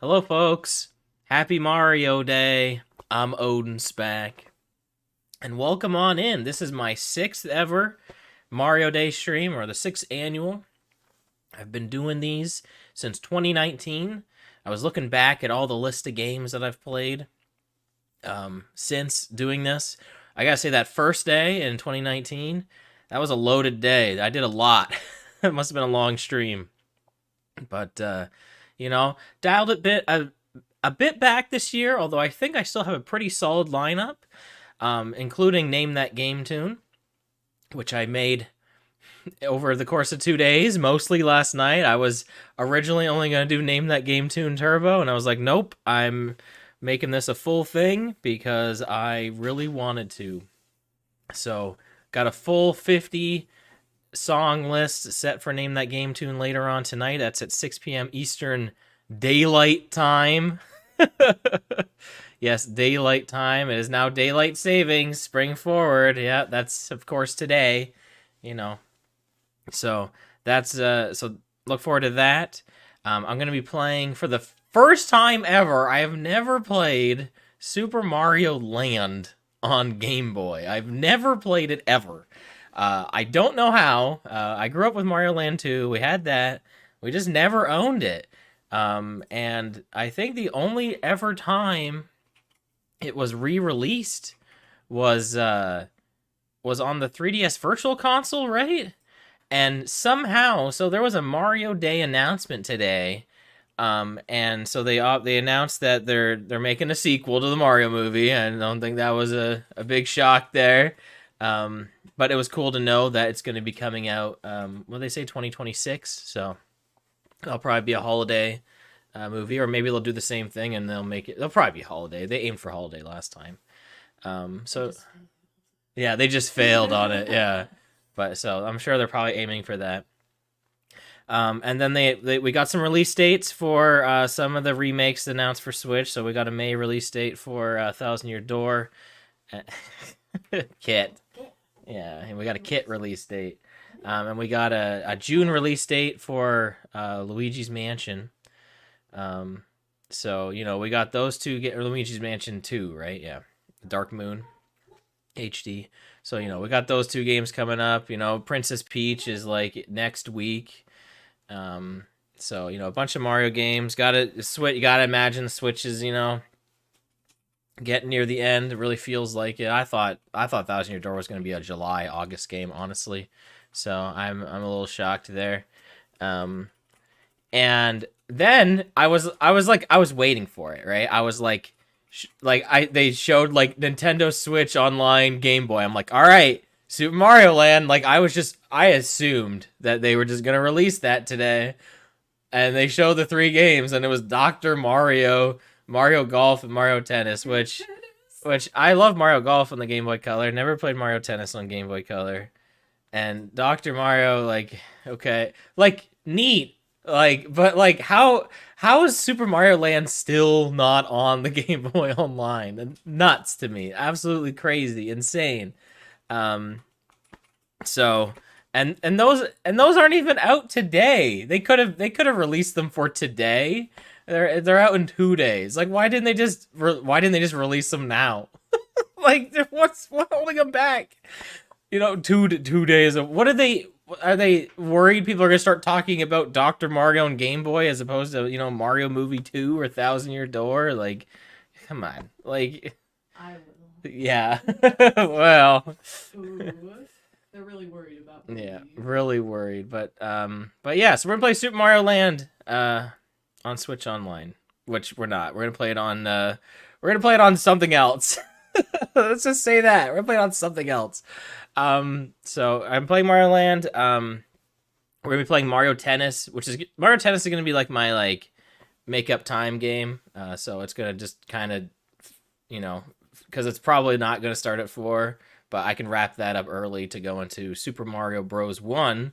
Hello, folks. Happy Mario Day. I'm OdinSpack. And welcome on in. This is my 6th ever Mario Day stream, or the 6th annual. I've been doing these since 2019. I was looking back at all the list of games that I've played since doing this. I gotta say, that first day in 2019, that was a loaded day. I did a lot. It must have been a long stream. But, dialed it a bit back this year, although I think I still have a pretty solid lineup, including Name That Game Tune, which I made over the course of 2 days, mostly last night. I was originally only going to do Name That Game Tune Turbo, and I was like, nope, I'm making this a full thing because I really wanted to. So, got a full 50 song list set for Name That Game Tune later on tonight. That's at 6 p.m. Eastern Daylight Time. Yes, daylight time. It is now daylight savings. Spring forward. Yeah, that's of course today. So that's so look forward to that. I'm gonna be playing for the first time ever. I have never played Super Mario Land on Game Boy. I've never played it ever. I don't know how. I grew up with Mario Land 2. We had that. We just never owned it. And I think the only ever time it was re-released was on the 3DS Virtual Console, right? And somehow, so there was a Mario Day announcement today, and so they announced that they're making a sequel to the Mario movie. I don't think that was a big shock there, but it was cool to know that it's going to be coming out. What they say, 2026? So it'll probably be a holiday movie, or maybe they'll do the same thing and they'll probably be holiday. They aimed for holiday last time. So yeah, they just failed on it. Yeah. But so I'm sure they're probably aiming for that. And then we got some release dates for some of the remakes announced for Switch. So we got a May release date for Thousand Year Door. Kit. Yeah, and we got a Kit release date. And we got a June release date for Luigi's Mansion. So, we got those two, Luigi's Mansion 2, right? Yeah. Dark Moon HD. So, we got those two games coming up. Princess Peach is like next week. So, a bunch of Mario games. You gotta imagine the Switch is, getting near the end. It really feels like it. I thought Thousand Year Door was gonna be a July, August game, honestly. So I'm a little shocked there. And then I was waiting for it, right? I was like, they showed like Nintendo Switch Online Game Boy. I'm like, all right, Super Mario Land. Like I assumed that they were just gonna release that today, and they showed the 3 games, and it was Dr. Mario, Mario Golf, and Mario Tennis, which I love Mario Golf on the Game Boy Color. Never played Mario Tennis on Game Boy Color, and Dr. Mario, like, okay, like neat. But how is Super Mario Land still not on the Game Boy Online? Nuts to me. Absolutely crazy, insane. So and those aren't even out today. They could have released them for today. They're out in 2 days. Like, why didn't they just release them now? Like, what's holding them back? 2 days of what are they worried people are going to start talking about Dr. Mario and Game Boy as opposed to, Mario Movie 2 or Thousand Year Door? Like, come on. Like, I will. Yeah. Well. Ooh, they're really worried about me. Yeah, really worried. But yeah, so we're going to play Super Mario Land on Switch Online, which we're not. We're going to play it on something else. Let's just say that. We're going to play it on something else. So I'm playing Mario Land. We're gonna be playing Mario Tennis, Mario Tennis is gonna be like my make up time game. So it's gonna just kind of, because it's probably not gonna start at 4, but I can wrap that up early to go into Super Mario Bros. 1,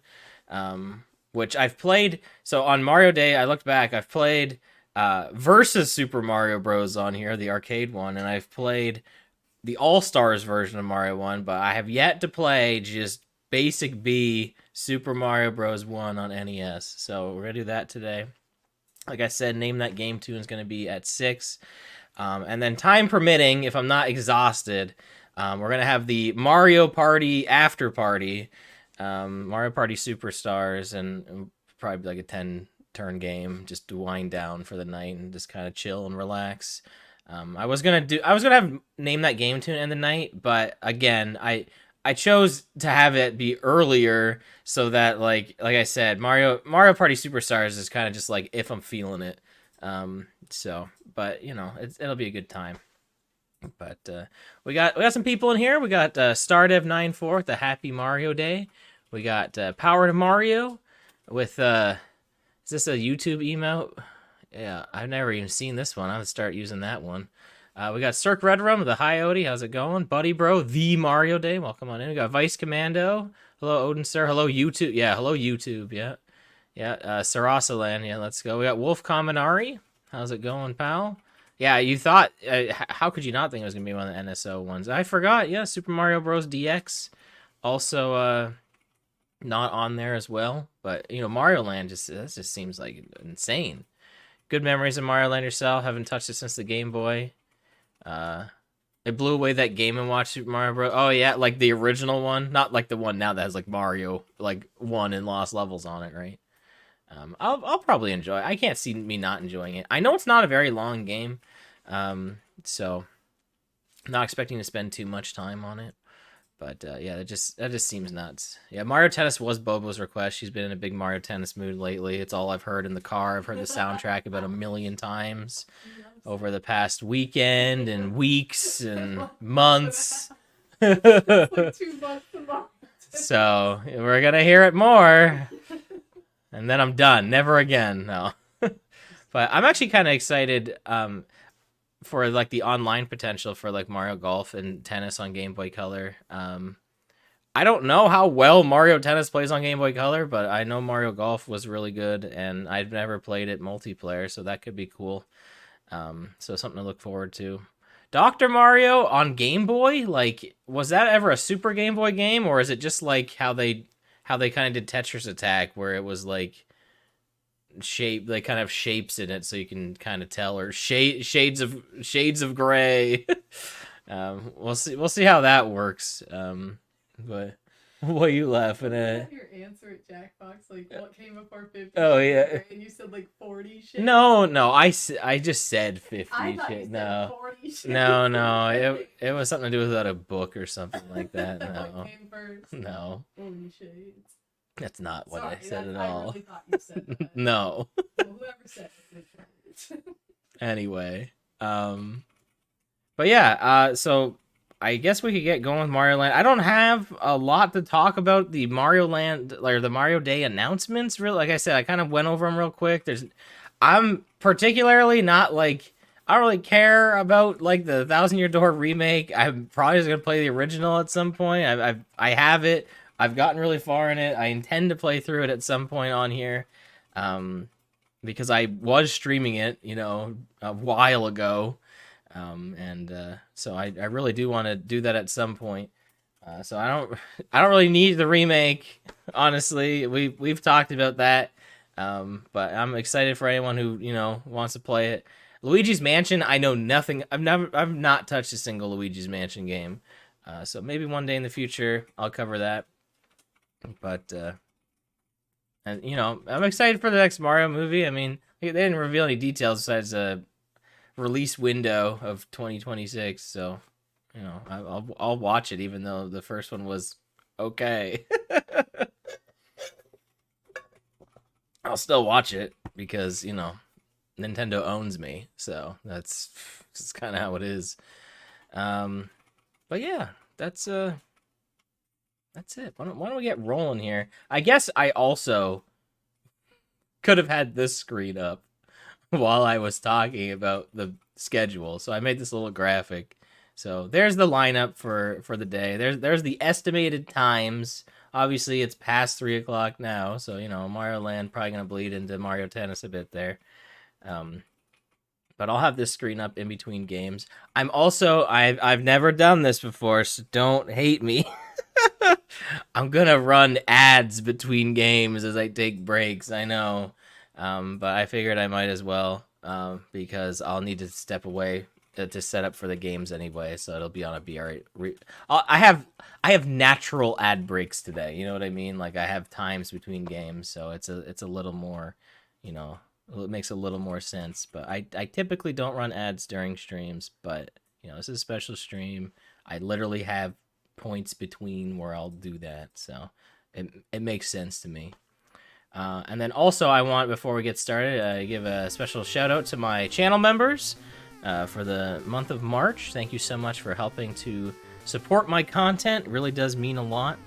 which I've played. So on Mario Day, I looked back. I've played versus Super Mario Bros. On here, the arcade one, and I've played the All-Stars version of Mario 1, but I have yet to play just basic B Super Mario Bros. 1 on NES. So we're going to do that today. Like I said, Name That Game Tune is going to be at 6. And then time permitting, if I'm not exhausted, we're going to have the Mario Party after party, Mario Party Superstars, and probably like a 10-turn game just to wind down for the night and just kind of chill and relax. I was gonna have Name That Game Tune in the night, but again, I chose to have it be earlier so that like I said, Mario Party Superstars is kind of just like if I'm feeling it. So, but you know, it'll be a good time. But we got some people in here. We got Stardev94 with the Happy Mario Day. We got Power to Mario with is this a YouTube emote? Yeah, I've never even seen this one. I'll start using that one. We got Cirque Redrum with the Hi Odie. How's it going? Buddy Bro, the Mario Day. Welcome on in. We got Vice Commando. Hello, Odin Sir. Hello, YouTube. Yeah, hello, YouTube. Yeah. Yeah, Sarasalan. Yeah, let's go. We got Wolf Kaminari. How's it going, pal? Yeah, you thought... how could you not think it was going to be one of the NSO ones? I forgot. Yeah, Super Mario Bros. DX. Also, not on there as well. But, you know, Mario Land just seems like insane. Good memories of Mario Land yourself. Haven't touched it since the Game Boy. It blew away that Game & Watch Super Mario Bros. Oh yeah, like the original one, not like the one now that has like Mario like 1 and lost levels on it, right? I'll probably enjoy it. I can't see me not enjoying it. I know it's not a very long game, so I'm not expecting to spend too much time on it. But yeah, that just seems nuts. Yeah, Mario Tennis was Bobo's request. She's been in a big Mario Tennis mood lately. It's all I've heard in the car. I've heard the soundtrack about 1 million times over the past weekend and weeks and months. Like 2 months a month. So we're gonna hear it more, and then I'm done. Never again. No. But I'm actually kind of excited. For like the online potential for like Mario Golf and Tennis on Game Boy Color. I don't know how well Mario Tennis plays on Game Boy Color, but I know Mario Golf was really good, and I've never played it multiplayer, so that could be cool. So something to look forward to. Dr. Mario on Game Boy, like, was that ever a Super Game Boy game, or is it just like how they kind of did Tetris Attack, where it was like shape, like kind of shapes in it so you can kind of tell, or shades of gray. We'll see how that works. But what are you laughing at? Your answer at Jackbox, like what came before 50? Oh yeah, and you said like 40 shades. No, I just said 50 I thought shades. you No, said 40 shades. no, it was something to do with a book or something like that. No, What came first? No, 40 shades. That's not what Sorry, I said at all. I really thought you said that. No. Well, whoever said it. Anyway, but yeah, so I guess we could get going with Mario Land. I don't have a lot to talk about the Mario Land, or the Mario Day announcements. Really, like I said, I kind of went over them real quick. I'm particularly not like, I don't really care about like the Thousand Year Door remake. I'm probably just gonna play the original at some point. I have it. I've gotten really far in it. I intend to play through it at some point on here, because I was streaming it, you know, a while ago, so I really do want to do that at some point. So I don't really need the remake, honestly. We've talked about that, but I'm excited for anyone who, you know, wants to play it. Luigi's Mansion, I know nothing. I've not touched a single Luigi's Mansion game, so maybe one day in the future I'll cover that. But and you know, I'm excited for the next Mario movie. I mean, they didn't reveal any details besides a release window of 2026. So, you know, I'll watch it, even though the first one was okay. I'll still watch it because, you know, Nintendo owns me. So that's kind of how it is. But yeah, that's it. Why don't we get rolling here? I guess I also could have had this screen up while I was talking about the schedule. So I made this little graphic. So there's the lineup for the day. There's the estimated times. Obviously, it's past 3 o'clock now. So, you know, Mario Land probably going to bleed into Mario Tennis a bit there. But I'll have this screen up in between games. I've never done this before, so don't hate me. I'm gonna run ads between games as I take breaks. I know. But I figured I might as well, because I'll need to step away to set up for the games anyway, so it'll be on a BR. I have natural ad breaks today. You know what I mean? Like I have times between games, so it's a little more, you know, it makes a little more sense. But I typically don't run ads during streams, but you know, this is a special stream. I literally have points between where I'll do that, so it makes sense to me. And then also I want, before we get started, give a special shout out to my channel members. For the month of March. Thank you so much for helping to support my content. It really does mean a lot.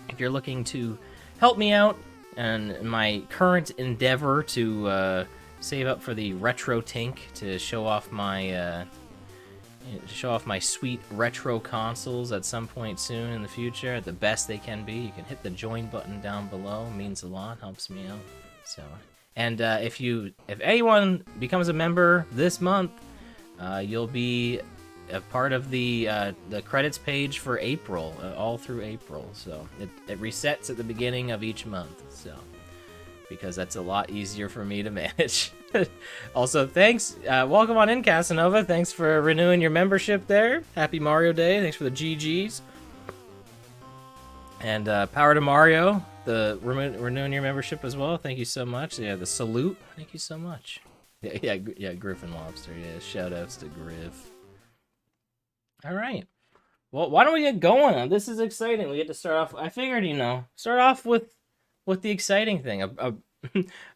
If you're looking to help me out and my current endeavor to save up for the retro tink to show off my sweet retro consoles at some point soon in the future, at the best they can be, you can hit the join button down below. It means a lot, helps me out. So, and if anyone becomes a member this month, you'll be a part of the credits page for April, all through April. So it resets at the beginning of each month. So because that's a lot easier for me to manage. Also, thanks. Welcome on in, Casanova. Thanks for renewing your membership there. Happy Mario Day. Thanks for the GGs. And Power to Mario, the renewing your membership as well. Thank you so much. Yeah, the salute. Thank you so much. Yeah, Griffin Lobster. Yeah, shoutouts to Griff. All right. Well, why don't we get going? This is exciting. We get to start off. I figured, you know, start off with the exciting thing.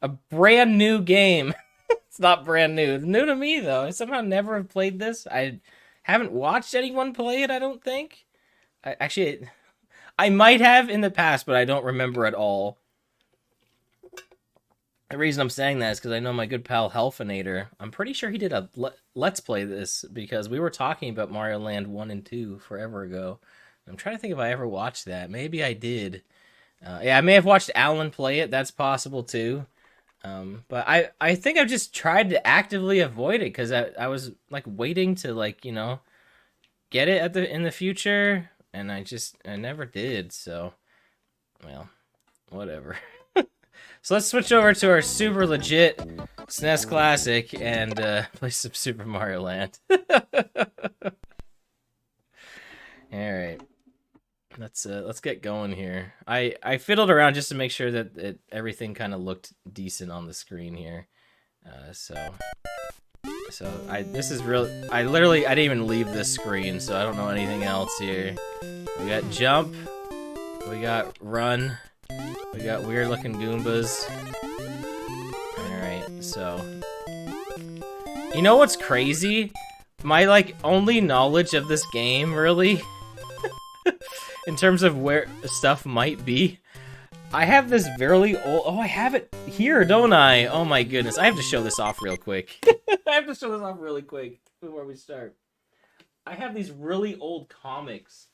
A brand new game. It's not brand new. It's new to me though. I somehow never have played this. I haven't watched anyone play it. I don't think. I might have in the past, but I don't remember at all. The reason I'm saying that is because I know my good pal Helfinator. I'm pretty sure he did a Let's Play this because we were talking about Mario Land 1 and 2 forever ago. I'm trying to think if I ever watched that. Maybe I did. Yeah, I may have watched Alan play it. That's possible too. But I think I've just tried to actively avoid it because I was like waiting to, like, you know, get it in the future, and I never did. So, well, whatever. So let's switch over to our super legit SNES Classic and play some Super Mario Land. All right, let's get going here. I fiddled around just to make sure that everything kind of looked decent on the screen here. This is real. I didn't even leave this screen, so I don't know anything else here. We got jump, we got run. We got weird looking Goombas. Alright, so. You know what's crazy? My, like, only knowledge of this game, really, in terms of where stuff might be, I have this very old. Oh, I have it here, don't I? Oh my goodness. I have to show this off real quick. I have to show this off really quick before we start. I have these really old comics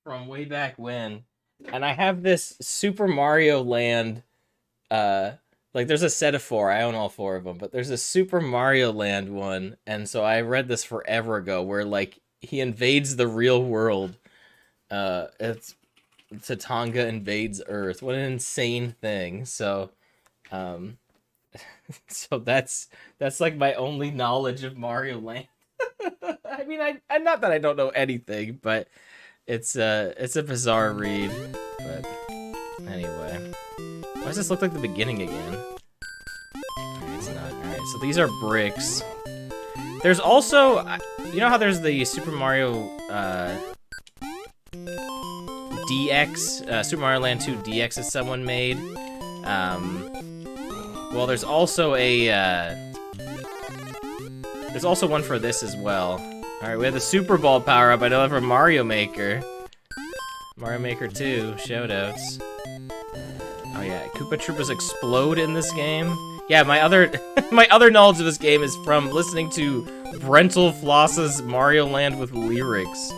from way back when, and I have this Super Mario Land, like there's a set of 4, I own all 4 of them, but there's a Super Mario Land one, and so I read this forever ago, where, like, he invades the real world, it's Tatanga invades Earth. What an insane thing. So, so that's like my only knowledge of Mario Land. I mean, I not that I don't know anything, but it's a bizarre read, but anyway. Why does this look like the beginning again? It's not. Alright, so these are bricks. There's also, you know how there's the Super Mario DX, Super Mario Land 2 DX that someone made? Well, there's also one for this as well. Alright, we have the Super Ball power-up. I know that from Mario Maker. Mario Maker 2, shoutouts. Oh yeah, Koopa Troopas explode in this game. Yeah, my other knowledge of this game is from listening to Brental Floss's Mario Land with lyrics.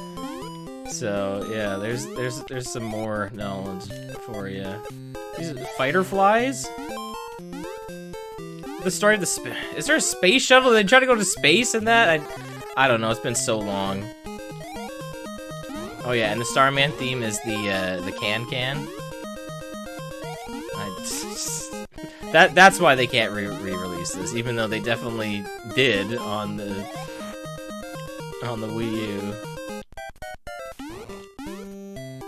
So yeah, there's some more knowledge for you. These are fighter flies. The story of the is there a space shuttle? They try to go to space in that? I don't know. It's been so long. Oh yeah, and the Starman theme is the can. That's why they can't re-release this, even though they definitely did on the Wii U.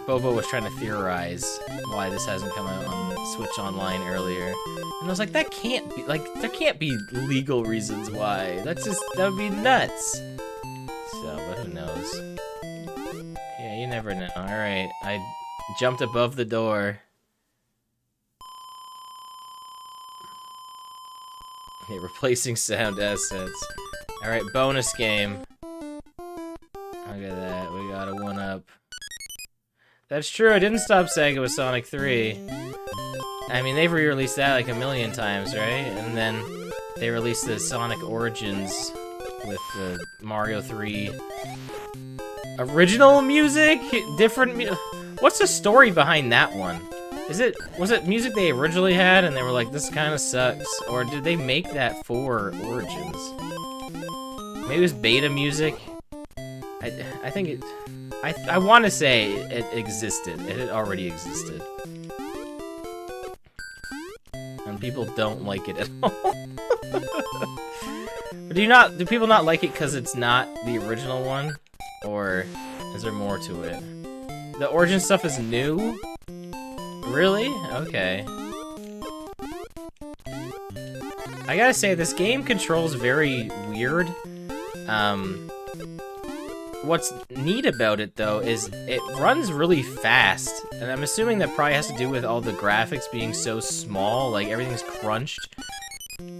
Bobo was trying to theorize why this hasn't come out on Switch Online earlier, and I was like, that can't be, like, there can't be legal reasons why. That would be nuts. So, but who knows? Yeah, you never know. All right, I jumped above the door. Okay, replacing sound assets. All right, bonus game. Look at that, we got a 1-up. That's true, I didn't stop Sega with Sonic 3. I mean, they've re-released that like a million times, right? And then they released the Sonic Origins with the Mario 3 original music? What's the story behind that one? Was it music they originally had and they were like, this kind of sucks? Or did they make that for Origins? Maybe it was beta music? I think it... I want to say it existed. It had already existed. And people don't like it at all. Do people not like it because it's not the original one? Or is there more to it? The Origin stuff is new? Really? Okay. I gotta say, this game controls very weird. What's neat about it, though, is it runs really fast, and I'm assuming that probably has to do with all the graphics being so small, like everything's crunched.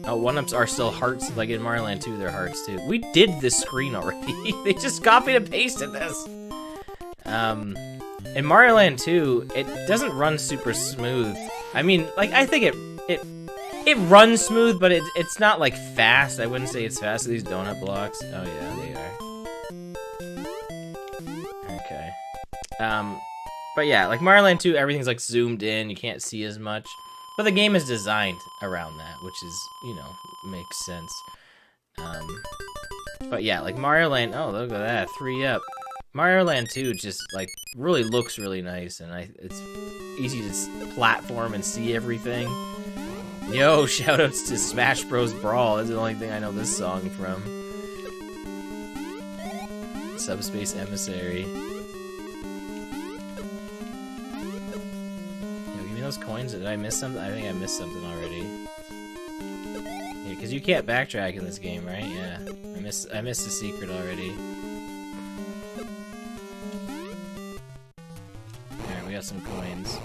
Oh, 1-ups are still hearts, like in Mario Land 2, they're hearts too. We did this screen already. They just copied and pasted this. In Mario Land 2, it doesn't run super smooth. I mean, like, I think it runs smooth, but it's not like fast. I wouldn't say it's fast. These donut blocks. Oh yeah, they are. Okay. But yeah, like Mario Land 2, everything's like zoomed in. You can't see as much. But the game is designed around that, which is, you know, makes sense. But yeah, like Mario Land, oh, look at that, 3-up. Mario Land 2 just, like, really looks really nice, and it's easy to platform and see everything. Yo, shoutouts to Smash Bros. Brawl, that's the only thing I know this song from. Subspace Emissary. Those coins, did I miss something? I think I missed something already. Yeah, because you can't backtrack in this game, right? Yeah, I missed the secret already. Alright, we got some coins.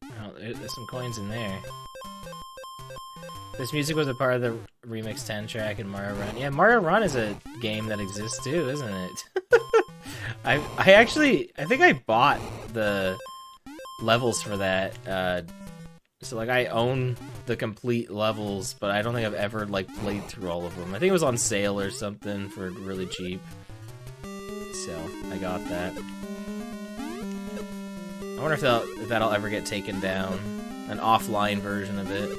Oh, there's some coins in there. This music was a part of the Remix 10 track in Mario Run. Yeah, Mario Run is a game that exists too, isn't it? I think I bought the levels for that, so like I own the complete levels, but I don't think I've ever like played through all of them. I think it was on sale or something for really cheap, so I got that. I wonder if that'll ever get taken down, an offline version of it.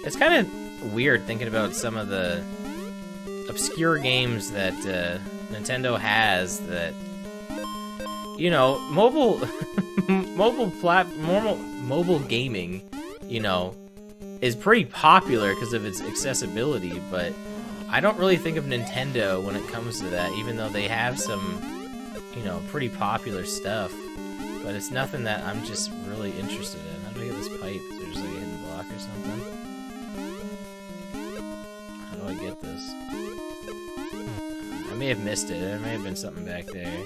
It's kind of weird thinking about some of the obscure games that Nintendo has that, you know, mobile gaming, you know, is pretty popular because of its accessibility, but I don't really think of Nintendo when it comes to that, even though they have some, you know, pretty popular stuff, but it's nothing that I'm just really interested in. How do I get this pipe? Is there just like a hidden block or something? How do I get this? I may have missed it. There may have been something back there.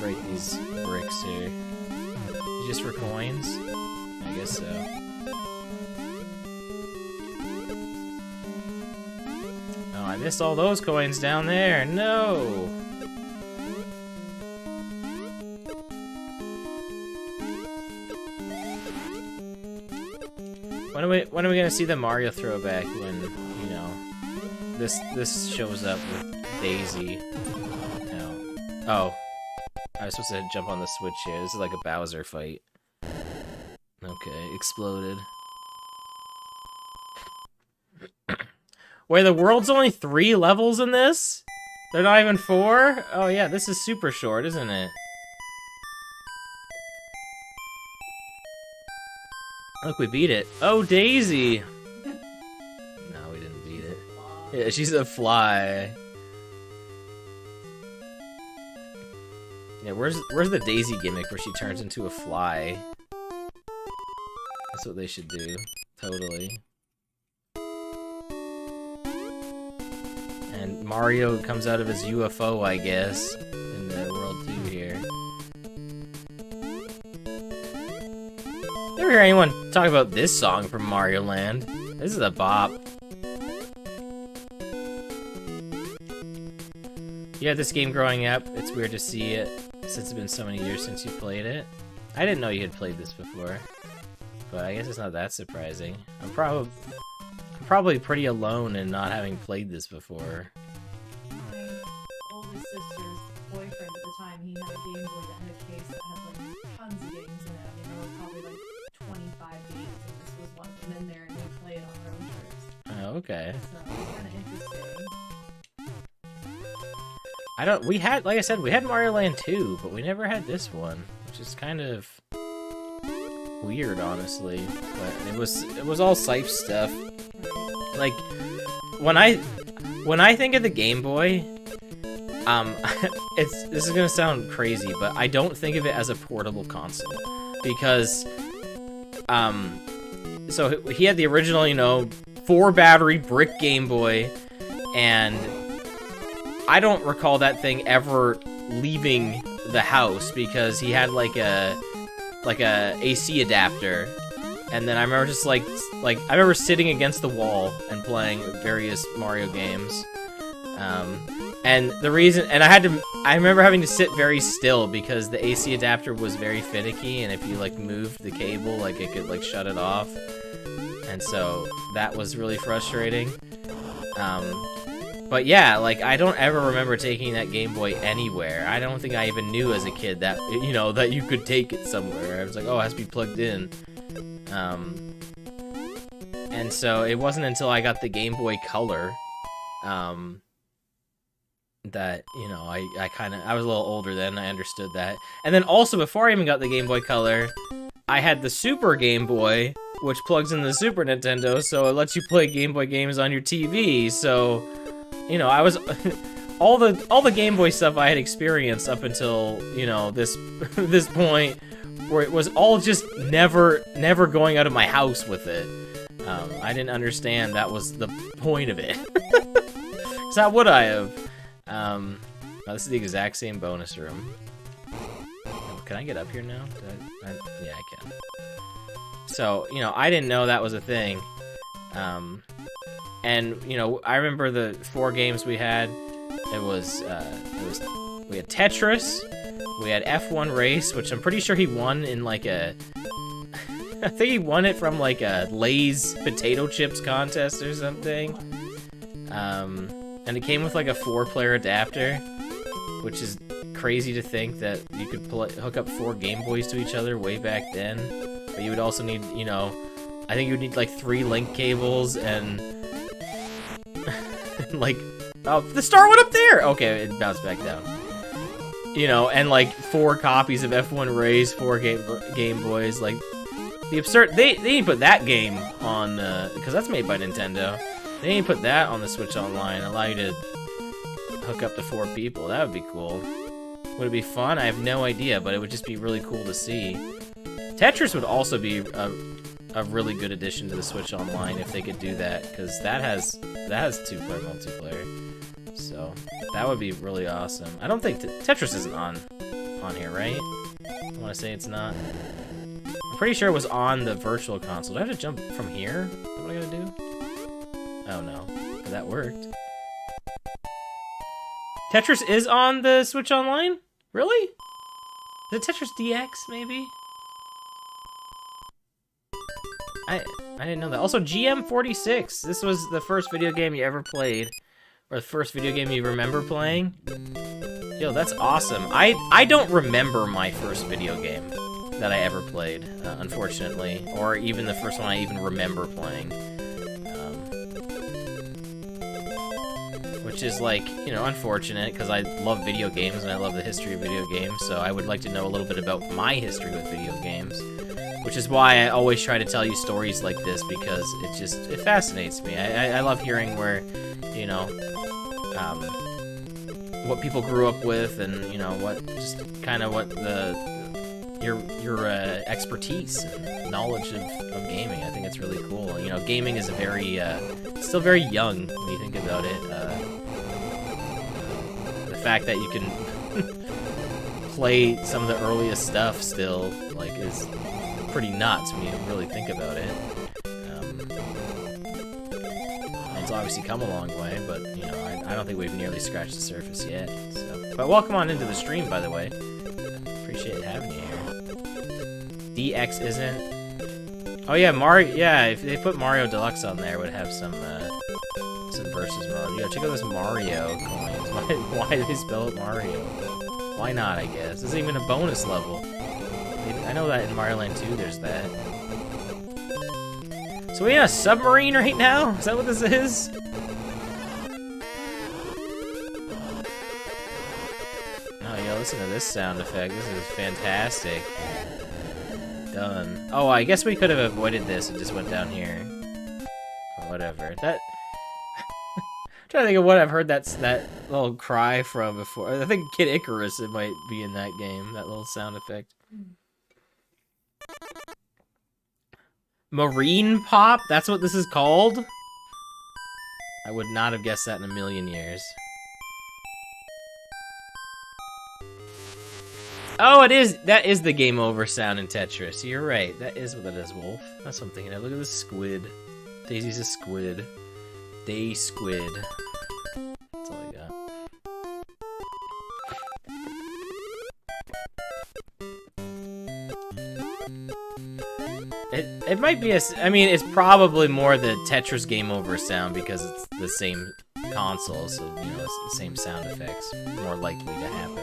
Break these bricks here. Just for coins? I guess so. Oh, I missed all those coins down there. No! When are we gonna see the Mario throwback when, you know, this shows up with Daisy? No. Oh. I was supposed to jump on the switch here. This is like a Bowser fight. Okay, exploded. Wait, the world's only 3 levels in this? They're not even 4? Oh yeah, this is super short, isn't it? Look, we beat it. Oh, Daisy! No, we didn't beat it. Yeah, she's a fly. Yeah, where's the Daisy gimmick where she turns into a fly? That's what they should do. Totally. And Mario comes out of his UFO, I guess, in the World 2 here. Never hear anyone talk about this song from Mario Land. This is a bop. You had this game growing up. It's weird to see it since it's been so many years since you played it. I didn't know you had played this before, but I guess it's not that surprising. I'm probably pretty alone in not having played this before. My oldest sister's boyfriend at the time, he had a Game Boy that had a case that had like tons of games in it. I mean, there were probably like 25 games, and this was one of them in there, and we played on our own terms. Oh, okay. So it was kind of interesting. Like I said, we had Mario Land 2, but we never had this one, which is kind of weird, honestly. But it was all Sipes stuff. Like, when I think of the Game Boy, this is gonna sound crazy, but I don't think of it as a portable console, because, so he had the original, 4-battery brick Game Boy, and I don't recall that thing ever leaving the house because he had like a AC adapter, and then I remember just like I remember sitting against the wall and playing various Mario games, and the reason, and I remember having to sit very still because the AC adapter was very finicky, and if you like moved the cable, like it could like shut it off, and so that was really frustrating. But yeah, like, I don't ever remember taking that Game Boy anywhere. I don't think I even knew as a kid that, that you could take it somewhere. I was like, oh, it has to be plugged in. And so it wasn't until I got the Game Boy Color, that, I was a little older then, I understood that. And then also, before I even got the Game Boy Color, I had the Super Game Boy, which plugs in the Super Nintendo, so it lets you play Game Boy games on your TV, so... I was all the Game Boy stuff I had experienced up until this point, where it was all just never going out of my house with it. I didn't understand that was the point of it. So how would I have? This is the exact same bonus room. Can I get up here now? Yeah, I can. So I didn't know that was a thing. And, I remember the 4 games we had. We had Tetris, we had F1 Race, which I'm pretty sure he won in like I think he won it from like a Lay's potato chips contest or something. And it came with like a 4-player adapter, which is crazy to think that you could hook up 4 Game Boys to each other way back then. But you would also need, I think you would need like 3 link cables and like, oh, the star went up there! Okay, it bounced back down. And like 4 copies of F1 Race, 4 Game Boys, like, the absurd, they didn't put that game on, because that's made by Nintendo. They didn't put that on the Switch Online, allow you to hook up to 4 people. That would be cool. Would it be fun? I have no idea, but it would just be really cool to see. Tetris would also be a really good addition to the Switch Online if they could do that, because that has 2-player multiplayer, so that would be really awesome. I don't think Tetris isn't on here, right? I want to say it's not. I'm pretty sure it was on the Virtual Console. Do I have to jump from here? Is that what I gotta do? Oh no, but that worked. Tetris is on the Switch Online? Really? Is it Tetris DX, maybe? I didn't know that. Also, GM46. This was the first video game you ever played, or the first video game you remember playing. Yo, that's awesome. I don't remember my first video game that I ever played, unfortunately, or even the first one I even remember playing. Which is like, unfortunate, because I love video games and I love the history of video games, so I would like to know a little bit about my history with video games. Which is why I always try to tell you stories like this, because it fascinates me. I love hearing where, you know, what people grew up with, and you know what your expertise and knowledge of gaming. I think it's really cool. You know, gaming is a very still very young when you think about it. The fact that you can play some of the earliest stuff still, like, is pretty nuts when you really think about it. It's obviously come a long way, but you know, I don't think we've nearly scratched the surface yet. So, but welcome on into the stream, by the way. Appreciate having you here. DX isn't. Oh yeah, Mario. Yeah, if they put Mario Deluxe on there, it would have some versus mode. Yo, check out this Mario coins. Why did they spell it Mario? Why not? I guess this isn't even a bonus level. I know that in Mario Land 2 there's that. So we in a submarine right now? Is that what this is? Oh, yo, listen to this sound effect. This is fantastic. Done. Oh, I guess we could have avoided this and just went down here. Or whatever. That... I'm trying to think of what I've heard that little cry from before. I think Kid Icarus, it might be in that game, that little sound effect. Marine Pop? That's what this is called? I would not have guessed that in a million years. Oh, it is. That is the game over sound in Tetris. You're right. That is what it is, Wolf. That's what I'm thinking of. Look at this squid. Daisy's a squid. Day squid. That's all I got. It might be I mean, it's probably more the Tetris game over sound because it's the same console, so, you know, it's the same sound effects. More likely to happen.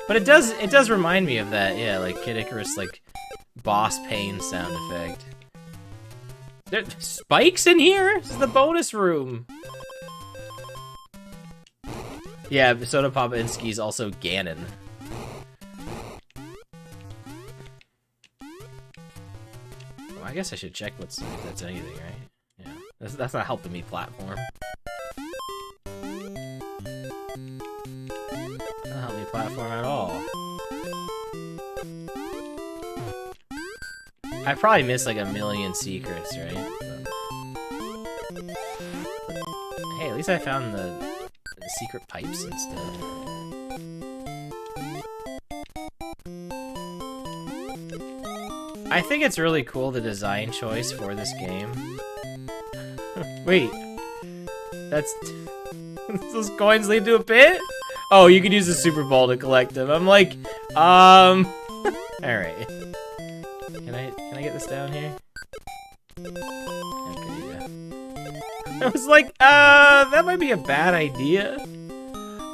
But it does remind me of that, yeah, like Kid Icarus, like, boss pain sound effect. There's spikes in here? This is the bonus room. Yeah, Soda Popinski is also Ganon. Well, I guess I should check if that's anything, right? Yeah, that's not helping me platform. Not help me platform at all. I probably missed like a million secrets, right? But hey, at least I found the secret pipes and stuff. I think it's really cool, the design choice for this game. Wait, that's... those coins lead to a pit? Oh, you could use the Super Ball to collect them. I'm like, alright. Can I get this down here? Okay, yeah. I was like, that might be a bad idea.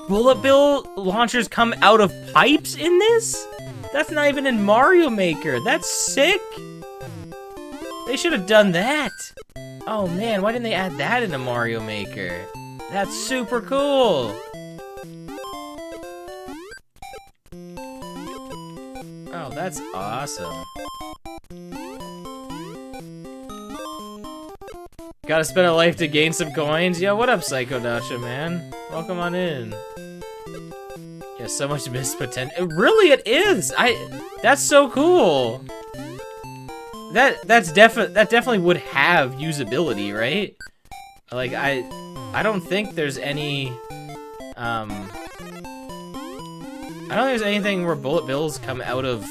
Bullet bill launchers come out of pipes in this? That's not even in Mario Maker. That's sick. They should have done that. Oh man, why didn't they add that into Mario Maker? That's super cool. Oh, that's awesome. Gotta spend a life to gain some coins? Yo, what up, Psycho Dacha, man? Welcome on in. Yeah, so much missed potential. Really, it is. That's so cool. That definitely would have usability, right? Like I don't think there's any. I don't think there's anything where bullet bills come out of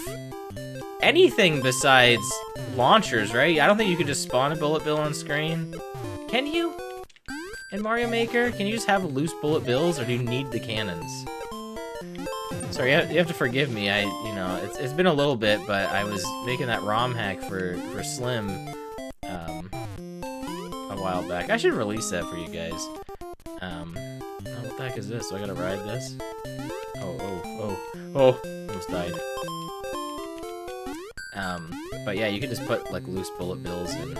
anything besides launchers, right? I don't think you could just spawn a bullet bill on screen. Can you? In Mario Maker, can you just have loose bullet bills, or do you need the cannons? Sorry, you have to forgive me. You know, it's been a little bit, but I was making that ROM hack for Slim a while back. I should release that for you guys. Oh, what the heck is this? So I gotta ride this? Oh, almost died. But yeah, you can just put like loose bullet bills in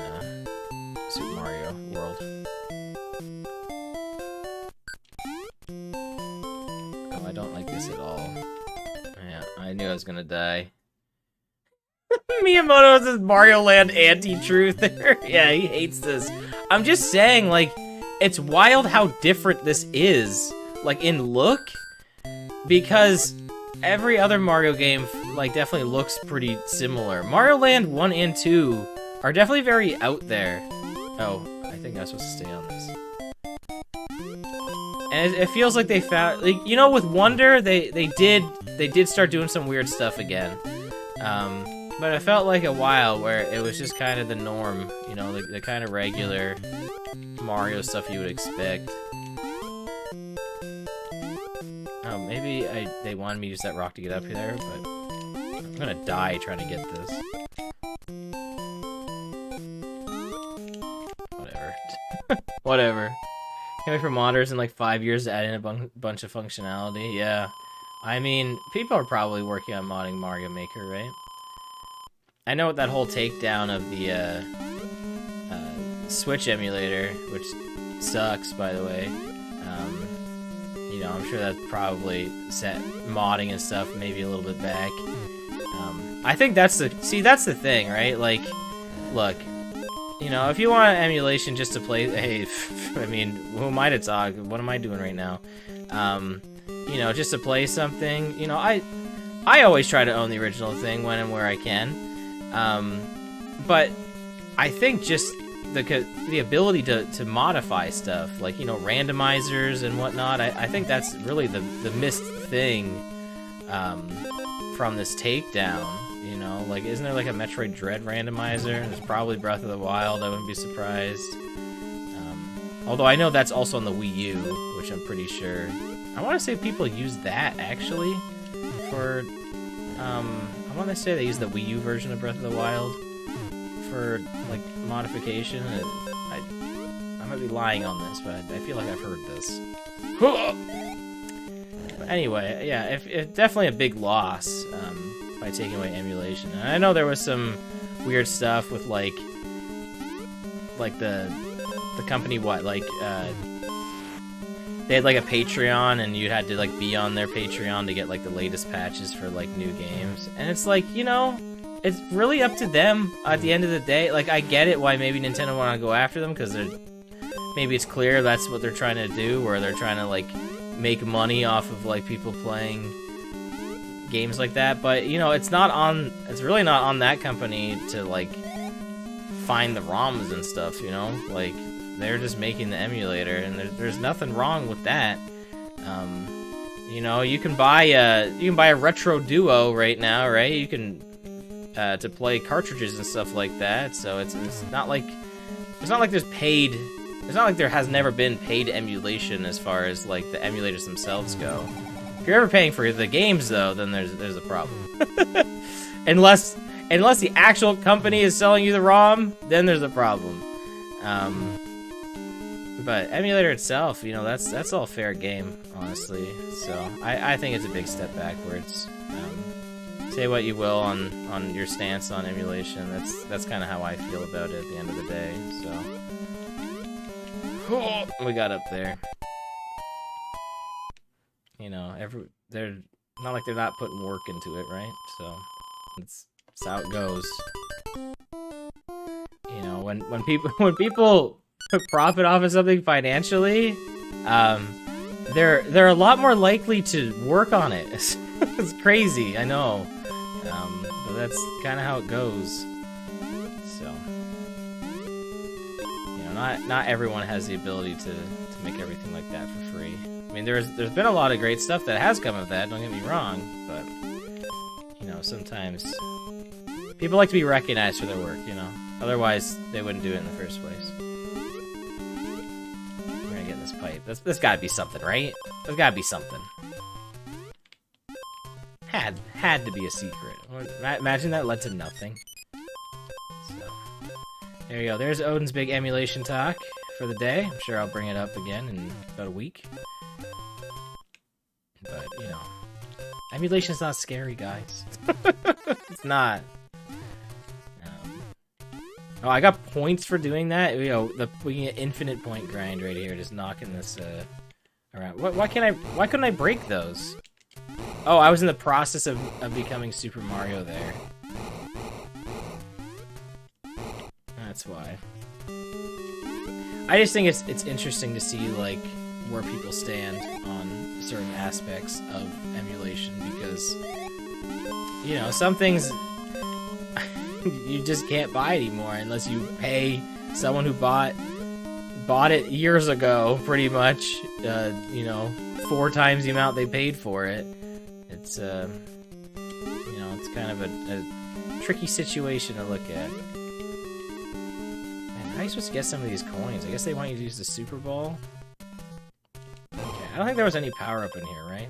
Super Mario World. Oh, I don't like this at all. Yeah, I knew I was gonna die. Miyamoto's this Mario Land anti-truther. Yeah, he hates this. I'm just saying, like, it's wild how different this is, like, in look, because every other Mario game, like, definitely looks pretty similar. Mario Land 1 and 2 are definitely very out there. Oh, I think I'm supposed to stay on this. And it feels like they found, like, you know, with Wonder, they did start doing some weird stuff again. But it felt like a while where it was just kind of the norm, you know, the kind of regular Mario stuff you would expect. Oh, maybe they wanted me to use that rock to get up there, but I'm gonna die trying to get this. Whatever. Whatever. Can't wait for modders in like 5 years to add in a bunch of functionality. Yeah. I mean, people are probably working on modding Mario Maker, right? I know with that whole takedown of the Switch emulator, which sucks, by the way. You know, I'm sure that probably set modding and stuff maybe a little bit back. I think that's the thing, right? Like, look, you know, if you want emulation just to play, hey, I mean, who am I to talk? What am I doing right now? You know, just to play something, you know, I always try to own the original thing when and where I can. But I think just the ability to modify stuff, like, you know, randomizers and whatnot, I think that's really the missed thing from this takedown, you know? Like, isn't there like a Metroid Dread randomizer? There's probably Breath of the Wild, I wouldn't be surprised. Although I know that's also on the Wii U, which I'm pretty sure. I want to say people use that, actually, for... I want to say they use the Wii U version of Breath of the Wild for, like, modification. I might be lying on this, but I feel like I've heard this. But anyway, yeah, if definitely a big loss by taking away emulation. And I know there was some weird stuff with, like the company, they had like a Patreon, and you had to like be on their Patreon to get like the latest patches for like new games. And it's like, you know, it's really up to them at the end of the day. Like, I get it why maybe Nintendo want to go after them, because maybe it's clear that's what they're trying to do, where they're trying to like make money off of like people playing games like that. But, you know, it's really not on that company to like find the ROMs and stuff, you know? Like, they're just making the emulator, and there's nothing wrong with that. You know, you can buy a Retro Duo right now, right? You can to play cartridges and stuff like that. So it's not like there has never been paid emulation as far as like the emulators themselves go. If you're ever paying for the games though, then there's a problem. unless the actual company is selling you the ROM, then there's a problem. But emulator itself, you know, that's all fair game, honestly. So I think it's a big step backwards. Say what you will on your stance on emulation. That's kind of how I feel about it at the end of the day. So we got up there. You know, they're not like they're not putting work into it, right? So it's how it goes. You know, when people profit off of something financially, they're a lot more likely to work on it. It's crazy, I know, but that's kind of how it goes. So, you know, not everyone has the ability to make everything like that for free. I mean, there's been a lot of great stuff that has come of that. Don't get me wrong, but you know, sometimes people like to be recognized for their work. You know, otherwise they wouldn't do it in the first place. Pipe. There's gotta be something, right? There's gotta be something. Had to be a secret. Imagine that led to nothing. So, there you go. There's Odin's big emulation talk for the day. I'm sure I'll bring it up again in about a week. But, you know, emulation's not scary, guys. It's not. Oh, I got points for doing that. You know, we can get infinite point grind right here, just knocking this around. Why couldn't I break those? Oh, I was in the process of becoming Super Mario there. That's why. I just think it's interesting to see like where people stand on certain aspects of emulation, because you know, some things you just can't buy anymore unless you pay someone who bought it years ago, pretty much, you know, 4 times the amount they paid for it. It's, you know, it's kind of a tricky situation to look at. Man, how are you supposed to get some of these coins? I guess they want you to use the Super Ball. Okay, I don't think there was any power up in here, right?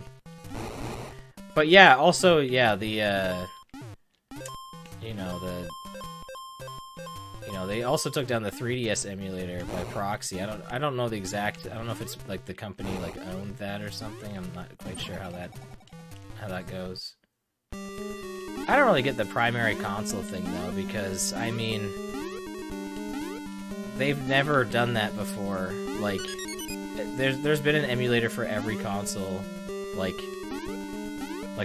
But yeah, also, yeah, the, you know, they also took down the 3DS emulator by proxy. I don't know the exact. I don't know if it's like the company like owned that or something. I'm not quite sure how that goes. I don't really get the primary console thing though, because I mean, they've never done that before. Like, there's been an emulator for every console, like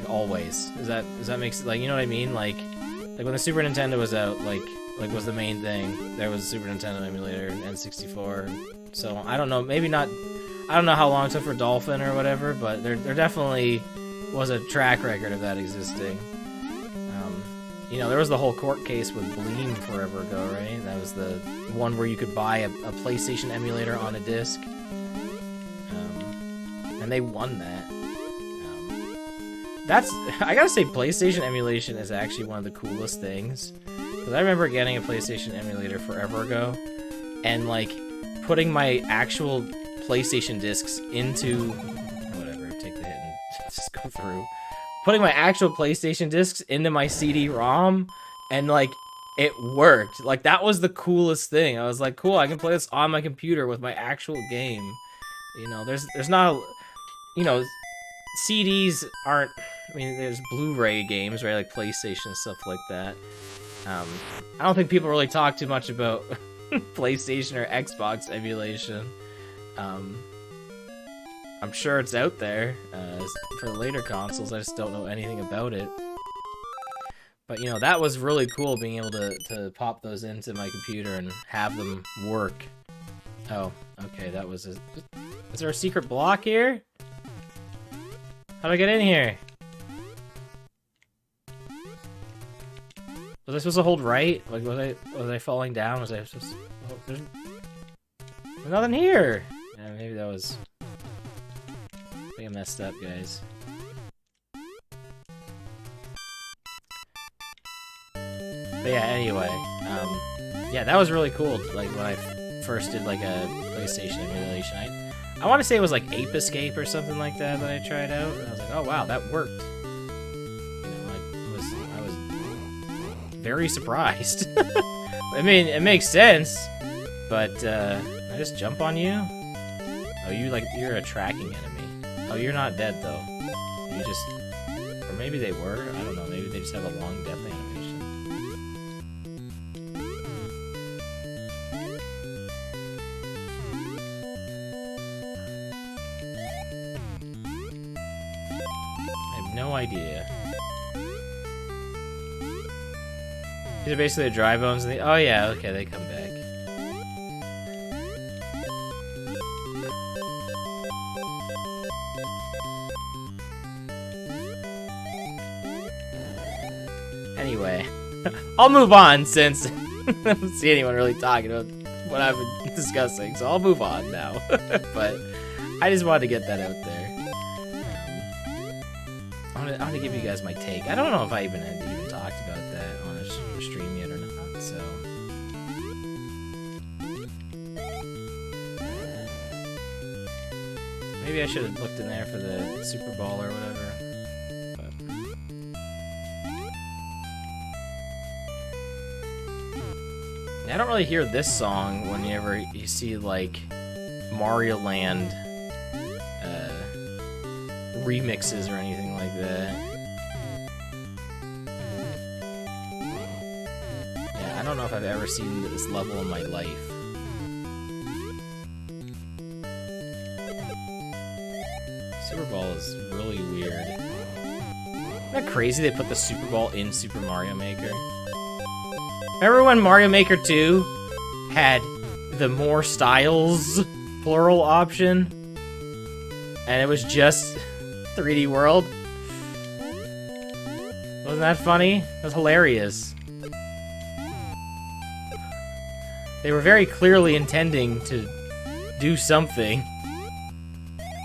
always. Does that make sense? Like, you know what I mean? Like when the Super Nintendo was out, like was the main thing. There was a Super Nintendo emulator, N64. So I don't know, maybe not. I don't know how long it took for Dolphin or whatever, but there definitely was a track record of that existing. You know, there was the whole court case with Bleem forever ago, right? That was the one where you could buy a PlayStation emulator on a disc, and they won that. I gotta say, PlayStation emulation is actually one of the coolest things. Because I remember getting a PlayStation emulator forever ago, and like putting my actual PlayStation discs into whatever, take the hit and just go through. Putting my actual PlayStation discs into my CD-ROM, and like it worked. Like, that was the coolest thing. I was like, cool, I can play this on my computer with my actual game. You know, there's not a, you know, CDs aren't. I mean, there's Blu-ray games, right? Like PlayStation and stuff like that. I don't think people really talk too much about PlayStation or Xbox emulation. I'm sure it's out there for later consoles. I just don't know anything about it. But, you know, that was really cool, being able to pop those into my computer and have them work. Oh, okay, that was a... Is there a secret block here? How do I get in here? Was I supposed to hold right? Like, was I falling down? Was I supposed to... Oh, there's nothing here! Yeah, maybe that was... I think I messed up, guys. But yeah, anyway. Yeah, that was really cool. Like, when I first did, like, a PlayStation emulation. I want to say it was, like, Ape Escape or something like that I tried out. And I was like, oh, wow, that worked. I was very surprised. I mean, it makes sense, but can I just jump on you? Oh, you're a tracking enemy. Oh, you're not dead though. You just, or maybe they were. I don't know. Maybe they just have a long death animation. I have no idea. These are basically the dry bones. Oh yeah, okay, they come back. Anyway, I'll move on since I don't see anyone really talking about what I've been discussing, so I'll move on now. But I just wanted to get that out there. I want to give you guys my take. I don't know if I even talked about that on a stream yet or not, so... Maybe I should have looked in there for the Super Ball or whatever. But... I don't really hear this song whenever you see, like, Mario Land remixes or anything like that. Yeah, I don't know if I've ever seen this level in my life. Super Ball is really weird. Isn't that crazy they put the Super Ball in Super Mario Maker? Remember when Mario Maker 2 had the more styles plural option, and it was just 3D World. Wasn't that funny? It was hilarious. They were very clearly intending to do something.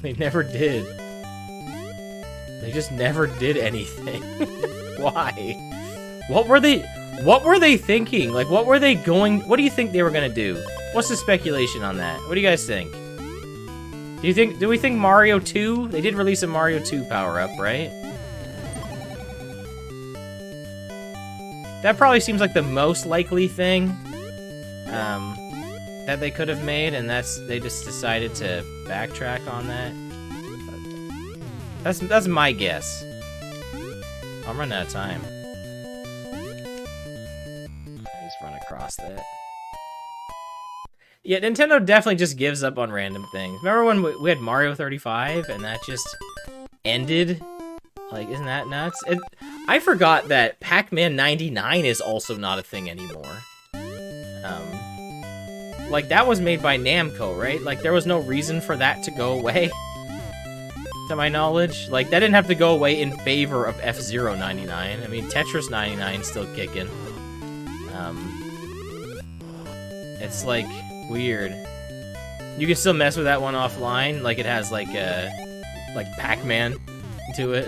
They never did. They just never did anything. Why? What were they thinking? Like, what were they going... What do you think they were gonna do? What's the speculation on that? What do you guys think? Do we think Mario 2? They did release a Mario 2 power-up, right? That probably seems like the most likely thing that they could have made, and they just decided to backtrack on that. That's my guess. I'm running out of time. I just run across that. Yeah, Nintendo definitely just gives up on random things. Remember when we had Mario 35 and that just ended? Like, isn't that nuts? I forgot that Pac-Man 99 is also not a thing anymore. Like, that was made by Namco, right? Like, there was no reason for that to go away, to my knowledge. Like, that didn't have to go away in favor of F-Zero 99. I mean, Tetris 99 still kicking. It's, like, weird. You can still mess with that one offline. Like, it has, like Pac-Man to it.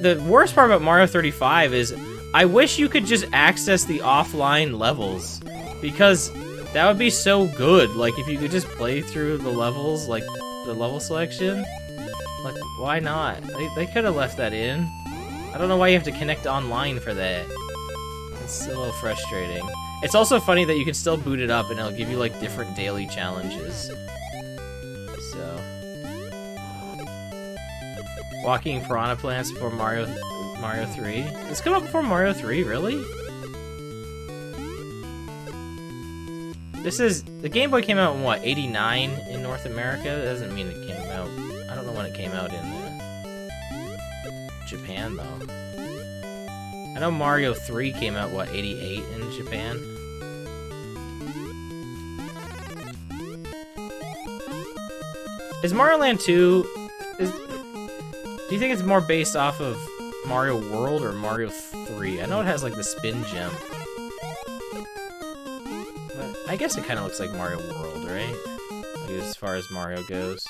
The worst part about Mario 35 is I wish you could just access the offline levels, because that would be so good. Like, if you could just play through the levels, like the level selection, like, why not? They could have left that in. I don't know why you have to connect online for that. It's a little frustrating. It's also funny that you can still boot it up and it'll give you like different daily challenges. So, walking piranha plants before Mario 3. It's come out before Mario 3, really? The Game Boy came out in what, 89 in North America? That doesn't mean it came out. I don't know when it came out in Japan though. I know Mario 3 came out, what, 88 in Japan? Is Mario Land 2... Do you think it's more based off of Mario World or Mario 3? I know it has, like, the spin jump. But I guess it kind of looks like Mario World, right? Like, as far as Mario goes.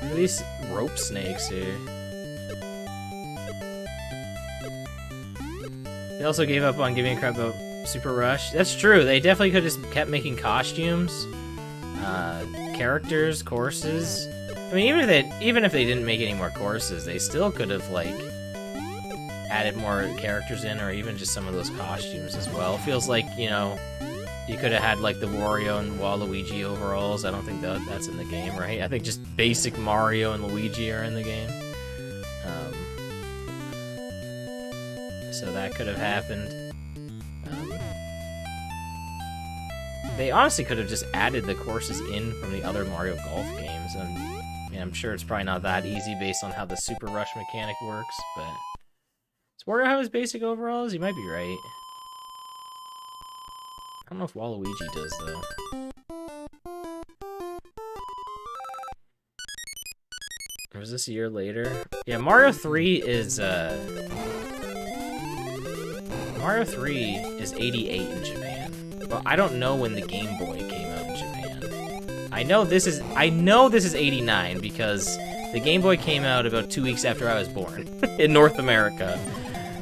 At least rope snakes here. They also gave up on giving a crap about Super Rush. That's true. They definitely could have just kept making costumes, characters, courses. I mean, even if they didn't make any more courses, they still could have like added more characters in, or even just some of those costumes as well. Feels like, you know, you could have had like the Wario and Waluigi overalls. I don't think that's in the game, right? I think just basic Mario and Luigi are in the game. So that could have happened. They honestly could have just added the courses in from the other Mario Golf games, and I mean, I'm sure it's probably not that easy based on how the Super Rush mechanic works, but... Does Wario have his basic overalls? You might be right. I don't know if Waluigi does, though. Or was this a year later? Yeah, Mario 3 is, Mario 3 is 88 in Japan. But I don't know when the Game Boy came out in Japan. I know this is 89 because the Game Boy came out about 2 weeks after I was born in North America.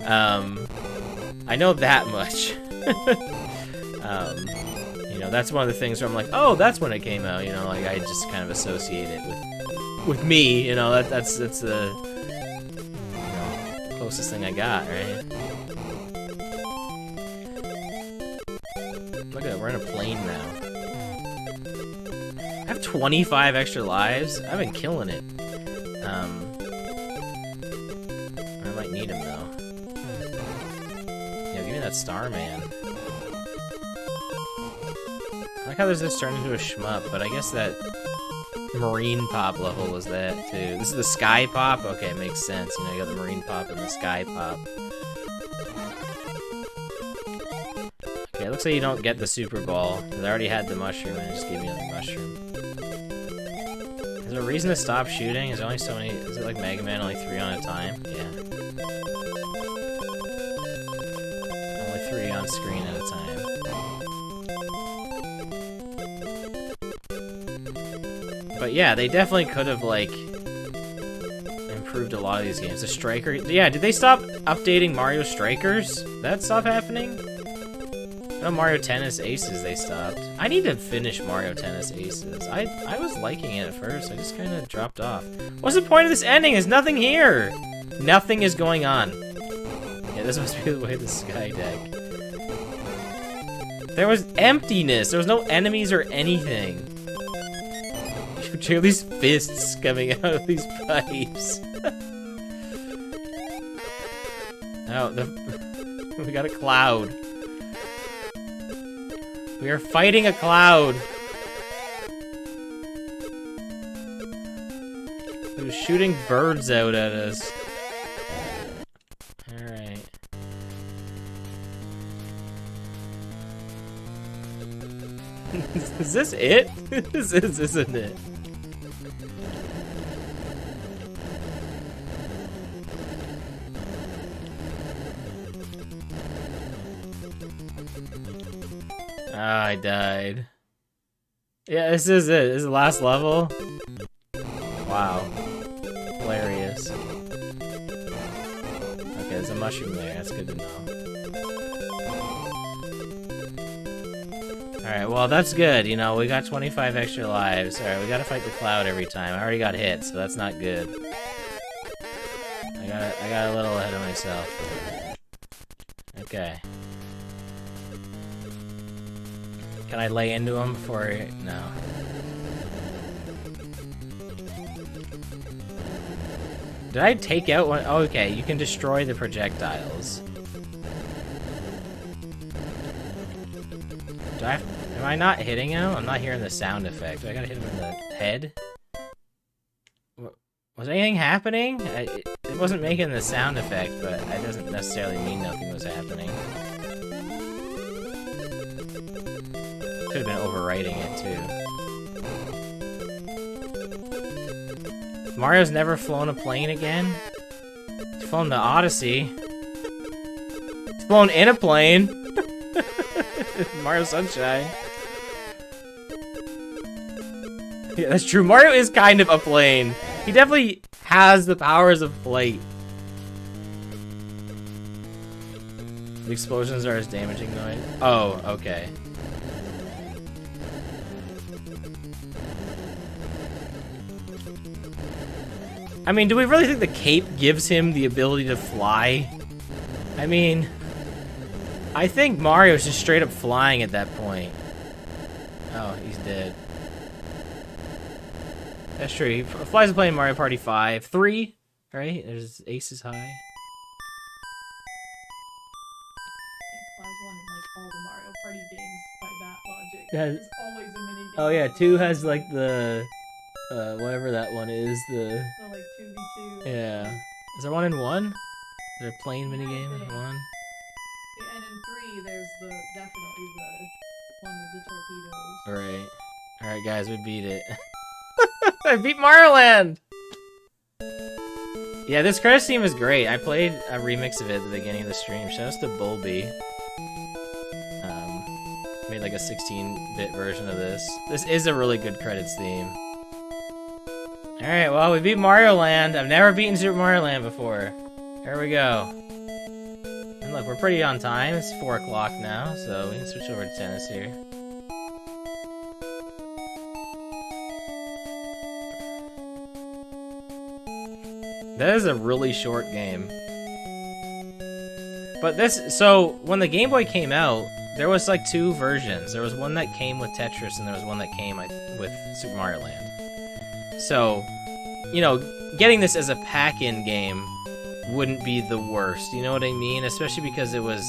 I know that much. You know, that's one of the things where I'm like, oh, that's when it came out. You know, like I just kind of associate it with me. You know, that's the closest thing I got, right? Look at it, we're in a plane now. I have 25 extra lives. I've been killing it. I might need him though. Yeah, give me that Starman. I like how this just turned into a shmup, but I guess that Marine Pop level was that too. This is the Sky Pop? Okay, it makes sense. You know, you got the Marine Pop and the Sky Pop. Sucks that you don't get the Super Ball, because I already had the mushroom and it just gave me the mushroom. Is there a reason to stop shooting? Is there only so many? Is it like Mega Man, only 3 on a time? Yeah. Only 3 on screen at a time. But yeah, they definitely could have, like, improved a lot of these games. The Striker... Yeah, did they stop updating Mario Strikers? Did that stop happening? No, Mario Tennis Aces they stopped. I need to finish Mario Tennis Aces. I was liking it at first. I just kind of dropped off. What's the point of this ending? There's nothing here. Nothing is going on. Yeah, this must be the way of the Sky Deck. There was emptiness. There was no enemies or anything. Check out these fists coming out of these pipes. Oh, we got a cloud. We are fighting a cloud. Who's shooting birds out at us. Alright. Is this it? This isn't it. Ah, I died. Yeah, this is it. This is the last level. Wow. Hilarious. Okay, there's a mushroom there. That's good to know. Alright, well, that's good. You know, we got 25 extra lives. Alright, we gotta fight the cloud every time. I already got hit, so that's not good. I got a little ahead of myself. Okay. Can I lay into him before... No. Did I take out one? Oh, okay, you can destroy the projectiles. Am I not hitting him? I'm not hearing the sound effect. Do I gotta hit him in the head? Was anything happening? It wasn't making the sound effect, but that doesn't necessarily mean nothing was happening. Could have been overwriting it too. Mario's never flown a plane again? He's flown the Odyssey. He's flown in a plane. Mario Sunshine. Yeah, that's true. Mario is kind of a plane. He definitely has the powers of flight. The explosions are as damaging noise. Oh, okay. I mean, do we really think the cape gives him the ability to fly? I mean, I think Mario's just straight up flying at that point. Oh, he's dead. That's true. He flies a plane in Mario Party 5. 3, right? There's Aces High. He flies one in like all the Mario Party games by that logic. Yeah. There's always a mini game. Oh yeah, 2 has like the whatever that one is, the like 2v2. yeah. Is there one in 1? Is there a plane minigame in 1? Yeah, and in 3 there's definitely the one with the torpedoes. Alright. Alright guys, we beat it. I beat Mario Land! Yeah, this credit theme is great. I played a remix of it at the beginning of the stream. Shoutouts to Bulby. Made like a 16-bit version of this. This is a really good credits theme. Alright, well, we beat Mario Land. I've never beaten Super Mario Land before. Here we go. And look, we're pretty on time. It's 4 o'clock now, so we can switch over to tennis here. That is a really short game. But so when the Game Boy came out, there was like 2 versions. There was one that came with Tetris, and there was one that came with Super Mario Land. So, you know, getting this as a pack-in game wouldn't be the worst, you know what I mean? Especially because it was,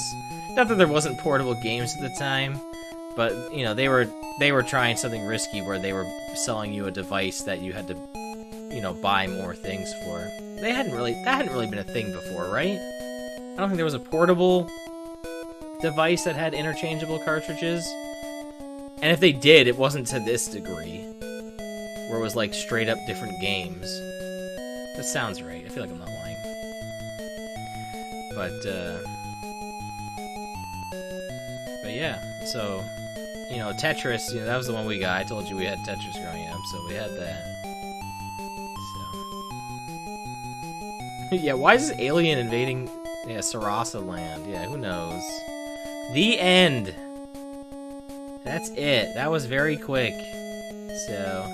not that there wasn't portable games at the time, but, you know, they were trying something risky where they were selling you a device that you had to, you know, buy more things for. That hadn't really been a thing before, right? I don't think there was a portable device that had interchangeable cartridges. And if they did, it wasn't to this degree, where it was like straight up different games. That sounds right. I feel like I'm not lying. But yeah, so, you know, Tetris, you know, that was the one we got. I told you we had Tetris growing up, so we had that. So. Yeah, why is this alien invading, yeah, Sarasa land? Yeah, who knows? The end. That's it. That was very quick. So,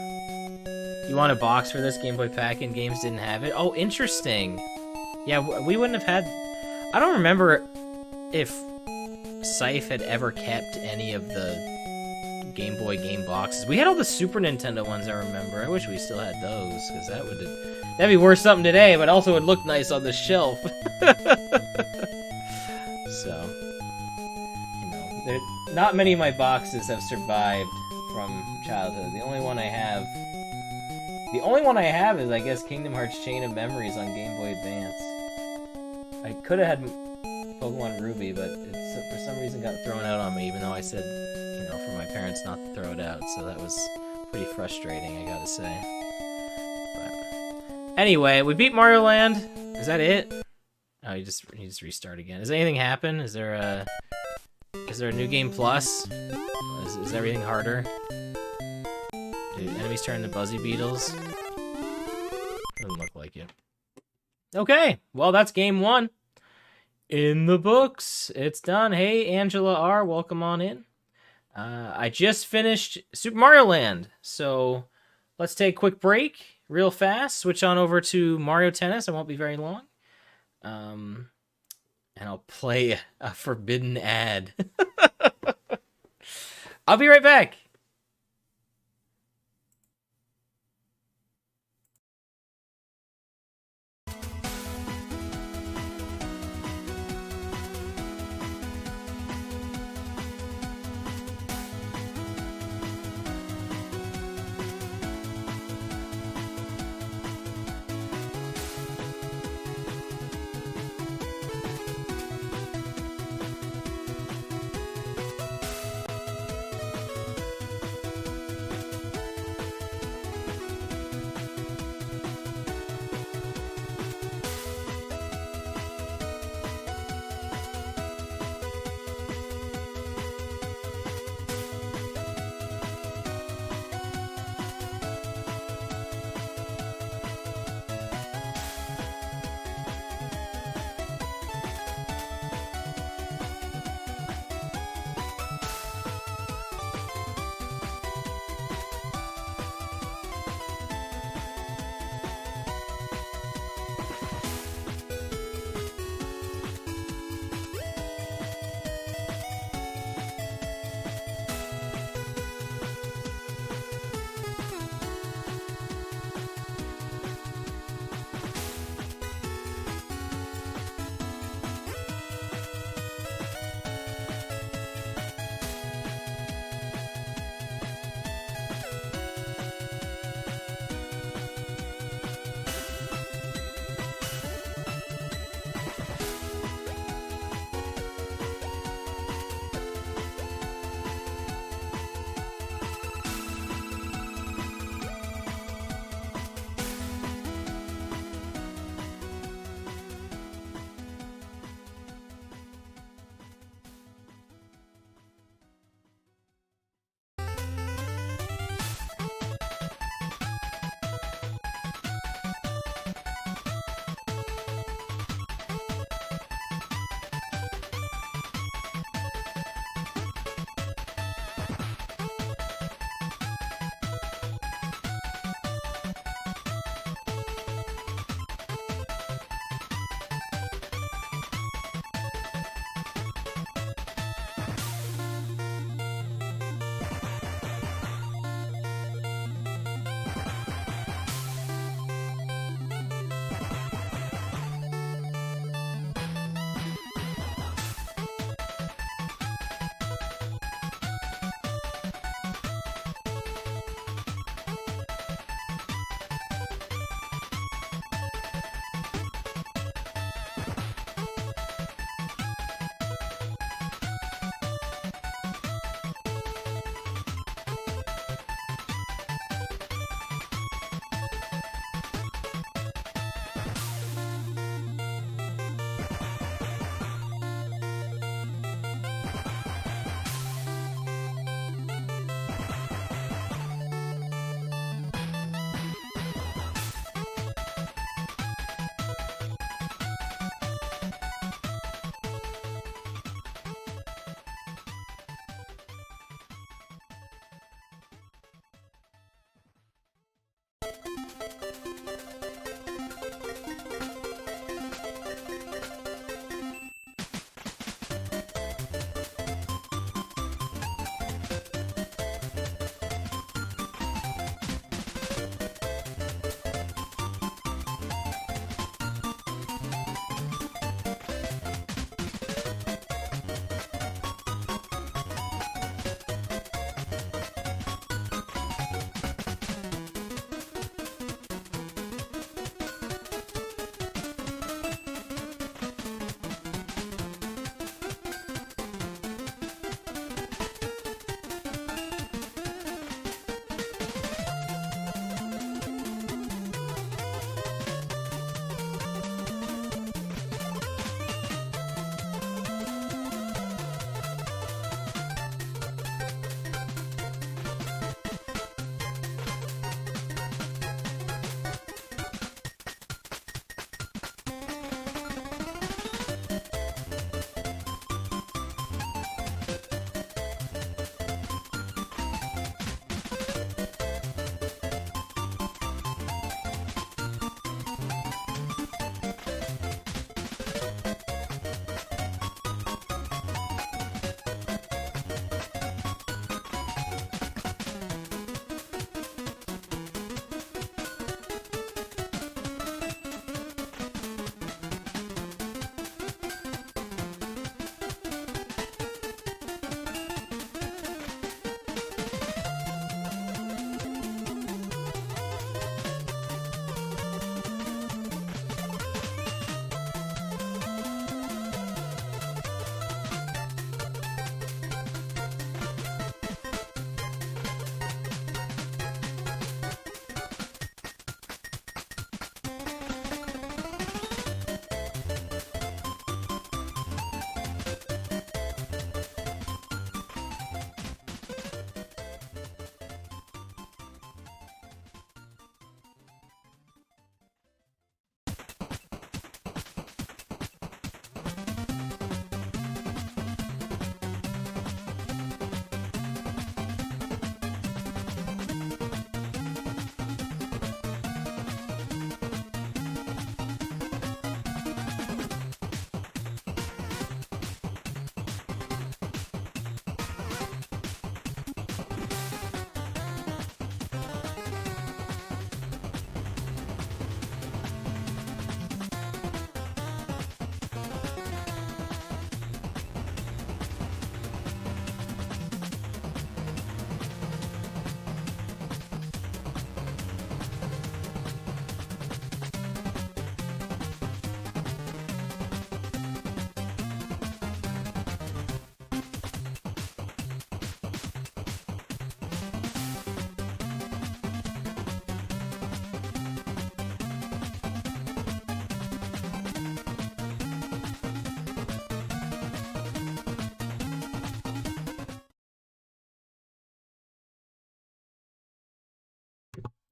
you want a box for this Game Boy pack-in? Games didn't have it. Oh, interesting. Yeah, we wouldn't have had... I don't remember if Scythe had ever kept any of the Game Boy game boxes. We had all the Super Nintendo ones, I remember. I wish we still had those, because that'd be worth something today, but also would look nice on the shelf. So, you know, not many of my boxes have survived from childhood. The only one I have is, I guess, Kingdom Hearts Chain of Memories on Game Boy Advance. I could have had Pokemon Ruby, but it's for some reason got thrown out on me, even though I said, you know, for my parents not to throw it out. So that was pretty frustrating, I gotta say. But anyway, we beat Mario Land. Is that it? Oh, you just restart again. Does anything happen? Is there a new game plus? Is everything harder? Do enemies turn into Buzzy Beetles? Doesn't look like it. Okay, well, that's game 1. In the books. It's done. Hey, Angela R., welcome on in. I just finished Super Mario Land, so let's take a quick break real fast. Switch on over to Mario Tennis. I won't be very long. And I'll play a forbidden ad. I'll be right back.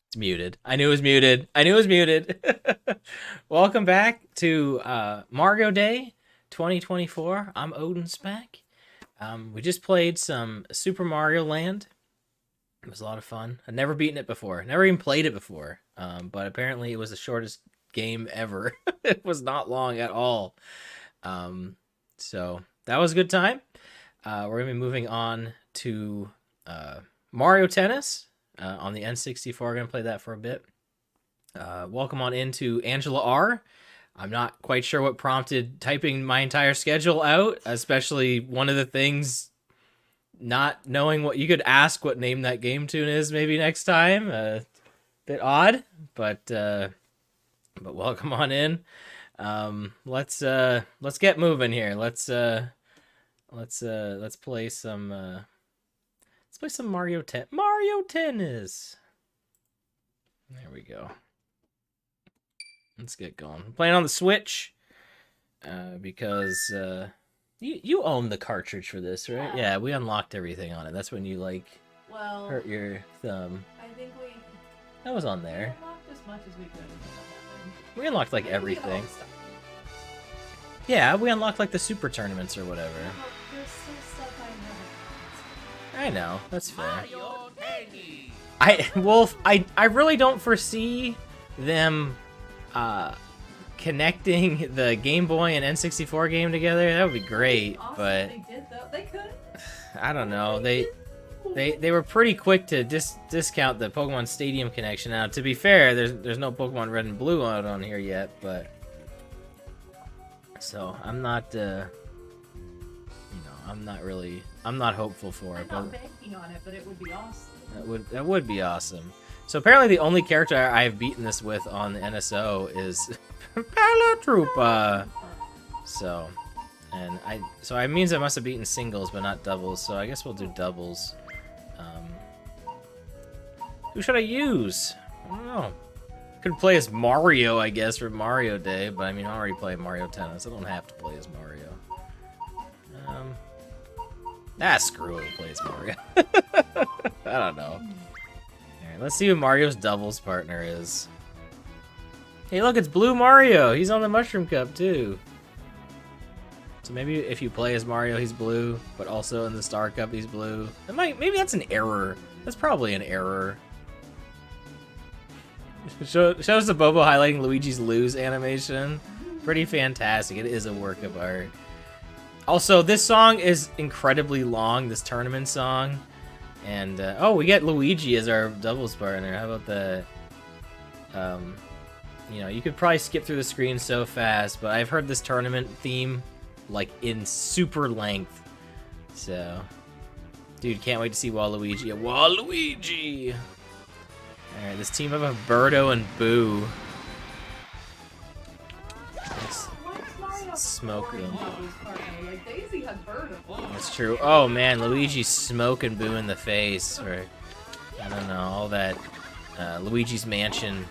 It's muted. I knew it was muted. I knew it was muted. Welcome back to Mario Day 2024. I'm OdinSpack. We just played some Super Mario Land. It was a lot of fun. I'd never beaten it before. Never even played it before. But apparently it was the shortest game ever. It was not long at all. So that was a good time. We're going to be moving on to Mario Tennis. On the N64, we're going to play that for a bit. Welcome on into Angela R. I'm not quite sure what prompted typing my entire schedule out, especially one of the things, not knowing what you could ask what name that game tune is maybe next time. Bit odd, but welcome on in. Let's get moving here. Let's play some Let's play some Mario Tennis. There we go. Let's get going. I'm playing on the Switch because you own the cartridge for this, right? Yeah, we unlocked everything on it. That's when you hurt your thumb. I think That was on there. we unlocked as much as we could. We unlocked like everything. Yeah, we unlocked like the super tournaments or whatever. There's still stuff I never. I know, that's fair. I really don't foresee them connecting the Game Boy and N64 game together. That would be great, Awesome. but They did though. They could. I don't know. They were pretty quick to discount the Pokemon Stadium connection. Now, to be fair, there's no Pokemon Red and Blue out on here yet, but so I'm not I'm not hopeful for it. I'm not banking on it, but it would be awesome. That would be awesome. So apparently the only character I have beaten this with on the NSO is Palatroopa. So it means I must have beaten singles but not doubles. So I guess we'll do doubles. Who should I use? I don't know. Could play as Mario, I guess, for Mario Day, but I mean I already play Mario Tennis. I don't have to play as Mario. Screw it, play as Mario. I don't know. Alright, let's see who Mario's doubles partner is. Hey, look, it's Blue Mario. He's on the Mushroom Cup, too. So maybe if you play as Mario, he's blue, but also in the Star Cup, he's blue. Maybe that's an error. That's probably an error. Shows the Bobo highlighting Luigi's lose animation. Pretty fantastic. It is a work of art. Also, this song is incredibly long, this tournament song. And, we get Luigi as our doubles partner. How about that? You could probably skip through the screen so fast, but I've heard this tournament theme, like, in super length. So, dude, can't wait to see Waluigi. Waluigi! Alright, this team of Birdo and Boo. Smoke them. Like Daisy had Birdo. That's true. Oh man, Luigi's smoking Boo in the face, or I don't know, all that Luigi's Mansion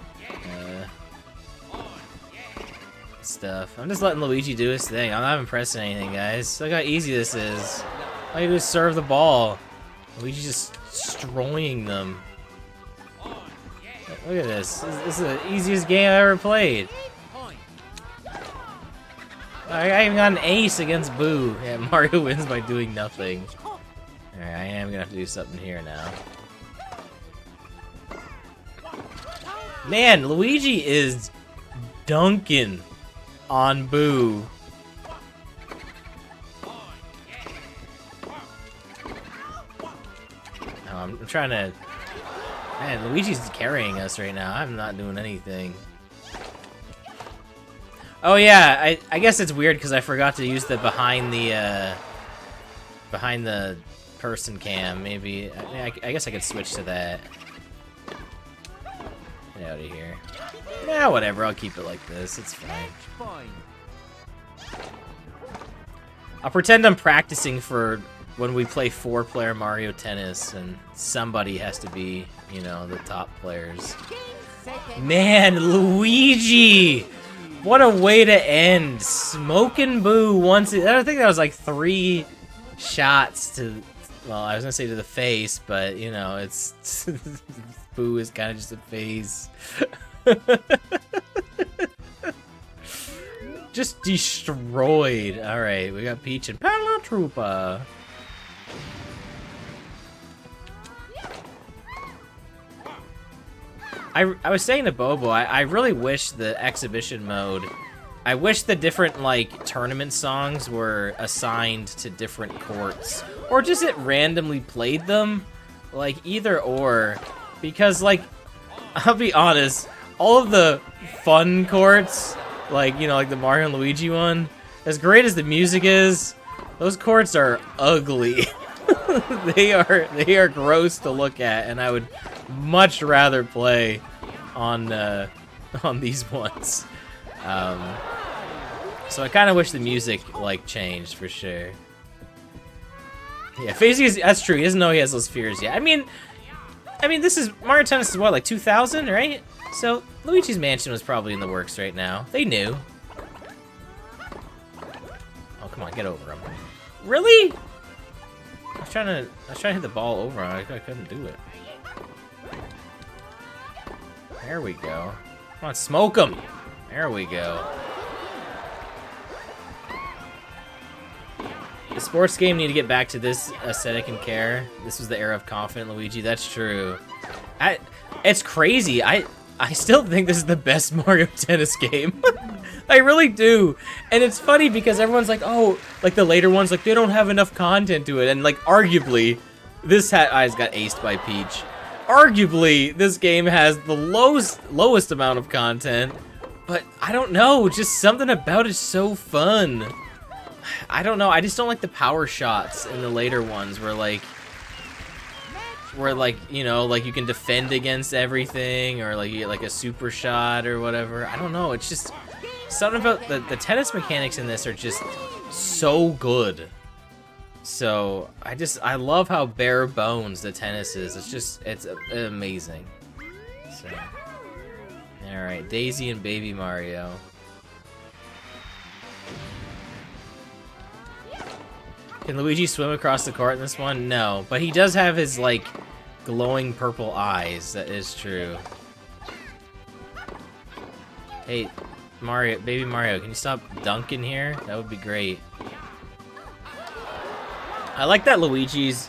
stuff. I'm just letting Luigi do his thing. I'm not impressing anything, guys. Look how easy this is. All you do is serve the ball. Luigi's just destroying them. Look at this. This is the easiest game I've ever played. I even got an ace against Boo. Yeah, Mario wins by doing nothing. Alright, I am gonna have to do something here now. Man, Luigi is dunking on Boo. I'm trying to... Man, Luigi's carrying us right now. I'm not doing anything. Oh yeah, I guess it's weird because I forgot to use the behind the person cam. Maybe I guess I could switch to that. Get out of here. Nah, whatever. I'll keep it like this. It's fine. I'll pretend I'm practicing for when we play 4-player Mario Tennis, and somebody has to be, the top players. Man, Luigi! What a way to end. Smoking Boo once. I think that was like 3 shots to... Well, I was going to say to the face, but, it's Boo is kind of just a phase. Just destroyed. All right, we got Peach and Paratroopa. I was saying to Bobo, I really wish the exhibition mode, I wish the different, like, tournament songs were assigned to different courts. Or just it randomly played them. Like, either or. Because, like, I'll be honest, all of the fun courts, like, you know, like the Mario and Luigi one, as great as the music is, those courts are ugly. They are gross to look at, and I would much rather play on these ones. So I kind of wish the music, like, changed for sure. Yeah, Phasey that's true. He doesn't know he has those fears yet. I mean, this is Mario Tennis is what, like 2000, right? So Luigi's Mansion was probably in the works right now. They knew. Oh, come on, get over him. Really? I was trying to hit the ball over him. I couldn't do it. There we go. Come on, smoke him. There we go. The sports game need to get back to this aesthetic and care. This was the era of confident Luigi. That's true. It's crazy. I still think this is the best Mario Tennis game. I really do. And it's funny because everyone's like, oh, like the later ones, like they don't have enough content to it. And like arguably, this eyes got aced by Peach. Arguably, this game has the lowest amount of content. But I don't know, just something about it's so fun. I don't know, I just don't like the power shots in the later ones where like, you know, like you can defend against everything or like you get like a super shot or whatever. I don't know, it's just something about the tennis mechanics in this are just so good. So I love how bare bones the tennis is. It's amazing. So, all right, Daisy and Baby Mario. Can Luigi swim across the court in this one? No, but he does have his, like, glowing purple eyes. That is true. Hey, Mario, Baby Mario, can you stop dunking here? That would be great. I like that Luigi's,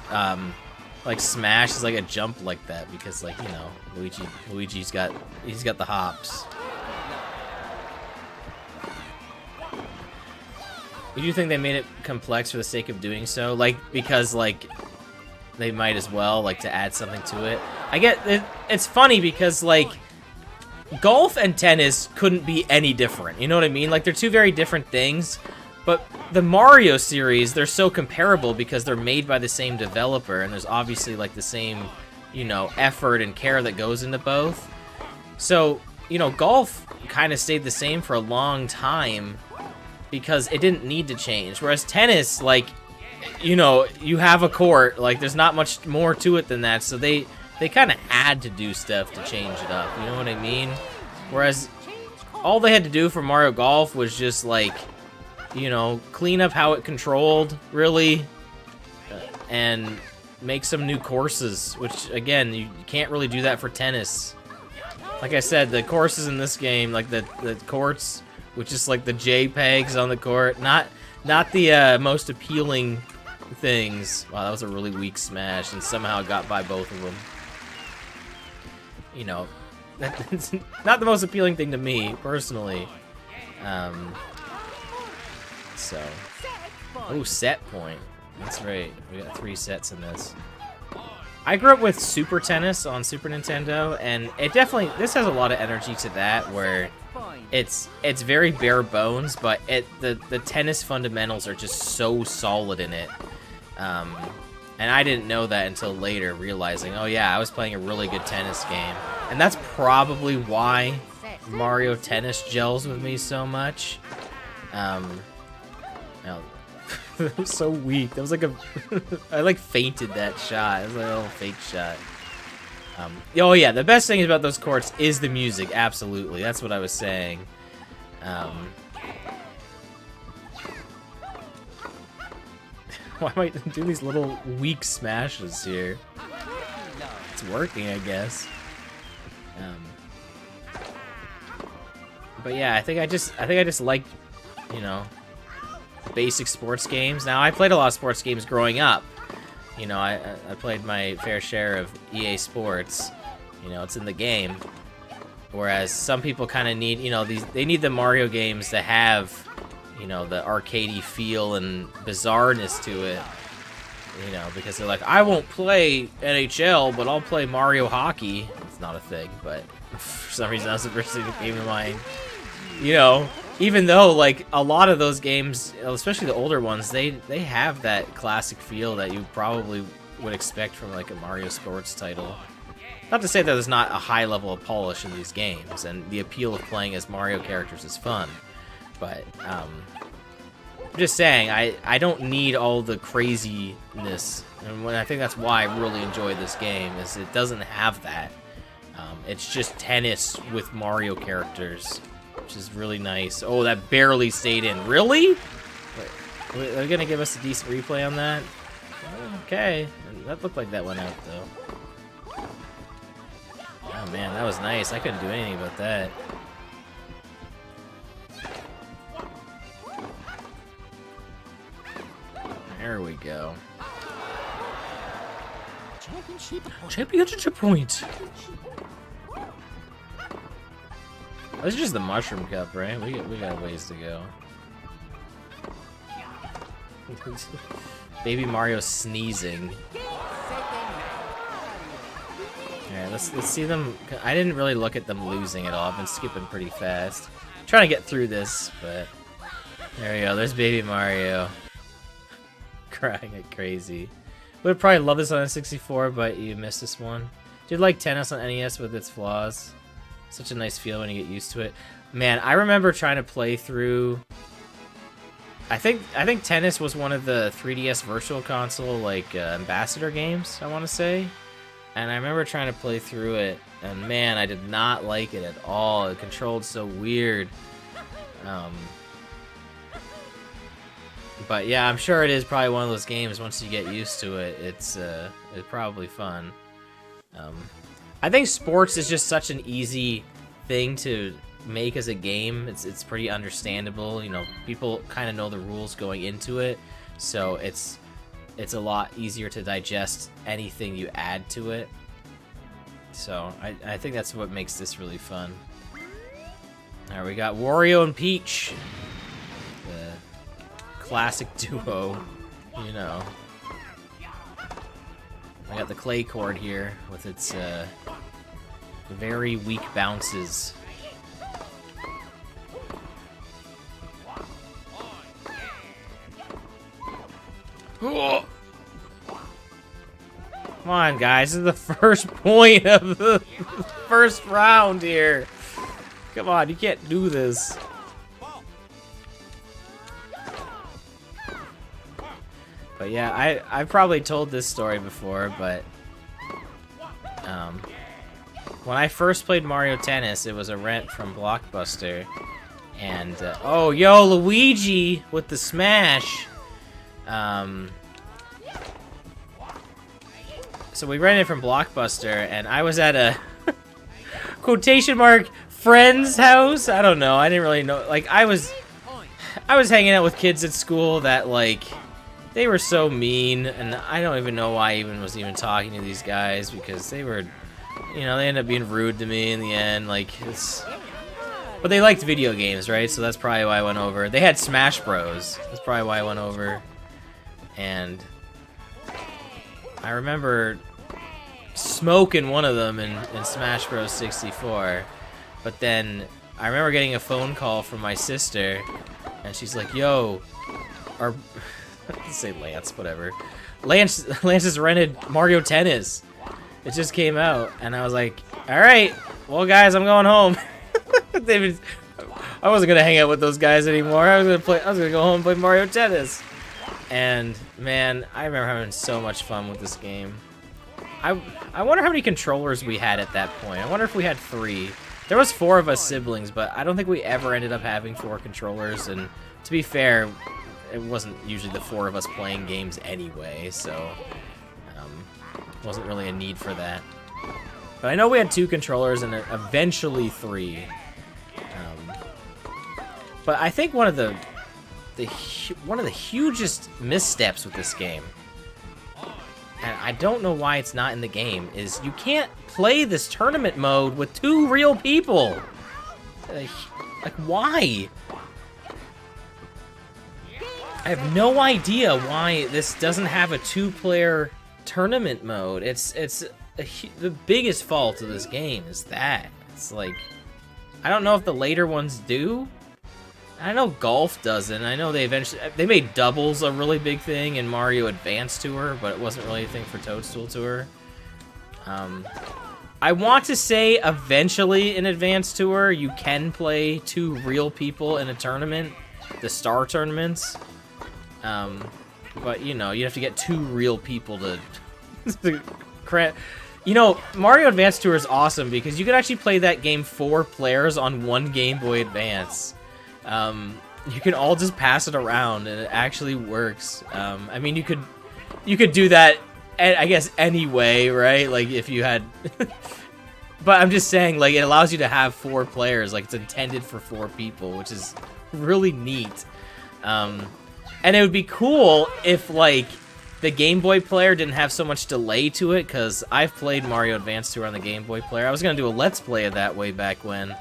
like, smash is like a jump like that because, like, you know, Luigi's got the hops. You do think they made it complex for the sake of doing so? Like, because, like, they might as well, like, to add something to it. I get it. It's funny because, like, golf and tennis couldn't be any different. You know what I mean? Like, they're two very different things. But the Mario series, they're so comparable because they're made by the same developer. And there's obviously, like, the same, you know, effort and care that goes into both. So, you know, golf kind of stayed the same for a long time because it didn't need to change. Whereas tennis, like, you know, you have a court, like, there's not much more to it than that, so they kind of had to do stuff to change it up, you know what I mean? Whereas all they had to do for Mario Golf was just, like, you know, clean up how it controlled, really, and make some new courses, which, again, you can't really do that for tennis. Like I said, the courses in this game, like, the courts, which is like the JPEGs on the court, not the most appealing things. Wow, that was a really weak smash, and somehow got by both of them. You know, that's not the most appealing thing to me, personally. So, oh, set point. That's right. We got 3 sets in this. I grew up with Super Tennis on Super Nintendo, and it definitely, this has a lot of energy to that, where it's very bare bones, but the tennis fundamentals are just so solid in it. And I didn't know that until later, realizing, oh yeah, I was playing a really good tennis game. And that's probably why Mario Tennis gels with me so much. That was so weak. That was like I like fainted that shot. It was like a little fake shot. Oh yeah, the best thing about those courts is the music. Absolutely, that's what I was saying. Why am I doing these little weak smashes here? It's working, I guess. But yeah, I think I just like, you know, basic sports games. Now, I played a lot of sports games growing up. You know, I played my fair share of EA Sports. You know, it's in the game. Whereas some people kind of need, you know, they need the Mario games to have, you know, the arcadey feel and bizarreness to it. You know, because they're like, I won't play NHL, but I'll play Mario Hockey. It's not a thing, but for some reason that's the first thing that came to mind. You know, even though, like, a lot of those games, especially the older ones, they have that classic feel that you probably would expect from, like, a Mario Sports title. Not to say that there's not a high level of polish in these games, and the appeal of playing as Mario characters is fun, but, I'm just saying, I don't need all the craziness, and I think that's why I really enjoy this game, is it doesn't have that. It's just tennis with Mario characters, which is really nice. Oh, that barely stayed in. Really? Wait, they're gonna give us a decent replay on that? Okay. That looked like that went out, though. Oh, man, that was nice. I couldn't do anything about that. There we go. Championship point! This is just the mushroom cup, right? We got a ways to go. Baby Mario sneezing. Alright, let's see them. I didn't really look at them losing at all. I've been skipping pretty fast. I'm trying to get through this, but there we go. There's Baby Mario. Crying like crazy. Would probably love this on a 64, but you missed this one. Did like tennis on NES with its flaws. Such a nice feel when you get used to it. Man, I remember trying to play through. I think tennis was one of the 3DS Virtual Console like ambassador games, I want to say. And I remember trying to play through it, and man, I did not like it at all. It controlled so weird. But yeah, I'm sure it is probably one of those games. Once you get used to it, it's probably fun. I think sports is just such an easy thing to make as a game. It's pretty understandable. You know, people kind of know the rules going into it, so it's a lot easier to digest anything you add to it. So I think that's what makes this really fun. Alright, we got Wario and Peach. The classic duo, you know. I got the clay court here with its very weak bounces. Oh. Come on, guys. This is the first point of the first round here. Come on, you can't do this. But yeah, I've probably told this story before, but when I first played Mario Tennis, it was a rent from Blockbuster, and oh, yo, Luigi with the smash. So we rented it from Blockbuster, and I was at a quotation mark friend's house. I don't know. I didn't really know. Like I was hanging out with kids at school that like. They were so mean, and I don't even know why I was talking to these guys, because they were, you know, they ended up being rude to me in the end, like, it's... But they liked video games, right? So that's probably why I went over. They had Smash Bros. That's probably why I went over. And I remember smoking one of them in Smash Bros. 64, but then I remember getting a phone call from my sister, and she's like, yo, our... Let's say Lance, whatever. Lance has rented Mario Tennis. It just came out, and I was like, all right, well, guys, I'm going home. I wasn't gonna hang out with those guys anymore. I was gonna go home and play Mario Tennis. And man, I remember having so much fun with this game. I wonder how many controllers we had at that point. I wonder if we had 3. There was 4 of us siblings, but I don't think we ever ended up having 4 controllers. And to be fair, it wasn't usually the 4 of us playing games anyway, so wasn't really a need for that. But I know we had 2 controllers and eventually 3. But I think one of the hugest missteps with this game, and I don't know why it's not in the game, is you can't play this tournament mode with 2 real people. Like, why? I have no idea why this doesn't have a 2-player tournament mode. It's the biggest fault of this game is that. It's like, I don't know if the later ones do. I know golf doesn't. I know they made doubles a really big thing in Mario Advance Tour, but it wasn't really a thing for Toadstool Tour. I want to say eventually in Advance Tour you can play 2 real people in a tournament, the star tournaments. But you know, you have to get 2 real people to you know, Mario Advance Tour is awesome because you can actually play that game 4 players on 1 Game Boy Advance. You can all just pass it around and it actually works. I mean, you could do that, I guess, anyway, right? Like if you had, but I'm just saying, like, it allows you to have 4 players, like it's intended for 4 people, which is really neat. And it would be cool if, like, the Game Boy player didn't have so much delay to it, because I've played Mario Advance Tour on the Game Boy player. I was going to do a Let's Play of that way back when,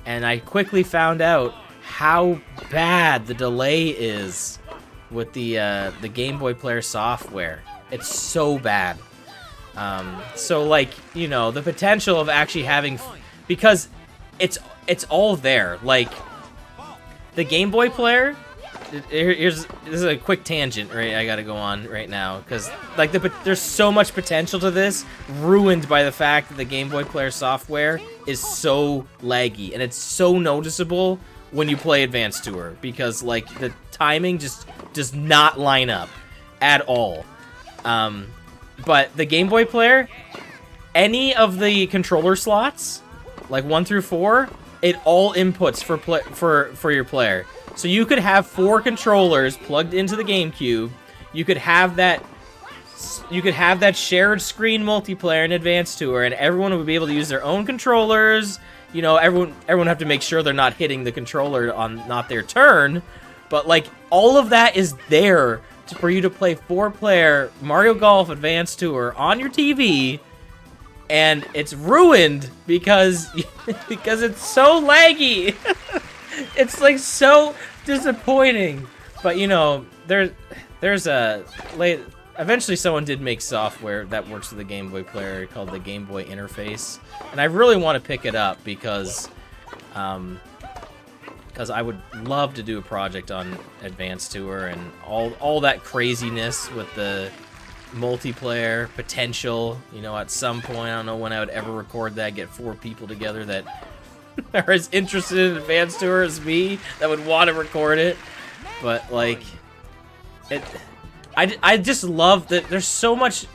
and I quickly found out how bad the delay is with the Game Boy player software. It's so bad. So, like, you know, the potential of actually having, because it's all there. Like, the Game Boy player, this is a quick tangent, right? I gotta go on right now because, like, there's so much potential to this, ruined by the fact that the Game Boy player software is so laggy and it's so noticeable when you play Advanced Tour because, like, the timing just does not line up at all. But the Game Boy player, any of the controller slots, like 1 through 4, it all inputs for your player. So you could have 4 controllers plugged into the GameCube. You could have that shared screen multiplayer in Advanced Tour, and everyone would be able to use their own controllers. You know, everyone would have to make sure they're not hitting the controller on not their turn. But, like, all of that is there for you to play 4-player Mario Golf Advanced Tour on your TV, and it's ruined because it's so laggy. It's, like, so disappointing. But, you know, there's a eventually someone did make software that works with the Game Boy player called the Game Boy Interface, and I really want to pick it up because I would love to do a project on Advanced Tour and all that craziness with the multiplayer potential. You know, at some point, I don't know when I would ever record that, get 4 people together that are as interested in Advanced Tour as me, that would want to record it. But, like, I just love that there's so much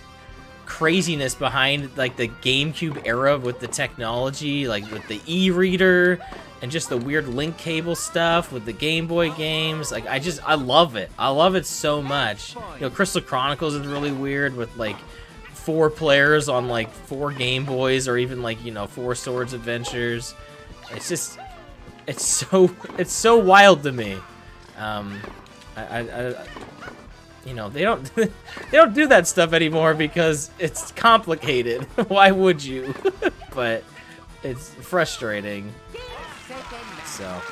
craziness behind, like, the GameCube era with the technology, like with the e-reader and just the weird link cable stuff with the Game Boy games. Like, I love it. I love it so much. You know, Crystal Chronicles is really weird with, like, 4 players on, like, 4 Game Boys, or even, like, you know, 4 Swords Adventures. It's just, it's so wild to me. You know, they don't do that stuff anymore because it's complicated. Why would you? But it's frustrating. So,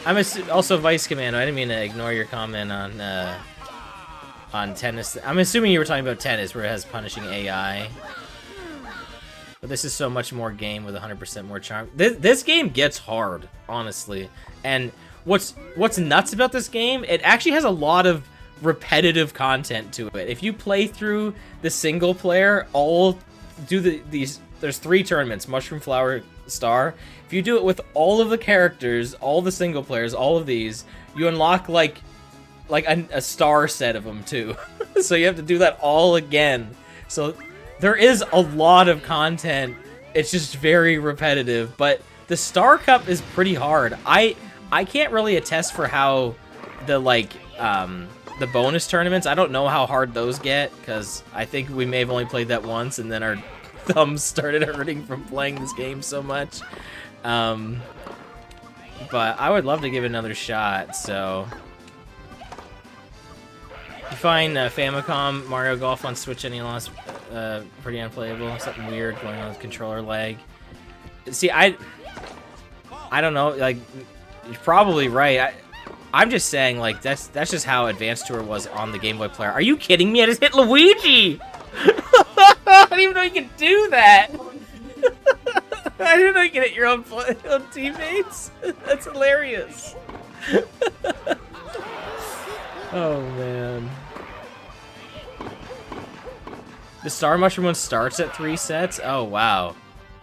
I'm also Vice Commando. I didn't mean to ignore your comment on tennis. I'm assuming you were talking about tennis, where it has punishing AI. But this is so much more game with 100% more charm. This game gets hard, honestly. And what's nuts about this game? It actually has a lot of repetitive content to it. If you play through the single player, there's 3 tournaments: Mushroom, Flower, Star. If you do it with all of the characters, all the single players, all of these, you unlock like a star set of them too. So you have to do that all again. So there is a lot of content. It's just very repetitive, but the Star Cup is pretty hard. I can't really attest for how the bonus tournaments, I don't know how hard those get, because I think we may have only played that once and then are thumbs started hurting from playing this game so much. But I would love to give it another shot, so... You find Famicom Mario Golf on Switch any loss pretty unplayable? Something weird going on with controller lag. See, I don't know, like, you're probably right. I'm just saying, like, that's just how Advanced Tour was on the Game Boy player. Are you kidding me? I just hit Luigi! I didn't even know you could do that! I didn't know you could hit your own teammates. That's hilarious. Oh, man. The Star Mushroom one starts at 3 sets? Oh, wow.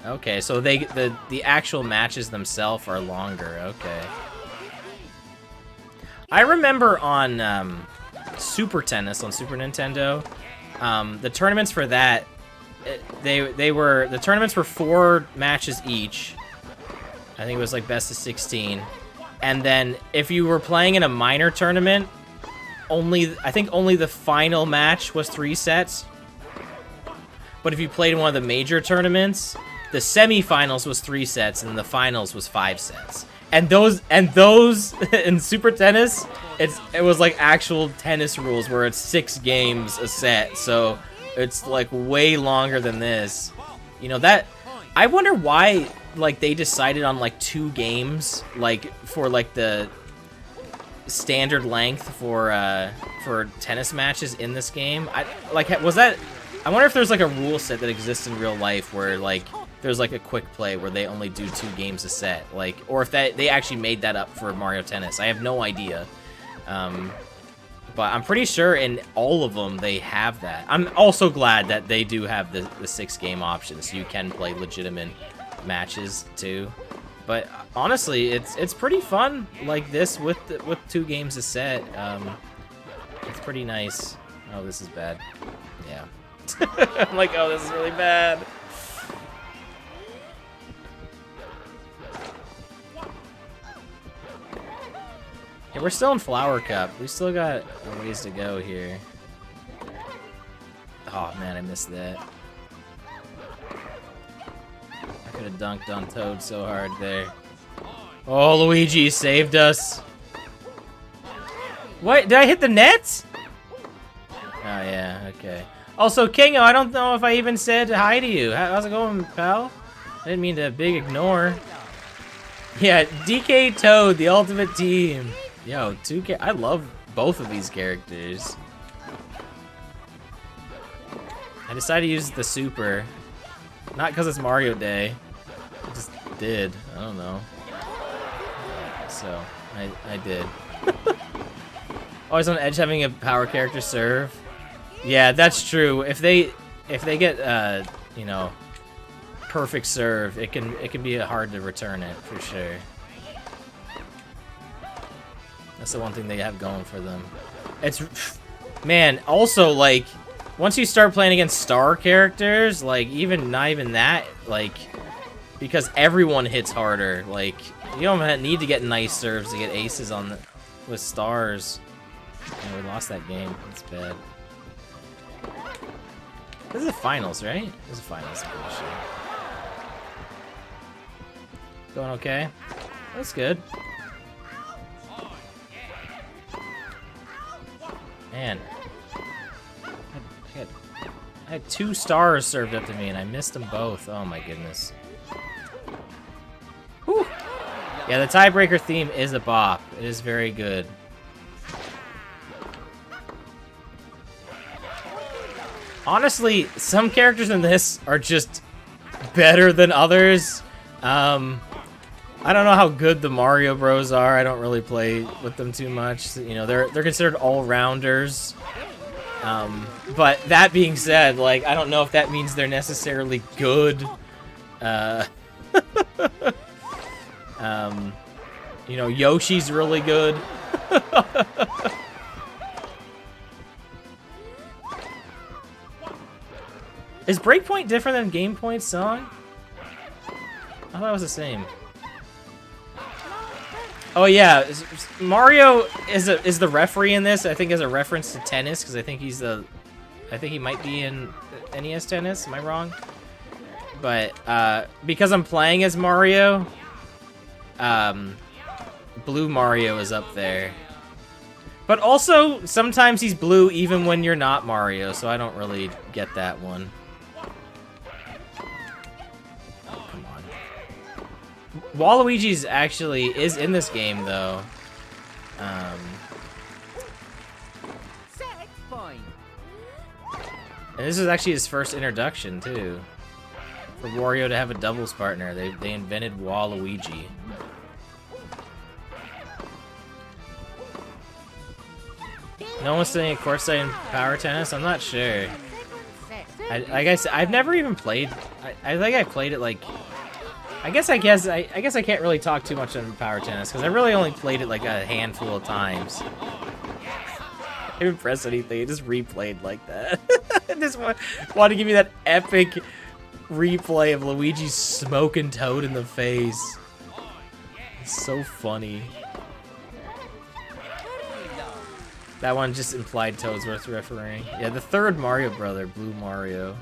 Okay, so the actual matches themselves are longer. Okay. I remember on Super Tennis on Super Nintendo, the tournaments for that, the tournaments were 4 matches each. I think it was like best of 16. And then if you were playing in a minor tournament, I think only the final match was 3 sets. But if you played in one of the major tournaments, the semifinals was 3 sets and the finals was 5 sets. And those in Super Tennis, it was like actual tennis rules where it's 6 games a set. So it's like way longer than this. You know, that I wonder why like they decided on like 2 games like for like the standard length for tennis matches in this game. I wonder if there's like a rule set that exists in real life where like there's like a quick play where they only do 2 games a set, like, or if they actually made that up for Mario Tennis. I have no idea. But I'm pretty sure in all of them they have that. I'm also glad that they do have the 6-game option, so you can play legitimate matches too. But honestly, it's pretty fun like this with 2 games a set. It's pretty nice. Oh, this is bad. Yeah. I'm like, oh, this is really bad. Yeah, we're still in Flower Cup. We still got a ways to go here. Oh man, I missed that. I could have dunked on Toad so hard there. Oh, Luigi saved us. What? Did I hit the net? Oh yeah, okay. Also, Kingo, I don't know if I even said hi to you. How's it going, pal? I didn't mean to big ignore. Yeah, DK Toad, the ultimate team. Yo, I love both of these characters. I decided to use the super. Not because it's Mario Day. I just did. I don't know. So, I did. Always on edge having a power character serve. Yeah, that's true. If they get you know, perfect serve, it can be hard to return it for sure. That's the one thing they have going for them. It's, man, also like once you start playing against star characters, like not even that, like, because everyone hits harder. Like you don't need to get nice serves to get aces with stars. And we lost that game. It's bad. This is the finals, right? This is the finals, I'm pretty sure. Going okay? That's good. Man. I had 2 stars served up to me and I missed them both. Oh my goodness. Whew. Yeah, the tiebreaker theme is a bop. It is very good. Honestly, some characters in this are just better than others. I don't know how good the Mario Bros are. I don't really play with them too much. You know, they're considered all-rounders. But that being said, like, I don't know if that means they're necessarily good. You know, Yoshi's really good. Is Breakpoint different than Game Point's song? I thought it was the same. Oh yeah, Mario is the referee in this. I think as a reference to tennis, because I think he might be in NES Tennis. Am I wrong? But because I'm playing as Mario, Blue Mario is up there. But also, sometimes he's blue even when you're not Mario, so I don't really get that one. Oh, come on. Waluigi's actually is in this game, though. And this is actually his first introduction, too. For Wario to have a doubles partner. They invented Waluigi. No one's studying courtside in power tennis? I'm not sure. Like I said, I've never even played. I think I played it like. I guess I can't really talk too much on power tennis because I really only played it like a handful of times. I didn't press anything. It just replayed like that. I just want to give you that epic replay of Luigi smoking Toad in the face. It's so funny. That one just implied Toad's worth refereeing. Yeah, the third Mario brother, Blue Mario.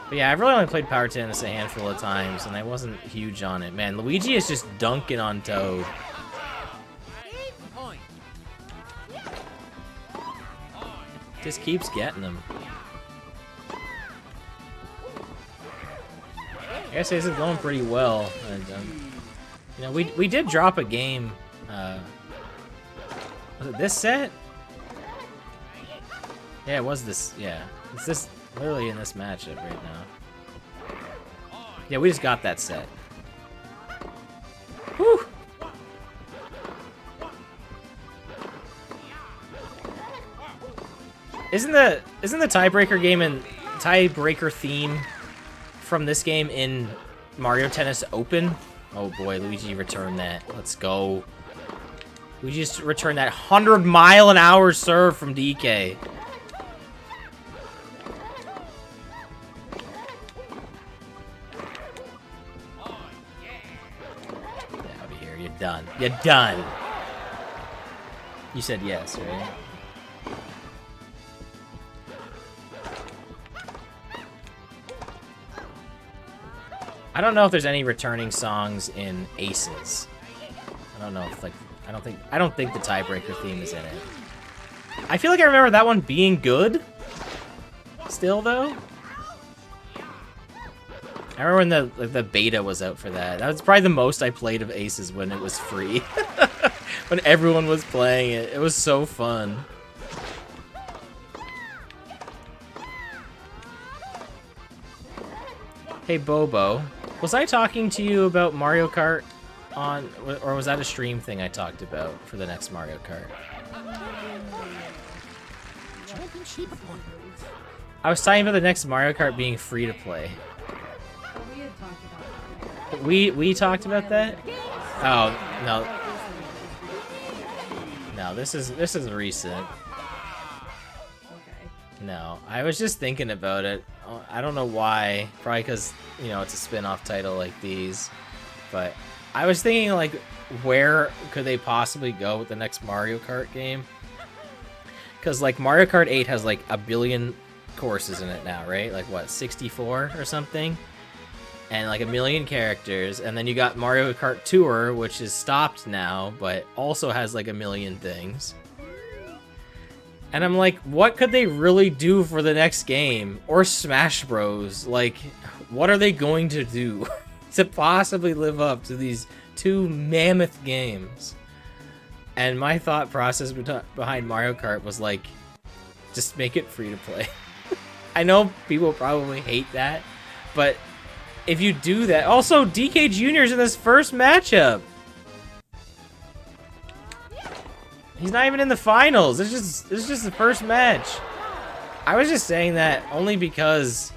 But yeah, I've really only played power tennis a handful of times, and I wasn't huge on it. Man, Luigi is just dunking on Toad. Just keeps getting him. I guess this is going pretty well. And, you know, we did drop a game. Was it this set? Yeah, it was this. Yeah, it's this. Literally in this matchup right now. Yeah, we just got that set. Whew. Isn't the tiebreaker game and tiebreaker theme from this game in Mario Tennis Open? Oh boy, Luigi returned that. Let's go. We just returned that 100-mile-an-hour serve from DK. Get out of here. You're done. You're done. You said yes, right? I don't know if there's any returning songs in Aces. I don't know if like I don't think the tiebreaker theme is in it. I feel like I remember that one being good. Still though. I remember when the beta was out for that. That was probably the most I played of Aces when it was free. When everyone was playing it. It was so fun. Hey Bobo, was I talking to you about Mario Kart on, or was that a stream thing I talked about for the next Mario Kart? I was talking about the next Mario Kart being free to play. We had talked about that. We talked about that? Oh no. No, this is recent. Okay. No, I was just thinking about it. I don't know why. Probably because, you know, it's a spin-off title like these. But I was thinking, like, where could they possibly go with the next Mario Kart game? Because, like, Mario Kart 8 has, like, 1 billion courses in it now, right? Like, what, 64 or something? And, like, 1 million characters. And then you got Mario Kart Tour, which is stopped now, but also has, like, 1 million things. And I'm like, what could they really do for the next game? Or Smash Bros. Like, what are they going to do to possibly live up to these 2 mammoth games? And my thought process behind Mario Kart was like, just make it free to play. I know people probably hate that, but if you do that... Also, DK Jr.'s in this first matchup. He's not even in the finals. It's just the first match. I was just saying that only because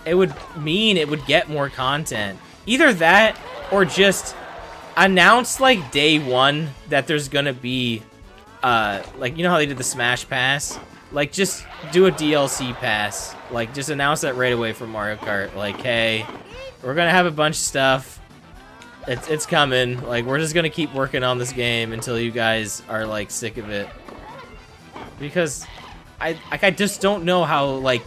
it would mean it would get more content. Either that or just announce like day one that there's gonna be like, you know how they did the Smash Pass? Like, just do a DLC pass. Like, just announce that right away for Mario Kart. Like, hey, we're gonna have a bunch of stuff. It's coming. Like, we're just gonna keep working on this game until you guys are like sick of it. Because I just don't know how, like,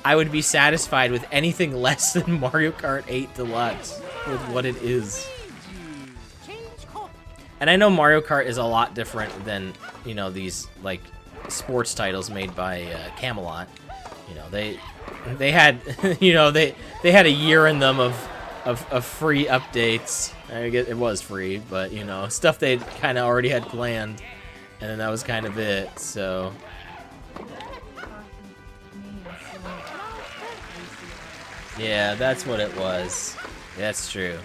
I would be satisfied with anything less than Mario Kart 8 Deluxe with what it is. And I know Mario Kart is a lot different than, you know, these like sports titles made by Camelot. You know, they had you know they had a year in them of free updates. I guess it was free, but you know, stuff they kind of already had planned, and then that was kind of it. So yeah, that's what it was. That's true.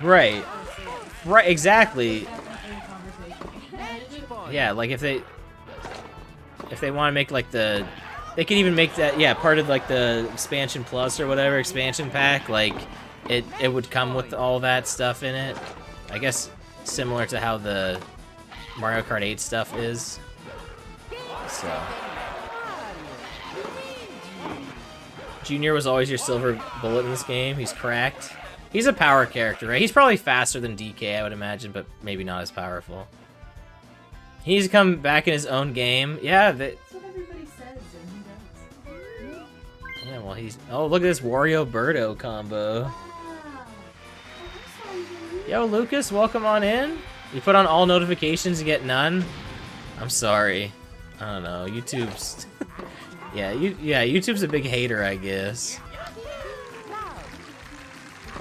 Right. Right, exactly. Yeah, like if they want to make like they could even make that, yeah, part of like the expansion plus or whatever, expansion pack, like it would come with all that stuff in it. I guess similar to how the Mario Kart 8 stuff is. So Junior was always your silver bullet in this game. He's cracked. He's a power character, right? He's probably faster than DK, I would imagine, but maybe not as powerful. He needs to come back in his own game. Yeah, that's what everybody says, and he does. Yeah, well, he's... Oh, look at this Wario-Birdo combo. Yo, Lucas, welcome on in. You put on all notifications and get none? I'm sorry. I don't know. YouTube's... yeah, YouTube's a big hater, I guess.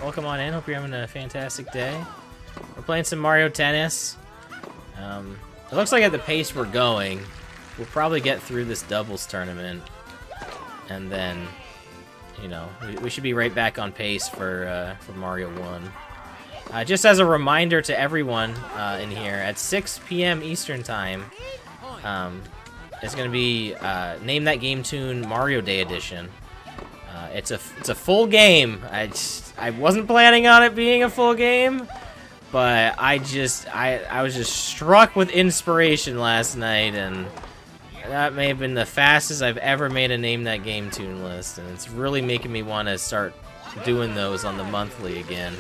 Welcome on in. Hope you're having a fantastic day. We're playing some Mario Tennis. It looks like at the pace we're going, we'll probably get through this doubles tournament, and then, you know, we should be right back on pace for Mario 1. Just as a reminder to everyone in here, at 6 p.m. Eastern Time, it's going to be Name That Game Tune Mario Day Edition. It's a full game. I wasn't planning on it being a full game, but I was just struck with inspiration last night, and that may have been the fastest I've ever made a Name That Game Tune list, and it's really making me want to start doing those on the monthly again.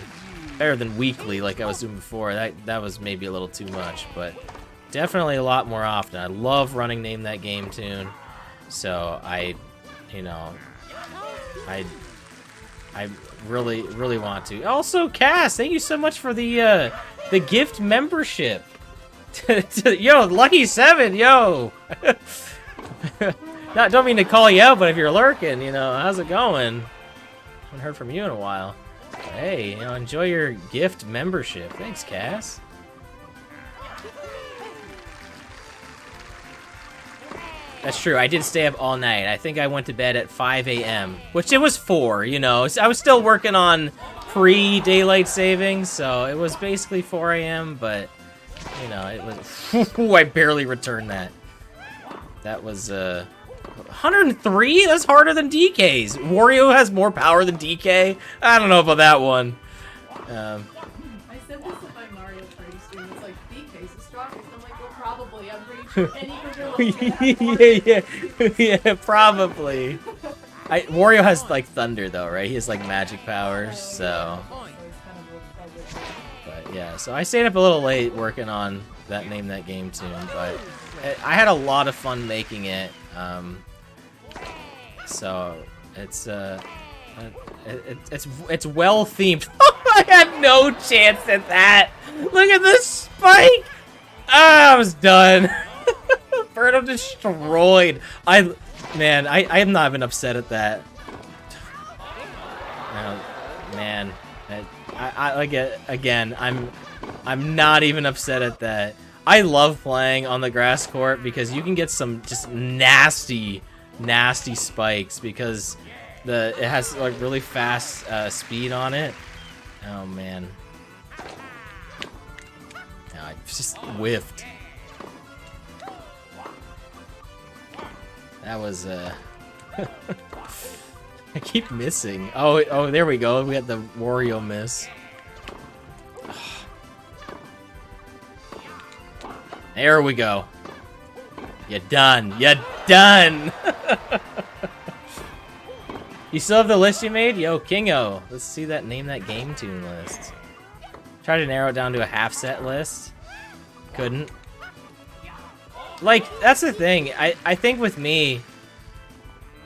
Better than weekly like I was doing before. That was maybe a little too much, but definitely a lot more often. I love running Name That Game Tune, so I really want to. Also, Cass, thank you so much for the gift membership. Yo, Lucky 7, yo. Don't mean to call you out, but if you're lurking, you know, how's it going? Haven't heard from you in a while. But hey, you know, enjoy your gift membership. Thanks, Cass. That's true. I did stay up all night. I think I went to bed at 5 a.m., which it was 4, you know. I was still working on pre-daylight savings, so it was basically 4 a.m., but, you know, it was... I barely returned that. That was, 103? That's harder than DK's. Wario has more power than DK? I don't know about that one. I said this in my Mario Party stream. It's like, DK's the strongest. I'm like, well, probably. I'm pretty sure any yeah, probably. Wario has like thunder though, right? He has like magic powers, so. But yeah, so I stayed up a little late working on that Name That Game Tune, but I had a lot of fun making it. So it's it's well themed. I had no chance at that. Look at this spike. I was done. Birdo destroyed. I am not even upset at that. Man, I like it again. I'm not even upset at that. I love playing on the grass court because you can get some just nasty spikes because it has like really fast speed on it. Oh man, I just whiffed. That was I keep missing. Oh, there we go. We got the Wario miss. There we go. You're done. You're done. You still have the list you made? Yo, Kingo. Let's see that Name That Game Tune list. Tried to narrow it down to a half set list. Couldn't. Like, that's the thing. I think with me,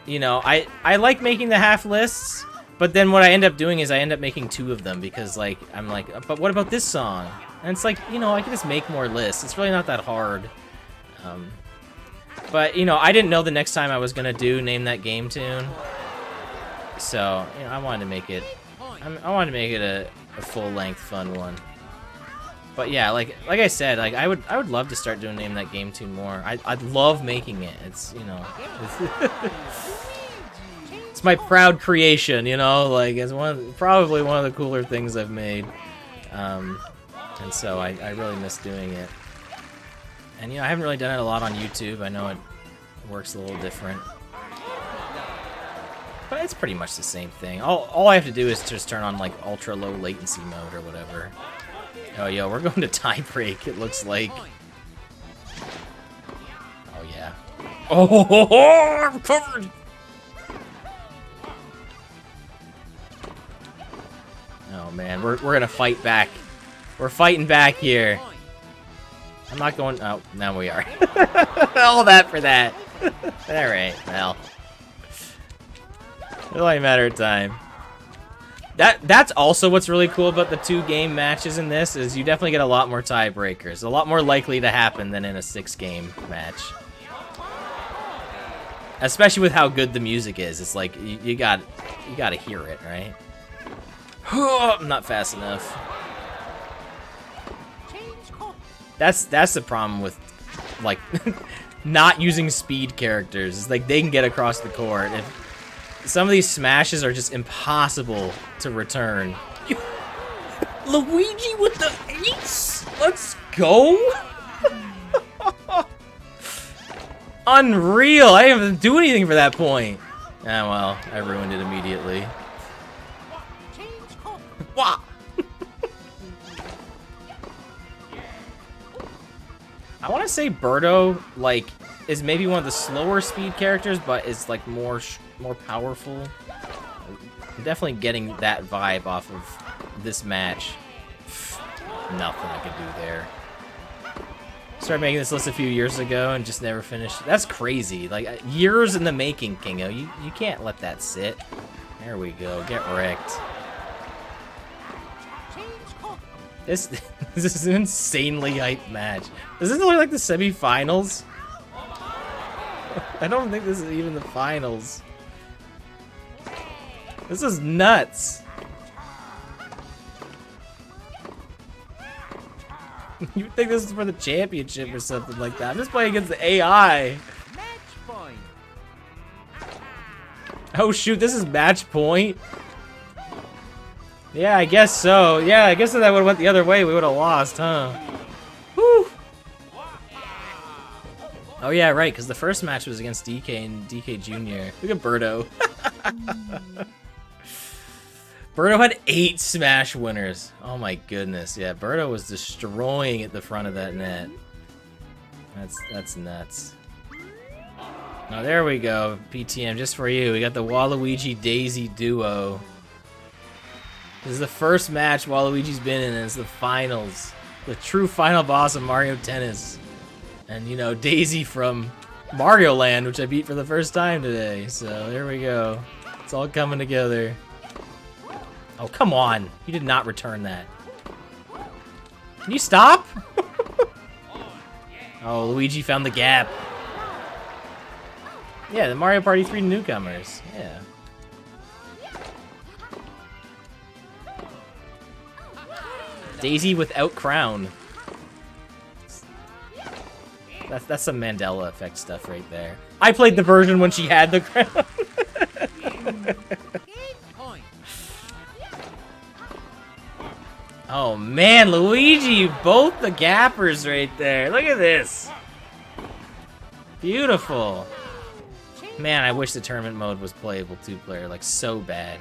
you know, I like making the half lists, but then what I end up doing is I end up making 2 of them because, like, I'm like, but what about this song? And it's like, you know, I can just make more lists. It's really not that hard. But, you know, I didn't know the next time I was going to do Name That Game Tune. So, you know, I wanted to make it, I wanted to make it a full-length fun one. But yeah, like I said, like I would love to start doing Name That Game Tune more. I'd love making it. It's, you know, it's my proud creation, you know, like it's probably one of the cooler things I've made. And so I really miss doing it. And you know, I haven't really done it a lot on YouTube. I know it works a little different. But it's pretty much the same thing. All I have to do is just turn on like ultra low latency mode or whatever. Oh, yo, we're going to tie break, it looks like. Oh, yeah. Oh, I'm covered! Oh, man, we're gonna fight back. We're fighting back here. I'm not going... Oh, now we are. All that for that. Alright, well. It's only a matter of time. That's also what's really cool about the 2-game matches in this, is you definitely get a lot more tiebreakers. A lot more likely to happen than in a 6-game match. Especially with how good the music is. It's like, you gotta hear it, right? I'm not fast enough. That's the problem with, like, not using speed characters. It's like, they can get across the court. Some of these smashes are just impossible to return. Luigi with the ace? Let's go! Unreal! I didn't even do anything for that point. Ah, well, I ruined it immediately. Wow! I want to say Birdo, like, is maybe one of the slower speed characters, but is like more powerful. I'm definitely getting that vibe off of this match. Nothing I can do there. Started making this list a few years ago and just never finished. That's crazy. Like, years in the making, Kingo. You can't let that sit. There we go. Get wrecked. This is an insanely hyped match. Is this only like the semi-finals? I don't think this is even the finals. This is nuts. You'd think this is for the championship or something like that. I'm just playing against the AI. Oh shoot, this is match point. Yeah, I guess so. Yeah, I guess if that would have went the other way, we would have lost, huh? Whew. Oh yeah, right, because the first match was against DK and DK Jr. Look at Birdo. Birdo had 8 Smash winners. Oh my goodness. Yeah, Birdo was destroying at the front of that net. That's nuts. Oh, there we go. PTM, just for you. We got the Waluigi Daisy duo. This is the first match Waluigi's been in, and it's the finals. The true final boss of Mario Tennis. And, you know, Daisy from Mario Land, which I beat for the first time today. So, there we go. It's all coming together. Oh, come on. You did not return that. Can you stop? Oh, Luigi found the gap. Yeah, the Mario Party 3 newcomers. Yeah. Daisy without crown. That's some Mandela effect stuff right there. I played the version when she had the crown. Oh man, Luigi, both the gappers right there. Look at this. Beautiful. Man, I wish the tournament mode was playable 2-player, like so bad.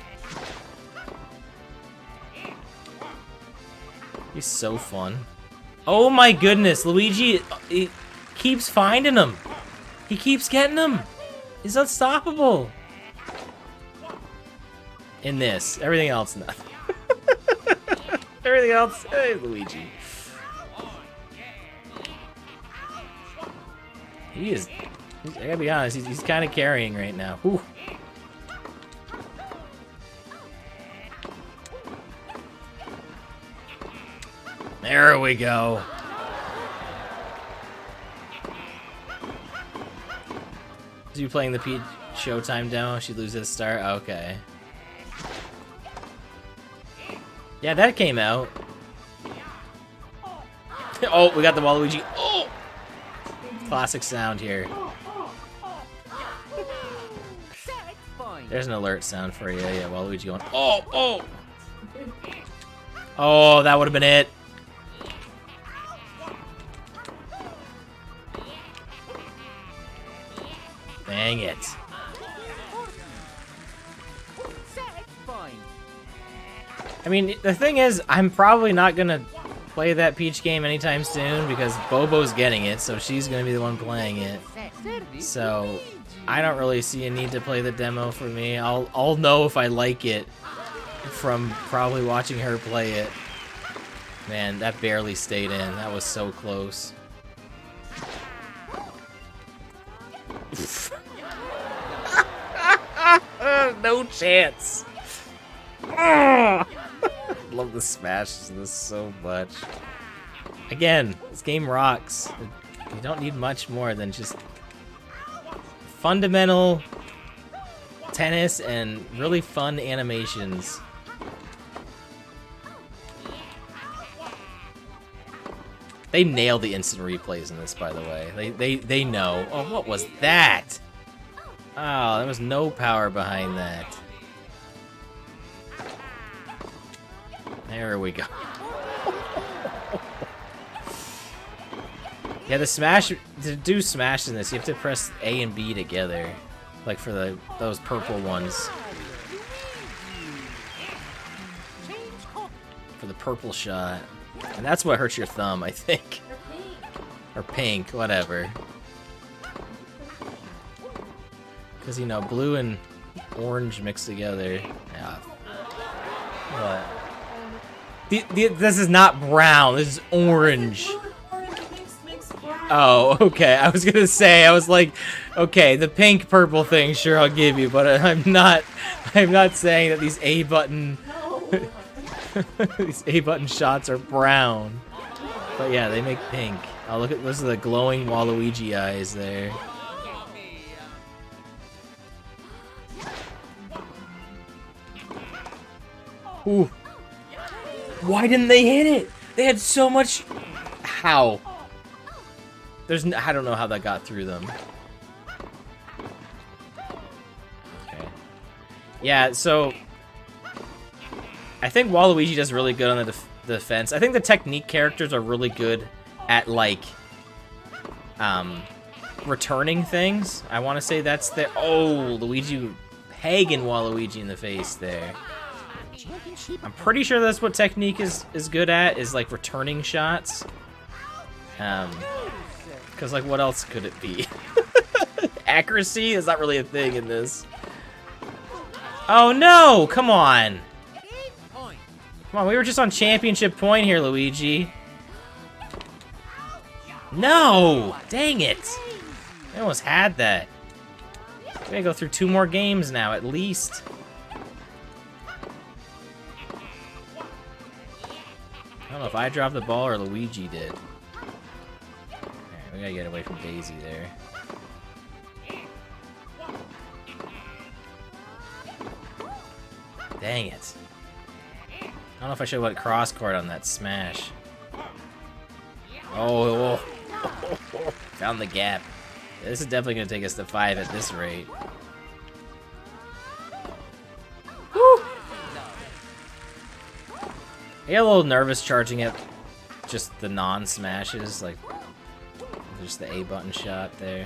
He's so fun. Oh my goodness, Luigi, he keeps finding them. He keeps getting them. He's unstoppable. In this, everything else, nothing. Everything else, hey, Luigi. I gotta be honest, he's kind of carrying right now. Whew. There we go. Is you playing the Peach Showtime demo? She loses the start? Okay. Yeah, that came out. Oh, we got the Waluigi. Oh! Classic sound here. There's an alert sound for you. Yeah, Waluigi going, oh, oh! Oh, that would have been it. Dang it. I mean, the thing is, I'm probably not gonna play that Peach game anytime soon because Bobo's getting it, so she's gonna be the one playing it. So I don't really see a need to play the demo for me. I'll know if I like it from probably watching her play it. Man, that barely stayed in. That was so close. No chance. Love the smashes in this so much. Again, this game rocks. You don't need much more than just fundamental tennis and really fun animations. They nailed the instant replays in this, by the way. They know. Oh, what was that? Oh, there was no power behind that. There we go. Yeah, the smash, to do smash in this, you have to press A and B together. Like for those purple ones. For the purple shot. And that's what hurts your thumb, I think. Or pink, whatever. Because, you know, blue and orange mixed together. Yeah. What? This is not brown, this is orange. Oh, okay. I was gonna say, I was like, okay, the pink purple thing, sure, I'll give you, but I'm not saying that these A button these A button shots are brown. But yeah, they make pink. Oh, look at those are the glowing Waluigi eyes there. Ooh. Why didn't they hit it? They had so much. How? I don't know how that got through them. Okay. Yeah, so I think Waluigi does really good on the defense. I think the technique characters are really good at like returning things. I want to say that's the Luigi pegging Waluigi in the face there. I'm pretty sure that's what technique is good at, is like returning shots. Because like what else could it be? Accuracy is not really a thing in this. Oh no, come on. Come on, we were just on championship point here, Luigi. No, dang it. I almost had that. We gotta go through 2 more games now, at least. I don't know if I dropped the ball or Luigi did. Alright, we gotta get away from Daisy there. Dang it. I don't know if I should have went cross-court on that smash. Oh, found the gap. Yeah, this is definitely going to take us to 5 at this rate. Woo! I get a little nervous charging at just the non-smashes, like just the A button shot there.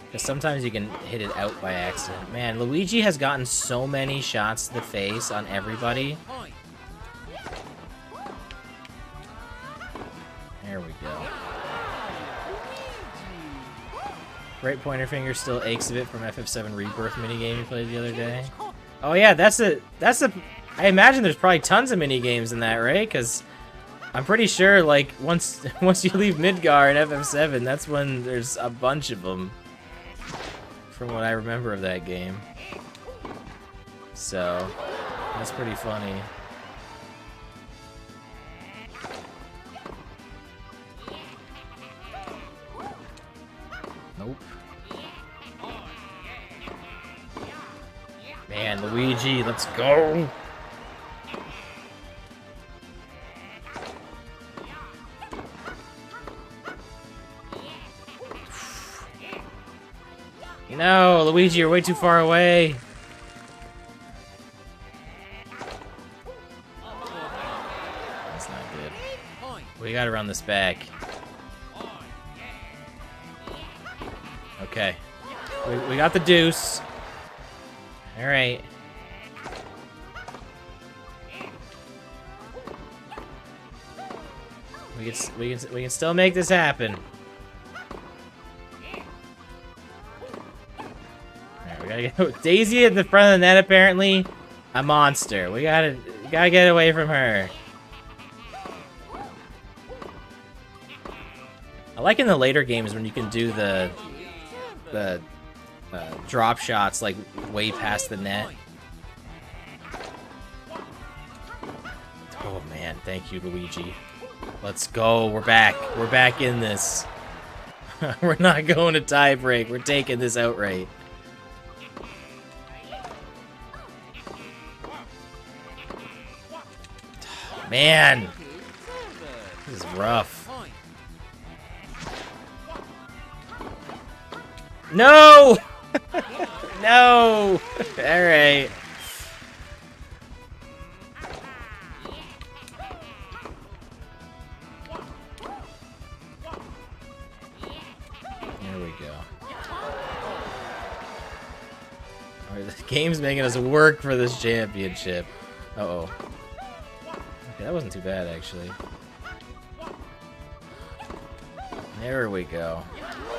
Because sometimes you can hit it out by accident. Man, Luigi has gotten so many shots to the face on everybody. There we go. Right pointer finger still aches a bit from FF7 Rebirth minigame you played the other day. Oh yeah, that's a I imagine there's probably tons of mini games in that, right? Because I'm pretty sure, like, once you leave Midgar in FF7, that's when there's a bunch of them. From what I remember of that game. So, that's pretty funny. Nope. Man, Luigi, let's go! No, Luigi, you're way too far away. That's not good. We gotta run this back. Okay. We got the deuce. Alright. We can still make this happen. We gotta get Daisy at the front of the net, apparently a monster. We gotta get away from her. I like in the later games when you can do the drop shots like way past the net. Oh man, thank you, Luigi. Let's go. We're back. We're back in this. We're not going to tie break. We're taking this outright. Man, this is rough. No! No! Alright. There we go. Alright, the game's making us work for this championship. Uh-oh. Okay, that wasn't too bad, actually. There we go.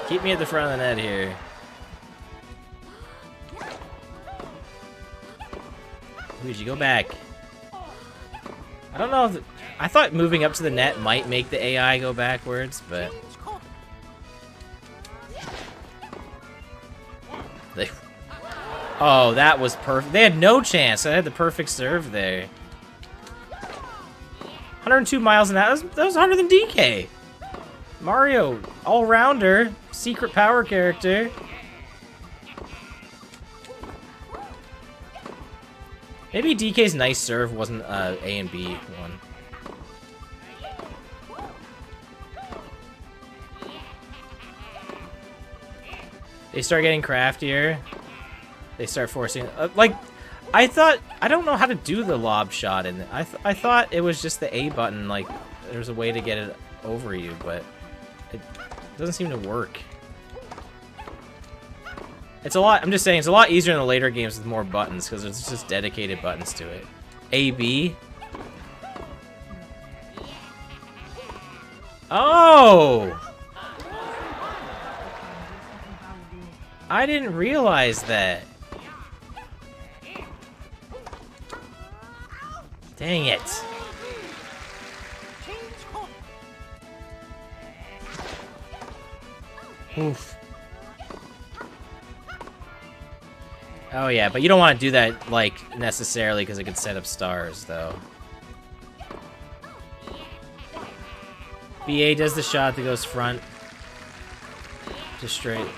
Keep me at the front of the net here. Luigi, go back. I don't know if... I thought moving up to the net might make the AI go backwards, but... Oh, that was perfect. They had no chance. I had the perfect serve there. 102 miles an hour. That was harder than DK. Mario, all-rounder, secret power character. Maybe DK's nice serve wasn't A and B one. They start getting craftier. They start forcing... like, I thought... I don't know how to do the lob shot in it. I thought it was just the A button, like, there's a way to get it over you, but... it doesn't seem to work. It's a lot... I'm just saying, it's a lot easier in the later games with more buttons, because there's just dedicated buttons to it. A, B... Oh! I didn't realize that. Dang it. Oof. Oh yeah, but you don't want to do that, like, necessarily, because it could set up stars, though. BA does the shot that goes front. Just straight.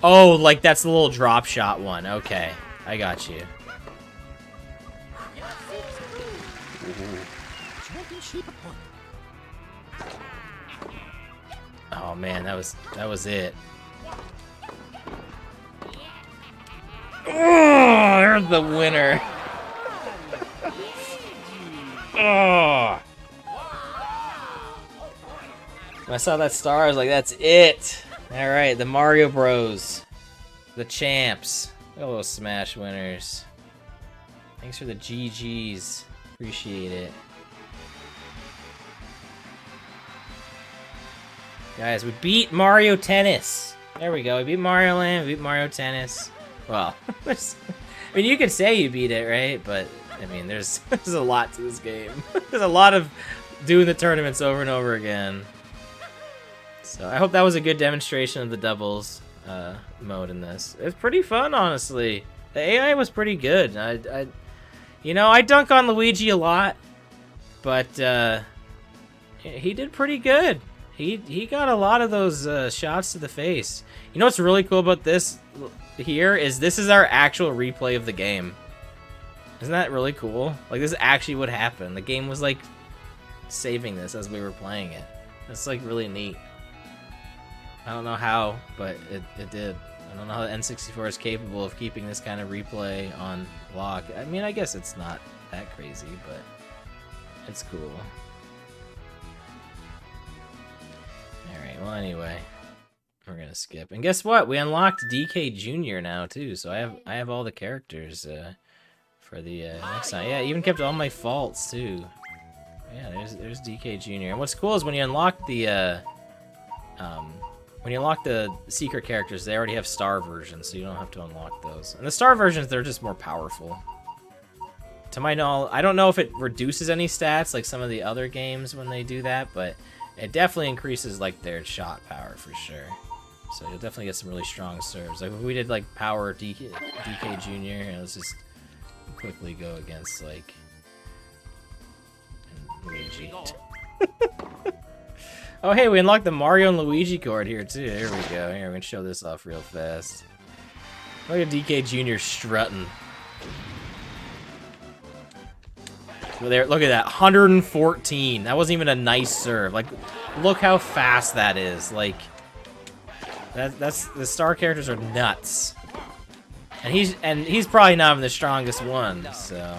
Oh, like, that's the little drop shot one. Okay. I got you. Oh man, that was it. Oh, there's the winner. Oh. When I saw that star, I was like, that's it. All right, the Mario Bros. The champs. Hello, Smash winners. Thanks for the GGs. Appreciate it. Guys, we beat Mario Tennis. There we go. We beat Mario Land. We beat Mario Tennis. Well, I mean, you could say you beat it, right? But I mean, there's a lot to this game. There's a lot of doing the tournaments over and over again. So I hope that was a good demonstration of the doubles mode in this. It's pretty fun, honestly. The AI was pretty good. I dunk on Luigi a lot, but he did pretty good. He got a lot of those shots to the face. You know what's really cool about this here is this is our actual replay of the game. Isn't that really cool? Like, this is actually what happened. The game was like saving this as we were playing it. It's like really neat. I don't know how, but it did. I don't know how the N64 is capable of keeping this kind of replay on lock. I mean, I guess it's not that crazy, but it's cool. Alright, well anyway, we're gonna skip. And guess what? We unlocked DK Jr. now too, so I have all the characters for the next time. Yeah, I even kept all my faults too. Yeah, there's DK Jr. And what's cool is when you unlock the secret characters, they already have star versions, so you don't have to unlock those. And the star versions, they're just more powerful. To my knowledge, I don't know if it reduces any stats like some of the other games when they do that, but it definitely increases like their shot power for sure. So you'll definitely get some really strong serves. Like if we did like power DK Jr., let's just quickly go against like Luigi. Oh hey, we unlocked the Mario and Luigi card here too. There we go. Here, we're gonna show this off real fast. Look at DK Jr. strutting. Well, there, look at that, 114. That wasn't even a nice serve. Like, look how fast that is. Like, that's the star characters are nuts. And he's probably not even the strongest one. So,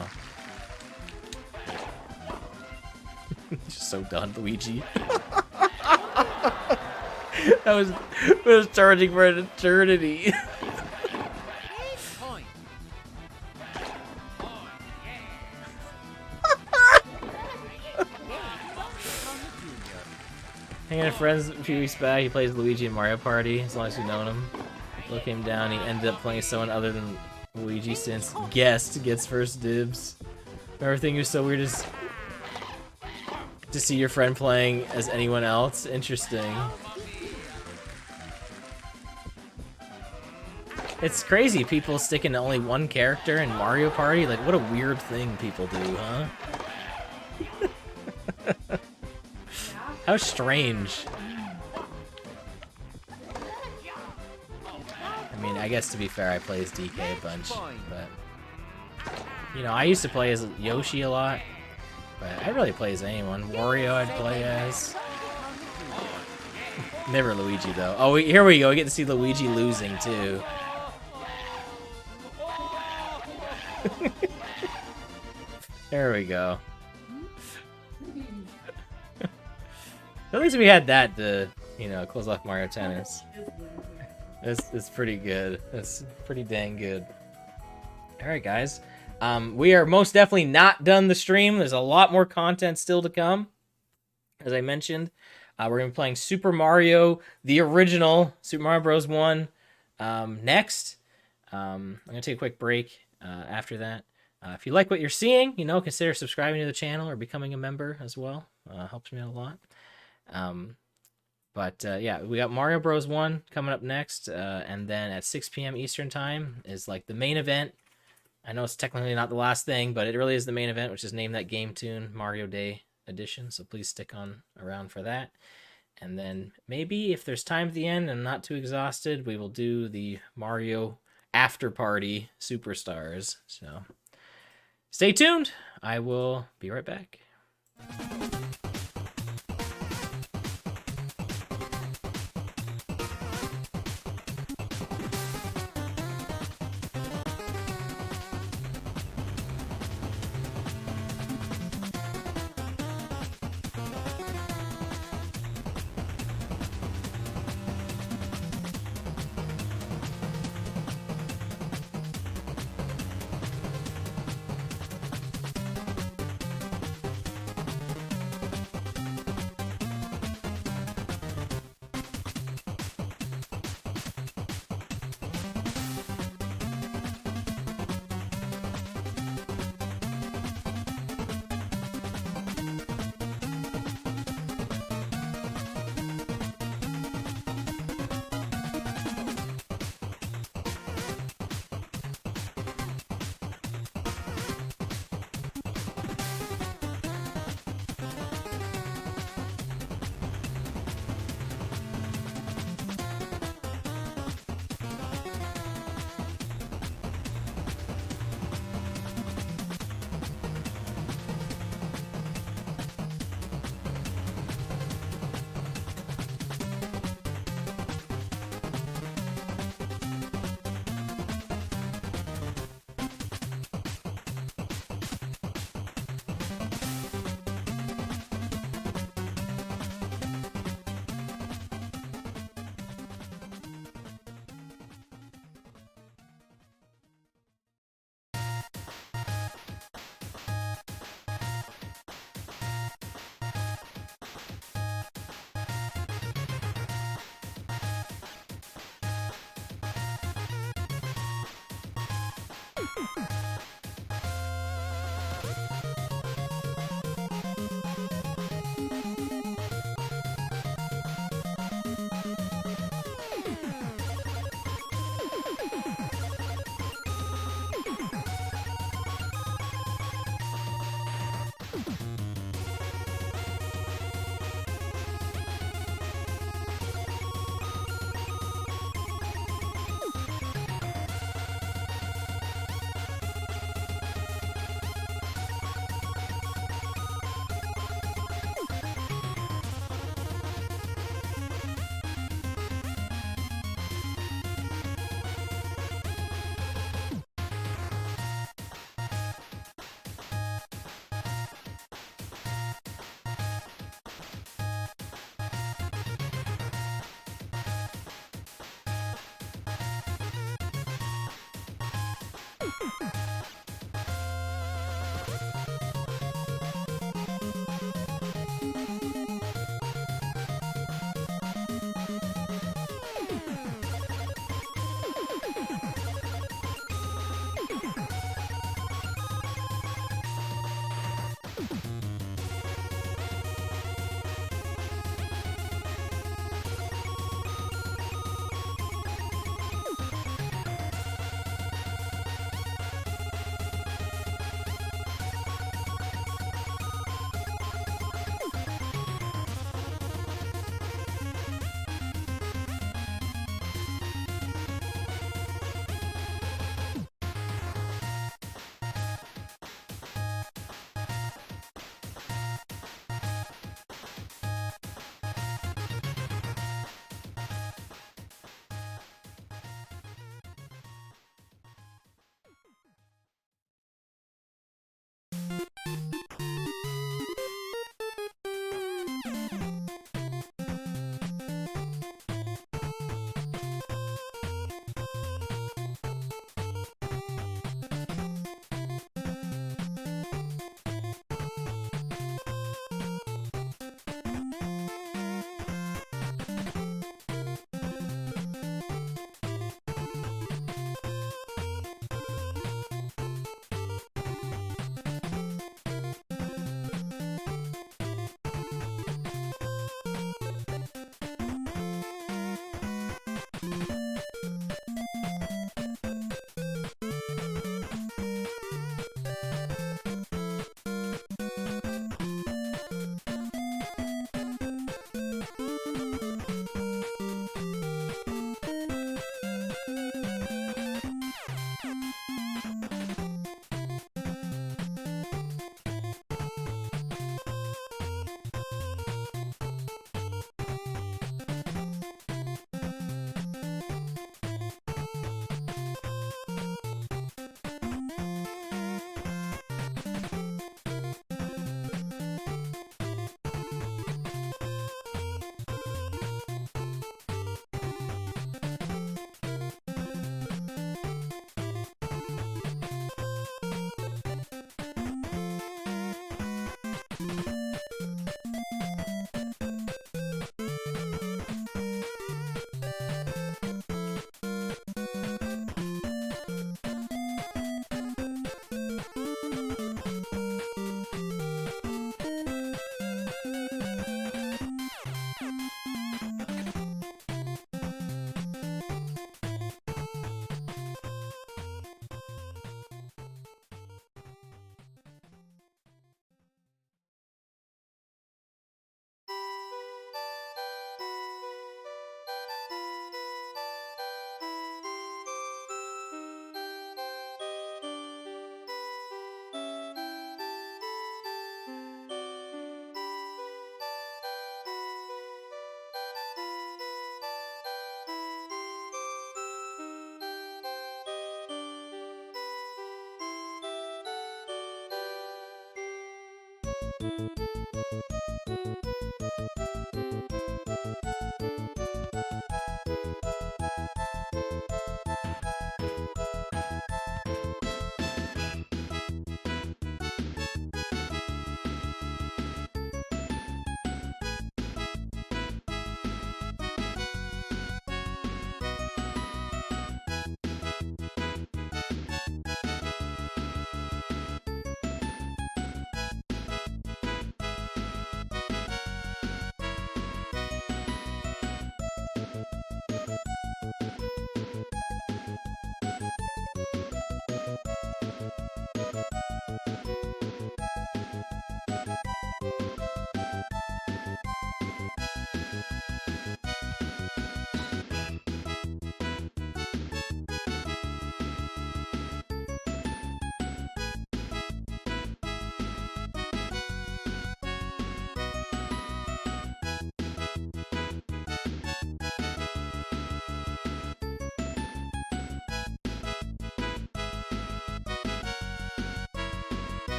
just so done, Luigi. That was charging for an eternity. Hanging with friends a few weeks back, he plays Luigi in Mario Party, as long as you've known him. Look him down, he ended up playing someone other than Luigi since guest gets first dibs. Everything was so weird as to see your friend playing as anyone else. Interesting. It's crazy, people sticking to only one character in Mario Party. Like, what a weird thing people do, huh? How strange. I mean, I guess to be fair, I play as DK a bunch, but you know, I used to play as Yoshi a lot, but I really play as anyone. Wario I'd play as. Never Luigi though. Oh, here we go. We get to see Luigi losing too. There we go. At least we had that to, you know, close off Mario Tennis. It's pretty good. It's pretty dang good. Alright, guys. We are most definitely not done the stream. There's a lot more content still to come. As I mentioned, we're going to be playing Super Mario, the original, Super Mario Bros. 1, next. I'm going to take a quick break after that. If you like what you're seeing, you know, consider subscribing to the channel or becoming a member as well. Helps me out a lot. Yeah, we got Mario Bros. 1 coming up next, and then at 6 p.m. Eastern Time is like the main event. I know it's technically not the last thing, but it really is the main event, which is Name That Game Tune Mario Day Edition, so please stick on around for that. And then maybe if there's time at the end and I'm not too exhausted, we will do the Mario After Party Superstars. So stay tuned. I will be right back.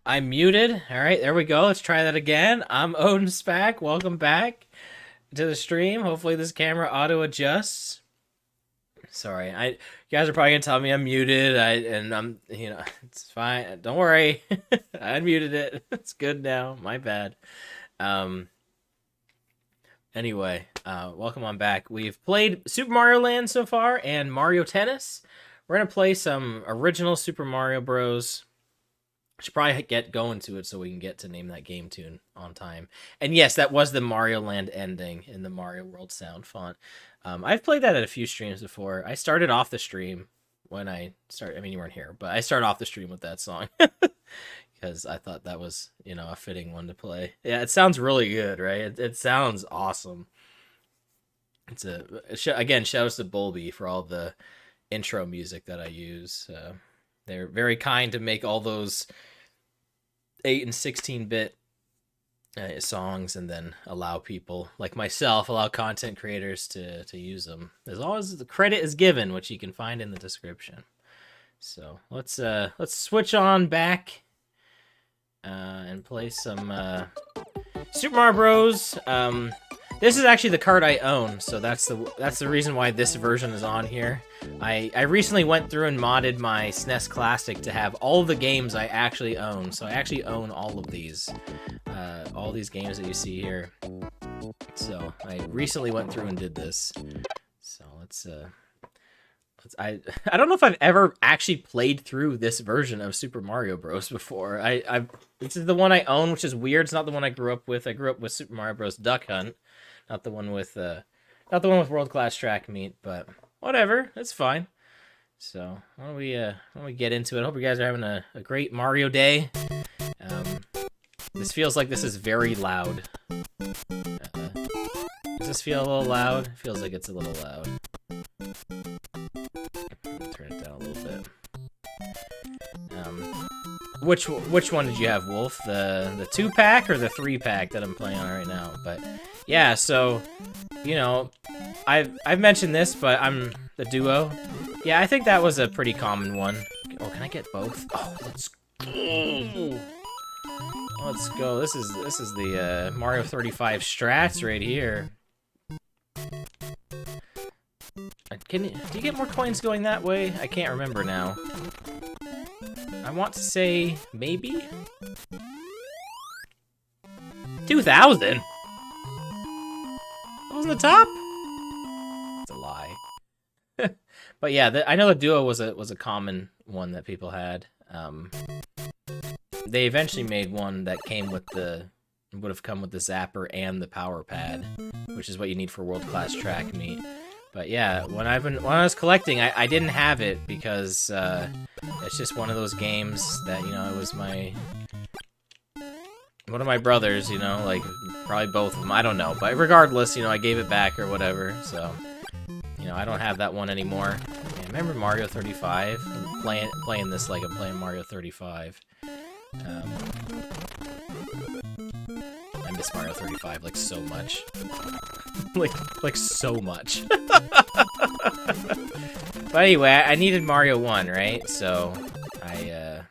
I'm muted. All right, there we go. Let's try that again. I'm OdinSpack. Welcome back to the stream. Hopefully this camera auto adjusts. Sorry, you guys are probably gonna tell me I'm muted. I'm it's fine. Don't worry. I unmuted it. It's good now. My bad. Anyway, welcome on back. We've played Super Mario Land so far and Mario Tennis. We're gonna play some original Super Mario Bros. Should probably get going to it so we can get to name that game tune on time. And yes, that was the Mario Land ending in the Mario World sound font. I've played that at a few streams before. I started off the stream when I started. I mean, you weren't here, but I started off the stream with that song because I thought that was, a fitting one to play. Yeah, it sounds really good, right? It sounds awesome. It's again, shout outs to Bulby for all the intro music that I use. They're very kind to make all those 8 and 16-bit songs and then allow people like myself, allow content creators to use them. As long as the credit is given, which you can find in the description. So let's switch on back and play some Super Mario Bros. This is actually the card I own, so that's the reason why this version is on here. I recently went through and modded my SNES Classic to have all the games I actually own. So I actually own all of these games that you see here. So I recently went through and did this. So I don't know if I've ever actually played through this version of Super Mario Bros. Before. This is the one I own, which is weird. It's not the one I grew up with. I grew up with Super Mario Bros. Duck Hunt, not the one with World Class Track Meet, but whatever, it's fine. So why don't we get into it? I hope you guys are having a great Mario day. This feels like this is very loud. Does this feel a little loud? It feels like it's a little loud. Turn it down a little bit. Which one did you have, Wolf? The 2-pack or the 3-pack that I'm playing on right now? But yeah, so I've mentioned this, but I'm the duo. Yeah, I think that was a pretty common one. Oh, can I get both? Oh, let's go. Let's go. This is the Mario 35 strats right here. Do you get more coins going that way? I can't remember now. I want to say maybe 2,000. That was on the top. It's a lie. But yeah, I know the duo was a common one that people had. They eventually made one that would have come with the zapper and the power pad, which is what you need for World Class Track Meet. But yeah, when I was collecting, I didn't have it because it's just one of those games that it was one of my brothers, like probably both of them. I don't know, but regardless, I gave it back or whatever. So I don't have that one anymore. Man, remember Mario 35? I'm playing this like I'm playing Mario 35. I miss Mario 35 like so much. like so much. But anyway, I needed Mario 1, right? So I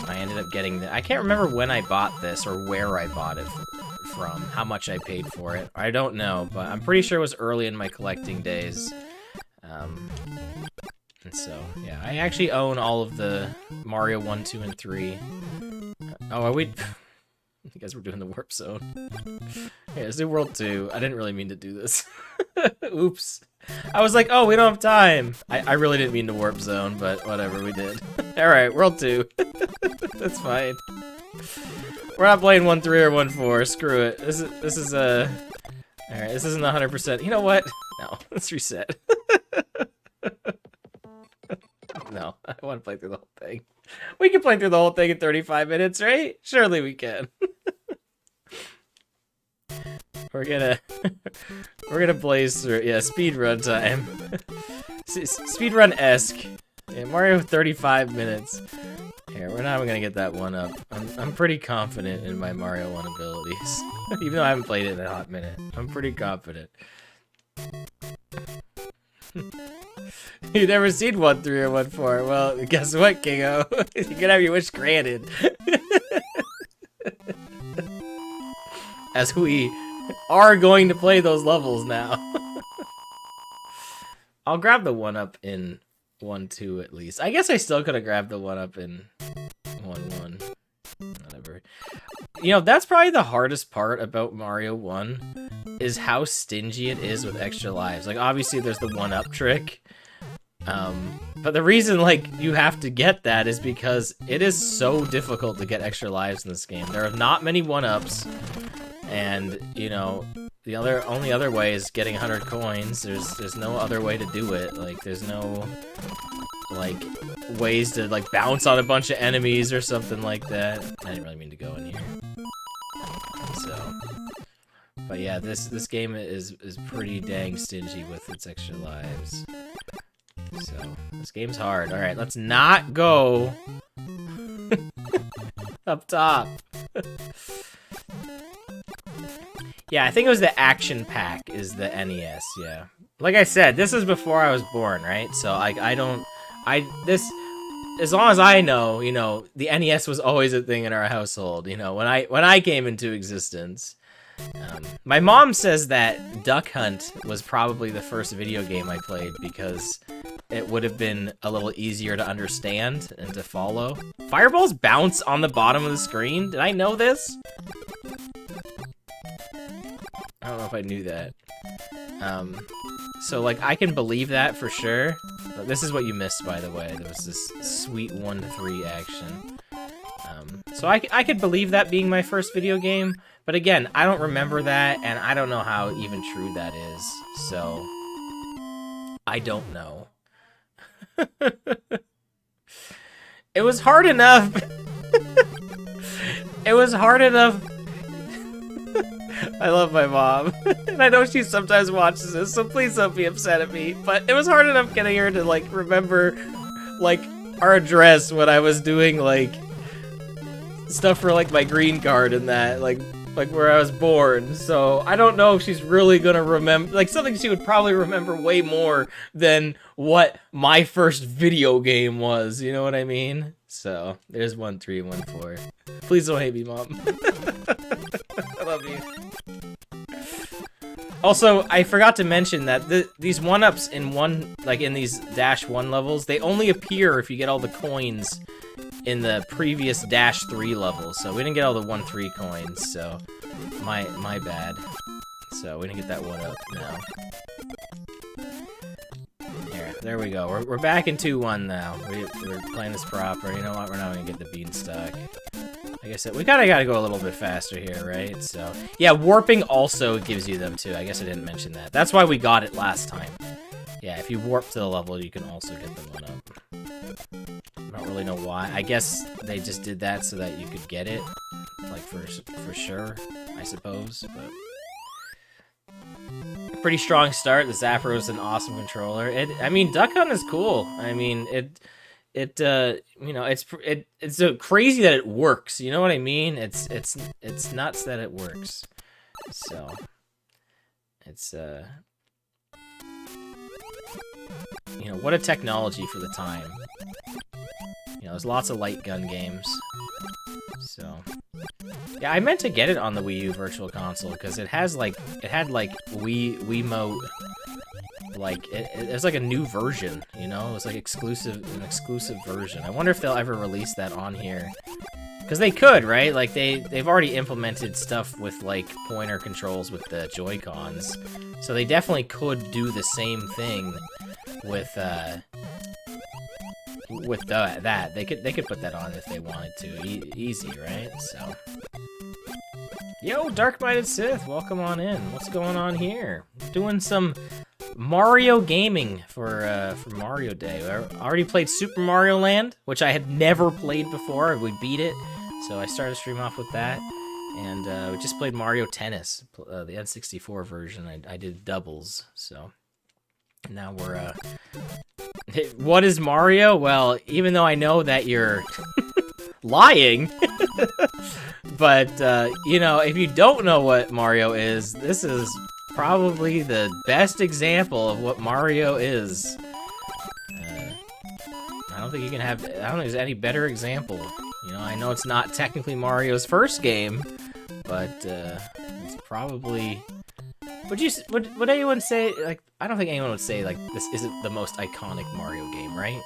ended up getting I can't remember when I bought this or where I bought it from, how much I paid for it. I don't know, but I'm pretty sure it was early in my collecting days. And so, yeah, I actually own all of the Mario 1, 2, and 3. Oh, are we... You guys were doing the warp zone. Yeah, let's do World 2. I didn't really mean to do this. Oops. I was like, oh, we don't have time. I really didn't mean to warp zone, but whatever, we did. Alright, World 2. That's fine. We're not playing 1-3 or 1-4. Screw it. This is Alright, this isn't 100%. You know what? No, let's reset. No, I want to play through the whole thing. We can play through the whole thing in 35 minutes, right? Surely we can. We're gonna blaze through. Yeah, speed run time. Speed run-esque. Yeah, Mario 35 minutes. Here, we're not even gonna get that one up. I'm pretty confident in my Mario 1 abilities. Even though I haven't played it in a hot minute. I'm pretty confident. You've never seen 1-3 or 1-4. Well, guess what, Kingo? You can have your wish granted. As we are going to play those levels now. I'll grab the 1-up in 1-2 at least. I guess I still could have grabbed the 1-up in 1-1. Whatever. You know, that's probably the hardest part about Mario 1 is how stingy it is with extra lives. Like, obviously there's the 1-up trick. But the reason, like, you have to get that is because it is so difficult to get extra lives in this game. There are not many 1-ups, and, you know, the only other way is getting 100 coins. There's no other way to do it. Like, there's no, like, ways to, like, bounce on a bunch of enemies or something like that. I didn't really mean to go in here. So, but yeah, this game is pretty dang stingy with its extra lives. So, this game's hard. Alright, let's not go up top. Yeah, I think it was the Action Pack is the NES, yeah. Like I said, this is before I was born, right? So, as long as I know, you know, the NES was always a thing in our household, you know, when I came into existence. My mom says that Duck Hunt was probably the first video game I played because it would have been a little easier to understand and to follow. Fireballs bounce on the bottom of the screen? Did I know this? I don't know if I knew that. So, like, I can believe that for sure. But this is what you missed, by the way. There was this sweet 1-3 action. So I could believe that being my first video game. But again, I don't remember that, and I don't know how even true that is. So, I don't know. It was hard enough. It was hard enough. I love my mom. And I know she sometimes watches this, so please don't be upset at me. But it was hard enough getting her to, like, remember, like, our address when I was doing, like, stuff for, like, my green card and that, like where I was born. So I don't know if she's really gonna remember, like, something she would probably remember way more than what my first video game was, you know what I mean? So there's 1-3, 1-4. Please don't hate me, Mom. I love you. Also, I forgot to mention that these 1-ups in these Dash 1 levels, they only appear if you get all the coins in the previous Dash 3 levels. So we didn't get all the 1-3 coins, so my bad. So we didn't get that 1-up now. There we go. We're back in 2-1 now. We're playing this proper. You know what? We're not gonna get the beanstalk. Like I said, we kinda gotta go a little bit faster here, right? So, yeah, warping also gives you them too. I guess I didn't mention that. That's why we got it last time. Yeah, if you warp to the level, you can also get the 1-up. I don't really know why. I guess they just did that so that you could get it, like, for sure, I suppose, but... Pretty strong start. The Zapper was an awesome controller. I mean, Duck Hunt is cool. I mean, you know, it's so crazy that it works. You know what I mean? It's nuts that it works. So, it's, you know, what a technology for the time. You know, there's lots of light gun games. So, yeah, I meant to get it on the Wii U Virtual Console because it had like Wiimote, like it's like a new version. You know, it's like an exclusive version. I wonder if they'll ever release that on here. Because they could, right? Like, they've already implemented stuff with, like, pointer controls with the Joy-Cons. So they definitely could do the same thing with that. They could put that on if they wanted to. Easy, right? So... Yo, Dark-Minded Sith, welcome on in. What's going on here? Doing some Mario gaming for Mario Day. I already played Super Mario Land, which I had never played before. We beat it. So I started to stream off with that, and we just played Mario Tennis, the N64 version. I did doubles, so now we're, what is Mario? Well, even though I know that you're lying, but, you know, if you don't know what Mario is, this is probably the best example of what Mario is. I don't think you can have. I don't think there's any better example. You know, I know it's not technically Mario's first game, but it's probably. Would anyone say, like, I don't think anyone would say, like, this isn't the most iconic Mario game, right?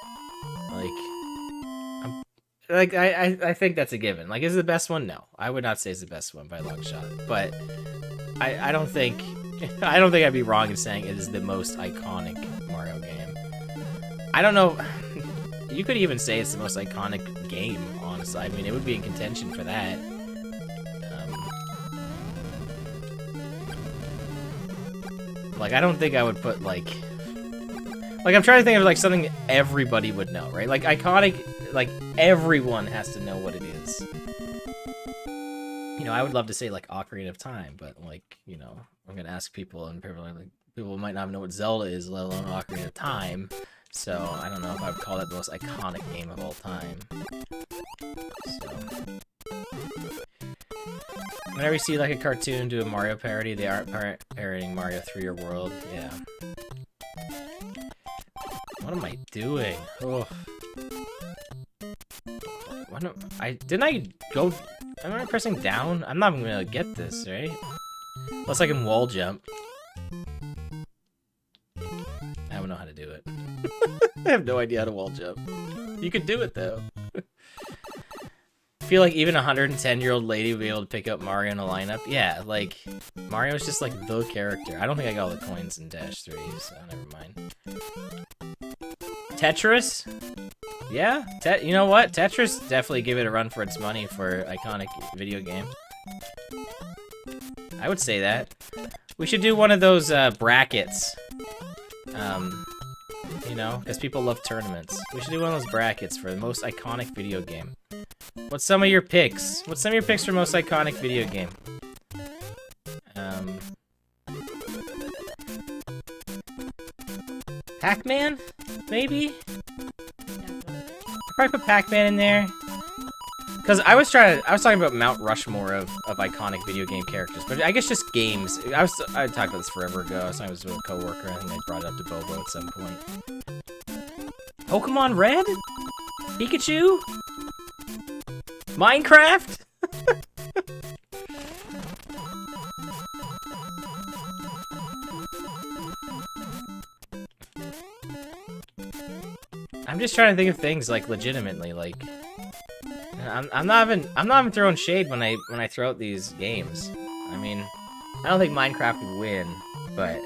I think that's a given. Like, is it the best one? No. I would not say it's the best one by a long shot. But I don't think I'd be wrong in saying it is the most iconic Mario game. I don't know. You could even say it's the most iconic game, honestly. I mean, it would be in contention for that. Like, I don't think I would put, like, I'm trying to think of, like, something everybody would know, right? Like, iconic, like, everyone has to know what it is. You know, I would love to say, like, Ocarina of Time, but, like, you know, I'm gonna ask people, and people might not know what Zelda is, let alone Ocarina of Time, so I don't know if I would call that the most iconic game of all time. So... Whenever you see, like, a cartoon do a Mario parody, they aren't parodying Mario 3 or World. Yeah. What am I doing? Oh. Didn't I go... Am I pressing down? I'm not even gonna get this, right? Unless I can wall jump. I don't know how to do it. I have no idea how to wall jump. You could do it, though. I feel like even a 110-year-old lady would be able to pick up Mario in a lineup. Yeah, like, Mario's just, like, the character. I don't think I got all the coins in Dash 3, so never mind. Tetris? Yeah, you know what? Tetris definitely give it a run for its money for iconic video game. I would say that. We should do one of those brackets. You know, because people love tournaments. We should do one of those brackets for the most iconic video game. What's some of your picks? What's some of your picks for most iconic video game? Pac-Man? Maybe? I'd probably put Pac-Man in there. Because I was talking about Mount Rushmore of iconic video game characters, but I guess just games. I talked about this forever ago. I was talking with a coworker. I think I brought it up to Bobo at some point. Pokemon Red? Pikachu? Minecraft? I'm just trying to think of things like legitimately, like I'm not even throwing shade when I throw out these games. I mean, I don't think Minecraft would win, but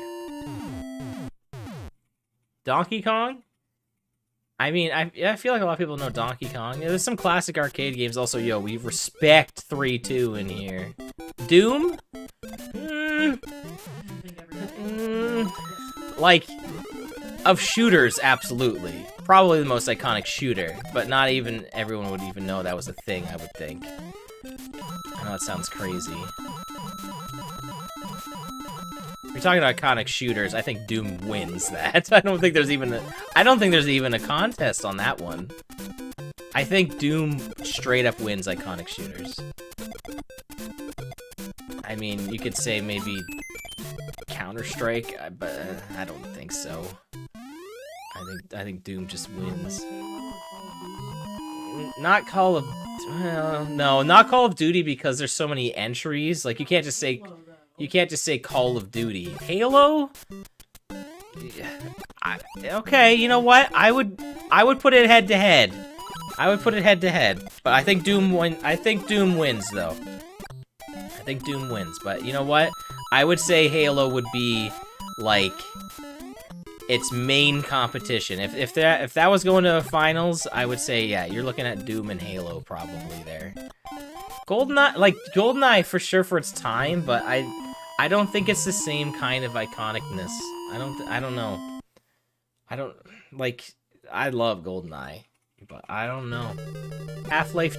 Donkey Kong? I mean, I feel like a lot of people know Donkey Kong. Yeah, there's some classic arcade games also. Yo, we respect 3-2 in here. Doom? Like, of shooters, absolutely. Probably the most iconic shooter, but not even everyone would even know that was a thing, I would think. I know that sounds crazy. If you're talking about iconic shooters, I think Doom wins that. I don't think there's even a contest on that one. I think Doom straight up wins iconic shooters. I mean, you could say maybe Counter-Strike, but I don't think so. I think Doom just wins. Not Call of... no, not Call of Duty because there's so many entries. Like, you can't just say Call of Duty. Halo? Okay, you know what? I would put it head to head. I would put it head to head. But I think Doom wins though. I think Doom wins, but you know what? I would say Halo would be like its main competition. If that was going to finals, I would say yeah, you're looking at Doom and Halo probably there. GoldenEye for sure for its time, but I don't think it's the same kind of iconicness. I don't know. I love GoldenEye, but I don't know. Half-Life,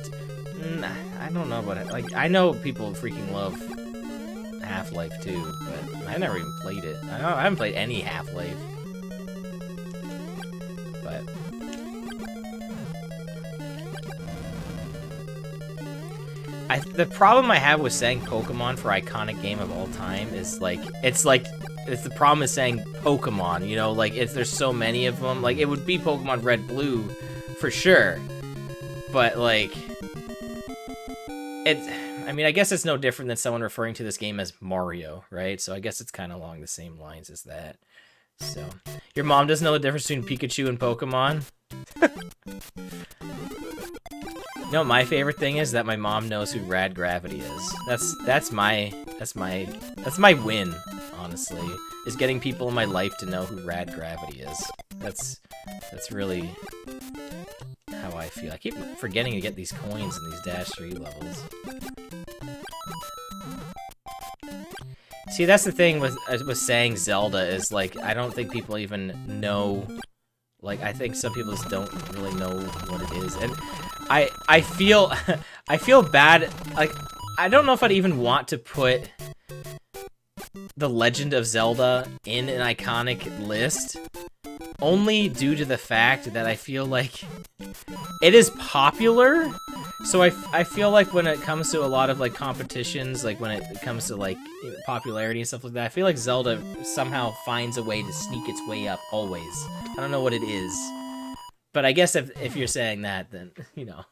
I don't know about it. Like, I know people freaking love Half-Life 2, but I never even played it. I haven't played any Half-Life. But the problem I have with saying Pokemon for iconic game of all time is it's the problem is saying Pokemon, you know, like there's so many of them. Like it would be Pokemon Red Blue for sure. But like, I mean, I guess it's no different than someone referring to this game as Mario, right? So I guess it's kind of along the same lines as that. So, your mom doesn't know the difference between Pikachu and Pokemon? No, my favorite thing is that my mom knows who Rad Gravity is. That's my win, honestly. Is getting people in my life to know who Rad Gravity is. That's really how I feel. I keep forgetting to get these coins in these Dash 3 levels. See, that's the thing with saying Zelda is, like, I don't think people even know. Like, I think some people just don't really know what it is. And I feel I feel bad. Like, I don't know if I'd even want to put The Legend of Zelda in an iconic list, only due to the fact that I feel like it is popular. So I feel like when it comes to a lot of like competitions, like when it comes to like popularity and stuff like that, I feel like Zelda somehow finds a way to sneak its way up always. I don't know what it is, but I guess if you're saying that, then you know,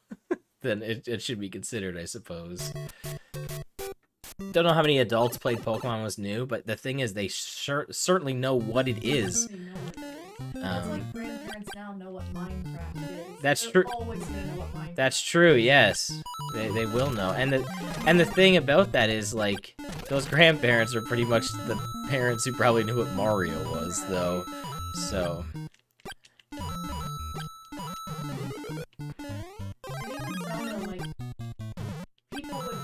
then it should be considered, I suppose. Don't know how many adults played Pokemon was new, but the thing is, they certainly know what it is. That's like grandparents now know what Minecraft is. That's true. Always gonna know what Minecraft That's true. Yes, they will know. And the thing about that is, like, those grandparents are pretty much the parents who probably knew what Mario was, though. So. Like, people would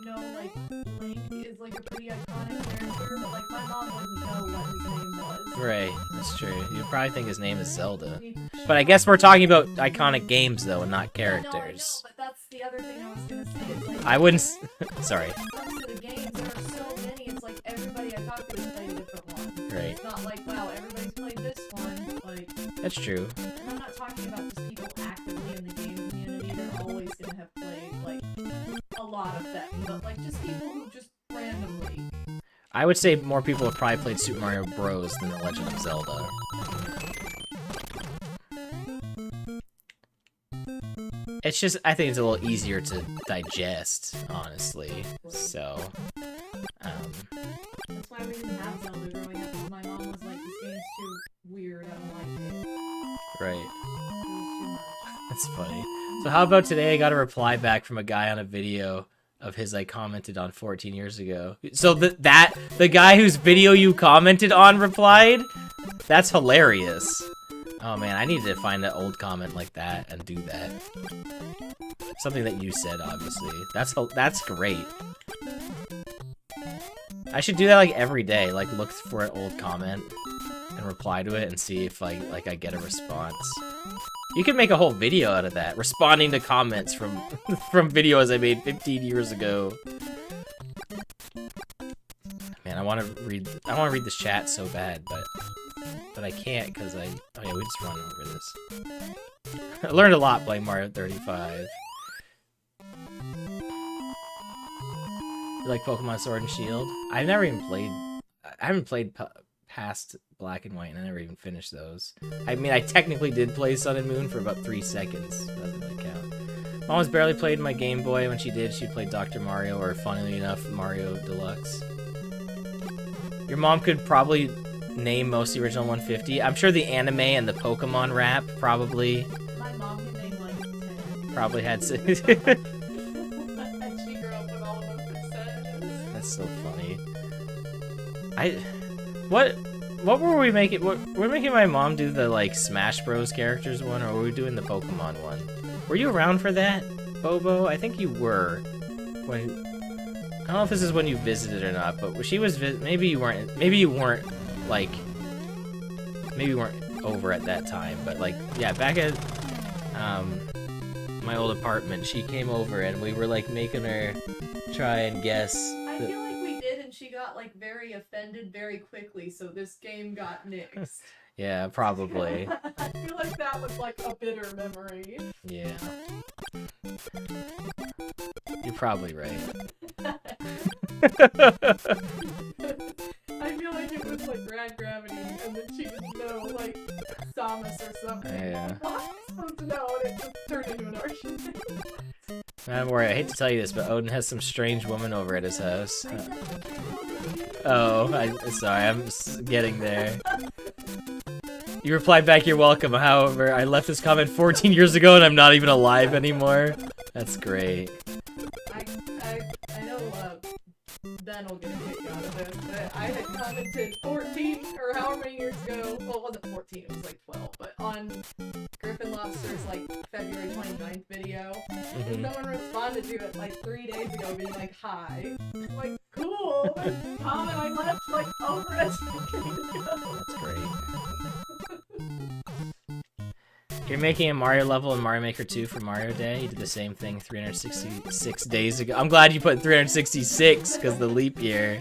know, like, Link is, like, a pretty iconic character, but, like, my mom wouldn't know what his name was. Right, that's true. You'd probably think his name is Zelda. But I guess we're talking about iconic games, though, and not characters. No, I know, but that's the other thing I was gonna say. It's like, I wouldn't... Sorry. when it comes to the games, there are so many, it's like everybody I talk to has played a different one. Right. It's not like, wow, everybody's played this one, like... That's true. And I'm not talking about just people actively in the game community, they're always gonna have played, like, a lot of them, but, like, just people who just randomly... I would say more people have probably played Super Mario Bros. Than The Legend of Zelda. It's just, I think it's a little easier to digest, honestly. So, That's why we didn't have Zelda growing up, because my mom was like, this game's too weird, I don't like it. right. It was too much. That's funny. So how about today I got a reply back from a guy on a video of his I commented on 14 years ago. So the guy whose video you commented on replied? That's hilarious. Oh man, I need to find an old comment like that and do that. Something that you said, obviously. That's great. I should do that like every day, like look for an old comment and reply to it and see if I get a response. You could make a whole video out of that, responding to comments from from videos I made 15 years ago. Man, I want to read this chat so bad, but I can't because oh yeah, we just run over this. I learned a lot playing Mario 35. You like Pokemon Sword and Shield? I've never even played. I haven't played past Black and White, and I never even finished those. I mean, I technically did play Sun and Moon for about 3 seconds. Doesn't really count. Mom has barely played my Game Boy. When she did, she played Dr. Mario, or funnily enough, Mario Deluxe. Your mom could probably name most of the original 150. I'm sure the anime and the Pokemon rap probably... My mom can name like 10. Probably had... And she grew up with all of them percentages. That's so funny. What were we making? Were we making my mom do the, like, Smash Bros. Characters one, or were we doing the Pokemon one? Were you around for that, Bobo? I think you were. When... I don't know if this is when you visited or not, but she was maybe you weren't, like... Maybe you weren't over at that time, but, like, yeah, back at, my old apartment, she came over and we were, like, making her try and guess... I feel like we did, and she got, like, very offended very quickly, so this game got nixed. Yeah, probably. I feel like that was, like, a bitter memory. Yeah. You're probably right. I feel like it was, like, Rad Gravity, and then she didn't know, like, Samus or something. Yeah. What? supposed to know, and it just turned into an argument. Don't worry, I hate to tell you this, but Odin has some strange woman over at his house. Oh, sorry, I'm getting there. You replied back, you're welcome. However, I left this comment 14 years ago and I'm not even alive anymore. That's great. I know Ben will get a kick out of this, but I had commented 14 or however many years ago. Well, it wasn't 14, it was like 12, but on Griffin Lobster's like February 29th video, someone responded to it like 3 days ago being like, hi. I'm like, cool. There's a comment I left like over a decade ago. That's great. You're making a Mario level in Mario Maker 2 for Mario Day. You did the same thing 366 days ago. I'm glad you put 366 because the leap year.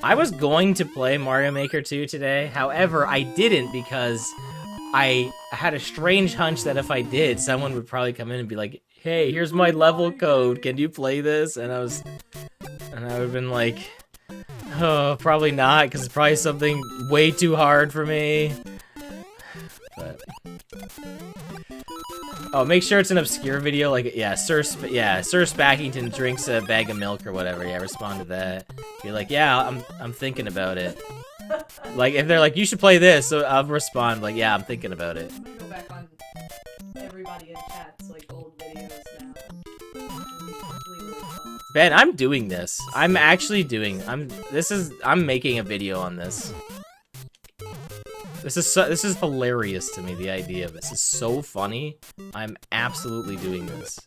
I was going to play Mario Maker 2 today. However, I didn't because I had a strange hunch that if I did, someone would probably come in and be like, hey, here's my level code. Can you play this? And I would have been like, oh, probably not because it's probably something way too hard for me. But oh, make sure it's an obscure video, like Sir Spackington drinks a bag of milk or whatever. Yeah, respond to that. Be like, yeah, I'm thinking about it. Like if they're like, you should play this, so I'll respond like, yeah, I'm thinking about it. I'm gonna go back on everybody in chat's like old videos now. Ben, I'm doing this. I'm actually doing. I'm making a video on this. This is hilarious to me, the idea of this is so funny. I'm absolutely doing this.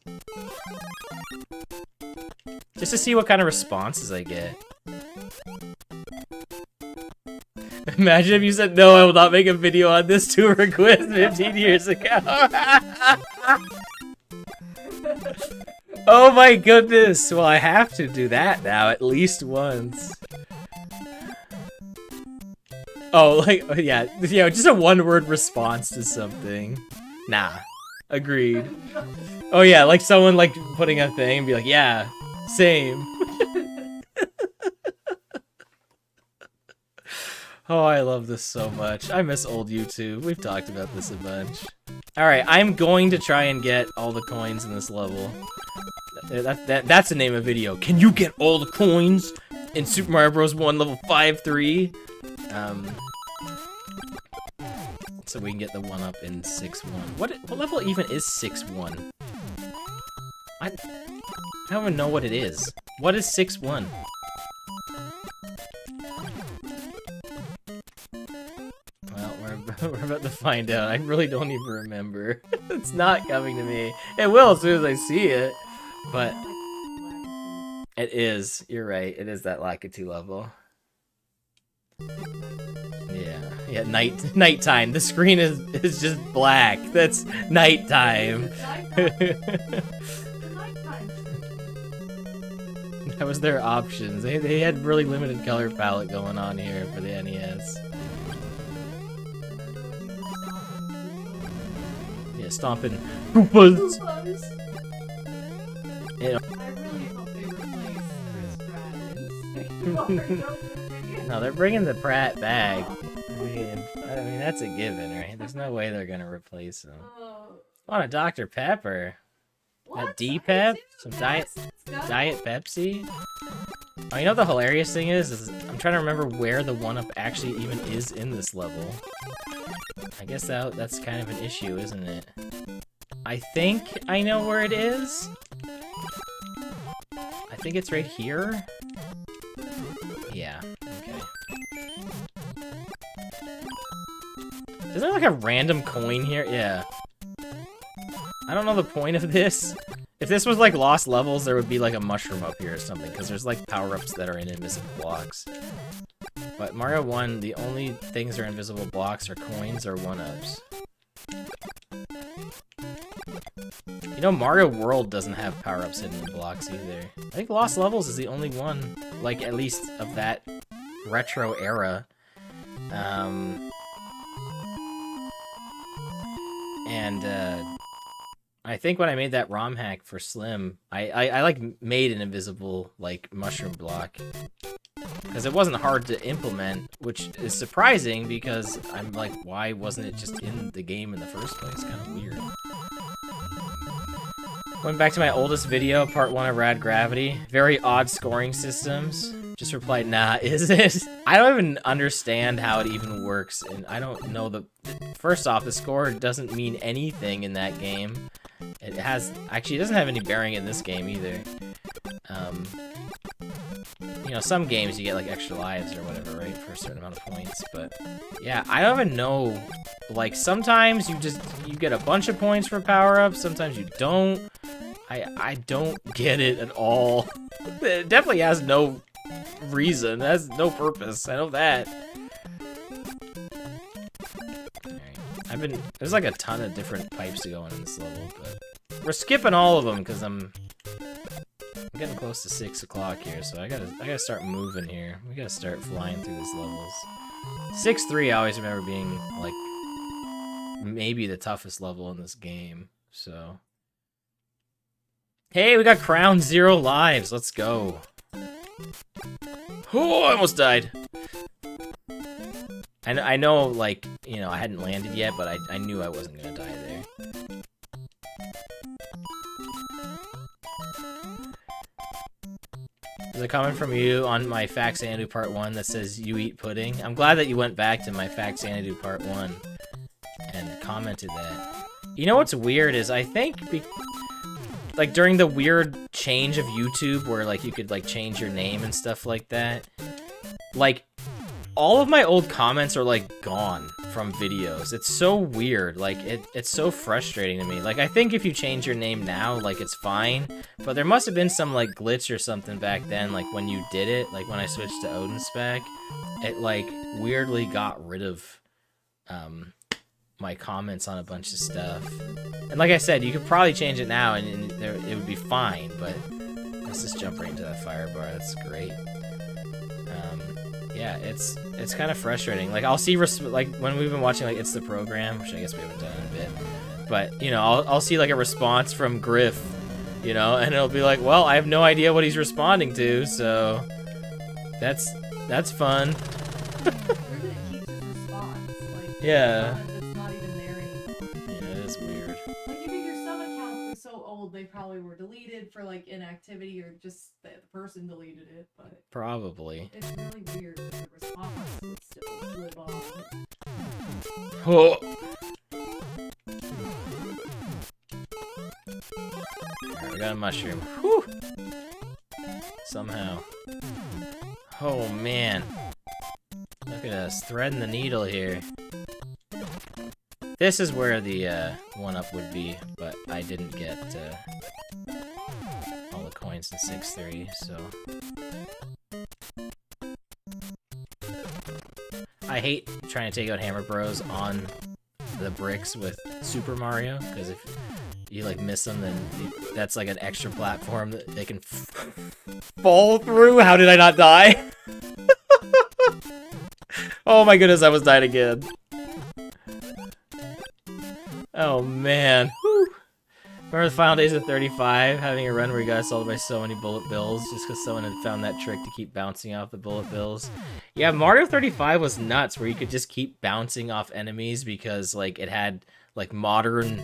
Just to see what kind of responses I get. Imagine if you said, no, I will not make a video on this tour quiz 15 years ago. Oh my goodness. Well, I have to do that now at least once. Oh, like, yeah, just a one-word response to something. Nah. Agreed. Oh yeah, like someone like putting a thing and be like, yeah, same. Oh, I love this so much. I miss old YouTube. We've talked about this a bunch. Alright, I'm going to try and get all the coins in this level. That's the name of the video. Can you get all the coins in Super Mario Bros. 1 level 5-3? So we can get the 1-up in 6-1. What level even is 6-1? I don't even know what it is. What is 6-1? Well, we're about to find out. I really don't even remember. It's not coming to me. It will as soon as I see it. But it is. You're right. It is that Lakitu level. Yeah, nighttime. The screen is just black. That's nighttime. That was their options. They had really limited color palette going on here for the NES. Yeah, stomping Koopas. Yeah. I really hope they replace Chris Pratt in No, they're bringing the Pratt back. I mean, that's a given, right? There's no way they're gonna replace him. On a Dr. Pepper. What? A D-Pep? Some Diet Pepsi? Oh, you know what the hilarious thing is I'm trying to remember where the 1-up actually even is in this level. I guess that's kind of an issue, isn't it? I think I know where it is. I think it's right here. Yeah, okay. Is there like a random coin here? Yeah. I don't know the point of this. If this was like Lost Levels, there would be like a mushroom up here or something, because there's like power-ups that are in invisible blocks. But Mario 1, the only things that are invisible blocks are coins or 1-ups. You know, Mario World doesn't have power-ups hidden in blocks either. I think Lost Levels is the only one, like, at least of that retro era. I think when I made that ROM hack for Slim, I like made an invisible, like, mushroom block. because it wasn't hard to implement, which is surprising because I'm like, why wasn't it just in the game in the first place? Kind of weird. Went back to my oldest video, part 1 of Rad Gravity. Very odd scoring systems. Just replied, nah, is it? I don't even understand how it even works, and I don't know the... First off, the score doesn't mean anything in that game. It has... Actually, it doesn't have any bearing in this game either. You know, some games you get like extra lives or whatever, right, for a certain amount of points, but yeah, I don't even know. Like, sometimes you get a bunch of points for power-ups, sometimes you don't. I don't get it at all. It definitely has no reason, it has no purpose, I know that. Alright, there's like a ton of different pipes to go on in this level, but we're skipping all of them because I'm getting close to 6 o'clock here, so I gotta start moving here. We gotta start flying through these levels. 6-3 I always remember being like maybe the toughest level in this game. So hey, we got crown 0 lives. Let's go. Oh, I almost died. And I know, like, you know, I hadn't landed yet, but I knew I wasn't gonna die there. There's a comment from you on my Fact Xanadu Part 1 that says, you eat pudding. I'm glad that you went back to my Fact Xanadu Part 1 and commented that. You know what's weird is I think, like, during the weird change of YouTube where, like, you could, like, change your name and stuff like that, like, all of my old comments are, like, gone from videos. It's so weird. Like, it's so frustrating to me. Like, I think if you change your name now, like, it's fine. But there must have been some, like, glitch or something back then, like, when you did it. Like, when I switched to OdinSpack, it, like, weirdly got rid of, my comments on a bunch of stuff. And like I said, you could probably change it now and it would be fine, but let's just jump right into that fire bar. That's great. Yeah, it's kind of frustrating. Like, I'll see, like, when we've been watching, like, It's the Program, which I guess we haven't done in a bit, but, you know, I'll see, like, a response from Griff, you know, and it'll be like, well, I have no idea what he's responding to, so that's fun. Yeah. They probably were deleted for like inactivity or just the person deleted it, but probably. It's really weird that the response would still live on. Oh. Alright, we got a mushroom. Whew. Somehow. Oh man. Look at us threading the needle here. This is where the 1-up would be, but I didn't get all the coins in 6-3, so... I hate trying to take out Hammer Bros on the bricks with Super Mario, because if you, like, miss them, then that's, like, an extra platform that they can fall through. How did I not die? Oh my goodness, I was dying again. Oh man. Whew. Remember the final days of 35, having a run where you got assaulted by so many bullet bills just because someone had found that trick to keep bouncing off the bullet bills. Yeah, Mario 35 was nuts where you could just keep bouncing off enemies because, like, it had, like, modern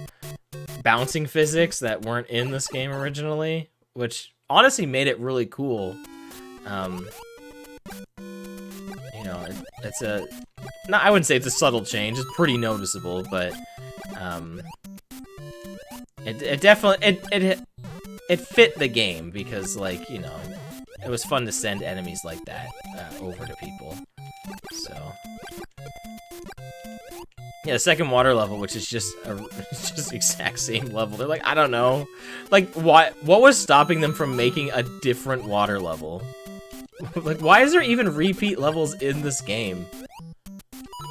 bouncing physics that weren't in this game originally, which honestly made it really cool. You know, it's a... I wouldn't say it's a subtle change, it's pretty noticeable, but... It definitely it fit the game because, like, you know, it was fun to send enemies like that over to people. So yeah, the second water level, which is just just the exact same level. They're like, I don't know, like, what was stopping them from making a different water level? Like, why is there even repeat levels in this game?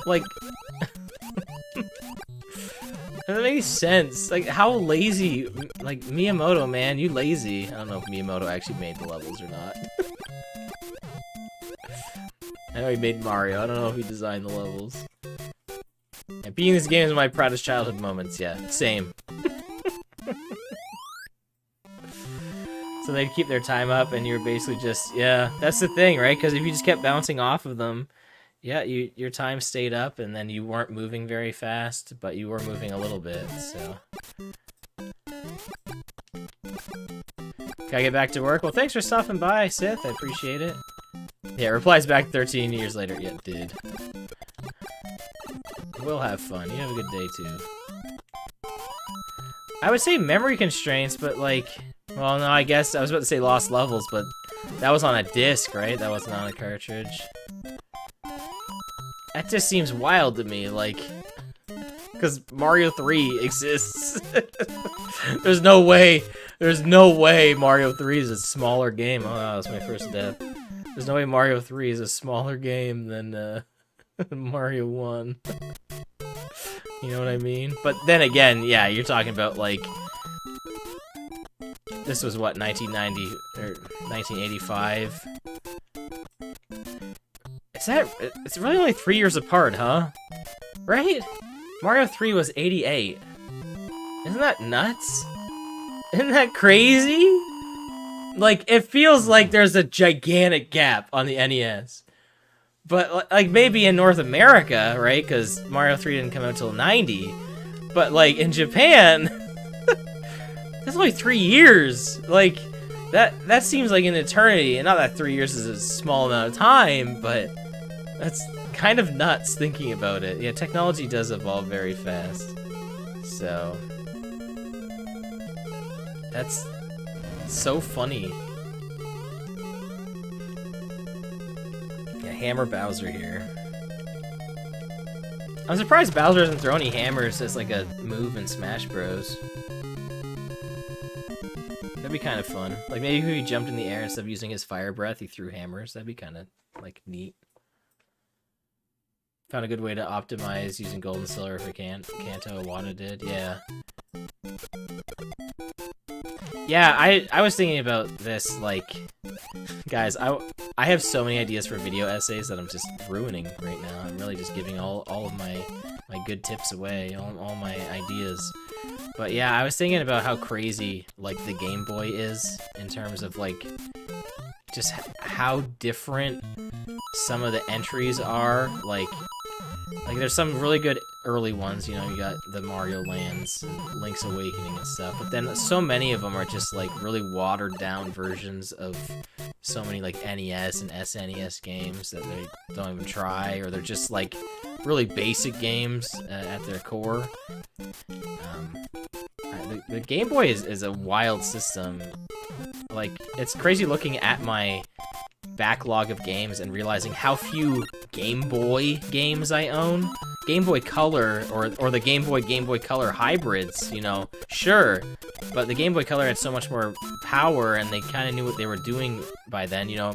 Like. Doesn't make any sense. Like, how lazy, like, Miyamoto, man, you lazy. I don't know if Miyamoto actually made the levels or not. I know he made Mario, I don't know if he designed the levels. And beating this game is one of my proudest childhood moments, yeah, same. So they'd keep their time up, and you're basically just, yeah, that's the thing, right? Because if you just kept bouncing off of them, yeah, your time stayed up, and then you weren't moving very fast, but you were moving a little bit, so. Gotta get back to work. Well, thanks for stopping by, Sith. I appreciate it. Yeah, replies back 13 years later. Yeah, dude. We'll have fun. You have a good day, too. I would say memory constraints, but like... Well, no, I guess I was about to say lost levels, but that was on a disc, right? That wasn't on a cartridge. That just seems wild to me, like... Because Mario 3 exists. There's no way Mario 3 is a smaller game. Oh, wow, that's my first death. There's no way Mario 3 is a smaller game than Mario 1. You know what I mean? But then again, yeah, you're talking about, like... This was, what, 1990 or 1985? It's really only 3 years apart, huh? Right? Mario 3 was 88. Isn't that nuts? Isn't that crazy? Like, it feels like there's a gigantic gap on the NES. But, like, maybe in North America, right? Because Mario 3 didn't come out until 90. But, like, in Japan... That's only 3 years. Like, that seems like an eternity. And not that 3 years is a small amount of time, but that's kind of nuts thinking about it. Yeah, technology does evolve very fast. So, that's so funny. Yeah, Hammer Bowser here. I'm surprised Bowser doesn't throw any hammers as like a move in Smash Bros. That'd be kind of fun. Like, maybe if he jumped in the air instead of using his fire breath, he threw hammers. That'd be kind of, like, neat. Found a good way to optimize using gold and silver if we can. Kanto Iwata did, yeah. Yeah, I was thinking about this, like... Guys, I have so many ideas for video essays that I'm just ruining right now. I'm really just giving all of my good tips away, all my ideas. But yeah, I was thinking about how crazy, like, the Game Boy is in terms of, like, just how different some of the entries are. Like there's some really good early ones, you know, you got the Mario Lands and Link's Awakening and stuff, but then so many of them are just, like, really watered down versions of so many, like, NES and SNES games that they don't even try, or they're just, like, really basic games at their core. The Game Boy is a wild system. Like, it's crazy looking at my backlog of games and realizing how few Game Boy games I own. Game Boy Color, or the Game Boy Color hybrids, you know, sure, but the Game Boy Color had so much more power, and they kind of knew what they were doing by then, you know.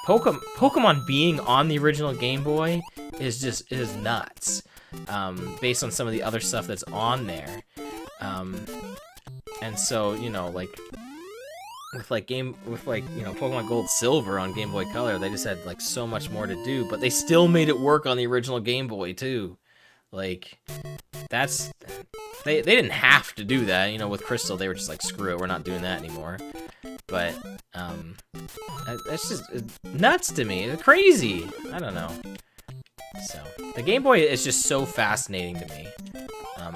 Pokemon being on the original Game Boy is nuts, based on some of the other stuff that's on there. And so, you know, like, with Pokemon Gold Silver on Game Boy Color, they just had, like, so much more to do, but they still made it work on the original Game Boy too. Like, that's... They didn't have to do that, you know, with Crystal, they were just like, screw it, we're not doing that anymore. But, that's just nuts to me. It's crazy. I don't know. So, the Game Boy is just so fascinating to me.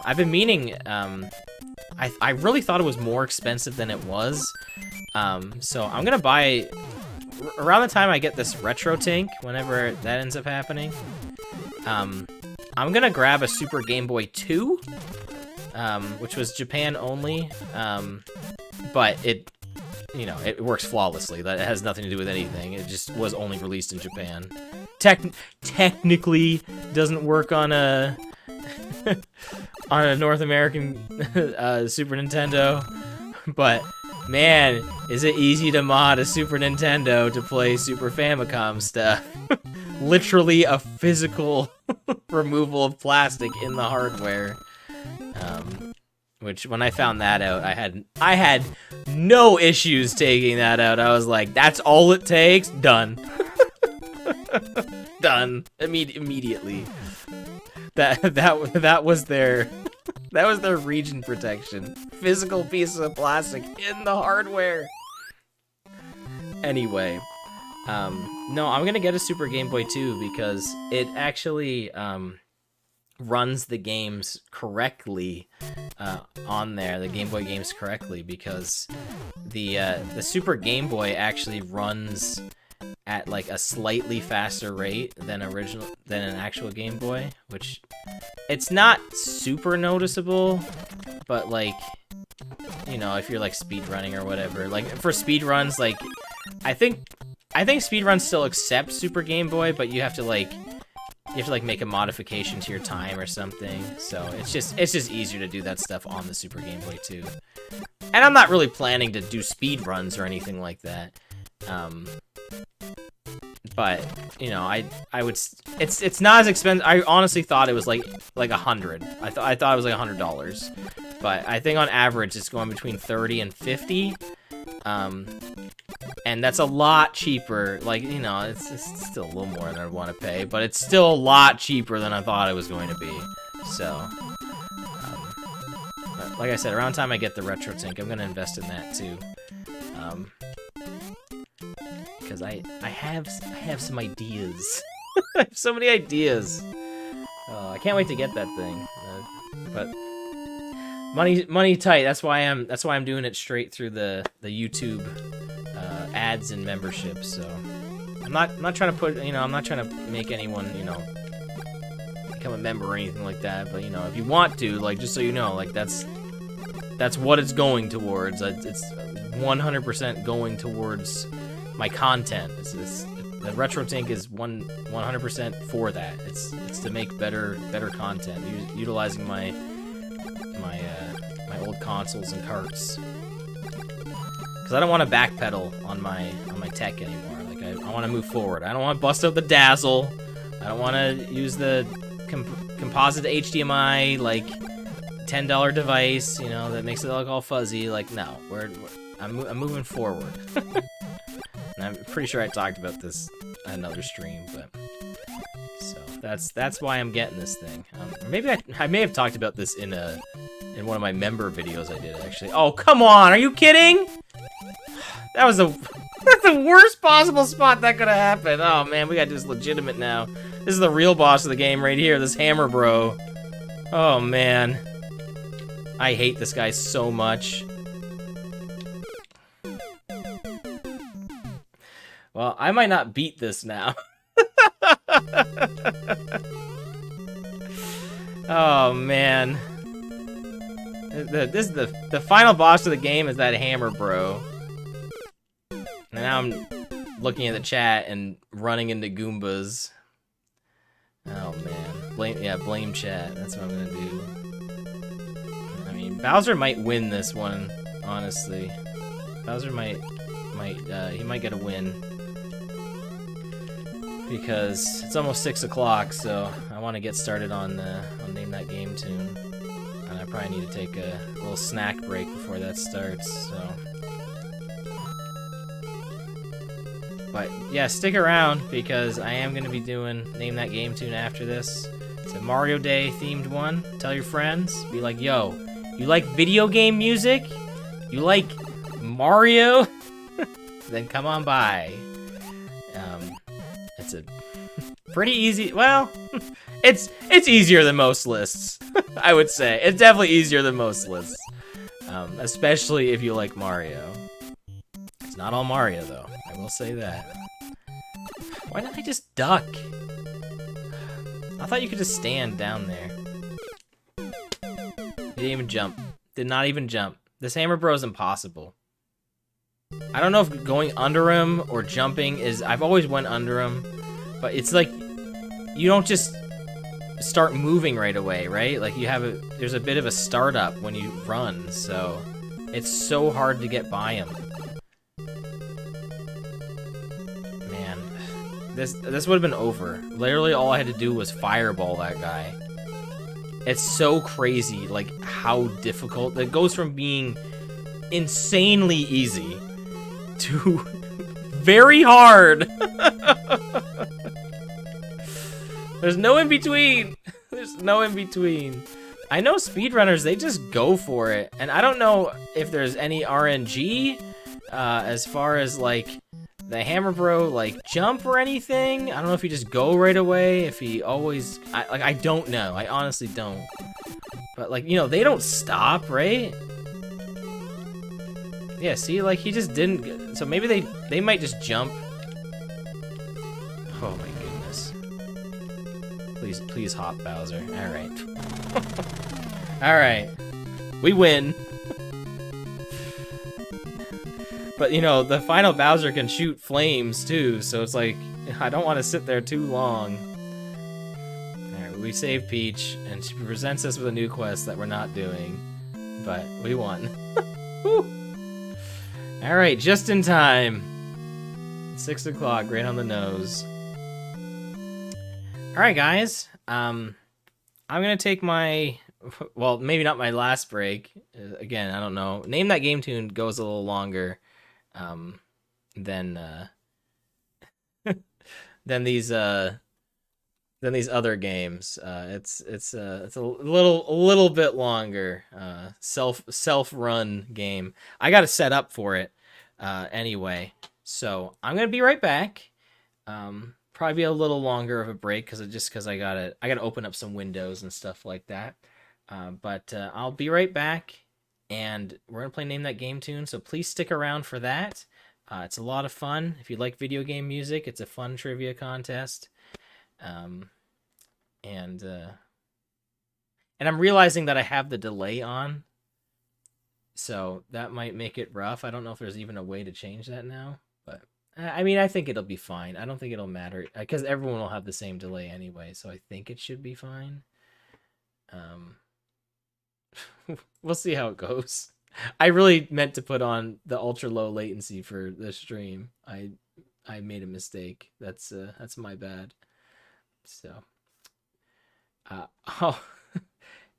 I've been meaning, I really thought it was more expensive than it was. So I'm gonna buy, around the time I get this Retro Tink, whenever that ends up happening, I'm gonna grab a Super Game Boy 2, which was Japan only, but it, you know, it works flawlessly. That has nothing to do with anything. It just was only released in Japan. Technically doesn't work on a on a North American Super Nintendo, but man, is it easy to mod a Super Nintendo to play Super Famicom stuff. Literally a physical removal of plastic in the hardware. Which, when I found that out, I had no issues taking that out. I was like, that's all it takes? Done. Done. Immediately. That was their region protection. Physical pieces of plastic in the hardware. Anyway, no, I'm gonna get a Super Game Boy too because it actually runs the games correctly on there, the Game Boy games correctly, because the Super Game Boy actually runs at like a slightly faster rate than an actual Game Boy, which it's not super noticeable, but like, you know, if you're like speed running or whatever, like for speed runs, like I think speedruns still accept Super Game Boy, but you have to like make a modification to your time or something. So it's just easier to do that stuff on the Super Game Boy too. And I'm not really planning to do speed runs or anything like that. But you know, I would. It's not as expensive. I honestly thought it was like $100. I thought it was like $100. But I think on average it's going between 30 and 50. And that's a lot cheaper. Like, you know, it's still a little more than I'd want to pay, but it's still a lot cheaper than I thought it was going to be. So, but like I said, around the time I get the Retro Tank, I'm gonna invest in that too. Because I have some ideas. I have so many ideas. I can't wait to get that thing. But money tight. That's why I'm doing it straight through the YouTube ads and memberships. So I'm not trying to put, you know, I'm not trying to make anyone, you know, become a member or anything like that. But you know, if you want to, like, just so you know, like that's what it's going towards. It's 100% going towards my content. The Retro Tank is 100% for that. It's to make better content, utilizing my old consoles and carts. Because I don't want to backpedal on my tech anymore. Like I want to move forward. I don't want to bust out the Dazzle. I don't want to use the composite HDMI like $10 device, you know, that makes it look all fuzzy. Like, no, I'm moving forward. And I'm pretty sure I talked about this on another stream, but so that's why I'm getting this thing. Maybe I may have talked about this in one of my member videos I did actually. Oh, come on, are you kidding? That was that's the worst possible spot that could have happened. Oh man, we gotta do this legitimate now. This is the real boss of the game right here, this Hammer Bro. Oh man, I hate this guy so much. Well, I might not beat this now. Oh man, this is the final boss of the game is that Hammer Bro. And now I'm looking at the chat and running into Goombas. Oh man, blame chat. That's what I'm gonna do. I mean, Bowser might win this one, honestly. Bowser might get a win. Because it's almost 6 o'clock, so I want to get started on Name That Game Tune. And I probably need to take a little snack break before that starts, so. But yeah, stick around, because I am going to be doing Name That Game Tune after this. It's a Mario Day themed one. Tell your friends. Be like, yo, you like video game music? You like Mario? Then come on by. It's a pretty easy, well, it's easier than most lists, I would say. It's definitely easier than most lists, especially if you like Mario. It's not all Mario, though, I will say that. Why didn't I just duck? I thought you could just stand down there. Didn't even jump. Did not even jump. This Hammer Bro is impossible. I don't know if going under him or jumping is... I've always went under him, but it's like you don't just start moving right away, right? Like there's a bit of a startup when you run, so it's so hard to get by him. Man, this would have been over. Literally all I had to do was fireball that guy. It's so crazy, like how difficult it goes from being insanely easy to very hard. There's no in between. There's no in between. I know speedrunners, they just go for it. And I don't know if there's any RNG as far as like the Hammer Bro, like, jump or anything? I don't know if he just go right away, if he always... I don't know. I honestly don't. But, like, you know, they don't stop, right? Yeah, see, like, he just didn't... So maybe they might just jump. Oh, my goodness. Please hop, Bowser. Alright. Alright. We win. But, you know, the final Bowser can shoot flames, too, so it's like, I don't want to sit there too long. Alright, we save Peach, and she presents us with a new quest that we're not doing. But, we won. Alright, just in time. 6 o'clock, right on the nose. Alright, guys. I'm gonna take my... Well, maybe not my last break. Again, I don't know. Name That Game Tune goes a little longer. Than these other games. It's a little bit longer. Self-run game. I got to set up for it anyway. So I'm gonna be right back. Probably be a little longer of a break because I gotta open up some windows and stuff like that. But I'll be right back. And we're going to play Name That Game Tune, so please stick around for that. It's a lot of fun. If you like video game music, it's a fun trivia contest. And I'm realizing that I have the delay on, so that might make it rough. I don't know if there's even a way to change that now, but I mean, I think it'll be fine. I don't think it'll matter, because everyone will have the same delay anyway, so I think it should be fine. We'll see how it goes. I really meant to put on the ultra low latency for the stream. I made a mistake. That's my bad. So, oh,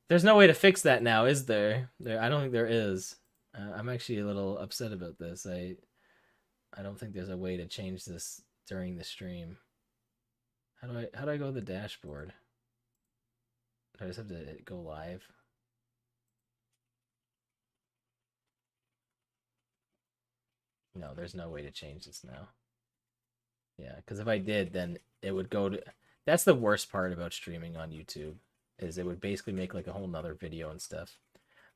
there's no way to fix that now, is there? I don't think there is. I'm actually a little upset about this. I don't think there's a way to change this during the stream. How do I go to the dashboard? Do I just have to go live? No, there's no way to change this now. Yeah, because if I did, then it would go to... That's the worst part about streaming on YouTube, is it would basically make like a whole nother video and stuff.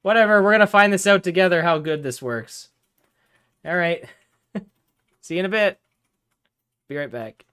Whatever, we're going to find this out together, how good this works. All right. See you in a bit. Be right back.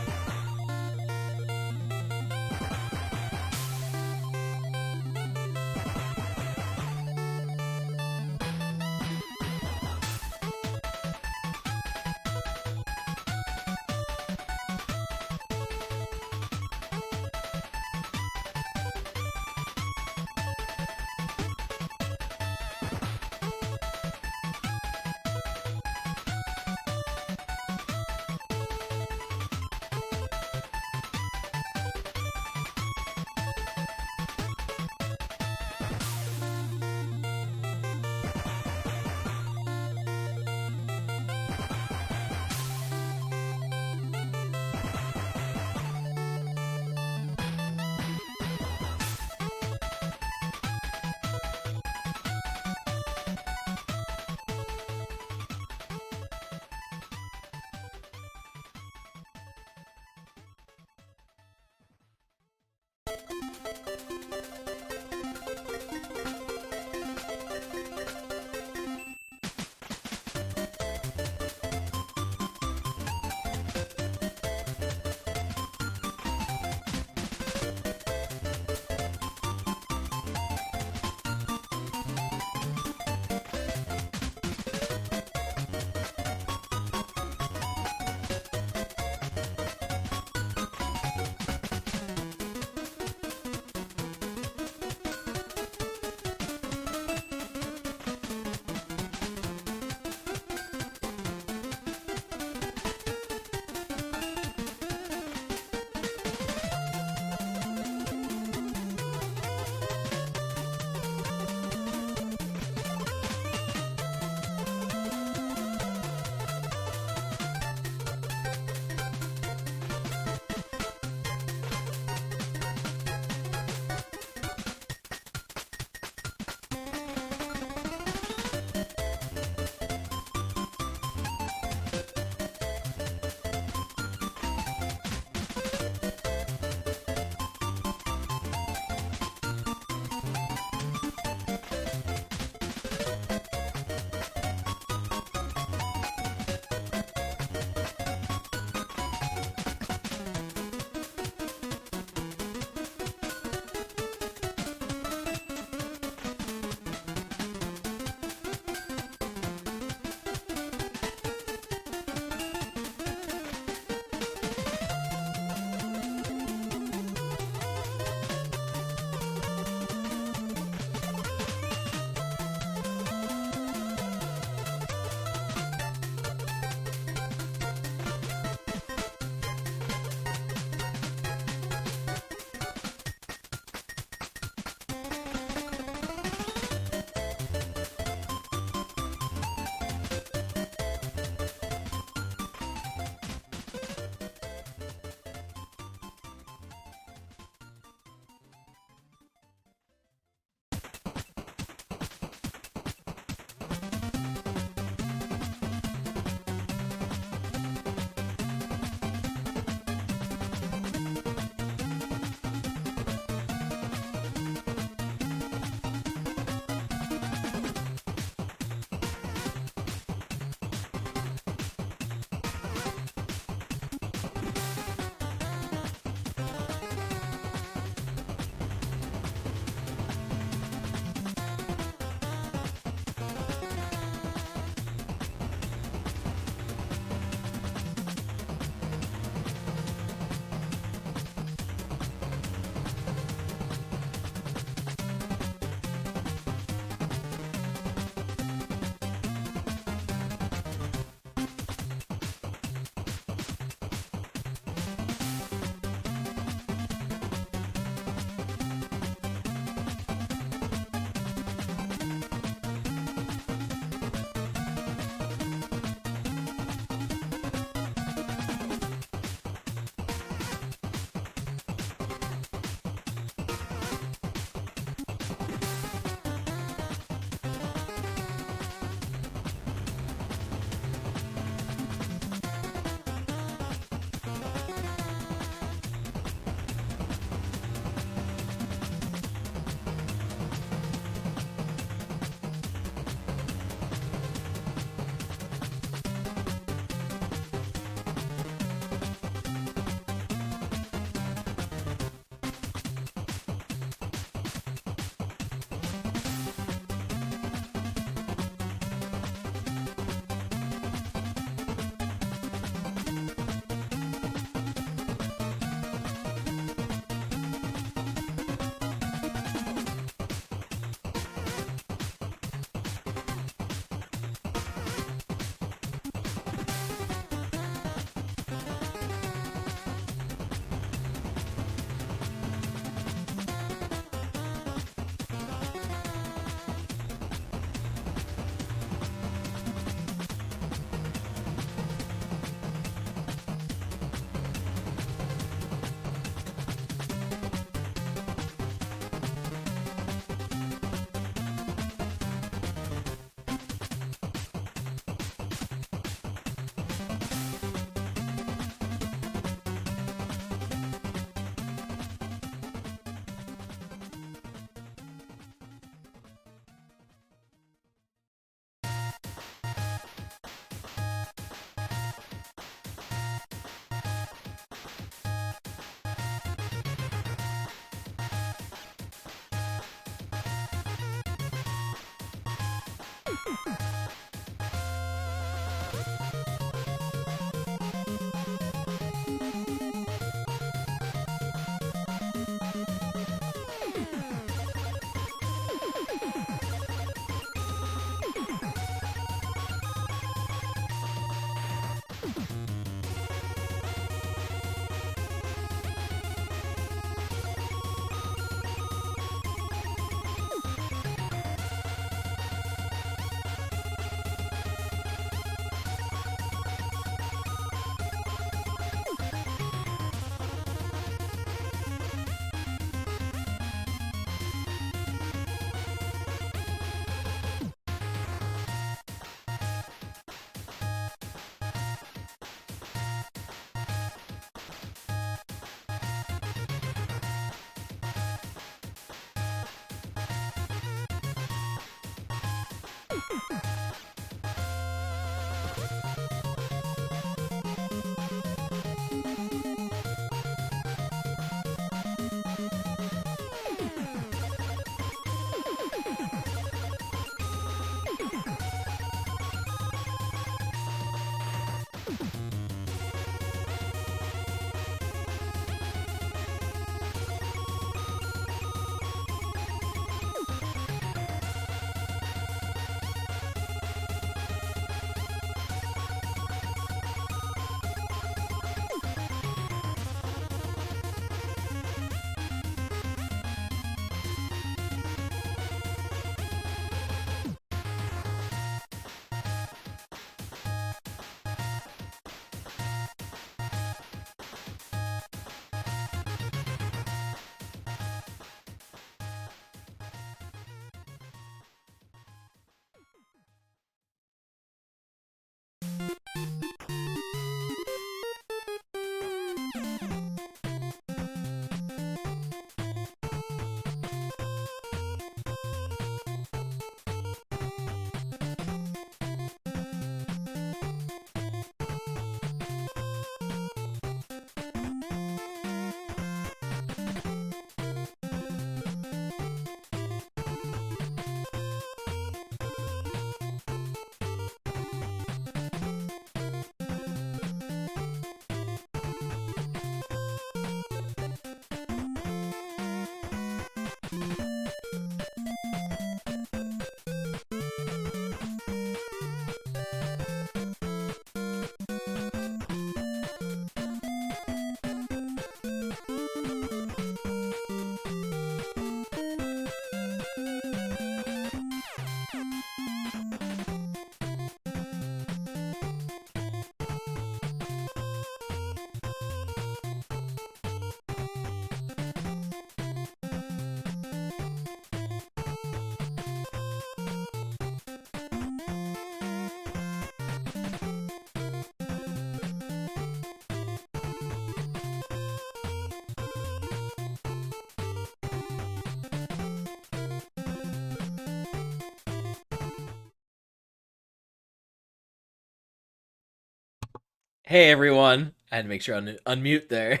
Hey everyone, I had to make sure I unmute there.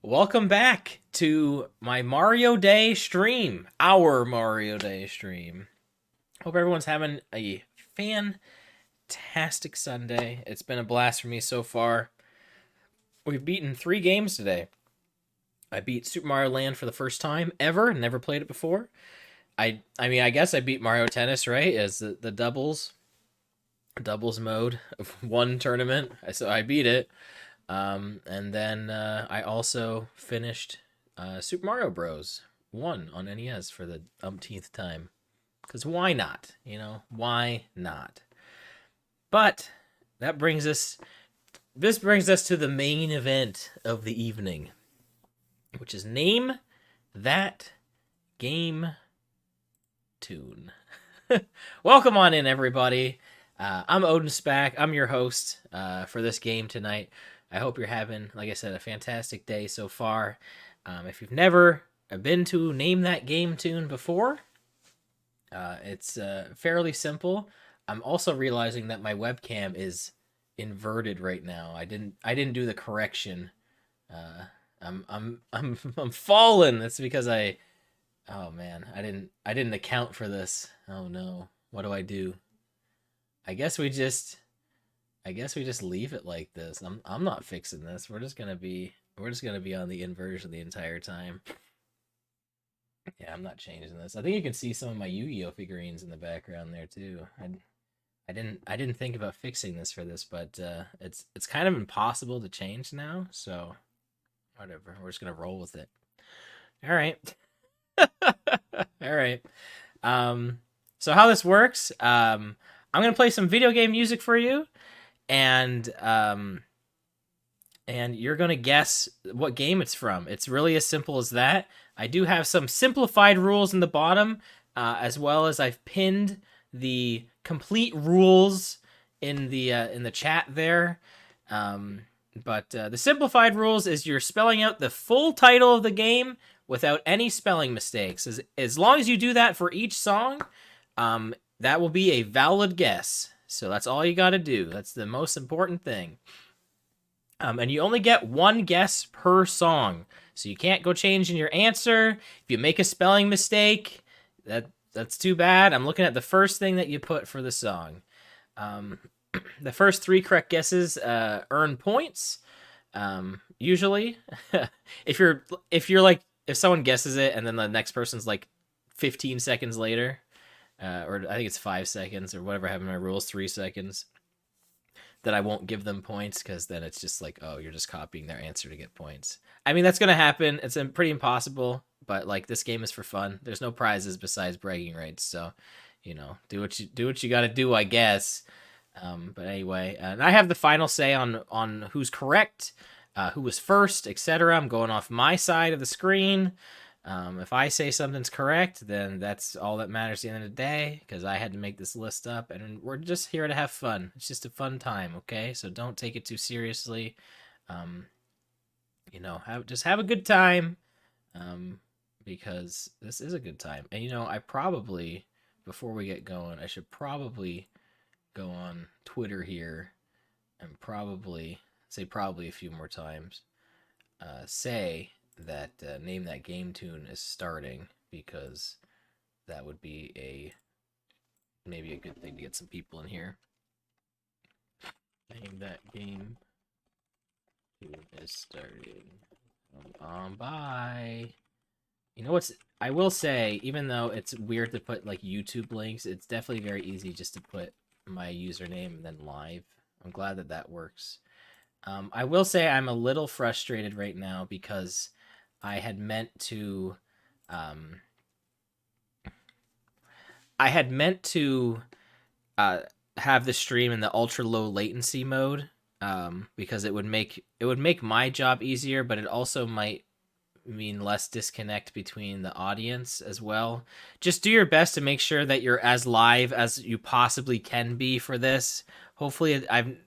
Welcome back to my Mario Day stream, our Mario Day stream. Hope everyone's having a fantastic Sunday. It's been a blast for me so far. We've beaten 3 games today. I beat Super Mario Land for the first time ever, never played it before. I mean, I guess I beat Mario Tennis, right, as the doubles mode of one tournament. So I beat it. And then I also finished Super Mario Bros. 1 on NES for the umpteenth time. Because why not? You know, why not? But this brings us to the main event of the evening, which is Name That Game Tune. Welcome on in, everybody. I'm OdinSpack. I'm your host for this game tonight. I hope you're having, like I said, a fantastic day so far. If you've never been to Name That Game Tune before, it's fairly simple. I'm also realizing that my webcam is inverted right now. I didn't do the correction. I'm fallen. That's because I Oh man, I didn't account for this. Oh no. What do I do? I guess we just I guess we just leave it like this. I'm not fixing this. We're just gonna be on the inversion the entire time. Yeah, I'm not changing this. I think you can see some of my Yu-Gi-Oh figurines in the background there too. I didn't think about fixing this for this, but it's kind of impossible to change now, so whatever. We're just gonna roll with it. All right. All right. So how this works, I'm gonna play some video game music for you, and you're gonna guess what game it's from. It's really as simple as that. I do have some simplified rules in the bottom, as well as I've pinned the complete rules in the chat there. But the simplified rules is you're spelling out the full title of the game without any spelling mistakes. As long as you do that for each song, that will be a valid guess. So that's all you got to do. That's the most important thing. And you only get one guess per song. So you can't go changing your answer. If you make a spelling mistake, that's too bad. I'm looking at the first thing that you put for the song. The first 3 correct guesses earn points. Usually, if someone guesses it and then the next person's like 15 seconds later, or I think it's 5 seconds or whatever I have in my rules, 3 seconds, that I won't give them points, because then it's just like, oh, you're just copying their answer to get points. I mean, that's gonna happen. It's pretty impossible, but like, this game is for fun. There's no prizes besides bragging rights, so do what you got to do, I guess. But anyway, and I have the final say on who's correct, who was first, etc. I'm going off my side of the screen. If I say something's correct, then that's all that matters at the end of the day, because I had to make this list up, and we're just here to have fun. It's just a fun time, okay? So don't take it too seriously. Just have a good time, because this is a good time. And I probably, before we get going, I should probably go on Twitter here and say probably a few more times. Say that Name That Game tune is starting, because that would be maybe a good thing to get some people in here. Name That Game tune is starting. Bye. I will say, even though it's weird to put like YouTube links, it's definitely very easy just to put my username and then live. I'm glad that works. I will say I'm a little frustrated right now, because I had meant to have the stream in the ultra low latency mode, because it would make my job easier, but it also might mean less disconnect between the audience as well. Just do your best to make sure that you're as live as you possibly can be for this. Hopefully, I've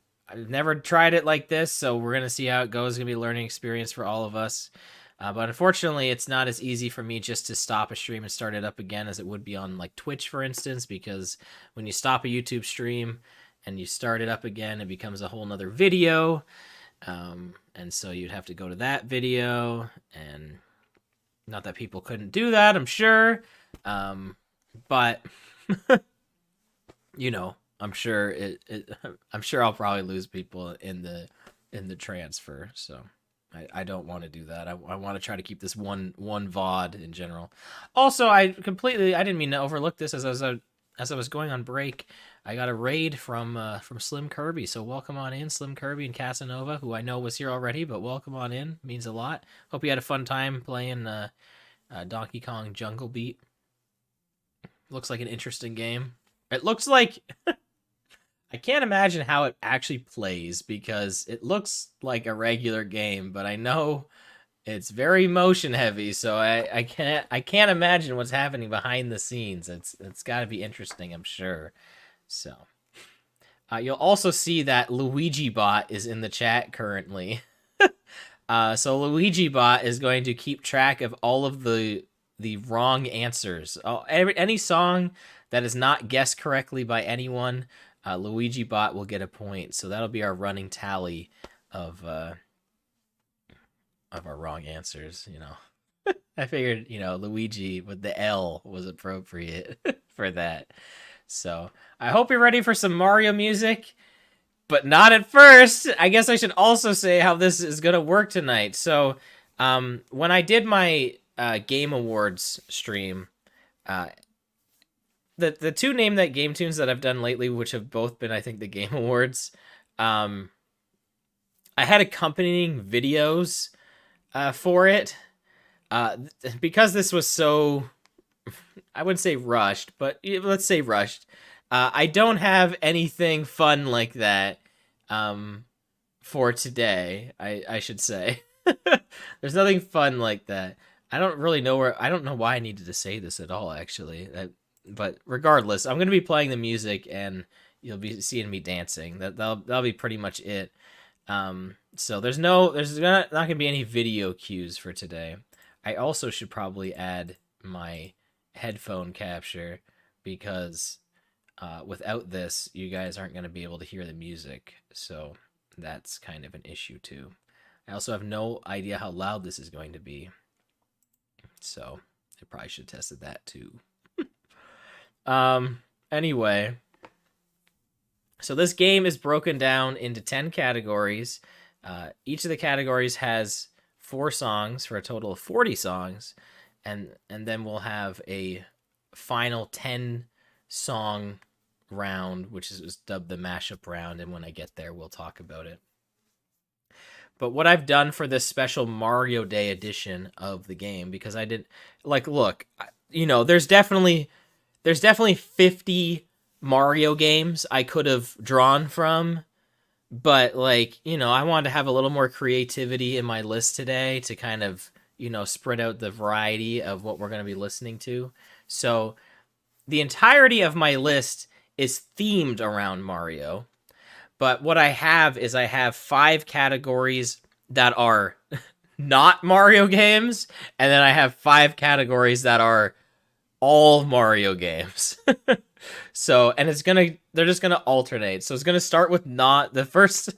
never tried it like this, so we're gonna see how it goes. It's gonna be a learning experience for all of us. But unfortunately, it's not as easy for me just to stop a stream and start it up again as it would be on like Twitch, for instance, because when you stop a YouTube stream and you start it up again, it becomes a whole nother video. And so you'd have to go to that video, and not that people couldn't do that, I'm sure. But I'm sure I'm sure I'll probably lose people in the transfer, so I don't want to do that. I want to try to keep this one VOD in general. Also, I didn't mean to overlook this. As I was going on break, I got a raid from Slim Kirby. So welcome on in, Slim Kirby and Casanova, who I know was here already, but welcome on in. Means a lot. Hope you had a fun time playing Donkey Kong Jungle Beat. Looks like an interesting game. It looks like I can't imagine how it actually plays, because it looks like a regular game, but I know it's very motion heavy, so I can't imagine what's happening behind the scenes. It's got to be interesting, I'm sure. So you'll also see that Luigi Bot is in the chat currently. So Luigi Bot is going to keep track of all of the wrong answers. Any song that is not guessed correctly by anyone, Luigi Bot will get a point. So that'll be our running tally of our wrong answers, I figured, Luigi with the L was appropriate for that. So I hope you're ready for some Mario music, but not at first. I guess I should also say how this is going to work tonight. So when I did my Game Awards stream, uh, the two Name That Game tunes that I've done lately, which have both been, I think, the Game Awards, I had accompanying videos for it. Because this was so, I wouldn't say rushed, but let's say rushed. I don't have anything fun like that for today, I should say. There's nothing fun like that. I don't know why I needed to say this at all, actually. But regardless, I'm going to be playing the music and you'll be seeing me dancing. That'll be pretty much it. So there's not going to be any video cues for today. I also should probably add my headphone capture because without this, you guys aren't going to be able to hear the music. So that's kind of an issue too. I also have no idea how loud this is going to be. So I probably should have tested that too. Anyway, so this game is broken down into 10 categories. Each of the categories has 4 songs for a total of 40 songs, and then we'll have a final 10 song round, which is dubbed the mashup round, and when I get there we'll talk about it. But what I've done for this special Mario Day edition of the game, because I did look, there's definitely 50 Mario games I could have drawn from, but I wanted to have a little more creativity in my list today to kind of, spread out the variety of what we're going to be listening to. So the entirety of my list is themed around Mario. But what I have is 5 categories that are not Mario games, and then I have 5 categories that are all Mario games. So, and they're just gonna alternate. So it's gonna start with not the first,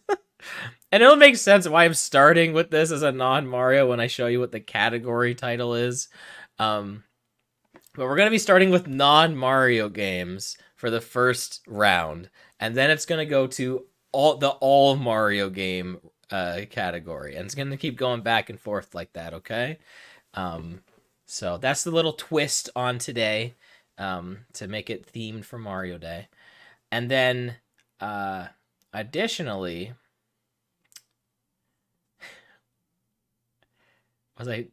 and it'll make sense why I'm starting with this as a non-Mario when I show you what the category title is. But we're gonna be starting with non-Mario games for the first round, and then it's gonna go to all Mario game category, and it's gonna keep going back and forth like that. Okay. So that's the little twist on today, to make it themed for Mario Day. And then, additionally, the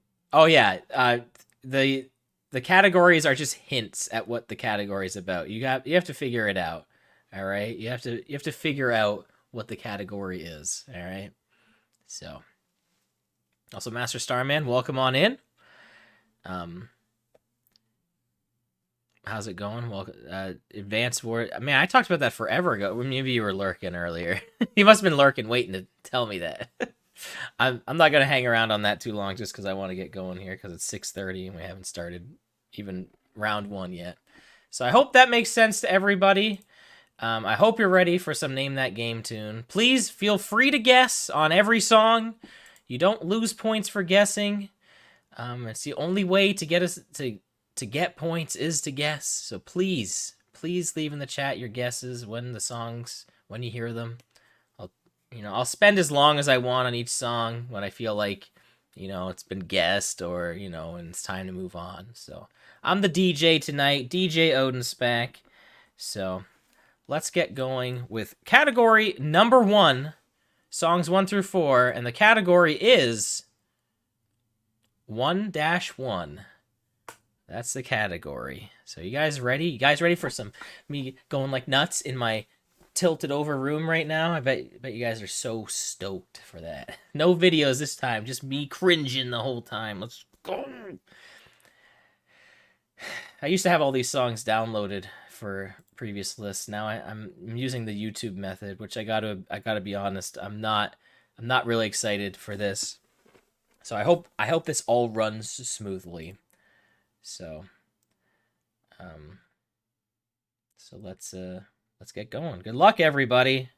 categories are just hints at what the category is about. You have to figure it out. All right, you have to figure out what the category is. All right. So, also Master Starman, welcome on in. How's it going? Well, Advanced War. I mean, I talked about that forever ago. Maybe you were lurking earlier. You must have been lurking, waiting to tell me that. I'm not gonna hang around on that too long, just because I want to get going here, because it's 6:30 and we haven't started even round 1 yet. So I hope that makes sense to everybody. I hope you're ready for some Name That Game tune. Please feel free to guess on every song. You don't lose points for guessing. It's the only way to get us to get points is to guess. So please leave in the chat your guesses when you hear them. I'll spend as long as I want on each song when I feel like, it's been guessed or, and it's time to move on. So I'm the DJ tonight, DJ OdinSpack. So let's get going with category number 1, songs 1 through 4, and the category is 1-1. That's the category. So you guys ready? You guys ready for some me going like nuts in my tilted over room right now? I bet you guys are so stoked for that. No videos this time, just me cringing the whole time. Let's go. I used to have all these songs downloaded for previous lists. Now I'm using the YouTube method, which I gotta be honest, I'm not really excited for this. So I hope this all runs smoothly. So let's get going. Good luck, everybody.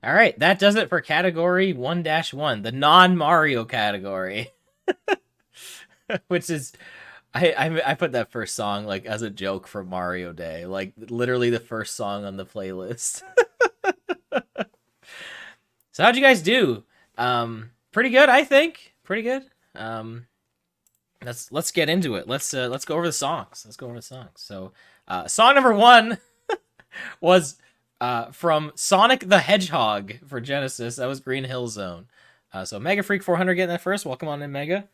All right, that does it for category 1-1, the non-Mario category. Which is, I put that first song like as a joke for Mario Day, like literally the first song on the playlist. So how'd you guys do? Pretty good, I think. Pretty good. Let's get into it. Let's go over the songs. So, song number 1 was from Sonic the Hedgehog for Genesis. That was Green Hill Zone. So Mega Freak 400 getting that first. Welcome on in, Mega.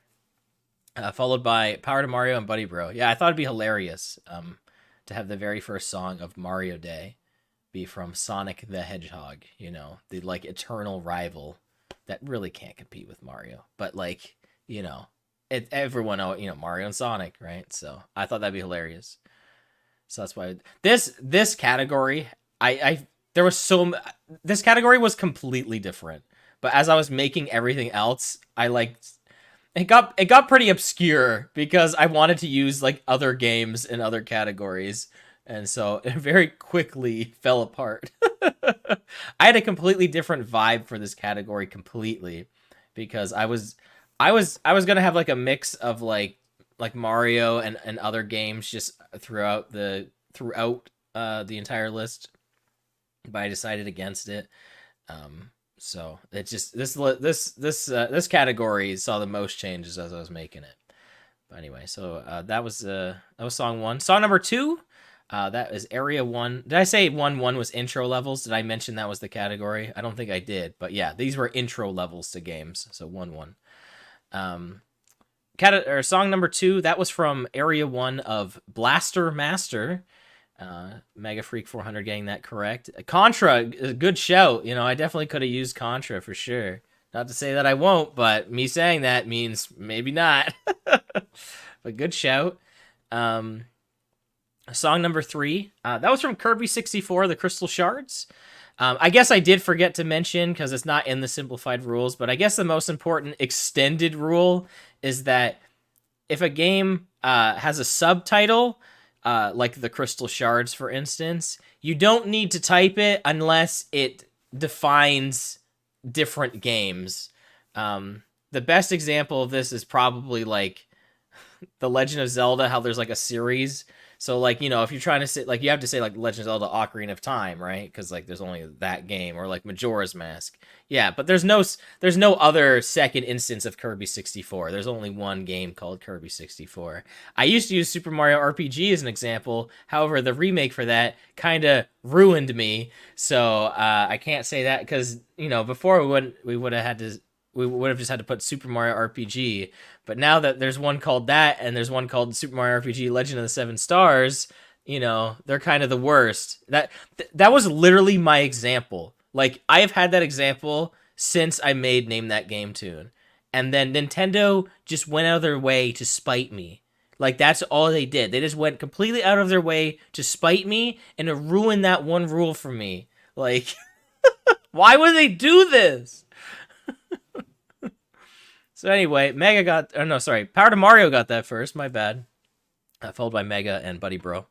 Followed by Power to Mario and Buddy Bro. Yeah, I thought it'd be hilarious to have the very first song of Mario Day be from Sonic the Hedgehog. You know, the like eternal rival that really can't compete with Mario. But like, you know, everyone Mario and Sonic, right? So I thought that'd be hilarious. So that's why this category, this category was completely different. But as I was making everything else, it got pretty obscure because I wanted to use like other games in other categories, and so it very quickly fell apart. I had a completely different vibe for this category completely because I was gonna have like a mix of like Mario and other games just throughout the entire list, but I decided against it. So it just this category saw the most changes as I was making it. But anyway, so that was song 1. Song number 2, that is Area 1. Did I say 1-1 was intro levels? Did I mention that was the category? I don't think I did, but yeah, these were intro levels to games. So 1-1. Song number 2, that was from Area 1 of Blaster Master. Mega Freak 400 getting that correct. Contra, a good shout. You know, I definitely could have used Contra for sure. Not to say that I won't, but me saying that means maybe not. But good shout. Song number 3. That was from Kirby 64, The Crystal Shards. I guess I did forget to mention, because it's not in the simplified rules, but I guess the most important extended rule is that if a game has a subtitle, like The Crystal Shards, for instance, you don't need to type it unless it defines different games. The best example of this is probably like The Legend of Zelda, how there's like a series. So like, you know, if you're trying to say, like, you have to say like Legend of Zelda Ocarina of Time, right? Because like there's only that game, or like Majora's Mask. Yeah, but there's no other second instance of Kirby 64. There's only one game called Kirby 64. I used to use Super Mario RPG as an example. However, the remake for that kind of ruined me. So I can't say that, because, you know, before we would have just had to put Super Mario RPG. But now that there's one called that, and there's one called Super Mario RPG Legend of the Seven Stars, you know, they're kind of the worst. That was literally my example. Like, I have had that example since I made Name That Game tune. And then Nintendo just went out of their way to spite me. Like, that's all they did. They just went completely out of their way to spite me and to ruin that one rule for me. Like, why would they do this? So anyway, Power to Mario got that first, my bad. Followed by Mega and Buddy Bro.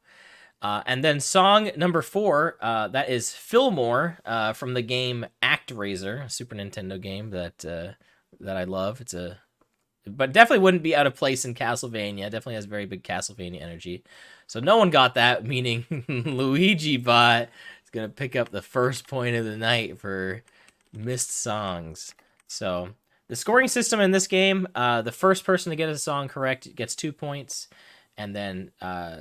And then song number 4, that is Fillmore, from the game ActRaiser, a Super Nintendo game that I love. But definitely wouldn't be out of place in Castlevania. Definitely has very big Castlevania energy. So no one got that, meaning Luigi Bot is going to pick up the first point of the night for missed songs. So the scoring system in this game, the first person to get a song correct gets 2 points, and then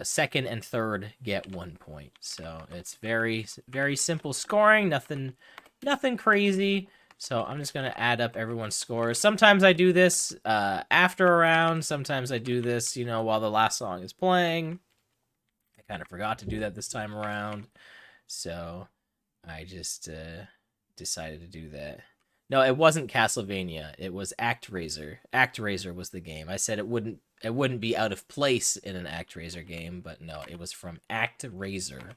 second and third get 1 point. So it's very, very simple scoring, nothing crazy. So I'm just going to add up everyone's scores. Sometimes I do this after a round. Sometimes I do this, you know, while the last song is playing. I kind of forgot to do that this time around. So I just decided to do that. No, it wasn't Castlevania. It was ActRaiser. ActRaiser was the game. I said it wouldn't be out of place in an ActRaiser game, but no, it was from ActRaiser.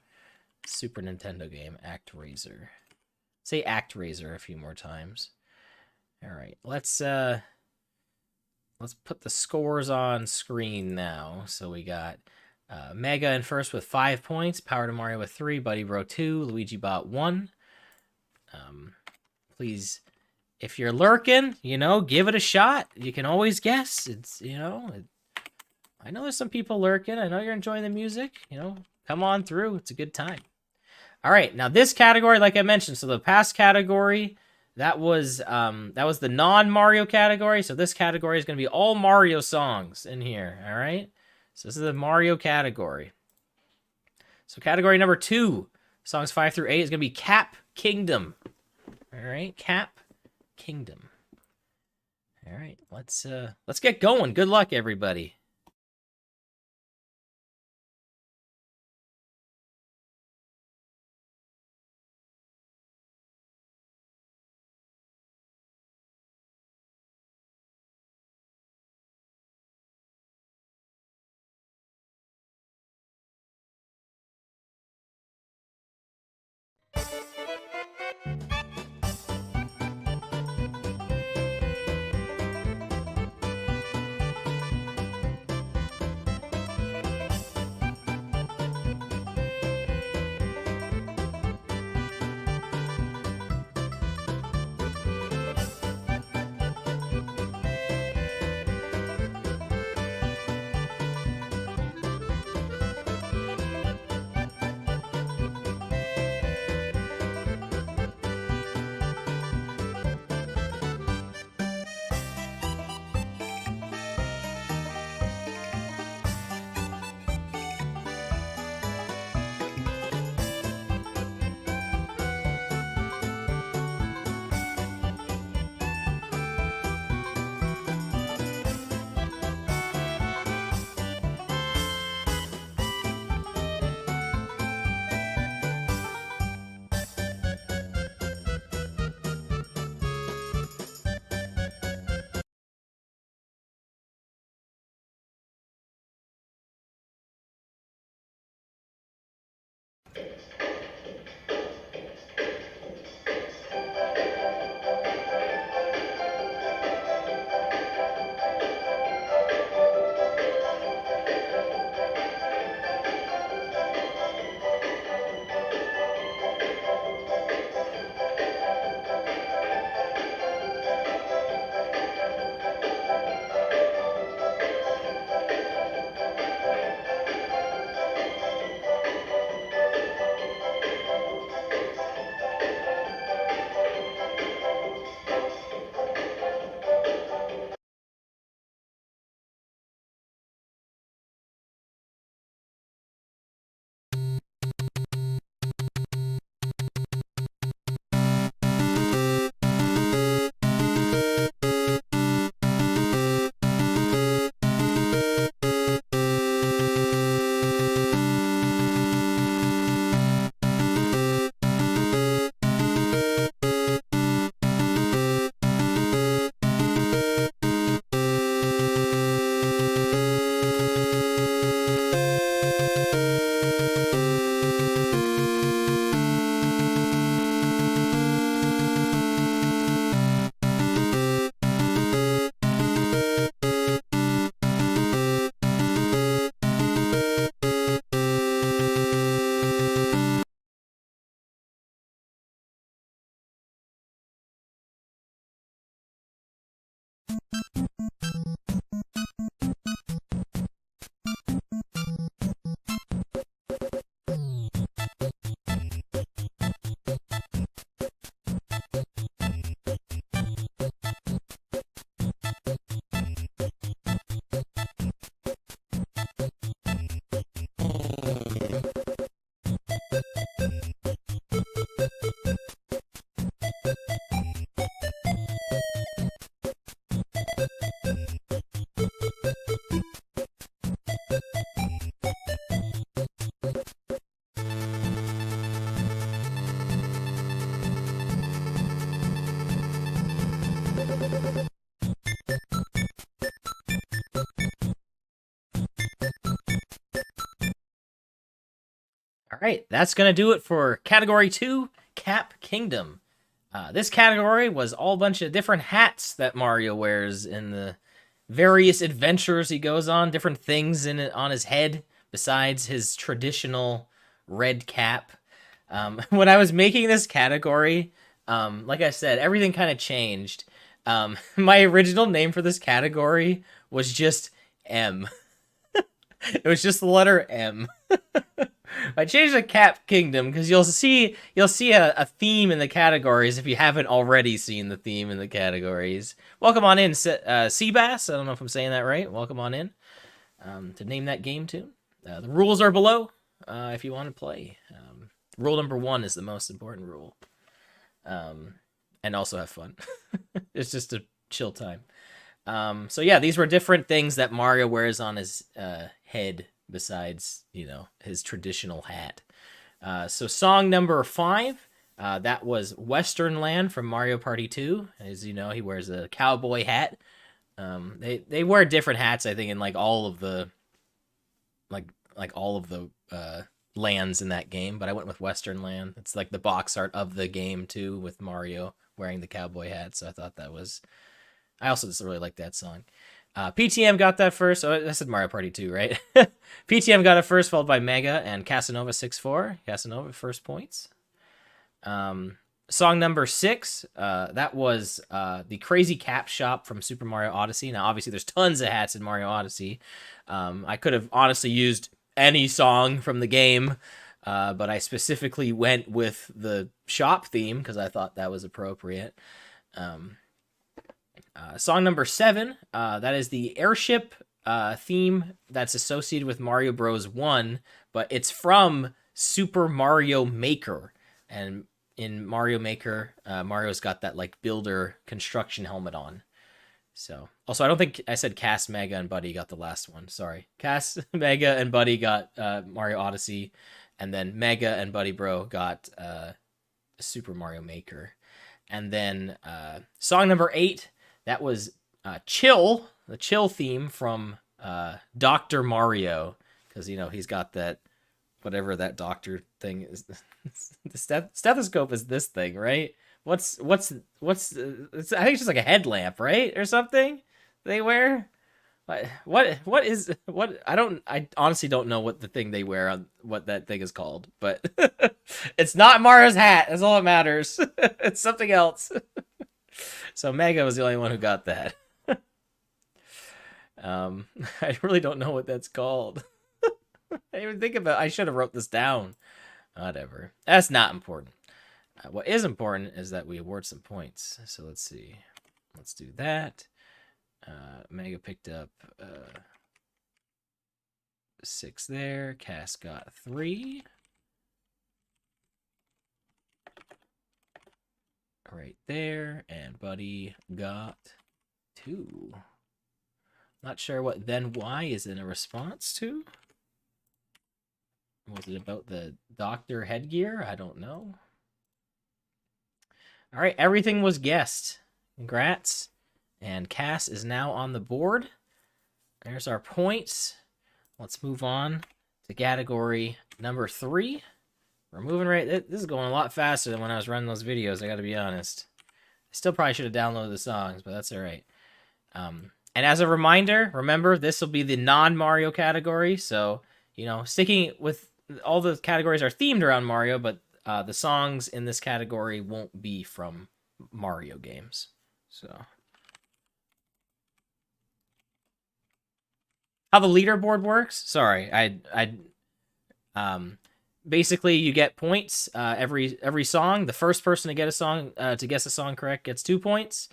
Super Nintendo game, ActRaiser. Say ActRaiser a few more times. All right, let's put the scores on screen now. So we got Mega in first with 5 points, Power to Mario with 3, Buddy Bro 2, Luigi Bot 1. Please, if you're lurking, you know, give it a shot. You can always guess. It's, you know, I know there's some people lurking. I know you're enjoying the music. You know, come on through. It's a good time. All right, now this category, like I mentioned, so the past category, that was the non-Mario category. So this category is going to be all Mario songs in here. All right, so this is the Mario category. So category number 2, songs 5 through 8, is going to be Cap Kingdom. All right, Cap Kingdom. All right, let's get going. Good luck, everybody. All right, that's going to do it for Category 2, Cap Kingdom. This category was all a bunch of different hats that Mario wears in the various adventures he goes on, different things on his head besides his traditional red cap. When I was making this category, like I said, everything kind of changed. My original name for this category was just M. It was just the letter M. I changed the Cap Kingdom because you'll see a theme in the categories if you haven't already seen the theme in the categories. Welcome on in, Seabass. I don't know if I'm saying that right. Welcome on in to name that game tune. The rules are below if you want to play. Rule number 1 is the most important rule, and also have fun. It's just a chill time. So yeah, these were different things that Mario wears on his head besides, his traditional hat. So song number 5, that was Western Land from Mario Party 2. As you know, he wears a cowboy hat. They wear different hats, I think, in like all of the lands in that game, but I went with Western Land. It's like the box art of the game too, with Mario wearing the cowboy hat. So I thought I also just really like that song. PTM got that first. Oh, I said Mario Party 2, right? PTM got it first, followed by Mega and Casanova 6-4. Casanova first points. Song number 6, that was the Crazy Cap Shop from Super Mario Odyssey. Now, obviously, there's tons of hats in Mario Odyssey. I could have honestly used any song from the game, but I specifically went with the shop theme because I thought that was appropriate. Song number 7, that is the airship theme that's associated with Mario Bros. 1, but it's from Super Mario Maker. And in Mario Maker, Mario's got that like builder construction helmet on. So, also, I don't think I said Cass, Mega, and Buddy got the last one. Sorry. Cass, Mega, and Buddy got Mario Odyssey, and then Mega and Buddy Bro got Super Mario Maker. And then song number 8, that was Chill, the Chill theme from Dr. Mario, because, he's got that, whatever that doctor thing is. The stethoscope is this thing, right? What's I think it's just like a headlamp, right? Or something they wear? What is I honestly don't know what the thing they wear on what that thing is called, but it's not Mario's hat. That's all that matters. It's something else. So Mega was the only one who got that. I really don't know what that's called. I didn't even think about it. I should have wrote this down. Whatever. That's not important. What is important is that we award some points. So let's see. Let's do that. Mega picked up 6 there. Cass got 3. Right there. And Buddy got 2. Not sure what then why is in a response to. Was it about the doctor headgear? I don't know. All right, everything was guessed. Congrats. And Cass is now on the board. There's our points. Let's move on to category number 3. We're moving right. This is going a lot faster than when I was running those videos, I gotta be honest. I still probably should have downloaded the songs, but that's all right. And as a reminder, remember, this will be the non-Mario category. So, you know, sticking with all the categories are themed around Mario, but the songs in this category won't be from Mario games. So, how the leaderboard works? Sorry, basically you get points every song. The first person to get a song to guess a song correct gets 2 points,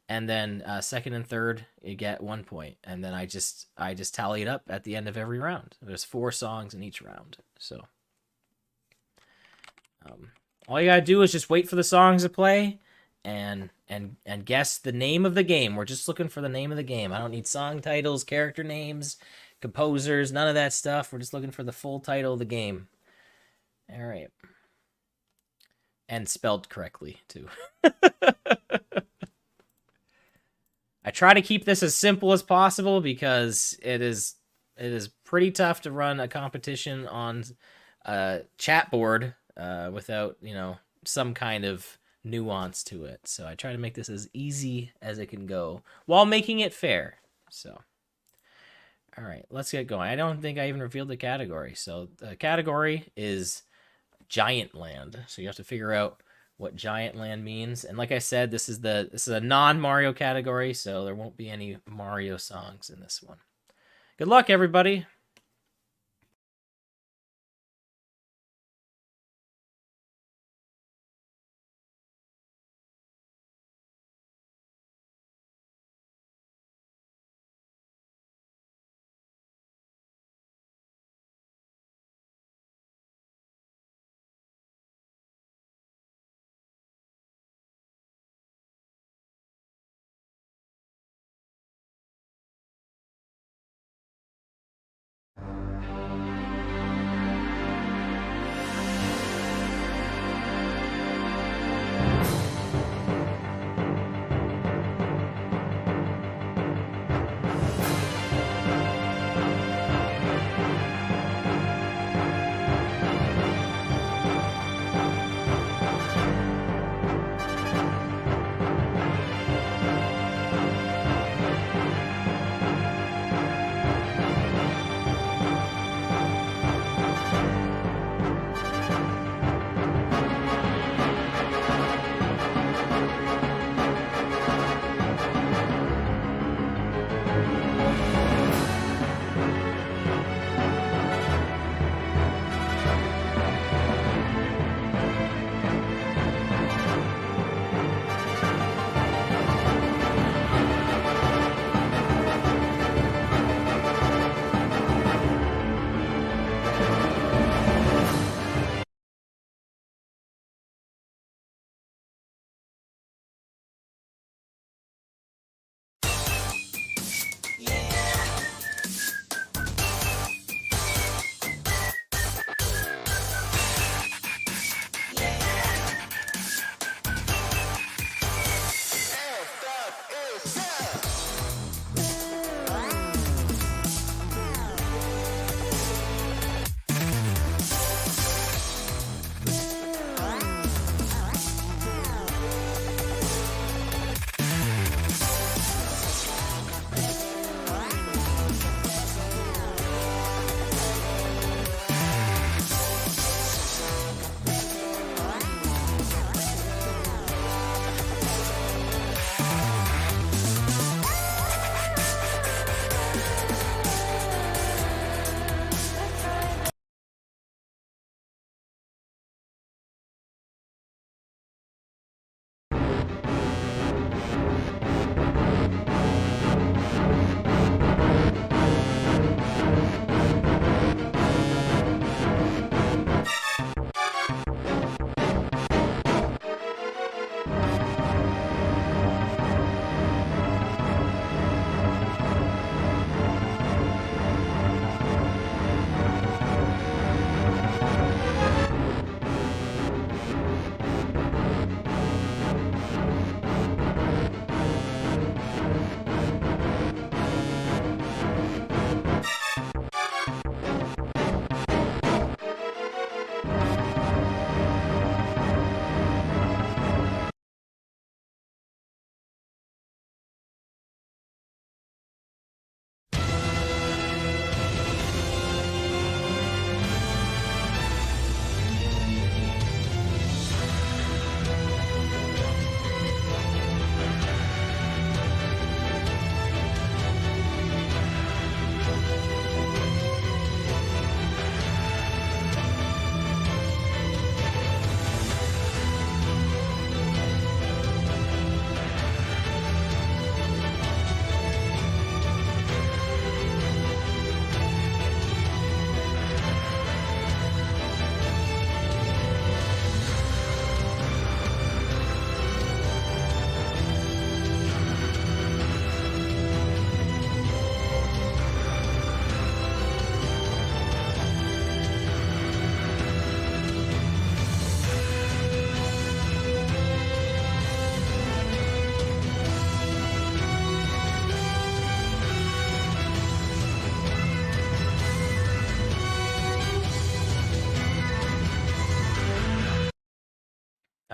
and then second and third you get 1 point, and then I just tally it up at the end of every round. There's 4 songs in each round, so all you gotta do is just wait for the songs to play and guess the name of the game. We're just looking for the name of the game. I don't need song titles, character names, composers, none of that stuff. We're just looking for the full title of the game. All right. And spelled correctly, too. I try to keep this as simple as possible because it is pretty tough to run a competition on a chat board without, you know, some kind of nuance to it. So I try to make this as easy as it can go while making it fair. So, all right, let's get going. I don't think I even revealed the category. So the category is Giant Land. So you have to figure out what Giant Land means. And like I said, this is a non-Mario category, so there won't be any Mario songs in this one. Good luck, everybody.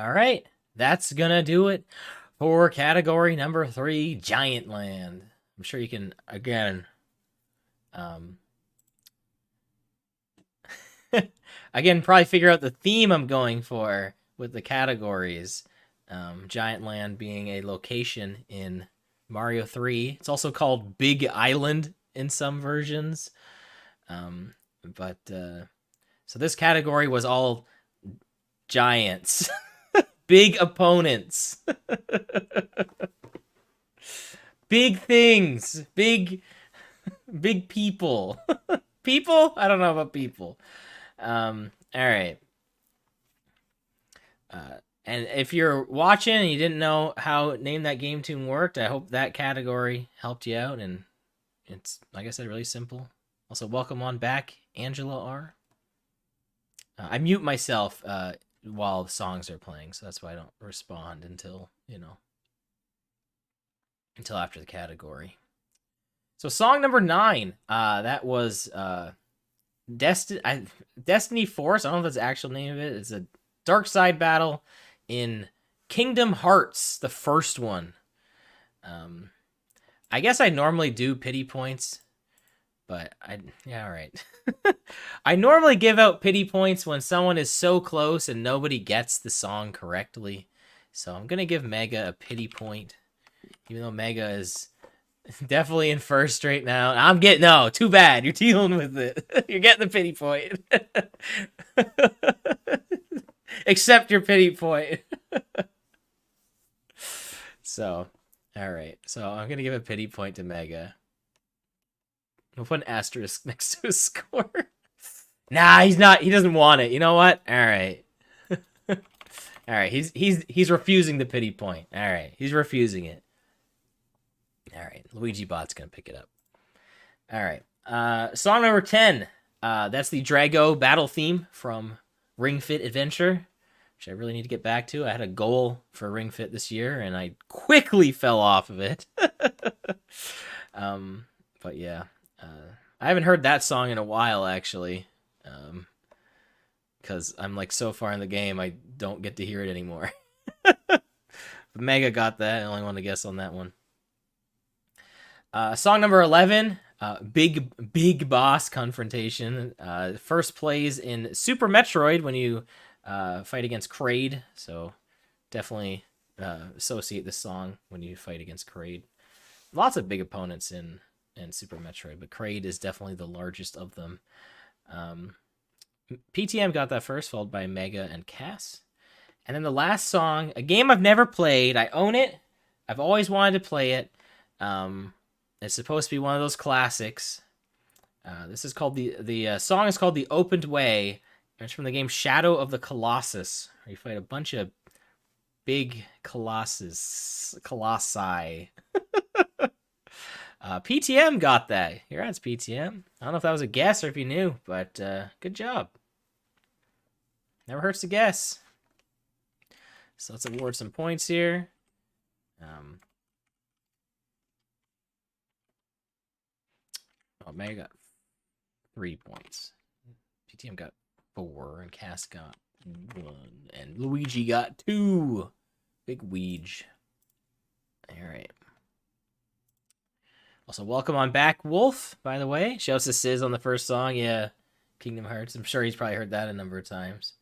All right, that's gonna do it for category number 3, Giant Land. I'm sure you can again, probably figure out the theme I'm going for with the categories. Giant Land being a location in Mario 3. It's also called Big Island in some versions. So this category was all giants, big opponents, big things, big people. People? I don't know about people. All right. And if you're watching and you didn't know how Name That Game Tune worked, I hope that category helped you out. And it's, like I said, really simple. Also, welcome on back, Angela R. I mute myself while the songs are playing, so that's why I don't respond until, until after the category. So song number 9, that was Destiny Force. I don't know if that's the actual name of it. It's a Dark Side battle in Kingdom Hearts, the first one. I guess I normally do pity points, but all right. I normally give out pity points when someone is so close and nobody gets the song correctly. So I'm gonna give Mega a pity point, even though Mega is definitely in first right now. No, too bad. You're dealing with it. You're getting the pity point. Accept your pity point. So, all right. So I'm gonna give a pity point to Mega. We'll put an asterisk next to his score. Nah, he's not. He doesn't want it. You know what? All right. All right. He's refusing the pity point. All right. He's refusing it. All right. Luigi Bot's gonna pick it up. All right. Song number 10. That's the Drago battle theme from Ring Fit Adventure, which I really need to get back to. I had a goal for Ring Fit this year, and I quickly fell off of it. But yeah, I haven't heard that song in a while, actually, because I'm like so far in the game, I don't get to hear it anymore. But Mega got that. I only want to guess on that one. Song number 11. Big boss confrontation. First plays in Super Metroid when you fight against Kraid. So definitely associate this song when you fight against Kraid. Lots of big opponents in Super Metroid, but Kraid is definitely the largest of them. PTM got that first, followed by Mega and Cass. And then the last song, a game I've never played. I own it. I've always wanted to play it. It's supposed to be one of those classics. This is called the song is called "The Opened Way." And it's from the game Shadow of the Colossus, where you fight a bunch of big colossi. PTM got that. Here, that's PTM. I don't know if that was a guess or if you knew, but good job. Never hurts to guess. So let's award some points here. Mega got 3 points. PTM got 4, and Cass got 1, and Luigi got 2. Big Weege. All right. Also, welcome on back, Wolf, by the way. Shouts to Sizz on the first song. Yeah, Kingdom Hearts. I'm sure he's probably heard that a number of times.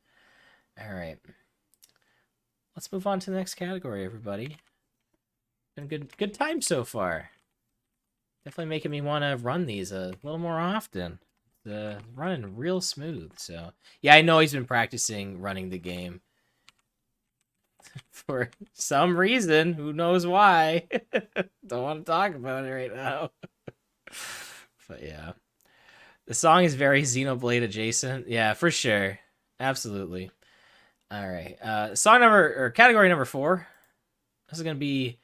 All right. Let's move on to the next category, everybody. Been good time so far. Definitely making me want to run these a little more often. Running real smooth. So, yeah, I know he's been practicing running the game. For some reason, who knows why. Don't want to talk about it right now. But yeah. The song is very Xenoblade adjacent. Yeah, for sure. Absolutely. All right. Category number 4. This is going to be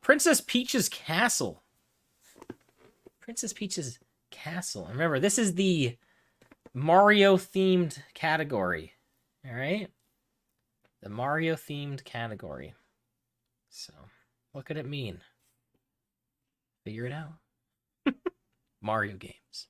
Princess Peach's Castle. Princess Peach's Castle. Remember, this is the Mario-themed category. All right? The Mario-themed category. So, what could it mean? Figure it out. Mario games.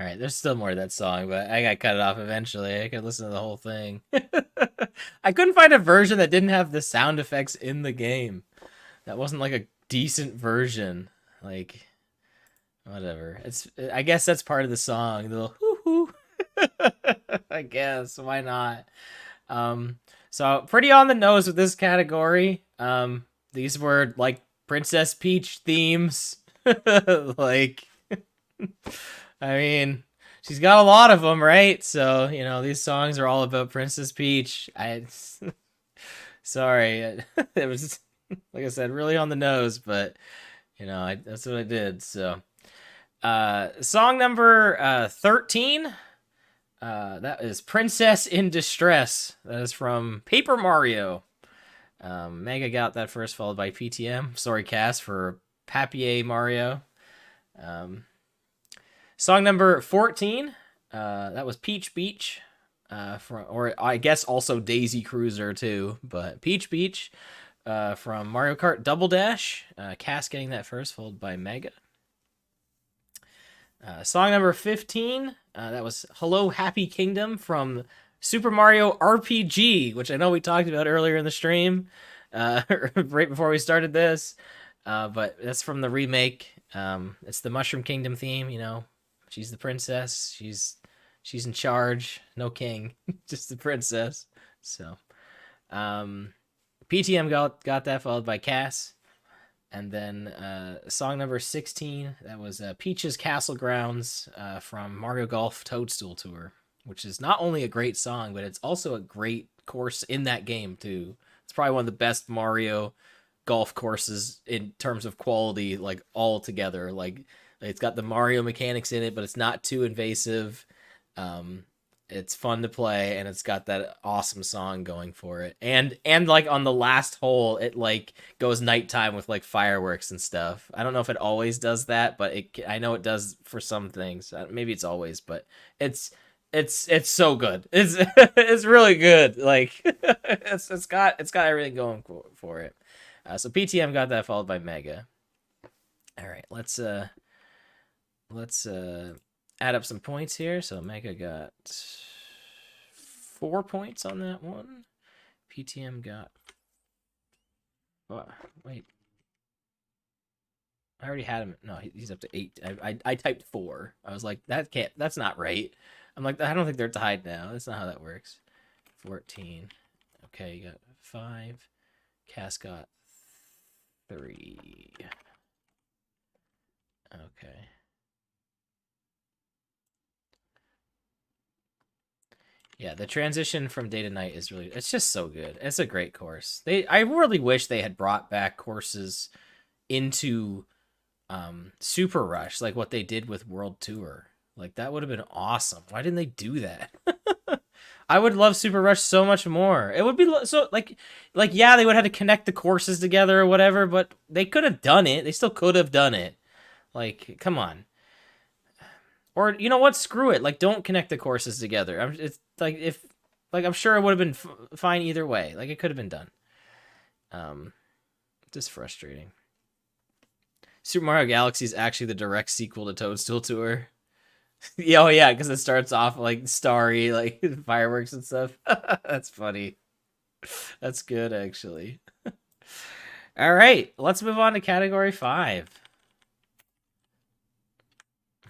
All right, there's still more to that song, but I got cut it off eventually. I could listen to the whole thing. I couldn't find a version that didn't have the sound effects in the game. That wasn't like a decent version. Like, whatever. I guess that's part of the song. The little hoo hoo. I guess why not? Um, so pretty on the nose with this category. These were like Princess Peach themes. Like, I mean, she's got a lot of them, right? So, you know, these songs are all about Princess Peach. Sorry. It was, like I said, really on the nose, but, you know, that's what I did. So, song number 13. That is Princess in Distress. That is from Paper Mario. Mega got that first, followed by PTM. Sorry, Cass, for Papier Mario. Song number 14, that was Peach Beach, or I guess also Daisy Cruiser too, but Peach Beach from Mario Kart Double Dash. Cass getting that first, followed by Mega. Song number 15, that was Hello Happy Kingdom from Super Mario RPG, which I know we talked about earlier in the stream, right before we started this, but that's from the remake. It's the Mushroom Kingdom theme, you know. She's the princess. She's in charge. No king, just the princess. So, PTM got that, followed by Cass, and then song number 16. That was Peach's Castle Grounds from Mario Golf Toadstool Tour, which is not only a great song, but it's also a great course in that game too. It's probably one of the best Mario golf courses in terms of quality, like all together. Like, it's got the Mario mechanics in it, but it's not too invasive. It's fun to play, and it's got that awesome song going for it. And like on the last hole, it like goes nighttime with like fireworks and stuff. I don't know if it always does that, but I know it does for some things. Maybe it's always, but it's so good. It's it's really good. Like, it's got everything going for it. So PTM got that, followed by Mega. All right, let's add up some points here. So Mega got 4 points on that one. PTM got, oh, wait, I already had him. No, he's up to 8. I typed 4. I was like, that's not right. I'm like, I don't think they're tied now. That's not how that works. 14. Okay, you got 5. Cass got 3. Okay. Yeah, the transition from day to night is really, it's just so good. It's a great course. I really wish they had brought back courses into Super Rush, like what they did with World Tour. Like, that would have been awesome. Why didn't they do that? I would love Super Rush so much more. It would be so like yeah, they would have to connect the courses together or whatever, but they could have done it. They still could have done it. Like, come on. Or, you know what? Screw it. Like, don't connect the courses together. It's like, if, like, I'm sure it would have been fine either way. Like, it could have been done. Just frustrating. Super Mario Galaxy is actually the direct sequel to Toadstool Tour. Yeah, oh yeah, because it starts off like starry, like fireworks and stuff. That's funny. That's good, actually. All right, let's move on to category 5.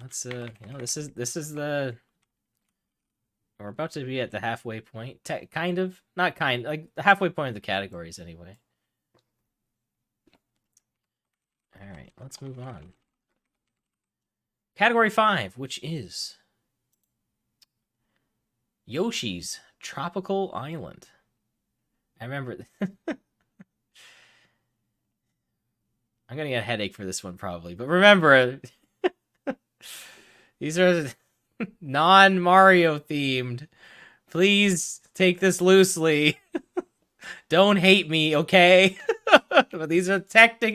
Let's this is the, we're about to be at the halfway point. Kind of, not kind, like the halfway point of the categories anyway. All right, let's move on. Category 5, which is Yoshi's Tropical Island. I remember I'm gonna get a headache for this one probably, but remember, these are non-Mario themed. Please take this loosely. Don't hate me, okay? But these are technically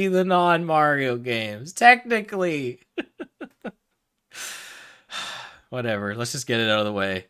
the non-Mario games. Technically. Whatever. Let's just get it out of the way.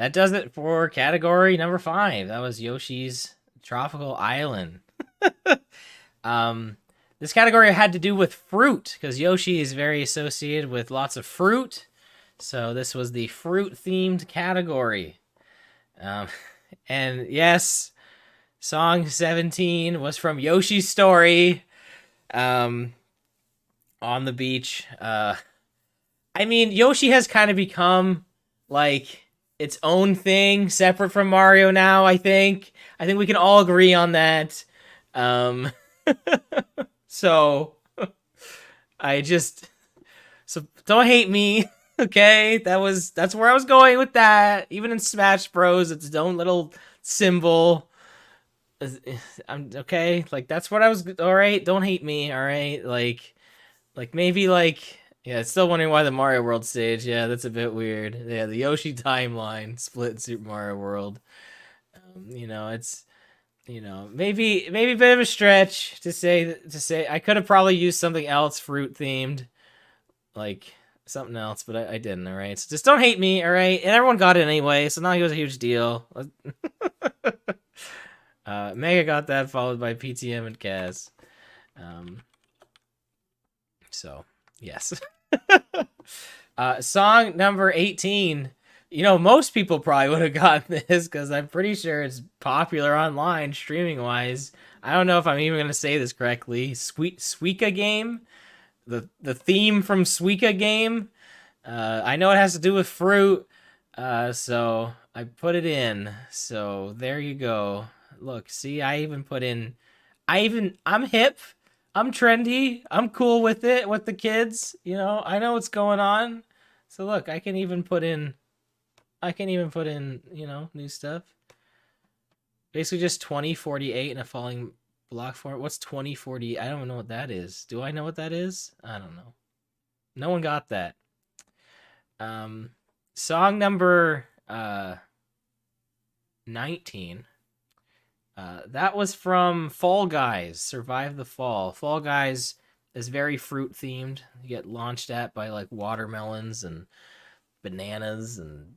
that does it for category number 5. That was Yoshi's Tropical Island. This category had to do with fruit because Yoshi is very associated with lots of fruit. So this was the fruit-themed category. And yes, song 17 was from Yoshi's Story. On the beach. I mean, Yoshi has kind of become like its own thing, separate from Mario now, I think. I think we can all agree on that. So so don't hate me, okay? That's where I was going with that. Even in Smash Bros, it's its own little symbol. I'm okay. Like that's what I was. All right, don't hate me. All right, like maybe like yeah. Still wondering why the Mario World stage. Yeah, that's a bit weird. Yeah, the Yoshi timeline split in Super Mario World. It's maybe a bit of a stretch to say I could have probably used something else fruit themed, like something else, but I didn't. All right, so just don't hate me. All right, and everyone got it anyway, so not like it was a huge deal. Mega got that, followed by PTM and Kaz. So yes. Song number 18. Most people probably would have gotten this because I'm pretty sure it's popular online streaming wise. I don't know if I'm even gonna say this correctly. Suika game, the theme from Suika game. I know it has to do with fruit, so I put it in. So there you go. Look, see, I'm hip, I'm trendy, I'm cool with it with the kids. I know what's going on. So look, I can even put in, new stuff. Basically just 2048 in a falling block form. What's 2040? I don't know what that is. Do I know what that is? I don't know. No one got that. Song number 19. That was from Fall Guys, Survive the Fall. Fall Guys is very fruit themed. You get launched at by like watermelons and bananas and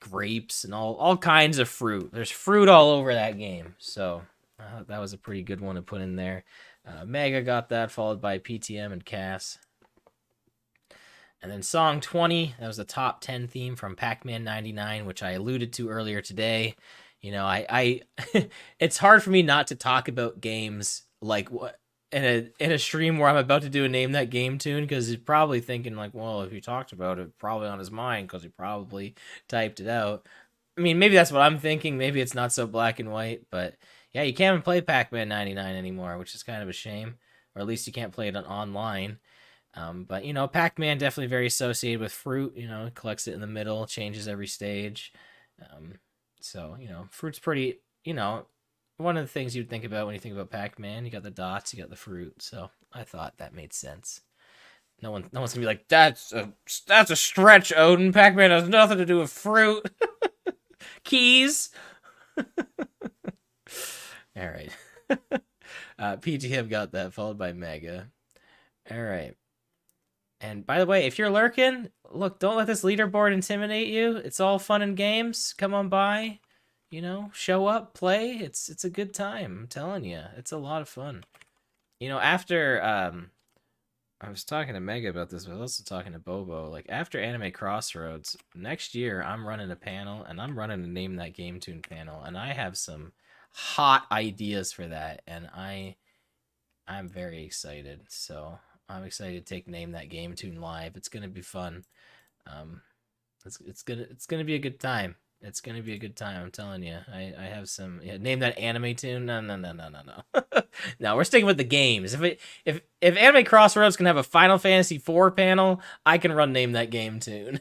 grapes and all kinds of fruit. There's fruit all over that game. So that was a pretty good one to put in there. Mega got that, followed by PTM and Cass. And then song 20, that was the top 10 theme from Pac-Man 99, which I alluded to earlier today. I it's hard for me not to talk about games like what in a stream where I'm about to do a name that game tune, because he's probably thinking like, well, if he talked about it, probably on his mind because he probably typed it out. I mean, maybe that's what I'm thinking. Maybe it's not so black and white, but yeah, you can't even play Pac-Man 99 anymore, which is kind of a shame, or at least you can't play it online. But Pac-Man definitely very associated with fruit. Collects it in the middle, changes every stage. So, fruit's pretty, one of the things you'd think about when you think about Pac-Man. You got the dots, you got the fruit. So I thought that made sense. No one's gonna be like, that's a stretch, Odin. Pac-Man has nothing to do with fruit. Keys. All right. PTM got that, followed by Mega. All right. And by the way, if you're lurking, look, don't let this leaderboard intimidate you. It's all fun and games. Come on by, show up, play. It's a good time. I'm telling you, it's a lot of fun. After I was talking to Mega about this, but I was also talking to Bobo. Like after Anime Crossroads next year, I'm running a panel, and I'm running a Name That Game Tune panel, and I have some hot ideas for that, and I'm very excited. So I'm excited to take Name That Game Tune live. It's gonna be fun. It's gonna be a good time. It's gonna be a good time. I'm telling you. I have some. Name That Anime Tune. No. No, we're sticking with the games. If Anime Crossroads can have a Final Fantasy IV panel, I can run Name That Game Tune.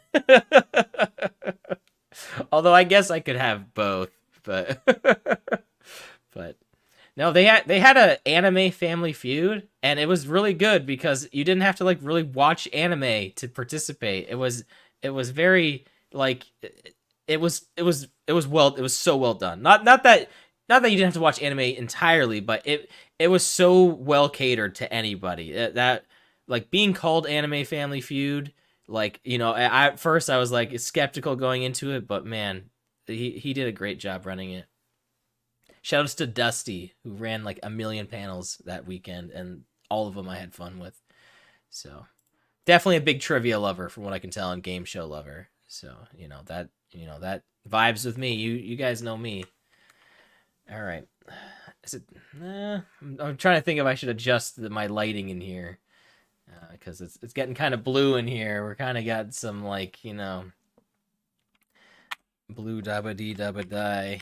Although I guess I could have both, but no, they had a anime Family Feud, and it was really good because you didn't have to like really watch anime to participate. It was very like it was so well done. Not that you didn't have to watch anime entirely, but it was so well catered to anybody. That like being called Anime Family Feud, like at first I was like skeptical going into it, but man, he did a great job running it. Shoutouts to Dusty, who ran like a million panels that weekend, and all of them I had fun with. So definitely a big trivia lover, from what I can tell, and game show lover. So that vibes with me. You guys know me. All right. Is it? I'm trying to think if I should adjust my lighting in here, because it's getting kind of blue in here. We're kind of got some like blue dabba dee dabba die.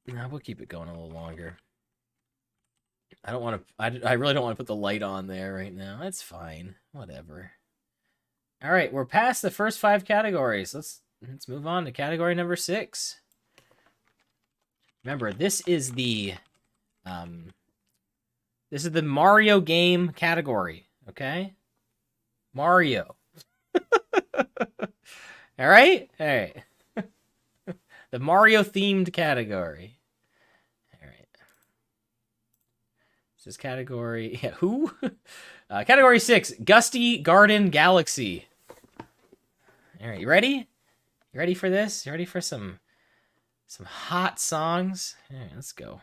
No, we'll keep it going a little longer. I don't want to. I really don't want to put the light on there right now. That's fine. Whatever. All right, we're past the first 5 categories. Let's move on to category number 6. Remember, this is the Mario game category. Okay, Mario. All right. The Mario themed category. All right. This is category. Yeah, who? Category 6, Gusty Garden Galaxy. All right, you ready? You ready for this? You ready for some hot songs? All right, let's go.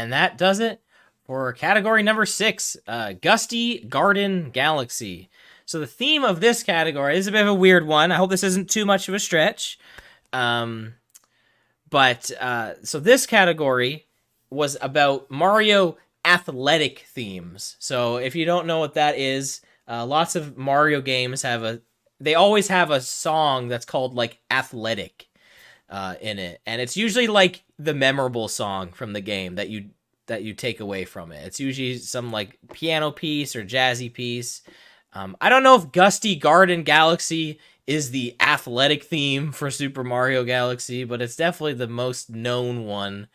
And that does it for category number 6, Gusty Garden Galaxy. So the theme of this category is a bit of a weird one. I hope this isn't too much of a stretch. So this category was about Mario athletic themes. So if you don't know what that is, lots of Mario games they always have a song that's called like athletic in it, and it's usually like the memorable song from the game that you take away from it. It's usually some like piano piece or jazzy piece. I don't know if Gusty Garden Galaxy is the athletic theme for Super Mario Galaxy, but it's definitely the most known one.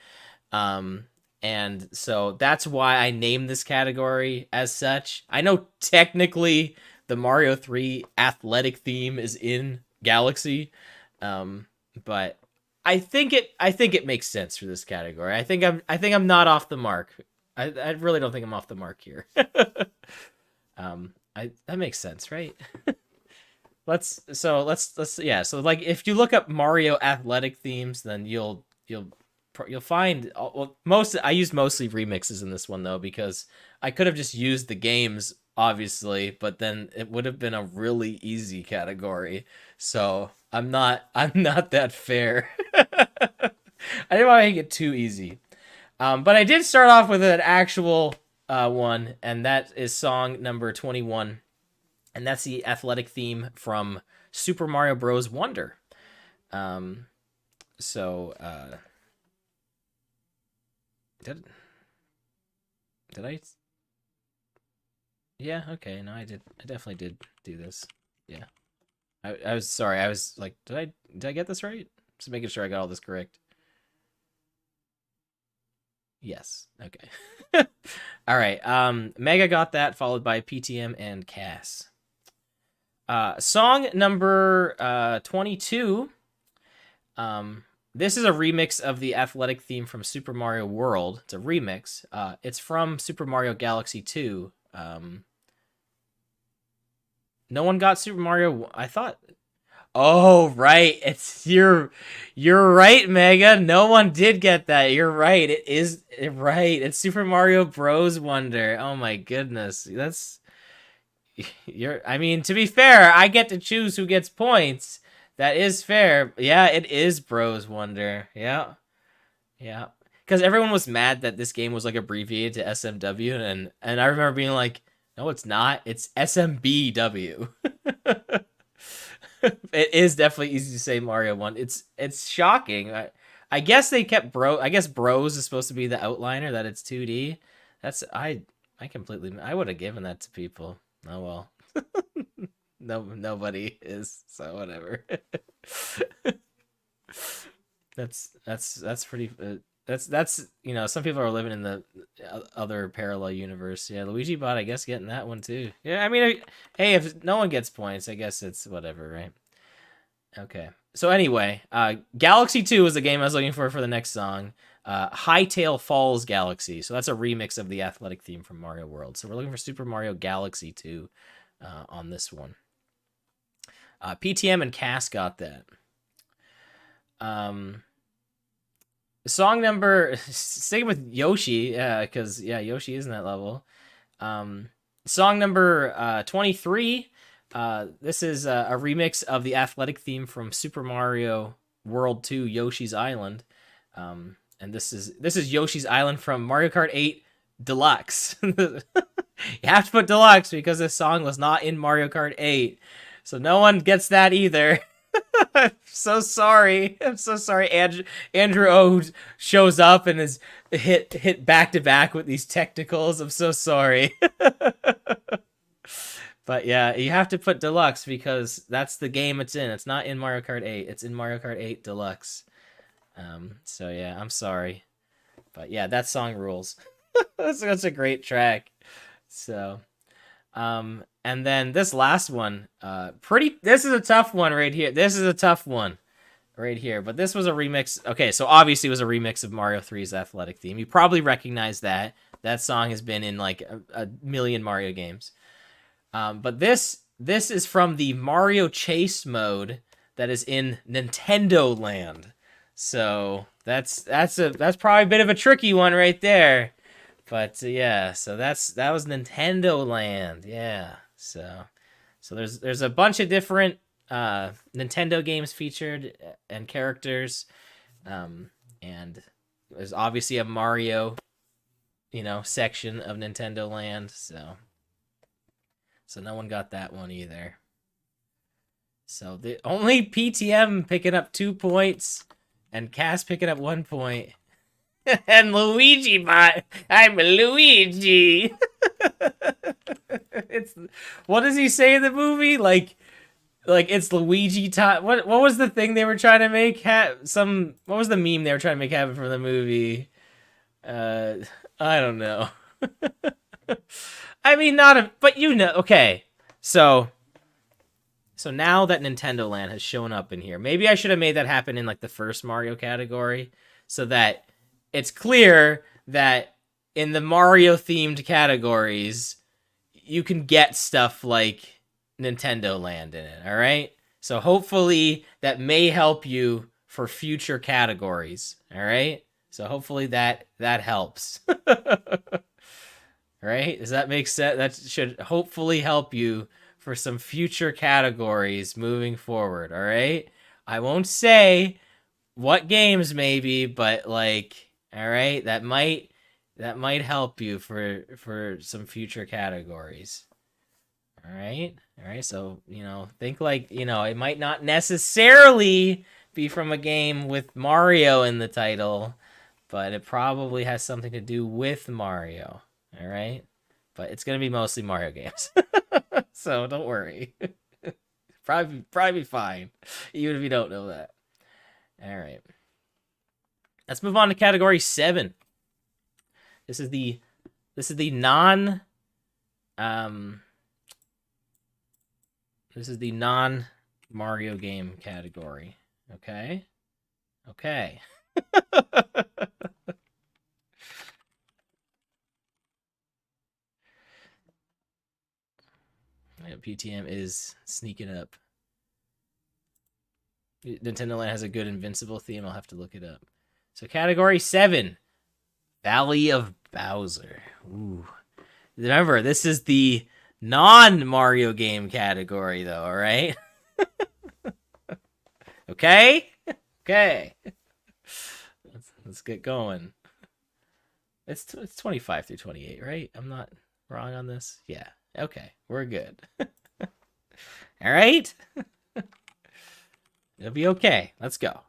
And so that's why I named this category as such. I know technically the Mario 3 athletic theme is in Galaxy, but I think it makes sense for this category. I think I'm not off the mark. I really don't think I'm off the mark here. That makes sense, right? So like if you look up Mario athletic themes, then you'll find, well, I used mostly remixes in this one though, because I could have just used the games obviously, but then it would have been a really easy category. So I'm not that fair. I didn't want to make it too easy. But I did start off with an actual one, and that is song number 21. And that's the athletic theme from Super Mario Bros. Wonder. Did I? Yeah, okay, no, I did. I definitely did do this. Yeah. I was sorry, I was like, did I get this right? Just making sure I got all this correct. Yes. Okay. All right. Mega got that, followed by PTM and Cass. Song number 22. This is a remix of the athletic theme from Super Mario World. It's a remix. It's from Super Mario Galaxy 2. No one got Super Mario. I thought. Oh, right. You're right, Mega. No one did get that. You're right. It is right. It's Super Mario Bros. Wonder. Oh my goodness. I mean, to be fair, I get to choose who gets points. That is fair. Yeah, it is Bros. Wonder. Yeah. Yeah. Because everyone was mad that this game was like abbreviated to SMW, and I remember being like, no, it's not. It's SMBW. It is definitely easy to say Mario 1. It's shocking. I guess they kept I guess Bros is supposed to be the outliner, that it's 2D. I would have given that to people. Oh well. Nobody is, so whatever. That's pretty that's some people are living in the other parallel universe. Yeah, Luigi Bot, I guess, getting that one too. Yeah, I mean, hey, if no one gets points, I guess it's whatever, right? Okay. So anyway, Galaxy 2 is the game I was looking for the next song. Hightail Falls Galaxy. So that's a remix of the athletic theme from Mario World. So we're looking for Super Mario Galaxy 2 on this one. PTM and Cass got that. Song number, sticking with Yoshi, because Yoshi is in that level. Song number 23. This is a remix of the athletic theme from Super Mario World 2 Yoshi's Island. And this is Yoshi's Island from Mario Kart 8 Deluxe. You have to put Deluxe because this song was not in Mario Kart 8. So no one gets that either. I'm so sorry. Andrew O shows up and is hit back to back with these technicals. I'm so sorry. But yeah, you have to put Deluxe because that's the game it's in. It's not in Mario Kart 8. It's in Mario Kart 8 Deluxe. So yeah, I'm sorry. But yeah, that song rules. That's a great track. So, and then this last one, this is a tough one right here. This is a tough one right here, but this was a remix. Okay, so obviously it was a remix of Mario 3's athletic theme. You probably recognize that. That song has been in like a million Mario games. But this is from the Mario Chase mode that is in Nintendo Land. So that's probably a bit of a tricky one right there. But yeah, so that was Nintendo Land. Yeah. So there's a bunch of different Nintendo games featured and characters. And there's obviously a Mario, section of Nintendo Land, so no one got that one either. So the only PTM picking up 2 points and Cass picking up 1 point. And Luigi I'm Luigi. What does he say in the movie? Like it's Luigi time. What was the thing they were trying to make? What was the meme they were trying to make happen from the movie? I don't know. I mean, but okay. So now that Nintendo Land has shown up in here, maybe I should have made that happen in like the first Mario category, so that it's clear that in the Mario themed categories, you can get stuff like Nintendo Land in it. All right. So hopefully that may help you for future categories. All right. So hopefully that helps. Right? Does that make sense? That should hopefully help you for some future categories moving forward. All right. I won't say what games maybe, but all right, that might help you for some future categories. All right. So, think it might not necessarily be from a game with Mario in the title, but it probably has something to do with Mario. All right. But it's going to be mostly Mario games. So don't worry. probably be fine, even if you don't know that. All right. Let's move on to category 7. This is the non Mario game category. Okay. PTM is sneaking up. Nintendo Land has a good Invincible theme. I'll have to look it up. So category 7, Valley of Bowser. Ooh. Remember, this is the non-Mario game category, though, all right? Okay? Let's get going. It's 25 through 28, right? I'm not wrong on this? Yeah. Okay, we're good. All right? It'll be okay. Let's go.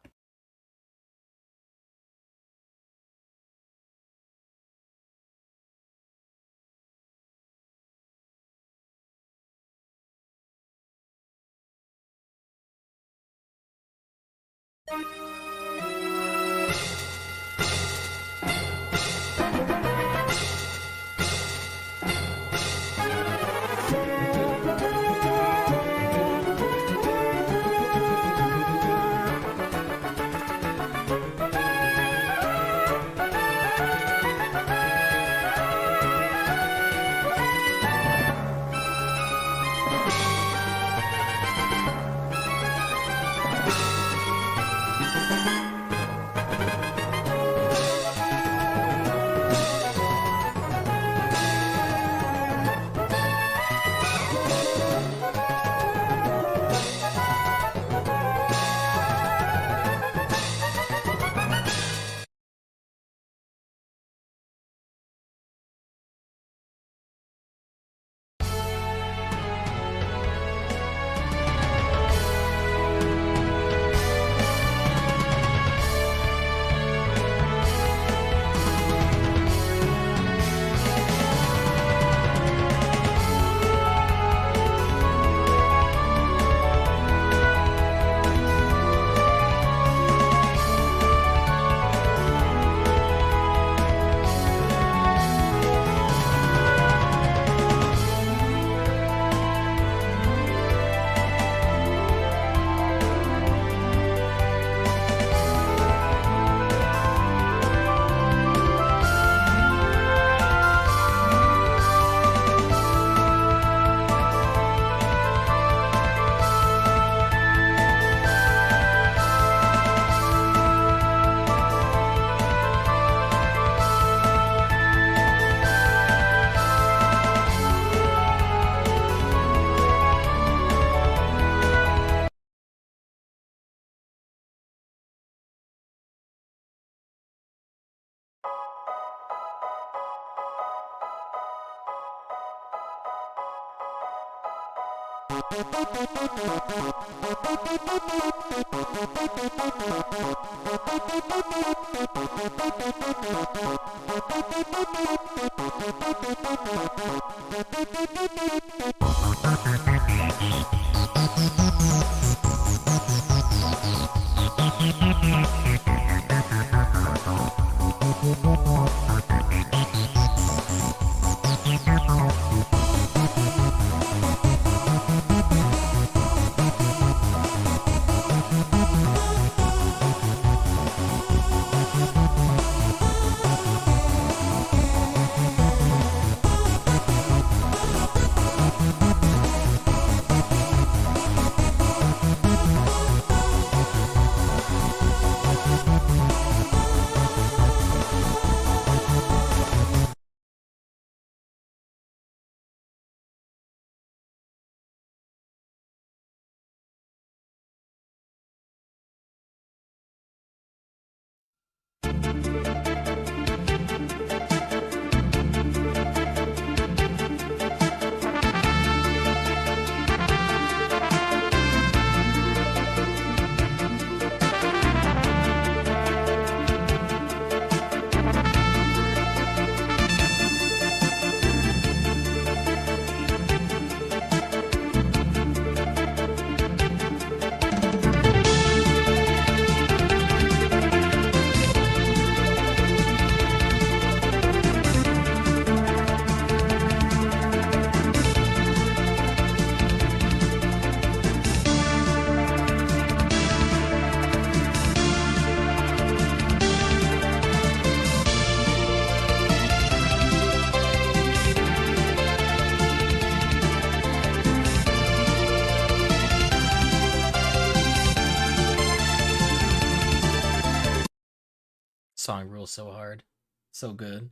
Song rules so hard. So good.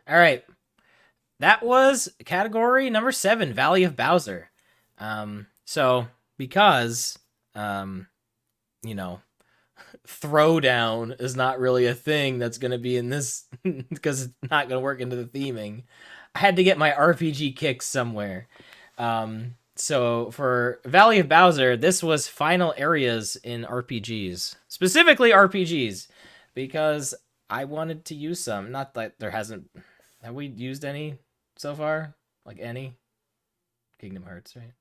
All right. That was category number 7, Valley of Bowser. So because, you know, throwdown is not really a thing that's going to be in this because it's not going to work into the theming, I had to get my RPG kicks somewhere. So for Valley of Bowser, this was final areas in RPGs, specifically RPGs, because I wanted to use some. Not that there hasn't. Have we used any so far? Like any? Kingdom Hearts, right?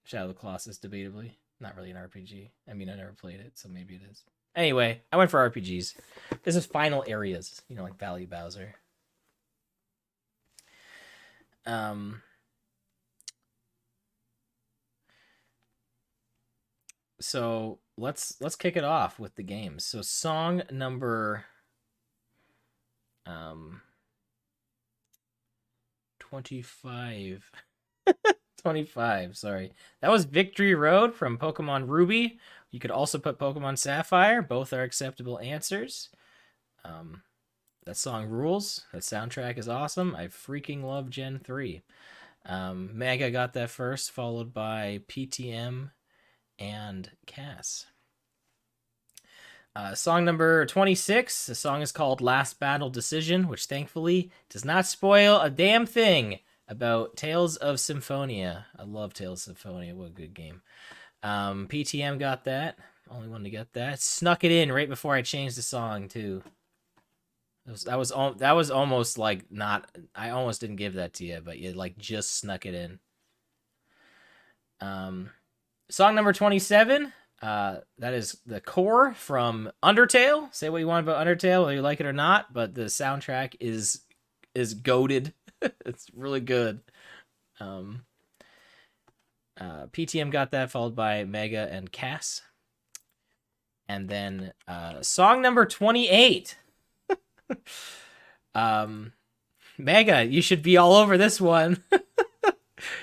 Shadow of the Colossus, debatably. Not really an RPG. I mean, I never played it, so maybe it is. Anyway, I went for RPGs. This is final areas, you know, like Valley of Bowser. So let's kick it off with the games. So song number 25. 25, sorry. That was Victory Road from Pokemon Ruby. You could also put Pokemon Sapphire. Both are acceptable answers. That song rules. That soundtrack is awesome. I freaking love Gen 3. Mega got that first, followed by PTM and Cass. Song number 26. The song is called Last Battle Decision, which thankfully does not spoil a damn thing about Tales of Symphonia. I love Tales of Symphonia. What a good game. PTM got that. Only one to get that. Snuck it in right before I changed the song, too. That was almost like not... I almost didn't give that to you, but you like just snuck it in. Song number 27. That is the core from Undertale. Say what you want about Undertale, whether you like it or not, but the soundtrack is goated. It's really good. PTM got that, followed by Mega and Cass. And then song number 28. Mega, you should be all over this one.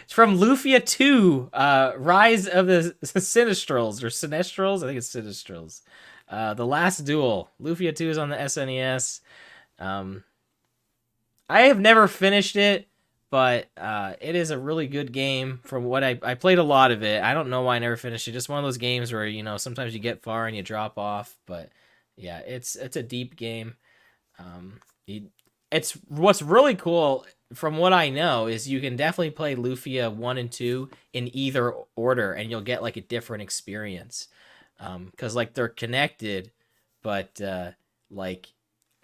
It's from Lufia 2, Rise of the Sinistrals, or Sinistrals? I think it's Sinistrals. The Last Duel. Lufia 2 is on the SNES. I have never finished it, but it is a really good game. From what I played a lot of it. I don't know why I never finished it. Just one of those games where, you know, sometimes you get far and you drop off. But yeah, it's a deep game. It's what's really cool from what I know, is you can definitely play Lufia 1 and 2 in either order, and you'll get like a different experience. Because like they're connected, but like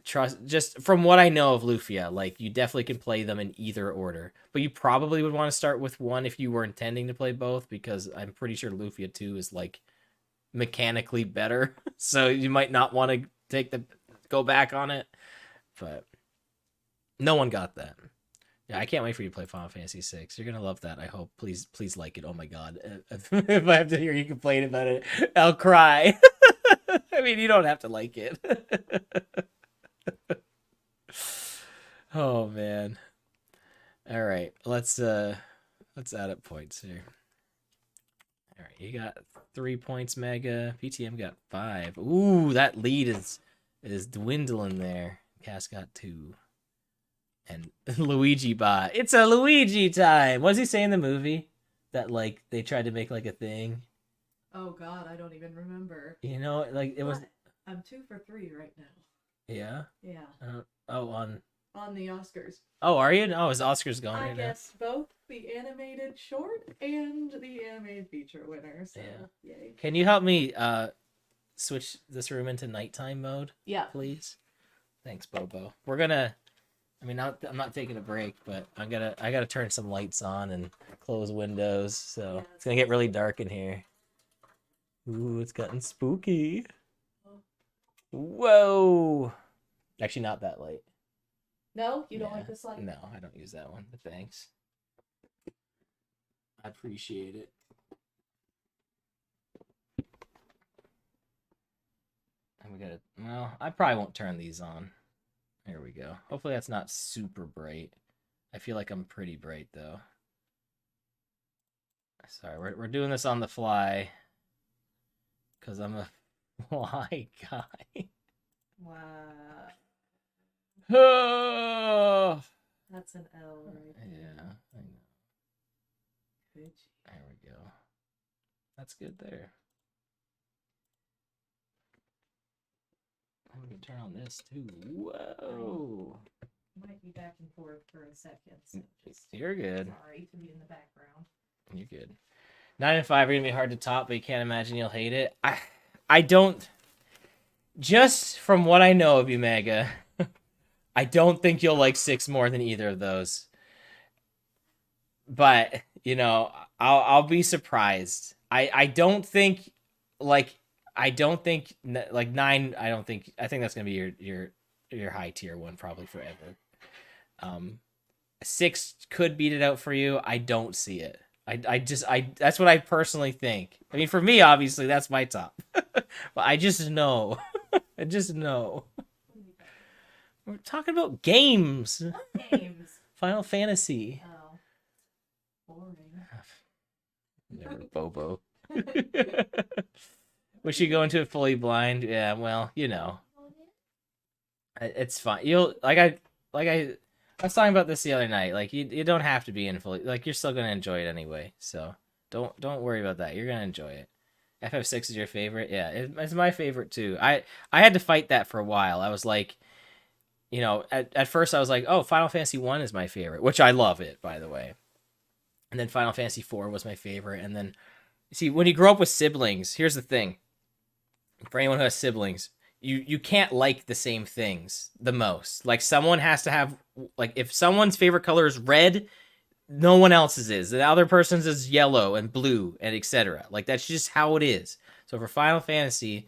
just from what I know of Lufia, like you definitely can play them in either order. But you probably would want to start with one if you were intending to play both, because I'm pretty sure Lufia 2 is like mechanically better. So you might not want to go back on it. But no one got that. Yeah, I can't wait for you to play Final Fantasy VI. You're gonna love that. I hope. Please like it. Oh my god, if I have to hear you complain about it, I'll cry. I mean, you don't have to like it. Oh man. All right, let's add up points here. All right, you got 3 points, Mega. PTM got 5. Ooh, that lead is dwindling there. Cass got 2. And Luigi bot. It's a Luigi time. What does he say in the movie? That like they tried to make like a thing. Oh God, I don't even remember. You know, like it was. I'm 2 for 3 right now. Yeah. Yeah. On the Oscars. Oh, are you? Oh, is Oscars going? I guess both the animated short and the animated feature winner. So, yeah. Yay. Can you help me switch this room into nighttime mode? Yeah. Please. Thanks, Bobo. We're gonna. I mean, I'm not taking a break, but I gotta turn some lights on and close windows, so it's gonna get really dark in here. Ooh, it's gotten spooky. Whoa! Actually, not that light. No, you don't like this light? No, I don't use that one. But thanks. I appreciate it. And we gotta. Well, I probably won't turn these on. There we go. Hopefully that's not super bright. I feel like I'm pretty bright though. Sorry, we're doing this on the fly. Cause I'm a fly guy. Wow. Oh! That's an L right there. Yeah, I know. Good. There we go. That's good there. I'm gonna turn on this too. Whoa! Might be back and forth for a second. So You're good. Sorry to be in the background. You're good. 9 and 5 are gonna be hard to top, but you can't imagine you'll hate it. I don't. Just from what I know of you, Mega, I don't think you'll like 6 more than either of those. But you know, I'll be surprised. I don't think like. I don't think like 9. I think that's gonna be your high tier one probably forever. 6 could beat it out for you. I don't see it. I that's what I personally think. I mean, for me, obviously that's my top, but I just know. I just know. We're talking about games. What games? Final Fantasy. Oh, boring. Never Bobo. Was she going to it fully blind? Yeah, well, you know, it's fine. You'll I was talking about this the other night. Like you don't have to be in fully. Like you're still gonna enjoy it anyway. So don't worry about that. You're gonna enjoy it. FF6 is your favorite? Yeah, it's my favorite too. I had to fight that for a while. I was like, you know, at first I was like, oh, Final Fantasy 1 is my favorite, which I love it, by the way. And then Final Fantasy 4 was my favorite. And then, see, when you grow up with siblings, here's the thing. For anyone who has siblings, you can't like the same things the most. Like, someone has to have, like, if someone's favorite color is red, no one else's is. The other person's is yellow and blue and etc. Like, that's just how it is. So for Final Fantasy,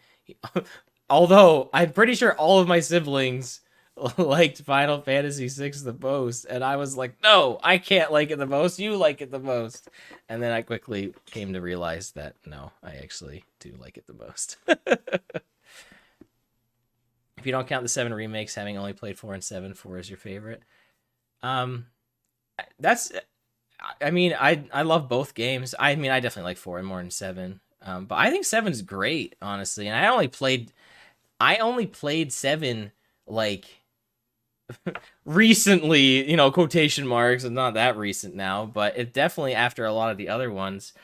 although I'm pretty sure all of my siblings liked Final Fantasy VI the most, and I was like, no, I can't like it the most, you like it the most. And then I quickly came to realize that no, I actually do like it the most. If you don't count the 7 remakes, having only played 4 and 7, 4 is your favorite. That's, I mean, I love both games. I mean, I definitely like 4 more than 7. But I think 7's great, honestly. And I only played 7 like recently, you know, quotation marks, and not that recent now, but it definitely after a lot of the other ones,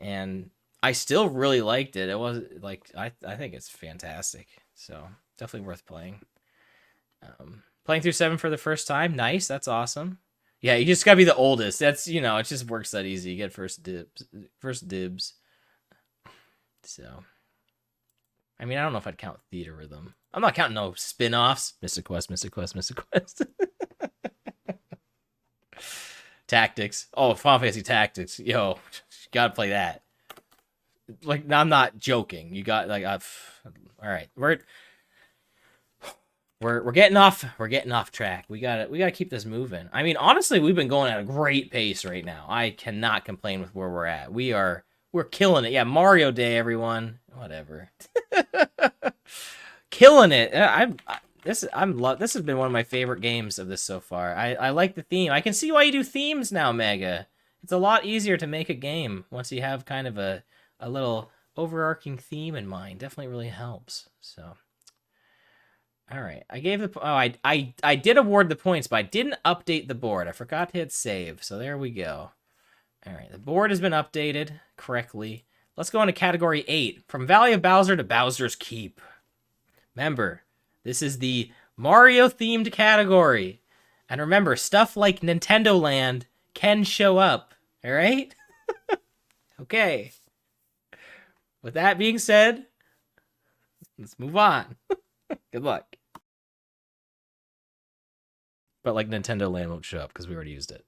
and I still really liked it. It was like I think it's fantastic, so definitely worth playing. Playing through 7 for the first time, nice, that's awesome. Yeah, you just gotta be the oldest. That's, you know, it just works that easy. You get first dibs. First dibs. So, I mean, I don't know if I'd count Theater Rhythm. I'm not counting no spin-offs. Mystic Quest, Mystic Quest, Mystic Quest. Tactics. Oh, Final Fantasy Tactics. Yo, you gotta play that. Like, I'm not joking. You got, like, all right. We're getting off track. We gotta keep this moving. I mean, honestly, we've been going at a great pace right now. I cannot complain with where we're at. We're killing it. Yeah, Mario Day, everyone. Whatever. Killing it. This has been one of my favorite games of this so far. I like the theme. I can see why you do themes now, Mega. It's a lot easier to make a game once you have kind of a little overarching theme in mind. Definitely really helps. So, all right. I gave the I did award the points, but I didn't update the board. I forgot to hit save. So there we go. All right, the board has been updated correctly. Let's go into category 8, from Valley of Bowser to Bowser's Keep. Remember, this is the Mario-themed category. And remember, stuff like Nintendo Land can show up, all right? Okay. With that being said, let's move on. Good luck. But like Nintendo Land won't show up because we already used it.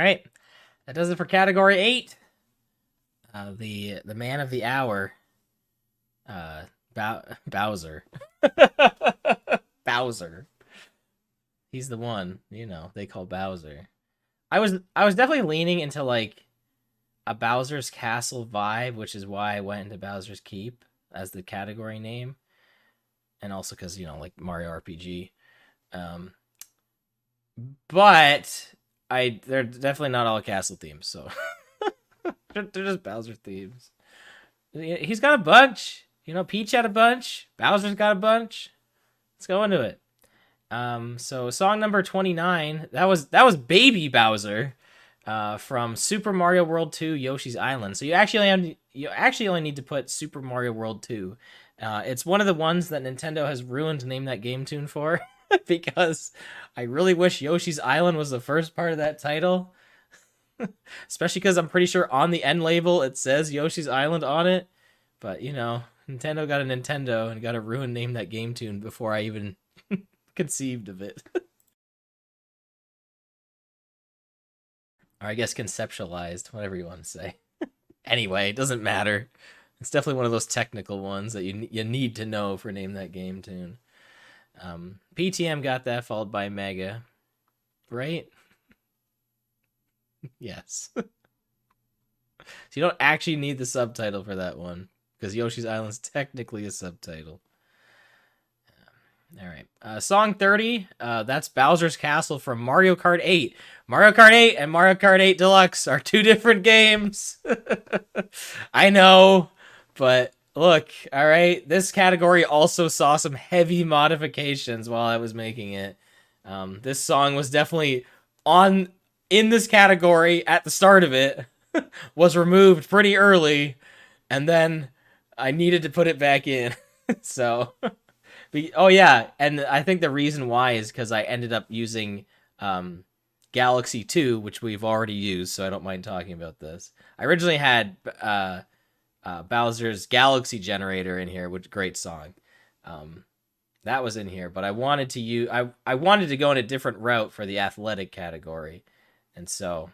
right. That does it for category 8. The man of the hour, Bowser. Bowser. He's the one, they call Bowser. I was definitely leaning into like a Bowser's Castle vibe, which is why I went into Bowser's Keep as the category name, and also because like Mario RPG. But they're definitely not all castle themes, so they're just Bowser themes. He's got a bunch. Peach had a bunch. Bowser's got a bunch. Let's go into it. So song number 29. That was Baby Bowser, from Super Mario World 2 Yoshi's Island. So you actually only need to put Super Mario World 2. It's one of the ones that Nintendo has ruined Name That Game tune for, because I really wish Yoshi's Island was the first part of that title. Especially because I'm pretty sure on the end label it says Yoshi's Island on it. But, Nintendo got a Nintendo and got to ruin Name That Game tune before I even conceived of it. Or I guess conceptualized, whatever you want to say. Anyway, it doesn't matter. It's definitely one of those technical ones that you need to know for Name That Game tune. PTM got that, followed by Mega. Right? Yes. So you don't actually need the subtitle for that one, because Yoshi's Island's technically a subtitle. All right. Song 30, that's Bowser's Castle from Mario Kart 8. Mario Kart 8 and Mario Kart 8 Deluxe are two different games. I know, but look, all right, this category also saw some heavy modifications while I was making it. This song was definitely in this category at the start of it, was removed pretty early, and then I needed to put it back in. So... Oh, yeah, and I think the reason why is because I ended up using Galaxy 2, which we've already used, so I don't mind talking about this. I originally had Bowser's Galaxy Generator in here, which great song. That was in here, but I wanted to I wanted to go in a different route for the athletic category, and so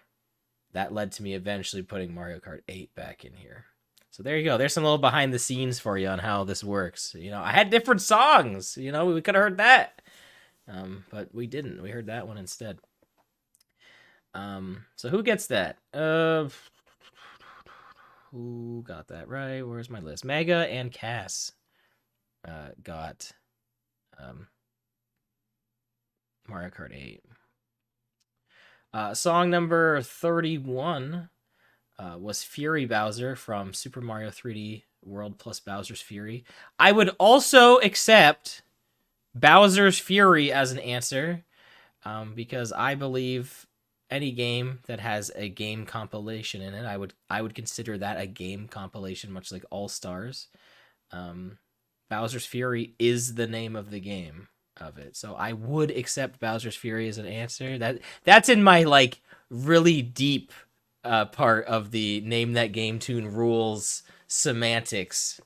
that led to me eventually putting Mario Kart 8 back in here. So there you go. There's some little behind the scenes for you on how this works. I had different songs. We could have heard that. But we didn't. We heard that one instead. So who gets that? Who got that right? Where's my list? Mega and Cass got Mario Kart 8. Song number 31 was Fury Bowser from Super Mario 3D World plus Bowser's Fury. I would also accept Bowser's Fury as an answer, because I believe any game that has a game compilation in it, I would consider that a game compilation, much like All Stars. Bowser's Fury is the name of the game of it, so I would accept Bowser's Fury as an answer. That's in my really deep part of the Name That Game tune rules semantics,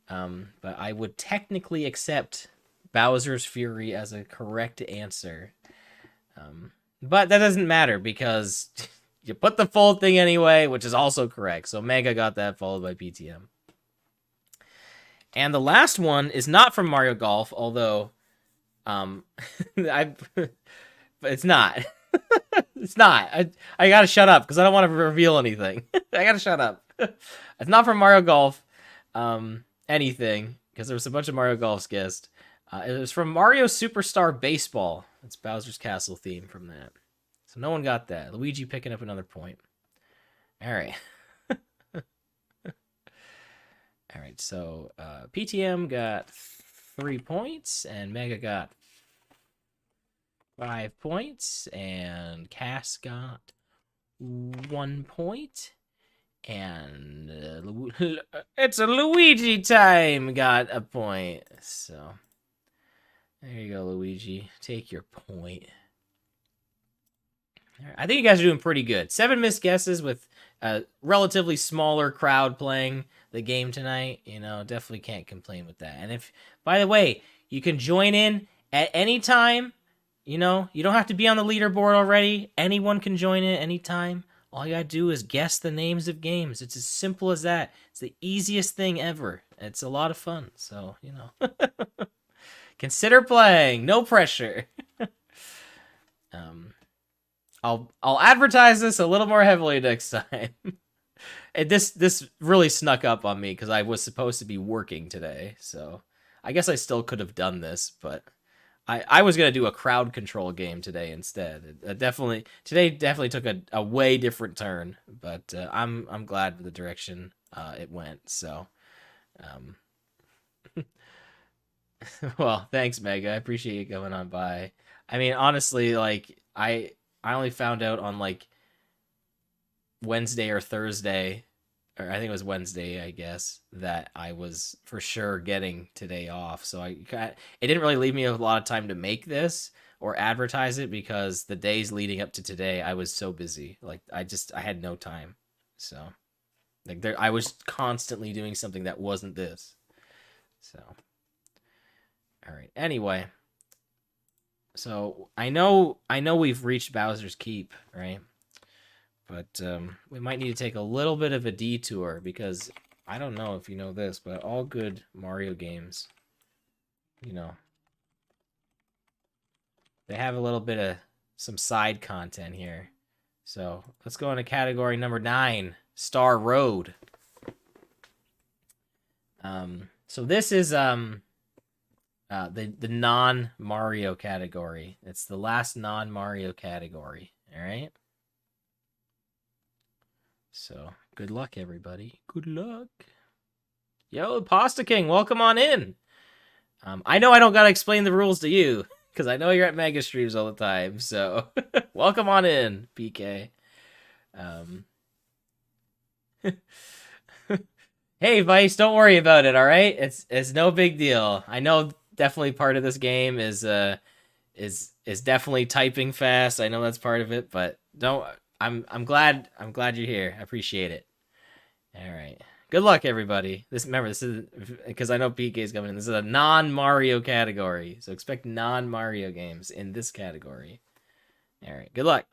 but I would technically accept Bowser's Fury as a correct answer, but that doesn't matter because you put the full thing anyway, which is also correct. So Mega got that, followed by PTM. And the last one is not from Mario Golf, although it's not. It's not. I gotta shut up because I don't want to reveal anything. I gotta shut up. It's not from Mario Golf anything, because there was a bunch of Mario Golf's guests. It was from Mario Superstar Baseball. It's Bowser's Castle theme from that. So no one got that. Luigi picking up another point. All right. All right, so PTM got 3 points, and Mega got 5 points, and Cass got 1 point, and it's a Luigi time, got a point. So there you go, Luigi. Take your point. I think you guys are doing pretty good. 7 missed guesses with a relatively smaller crowd playing the game tonight. Definitely can't complain with that. And by the way, you can join in at any time. you know, you don't have to be on the leaderboard already. Anyone can join it anytime. All you gotta do is guess the names of games. It's as simple as that. It's the easiest thing ever. It's a lot of fun. So, you know, consider playing. No pressure. I'll advertise this a little more heavily next time. This really snuck up on me because I was supposed to be working today, so I guess I still could have done this, but I was gonna do a crowd control game today instead. Today definitely took a way different turn, but I'm glad with the direction it went. So, um, well, thanks, Mega. I appreciate you coming on by. I mean, honestly, like I only found out on like Wednesday or Thursday, or I think it was Wednesday, I guess, that I was for sure getting today off. So it didn't really leave me a lot of time to make this or advertise it because the days leading up to today, I was so busy. Like I had no time. So like I was constantly doing something that wasn't this. So all right. Anyway, so I know we've reached Bowser's Keep, right? But we might need to take a little bit of a detour because I don't know if you know this, but all good Mario games, you know, they have a little bit of some side content here. So let's go into category number 9, Star Road. So this is the non-Mario category. It's the last non-Mario category. All right. So, good luck, everybody. Good luck. Yo, Pasta King, welcome on in. I know I don't gotta explain the rules to you, because I know you're at Mega Streams all the time, so welcome on in, PK. Hey, Vice, don't worry about it, alright? It's no big deal. I know definitely part of this game is definitely typing fast. I know that's part of it, but I'm glad you're here. I appreciate it. All right. Good luck, everybody. This is because I know PK's coming in. This is a non-Mario category, so expect non-Mario games in this category. All right. Good luck.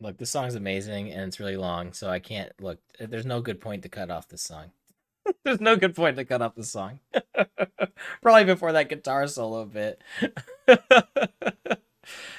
Look, this song's amazing and it's really long, so I can't look. There's no good point to cut off this song. There's no good point to cut off the song. Probably before that guitar solo bit.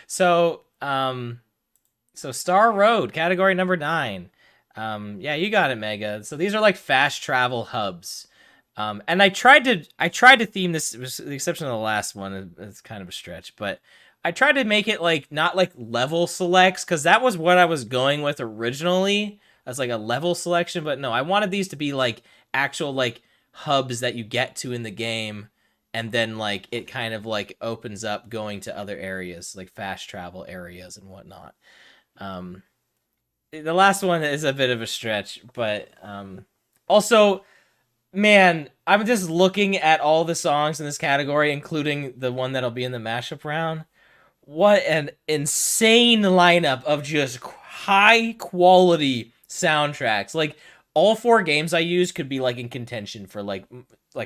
So, so Star Road, category number 9. Yeah, you got it, Mega. So these are like fast travel hubs. And I tried to theme this, with the exception of the last one. It's kind of a stretch, but I tried to make it like not like level selects, because that was what I was going with originally. As like a level selection, but no, I wanted these to be like actual like hubs that you get to in the game, and then like it kind of like opens up going to other areas, like fast travel areas and whatnot. The last one is a bit of a stretch, but also, man, I'm just looking at all the songs in this category, including the one that'll be in the mashup round. What an insane lineup of just high quality soundtracks. Like all 4 games I used could be like in contention for like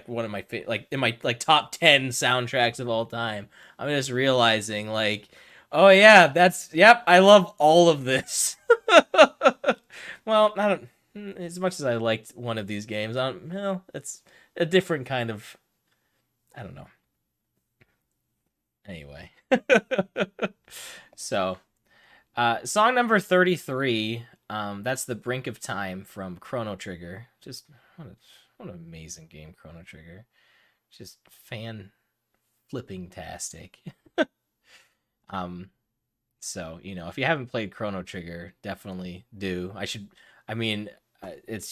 one of my like in my like top 10 soundtracks of all time. I'm just realizing like, oh yeah, yep, I love all of this. Well, I don't, as much as I liked one of these games, well, it's a different kind of, I don't know. Anyway. So, song number 33, that's The Brink of Time from Chrono Trigger. Just, what an amazing game, Chrono Trigger. Just fan-flipping-tastic. So, you know, if you haven't played Chrono Trigger, definitely do. It's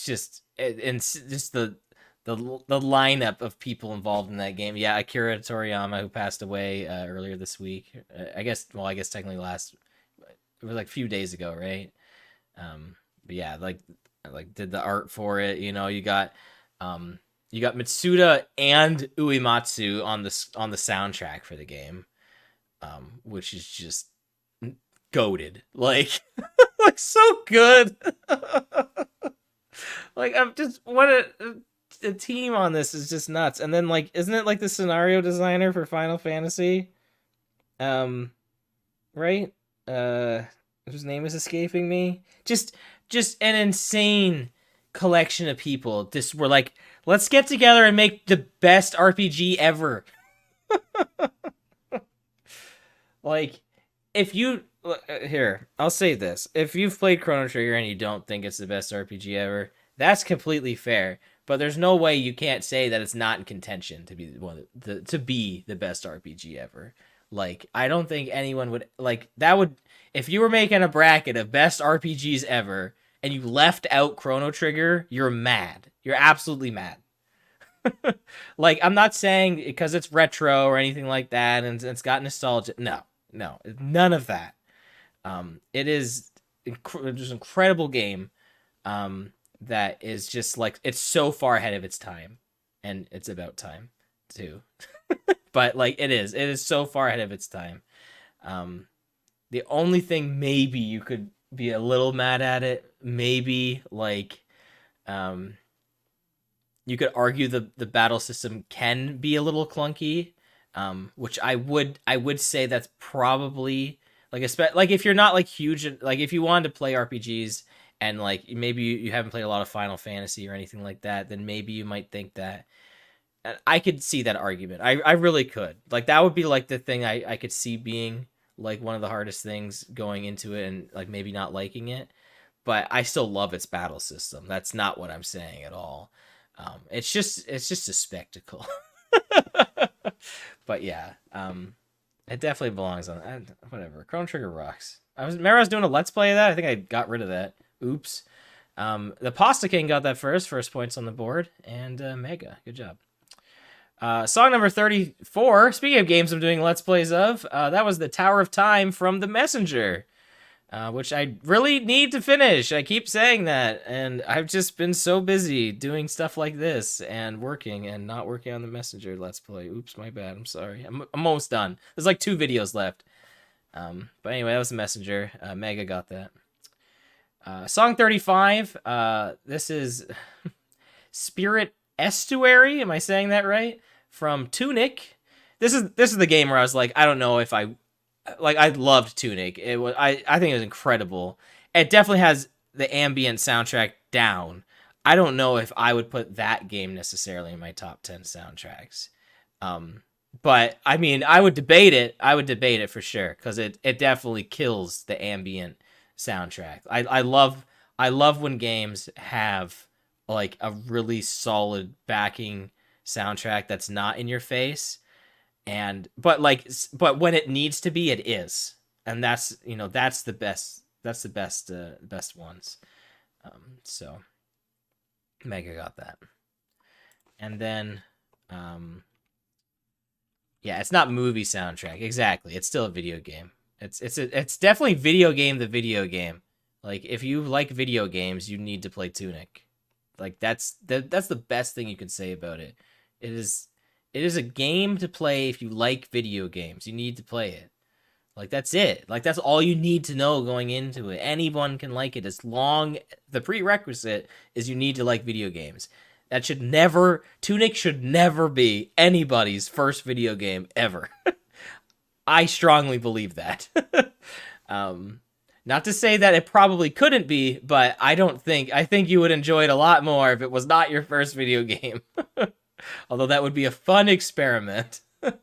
just, it's just the lineup of people involved in that game. Yeah, Akira Toriyama, who passed away earlier this week. I guess technically it was like a few days ago, right? But yeah, like did the art for it. You know, you got Mitsuda and Uematsu on the soundtrack for the game, which is just goated, like like so good. Like I'm just a team on this is just nuts. And then like, isn't it like the scenario designer for Final Fantasy? Right? Whose name is escaping me? Just an insane collection of people. Just were like, let's get together and make the best RPG ever. Like, if you here, I'll say this: if you've played Chrono Trigger and you don't think it's the best RPG ever, that's completely fair. But there's no way you can't say that it's not in contention to be to be the best RPG ever. Like, I don't think anyone would like that would, if you were making a bracket of best RPGs ever and you left out Chrono Trigger, you're mad. You're absolutely mad. Like, I'm not saying because it's retro or anything like that and it's got nostalgia. No, none of that. It is just an incredible game. That is just like, it's so far ahead of its time, and it's about time too. But like, it is so far ahead of its time. The only thing maybe you could be a little mad at it, maybe like, you could argue the battle system can be a little clunky, which I would say that's probably like if you're not like huge, like if you wanted to play RPGs and like maybe you haven't played a lot of Final Fantasy or anything like that, then maybe you might think that. And I could see that argument. I really could. Like, that would be like the thing I could see being like one of the hardest things going into it, and like maybe not liking it. But I still love its battle system. That's not what I'm saying at all. It's just a spectacle. But yeah, it definitely belongs on whatever. Chrono Trigger rocks. I was doing a Let's Play of that. I think I got rid of that. Oops. The Pasta King got that first points on the board, and Mega, good job. Song number 34, speaking of games I'm doing Let's Plays of, that was the Tower of Time from The Messenger, which I really need to finish. I keep saying that, and I've just been so busy doing stuff like this, and working, and not working on The Messenger Let's Play. Oops, my bad, I'm sorry. I'm almost done. There's like 2 videos left. But anyway, that was The Messenger. Mega got that. Song 35, this is Spirit Estuary, am I saying that right? From Tunic. This is the game where I was like, I don't know if I loved Tunic. I think it was incredible. it definitely has the ambient soundtrack down. I don't know if I would put that game necessarily in my top 10 soundtracks. But I mean, I would debate it. I would debate it for sure because it definitely kills the ambient soundtrack. I love when games have like a really solid backing soundtrack that's not in your face, and but when it needs to be, it is, and that's that's the best. That's the best ones. So Mega got that, and then yeah, it's not movie soundtrack exactly. It's still a video game. It's definitely video game. The video game. Like if you like video games, you need to play Tunic. Like that's the best thing you can say about it. It is a game to play if you like video games. You need to play it. Like that's it. Like that's all you need to know going into it. Anyone can like it as long the prerequisite is you need to like video games. That should never Tunic should never be anybody's first video game ever. I strongly believe that. Not to say that it probably couldn't be, but I think you would enjoy it a lot more if it was not your first video game. Although that would be a fun experiment. All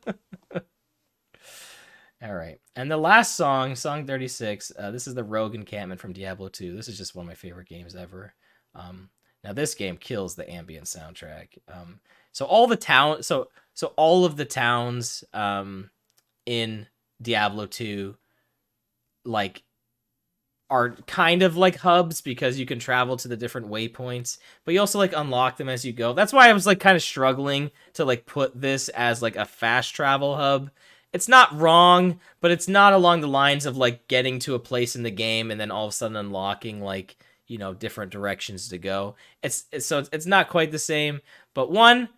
right. And the last song, song 36, this is the Rogue Encampment from Diablo 2. This is just one of my favorite games ever. Now this game kills the ambient soundtrack. So all of the towns in Diablo 2 like are kind of like hubs because you can travel to the different waypoints, but you also like unlock them as you go. That's why I was like kind of struggling to like put this as like a fast travel hub. It's not wrong, but it's not along the lines of like getting to a place in the game and then all of a sudden unlocking like, different directions to go. It's not quite the same, but one,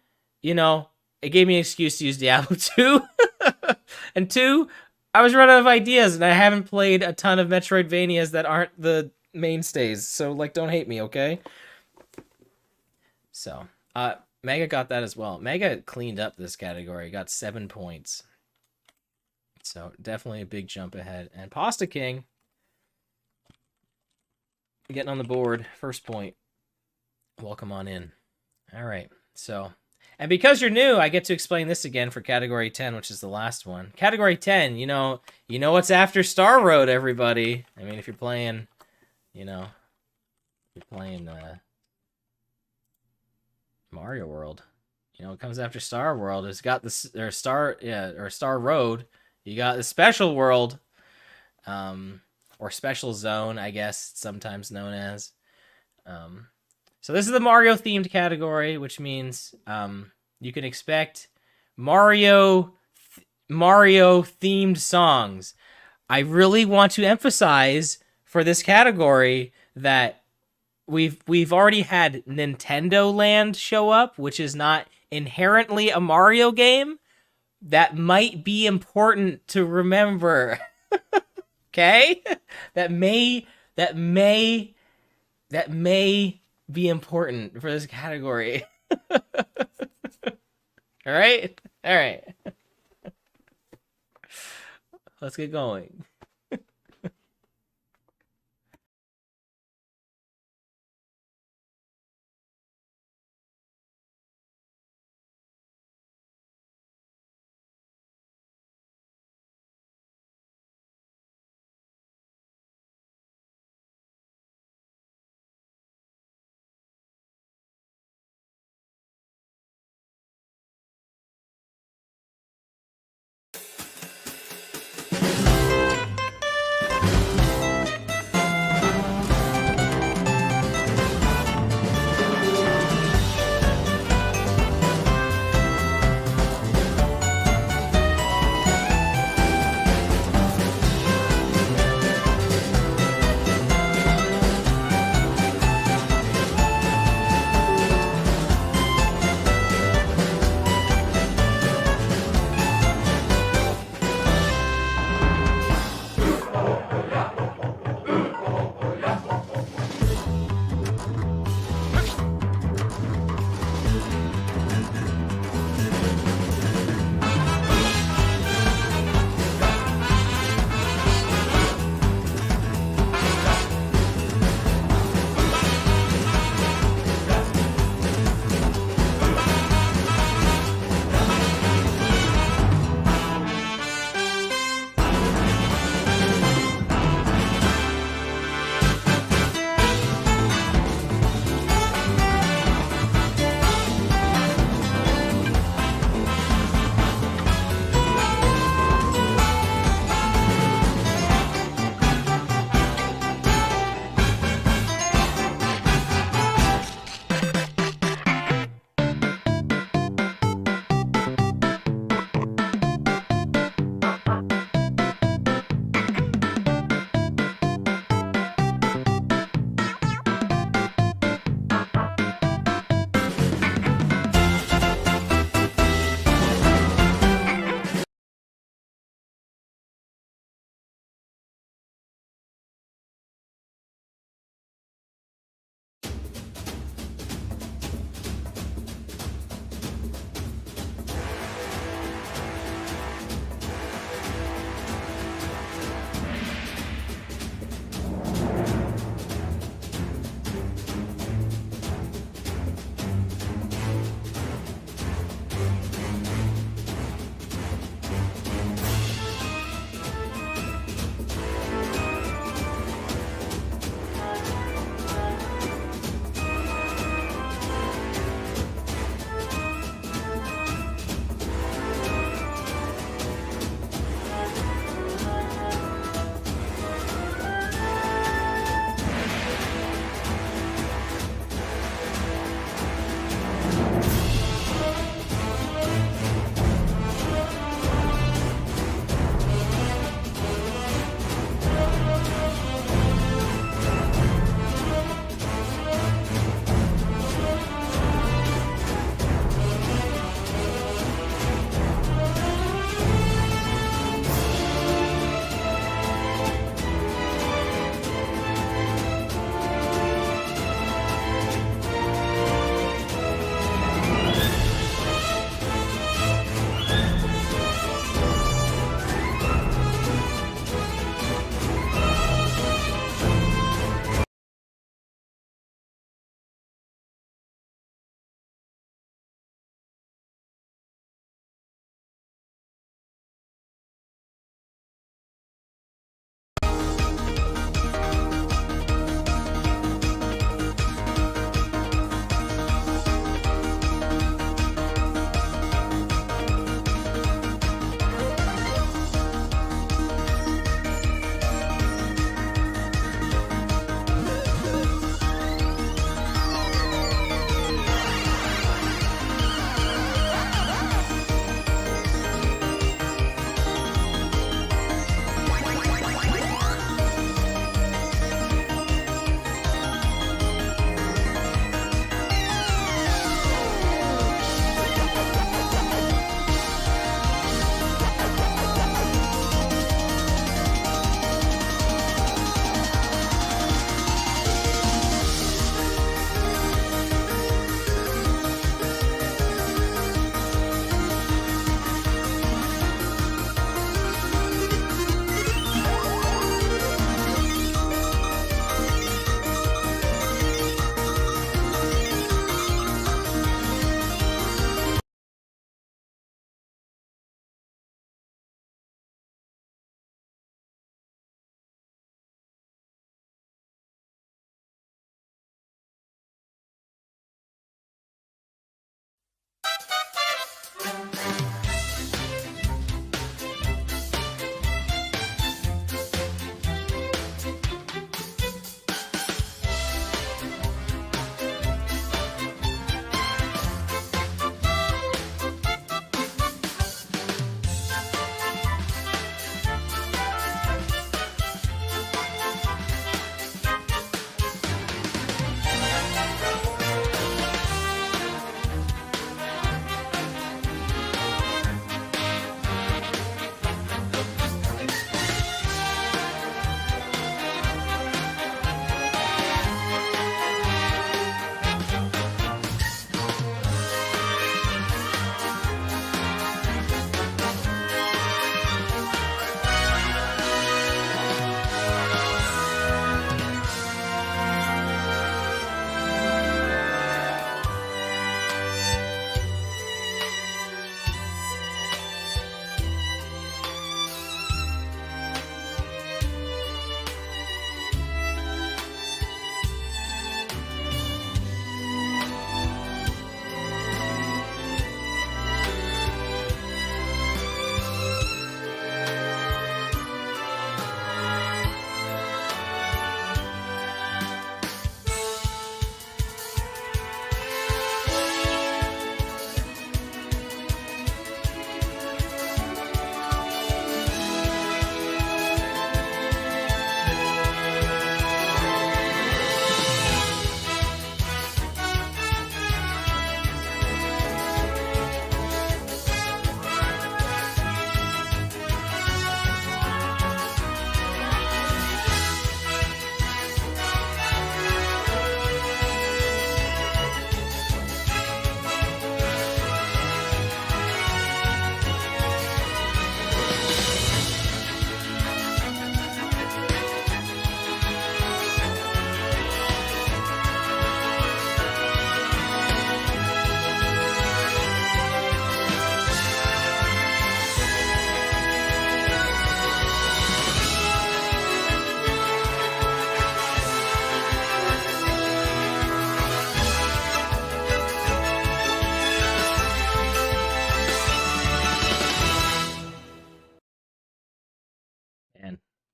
it gave me an excuse to use Diablo 2. And two, I was running out of ideas and I haven't played a ton of Metroidvanias that aren't the mainstays. So like don't hate me, okay? So, Mega got that as well. Mega cleaned up this category, got 7 points. So definitely a big jump ahead. And Pasta King getting on the board. First point. Welcome on in. All right. So, and because you're new, I get to explain this again for category 10, which is the last one. Category 10, you know what's after Star Road, everybody. I mean, if you're playing, Mario World. It comes after Star World. It's got Star Road. You got the Special World, or Special Zone, I guess, sometimes known as. So this is the Mario themed category, which means you can expect Mario themed songs. I really want to emphasize for this category that we've already had Nintendo Land show up, which is not inherently a Mario game. That might be important to remember. Okay? That may be important for this category. All right? All right. Let's get going.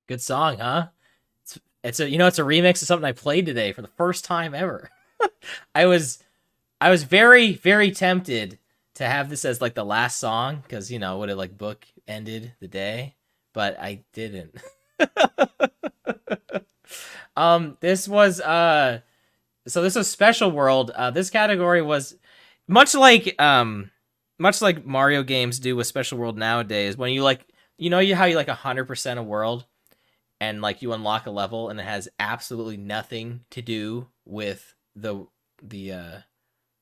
Good song, huh? It's a it's a remix of something I played today for the first time ever. I was I was very tempted to have this as like the last song because would have like book ended the day, but I didn't. This was so this was Special World. This category was much like Mario games do with Special World nowadays. When you like how you like 100% a world and like you unlock a level and it has absolutely nothing to do with the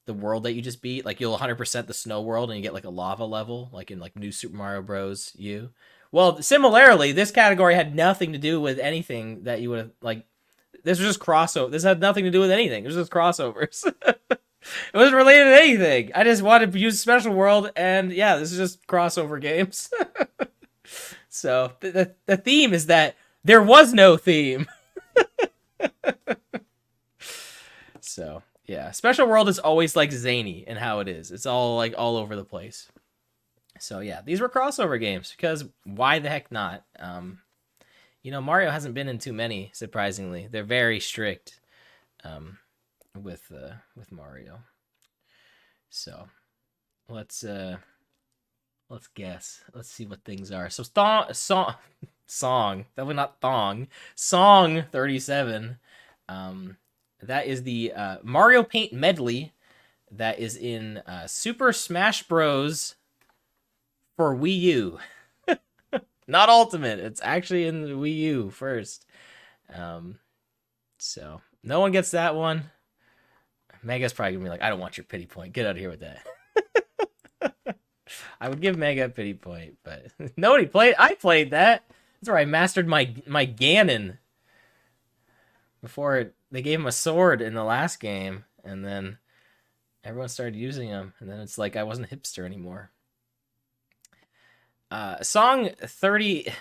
the world that you just beat. Like you'll 100% the snow world and you get like a lava level, like in like New Super Mario Bros. U. Well, similarly, this category had nothing to do with anything that you would have like. This was just crossover. This had nothing to do with anything. It was just crossovers. It wasn't related to anything. I just wanted to use Special World, and yeah, this is just crossover games. So the theme is that there was no theme. So yeah, Special World is always like zany in how it is. It's all like all over the place. So yeah, these were crossover games because why the heck not? Mario hasn't been in too many. Surprisingly, they're very strict with Mario. So let's guess. Let's see what things are. So song definitely not thong. Song 37. That is the Mario Paint medley that is in Super Smash Bros. For Wii U. Not Ultimate. It's actually in the Wii U first. So no one gets that one. Mega's probably gonna be like, I don't want your pity point. Get out of here with that. I would give Mega a pity point, but nobody played. I played that. That's where I mastered my Ganon. Before they gave him a sword in the last game, and then everyone started using him, and then it's like I wasn't a hipster anymore. Song 38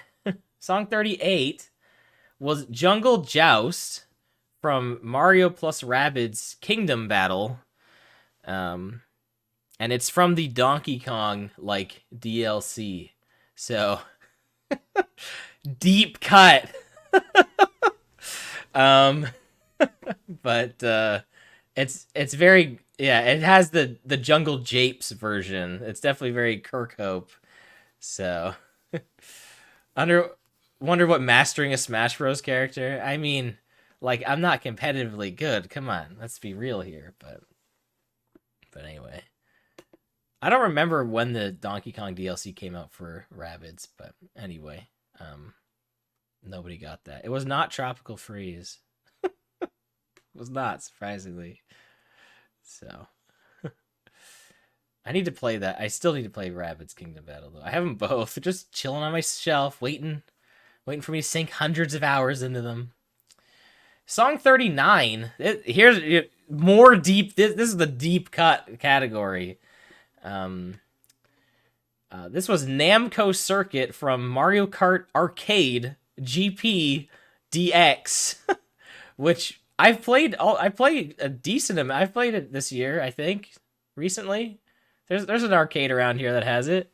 was Jungle Joust from Mario plus Rabbids Kingdom Battle. And it's from the Donkey Kong like DLC. So deep cut. But it's very it has the Jungle Japes version. It's definitely very Kirkhope. So wonder what mastering a Smash Bros character. I mean, like I'm not competitively good. Come on, let's be real here. But anyway, I don't remember when the Donkey Kong DLC came out for Rabbids, but anyway, nobody got that. It was not Tropical Freeze. It was not, surprisingly. So I need to play that. I still need to play Rabbids Kingdom Battle though. I have them both. They're just chilling on my shelf, waiting for me to sink hundreds of hours into them. Song 39. Here's more deep. This is the deep cut category. This was Namco Circuit from Mario Kart Arcade GP DX, which I've played. I played a decent amount. I've played it this year, I think, recently. There's an arcade around here that has it.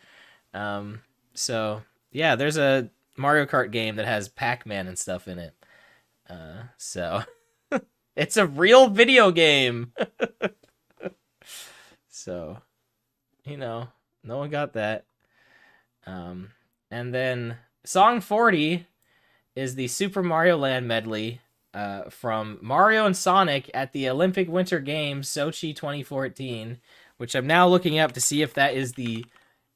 So yeah, there's a Mario Kart game that has Pac-Man and stuff in it. So it's a real video game. So, no one got that. And then song 40 is the Super Mario Land medley from Mario and Sonic at the Olympic Winter Games Sochi 2014, which I'm now looking up to see if that is the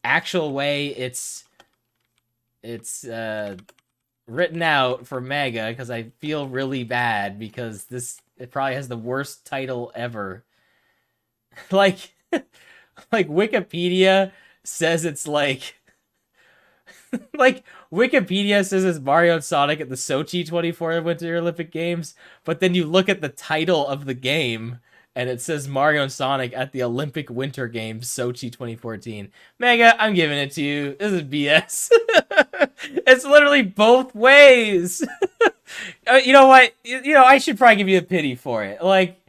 actual way it's written out for Mega, because I feel really bad because it probably has the worst title ever. like Wikipedia says it's like Wikipedia says it's Mario and Sonic at the Sochi 24 Winter Olympic Games, but then you look at the title of the game and it says Mario and Sonic at the Olympic Winter Games Sochi 2014. Mega, I'm giving it to you. This is BS. It's literally both ways. You know what? I should probably give you a pity for it. Like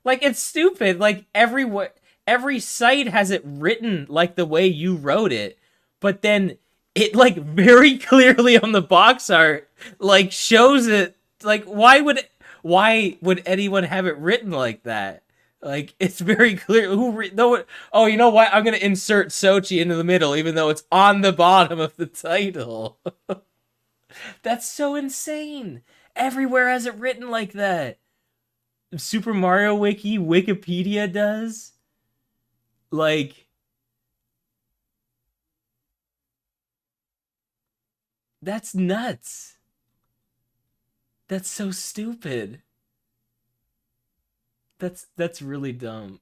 it's stupid. Like every site has it written like the way you wrote it, but then it like very clearly on the box art like shows it. Like why would anyone have it written like that? Like it's very clear no. Oh, you know what? I'm gonna insert Sochi into the middle, even though it's on the bottom of the title. That's so insane. Everywhere has it written like that. Super Mario Wiki, Wikipedia does. Like, that's nuts. That's so stupid. That's really dumb.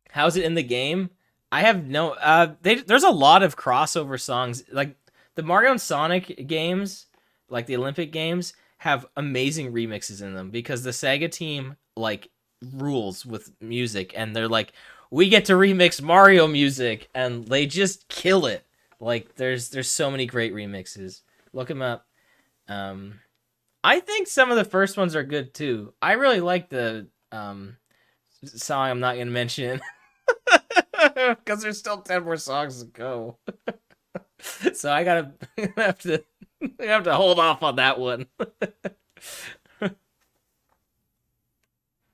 How's it in the game? I have no there's a lot of crossover songs. Like the Mario and Sonic games, like the Olympic games, have amazing remixes in them because the Sega team like rules with music and they're like, we get to remix Mario music and they just kill it. Like there's so many great remixes. Look them up. I think some of the first ones are good too. I really like the song I'm not gonna mention because there's still 10 more songs to go. So I gotta have to hold off on that one.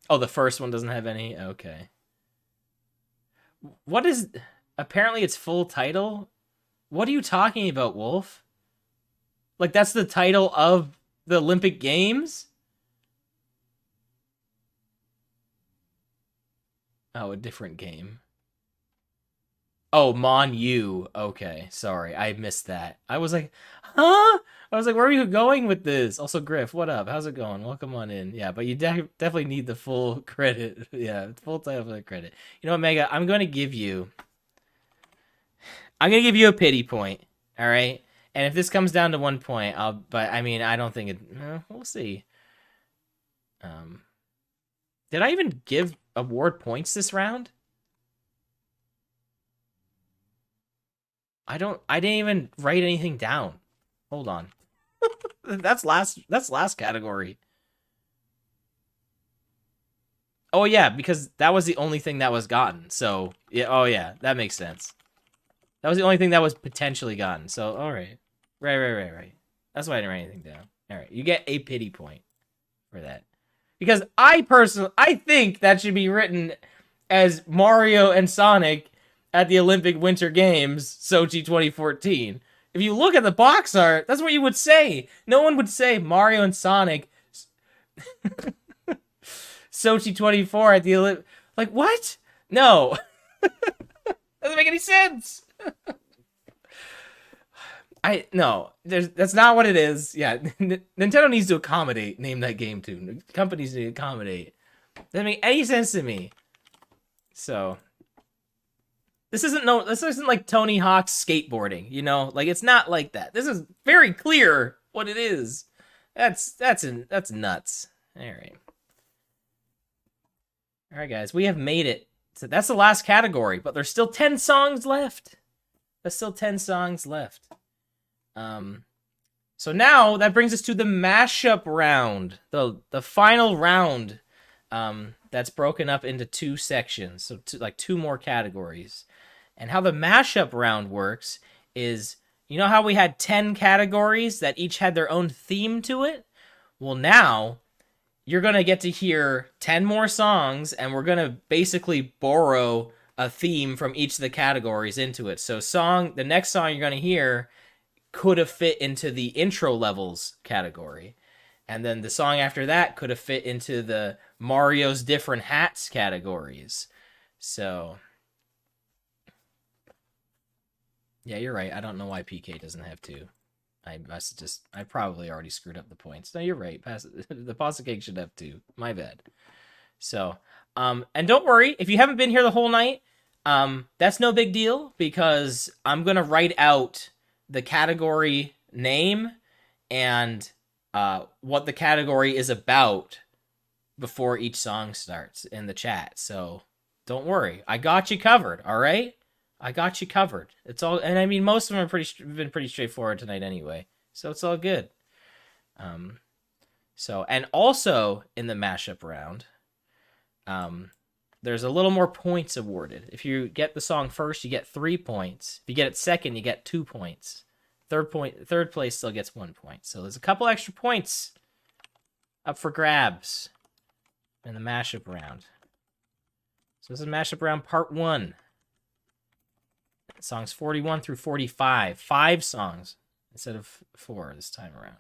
Oh, the first one doesn't have any. Okay. What is? Apparently, its full title. What are you talking about, Wolf? Like that's the title of the Olympic Games? Oh, a different game. Oh, Mon U. Okay, sorry, I missed that. I was like, huh? I was like, where are you going with this? Also, Griff, what up? How's it going? Welcome on in. Yeah, but you definitely need the full credit. Yeah, full title for the credit. You know what, Mega? I'm gonna give you a pity point. All right, and if this comes down to 1 point, I'll. But I mean, I don't think it. We'll see. Did I even give award points this round? I didn't even write anything down. Hold on. That's last category. Oh yeah, because that was the only thing that was gotten. So, yeah, oh yeah, that makes sense. That was the only thing that was potentially gotten. So, all right. Right. That's why I didn't write anything down. All right, you get a pity point for that. Because I think that should be written as Mario and Sonic at the Olympic Winter Games, Sochi 2014. If you look at the box art, that's what you would say. No one would say Mario and Sonic Sochi 24 at the Olympic. Like, what? No. Doesn't make any sense. No, that's not what it is. Yeah, Nintendo needs to name that game too. Companies need to accommodate. Doesn't make any sense to me. So this isn't like Tony Hawk's skateboarding, you know? Like it's not like that. This is very clear what it is. That's nuts. All right. All right, guys, we have made it. So that's the last category, but there's still 10 songs left. There's still 10 songs left. So now that brings us to the mashup round, the final round. That's broken up into 2 sections, so two more categories. And how the mashup round works is, you know how we had 10 categories that each had their own theme to it? Well, now you're going to get to hear 10 more songs, and we're going to basically borrow a theme from each of the categories into it. So the next song you're going to hear could have fit into the intro levels category. And then the song after that could have fit into the Mario's different hats categories. So yeah, you're right. I don't know why PK doesn't have 2. I probably already screwed up the points. No, you're right. The pasta cake should have 2. My bad. So, and don't worry, if you haven't been here the whole night, that's no big deal because I'm going to write out the category name and what the category is about before each song starts in the chat. So don't worry. I got you covered. All right. I got you covered. It's all, and I mean, most of them have been pretty straightforward tonight anyway. So it's all good. So, and also in the mashup round, there's a little more points awarded. If you get the song first, you get 3 points. If you get it second, you get 2 points. Third place still gets 1 point. So there's a couple extra points up for grabs in the mashup round. So this is mashup round part 1. Songs 41 through 45. 5 songs instead of 4 this time around.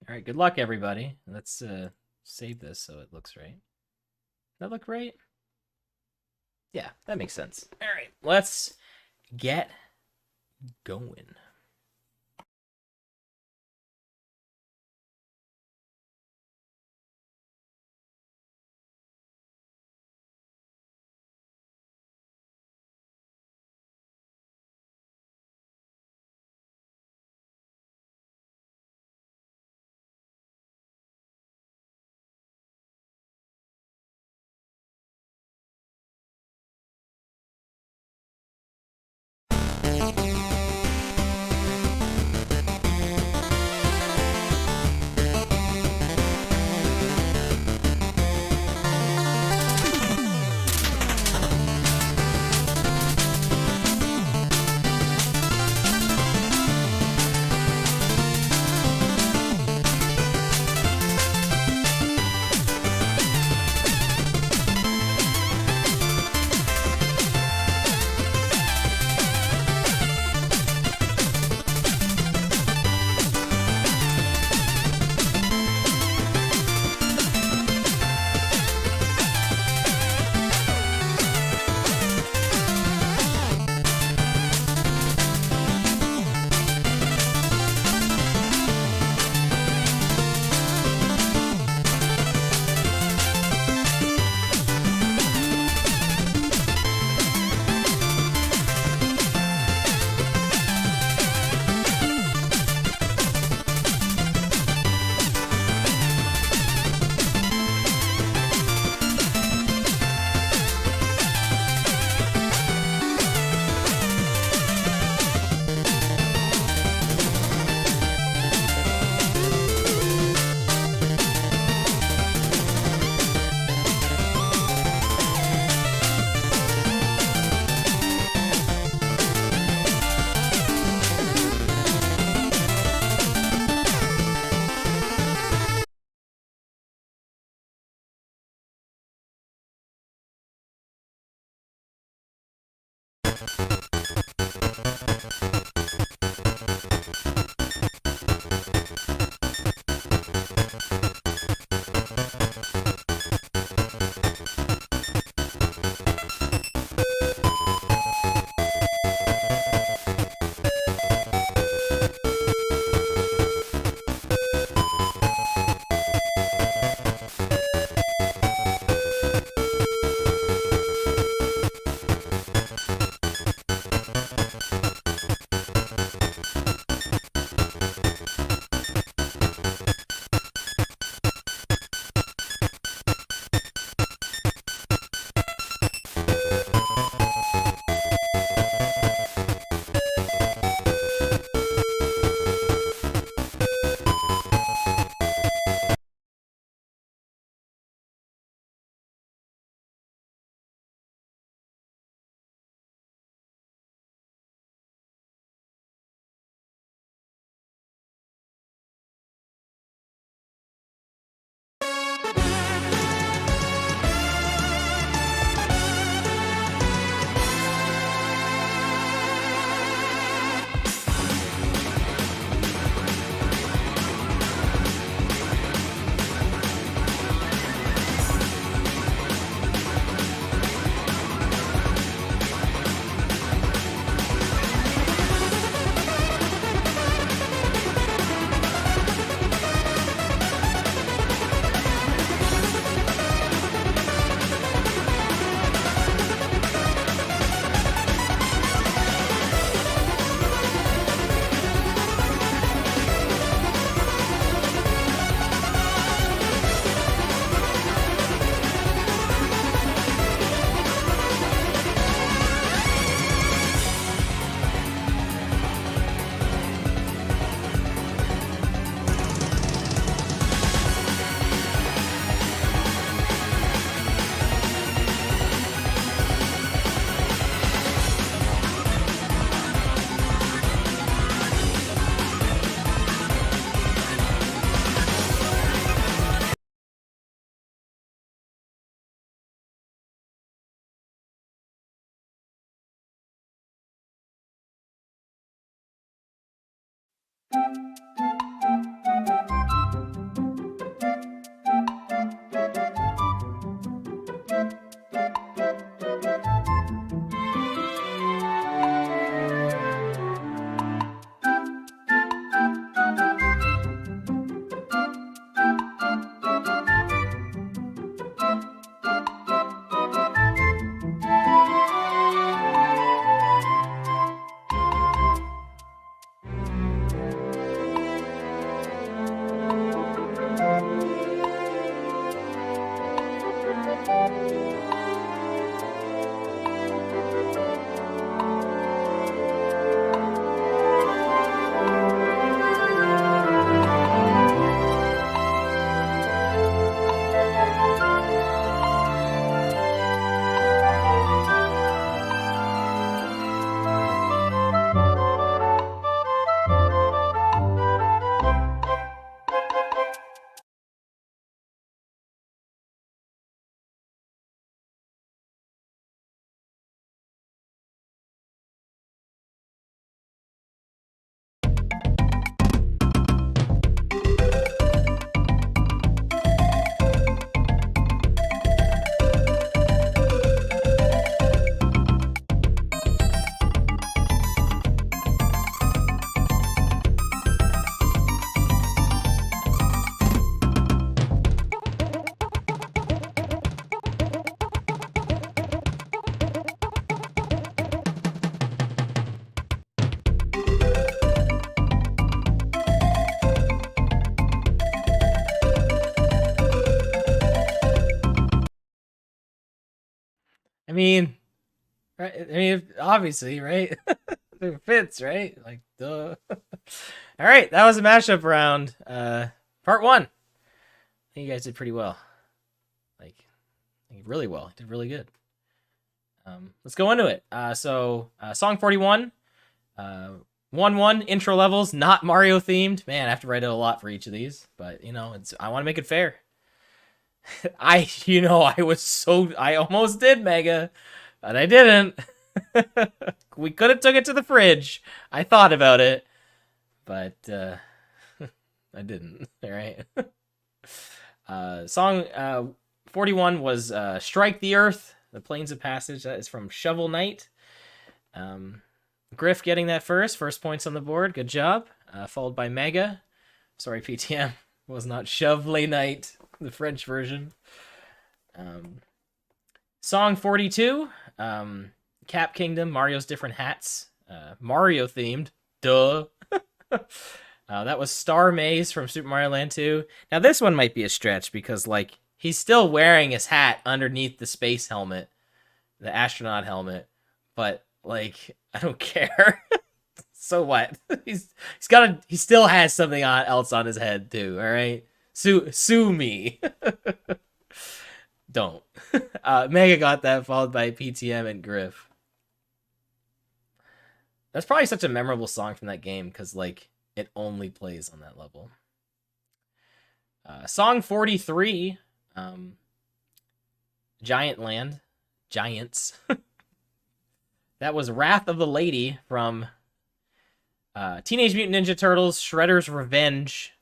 All right, good luck, everybody. Let's save this so it looks right. Does that look right? Yeah, that makes sense. All right, let's get going. mean, right? I mean, obviously, right? It fits, right? Like, duh. All right, that was a mashup round. Part 1. I think you guys did pretty well. Like, really well. You did really good. Let's go into it. Song 41. 1-1 intro levels, not Mario themed. Man, I have to write out a lot for each of these, but I want to make it fair. I almost did Mega, but I didn't. We could have took it to the fridge. I thought about it, but I didn't. All right. Song 41 was Strike the Earth, The Plains of Passage. That is from Shovel Knight. Griff getting that first points on the board. Good job. Followed by Mega. Sorry, PTM. Was not Shovel Knight, the French version. Song 42. Cap Kingdom, Mario's Different Hats. Mario themed. Duh. That was Star Maze from Super Mario Land 2. Now this one might be a stretch because like he's still wearing his hat underneath the space helmet, the astronaut helmet, but like I don't care. So what? He still has something else on his head too. All right, sue me. Don't. Mega got that, followed by PTM and Griff. That's probably such a memorable song from that game because like it only plays on that level. Song 43, Giant Land, Giants. That was Wrath of the Lady from Teenage Mutant Ninja Turtles, Shredder's Revenge.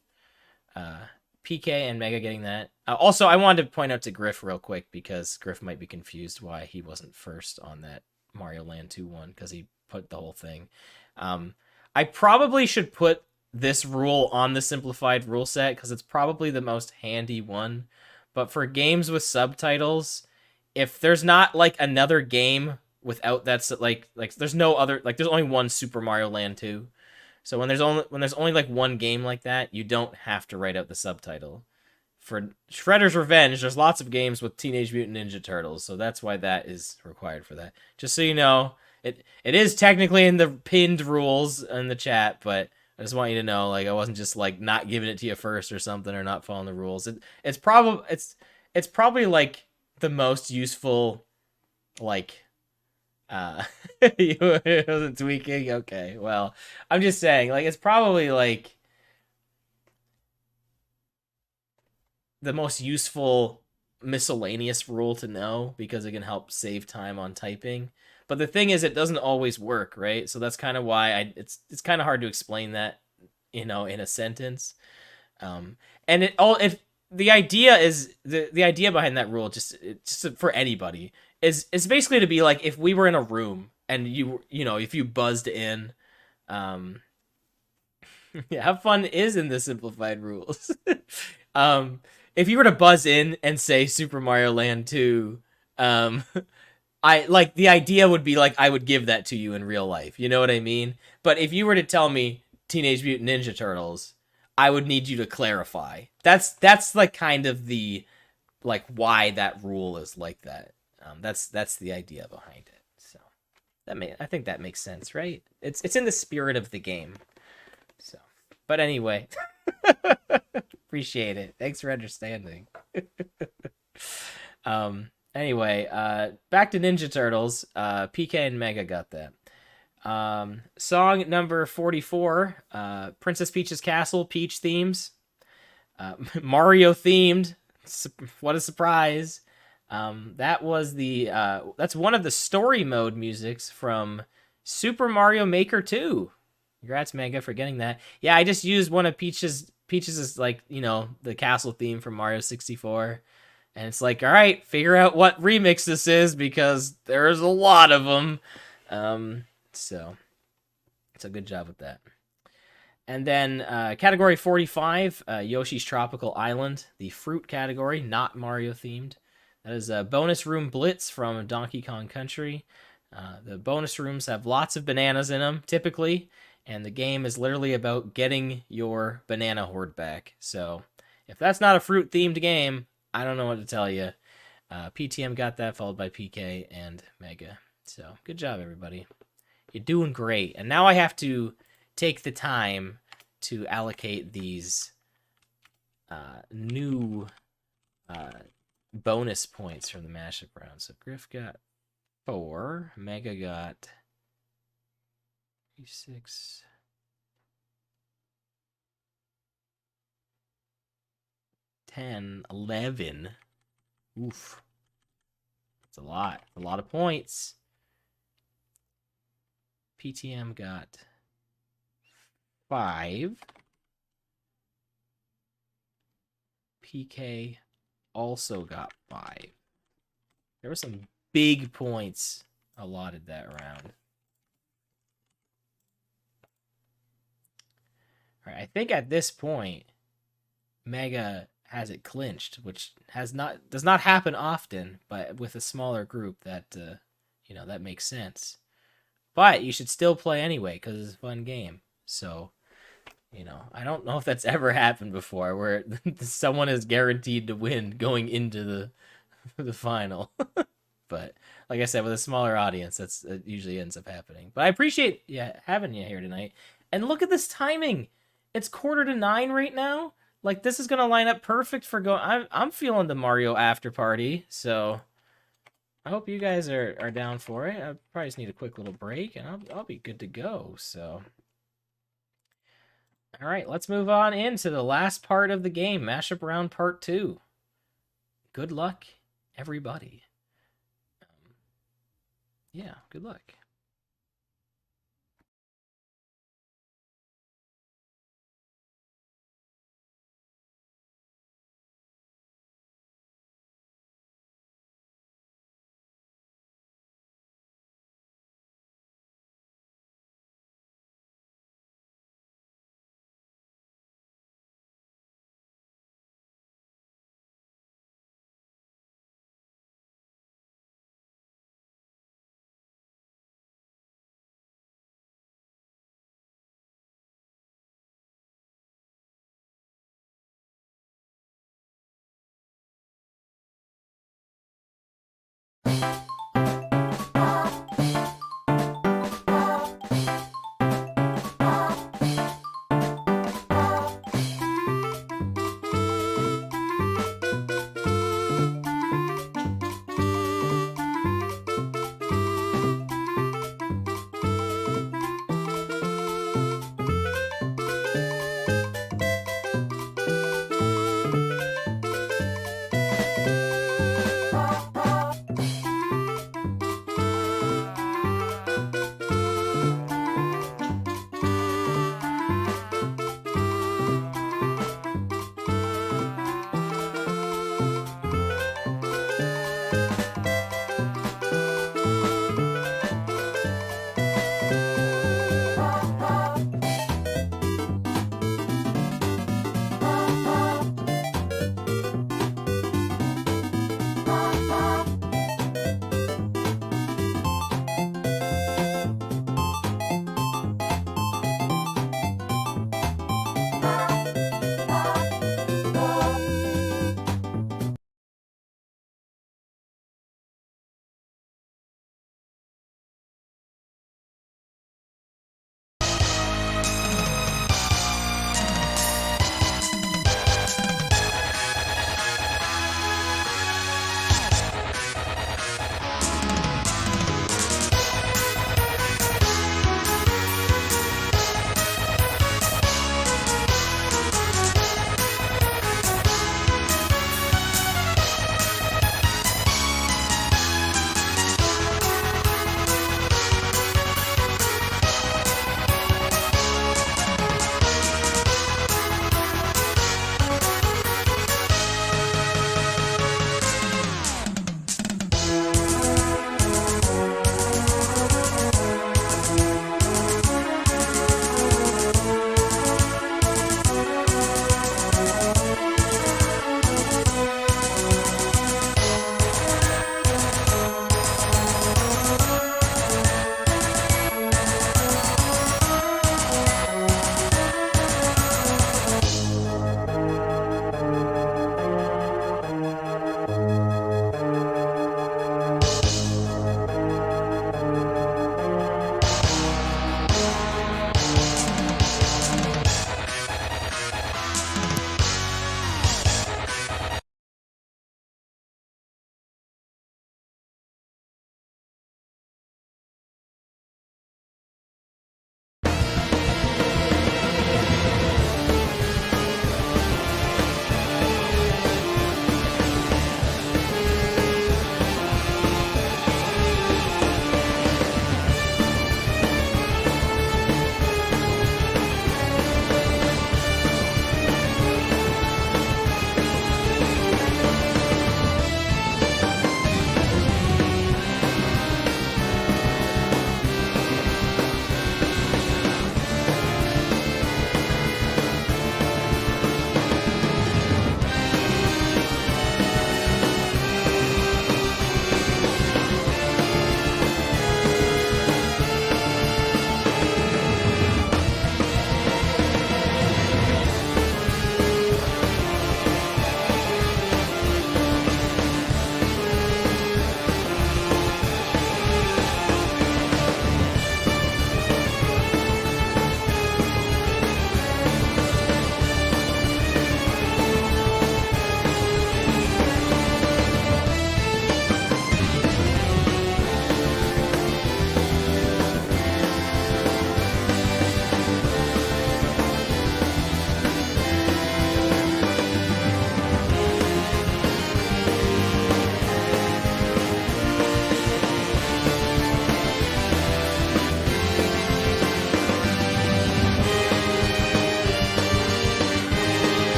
PK and Mega getting that. Also, I wanted to point out to Griff real quick because Griff might be confused why he wasn't first on that Mario Land 2 one because he put the whole thing. I probably should put this rule on the simplified rule set because it's probably the most handy one. But for games with subtitles, if there's not like another game without that, like there's no other, like there's only one Super Mario Land 2. So when there's only like one game like that, you don't have to write out the subtitle. For Shredder's Revenge, there's lots of games with Teenage Mutant Ninja Turtles, so that's why that is required for that. Just so you know, it is technically in the pinned rules in the chat, but I just want you to know, like, I wasn't just like not giving it to you first or something, or not following the rules. It's probably like the most useful, like. You wasn't tweaking? Okay, well, I'm just saying, like, it's probably, like, the most useful miscellaneous rule to know, because it can help save time on typing. But the thing is, it doesn't always work, right? So that's kind of why it's kind of hard to explain that, in a sentence. And the idea is, the idea behind that rule, just for anybody, is basically to be like, if we were in a room and if you buzzed in, yeah, have fun is in the simplified rules. If you were to buzz in and say Super Mario Land 2, the idea would be like, I would give that to you in real life. You know what I mean? But if you were to tell me Teenage Mutant Ninja Turtles, I would need you to clarify. That's like kind of the, like, why that rule is like that. That's the idea behind it. So I think that makes sense, right? It's in the spirit of the game. So, but anyway, appreciate it. Thanks for understanding. Anyway, back to Ninja Turtles. PK and Mega got that. Song number 44, Princess Peach's Castle, Peach themes. Mario themed. What a surprise. That was that's one of the story mode musics from Super Mario Maker 2. Congrats, Mega, for getting that. Yeah, I just used one of Peach's is like, the castle theme from Mario 64. And it's like, all right, figure out what remix this is because there's a lot of them. So it's a good job with that. And then category 45, Yoshi's Tropical Island, the fruit category, not Mario themed. That is a bonus room Blitz from Donkey Kong Country. The bonus rooms have lots of bananas in them, typically, and the game is literally about getting your banana horde back. So if that's not a fruit-themed game, I don't know what to tell you. PTM got that, followed by PK and Mega. So good job, everybody. You're doing great. And now I have to take the time to allocate these new bonus points from the mashup round. So Griff got 4, Mega got 6, 10, 11. Oof. That's a lot. A lot of points. PTM got 5. PK also got 5. There were some big points allotted that round. All right, I think at this point, Mega has it clinched, which does not happen often, but with a smaller group, that that makes sense. But you should still play anyway because it's a fun game. So, I don't know if that's ever happened before where someone is guaranteed to win going into the final. But like I said, with a smaller audience, that usually ends up happening. But I appreciate having you here tonight. And look at this timing. It's 8:45 right now. Like, this is gonna line up perfect for going. I'm feeling the Mario after party, so I hope you guys are down for it. I probably just need a quick little break, and I'll be good to go. So, all right, let's move on into the last part of the game, Mashup Round Part 2. Good luck, everybody. Yeah, good luck.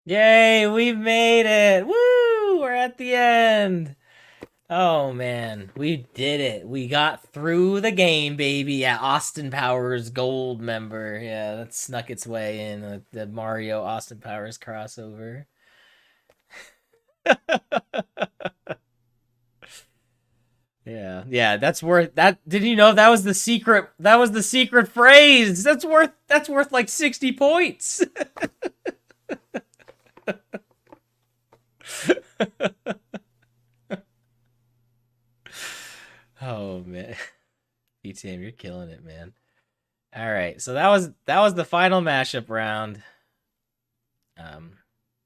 Yay, we've made it! Woo! We're at the end. Oh man, we did it. We got through the game, baby. Yeah, Austin Powers Gold member. Yeah, that snuck its way in the Mario Austin Powers crossover. Yeah, that's worth that. Did you know that was the secret? That was the secret phrase. That's worth like 60 points. Oh man, PTM, you're killing it, man. All right, so that was the final mashup round. Um,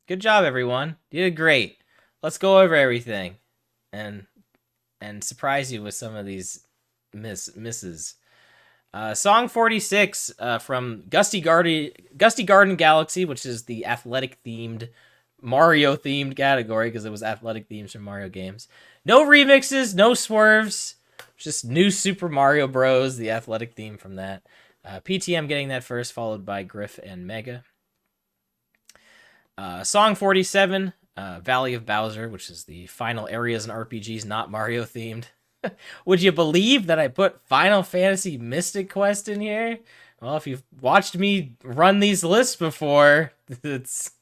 Good job, everyone. You did great. Let's go over everything, and surprise you with some of these misses. Song 46 from Gusty Garden Galaxy, which is the athletic themed Mario themed category because it was athletic themes from Mario games. No remixes, no swerves, just new Super Mario Bros. The athletic theme from that. PTM getting that first, followed by Griff and Mega. Song 47, Valley of Bowser, which is the final areas in RPGs not Mario themed. Would you believe that I put Final Fantasy Mystic Quest in here? Well, if you've watched me run these lists before, it's,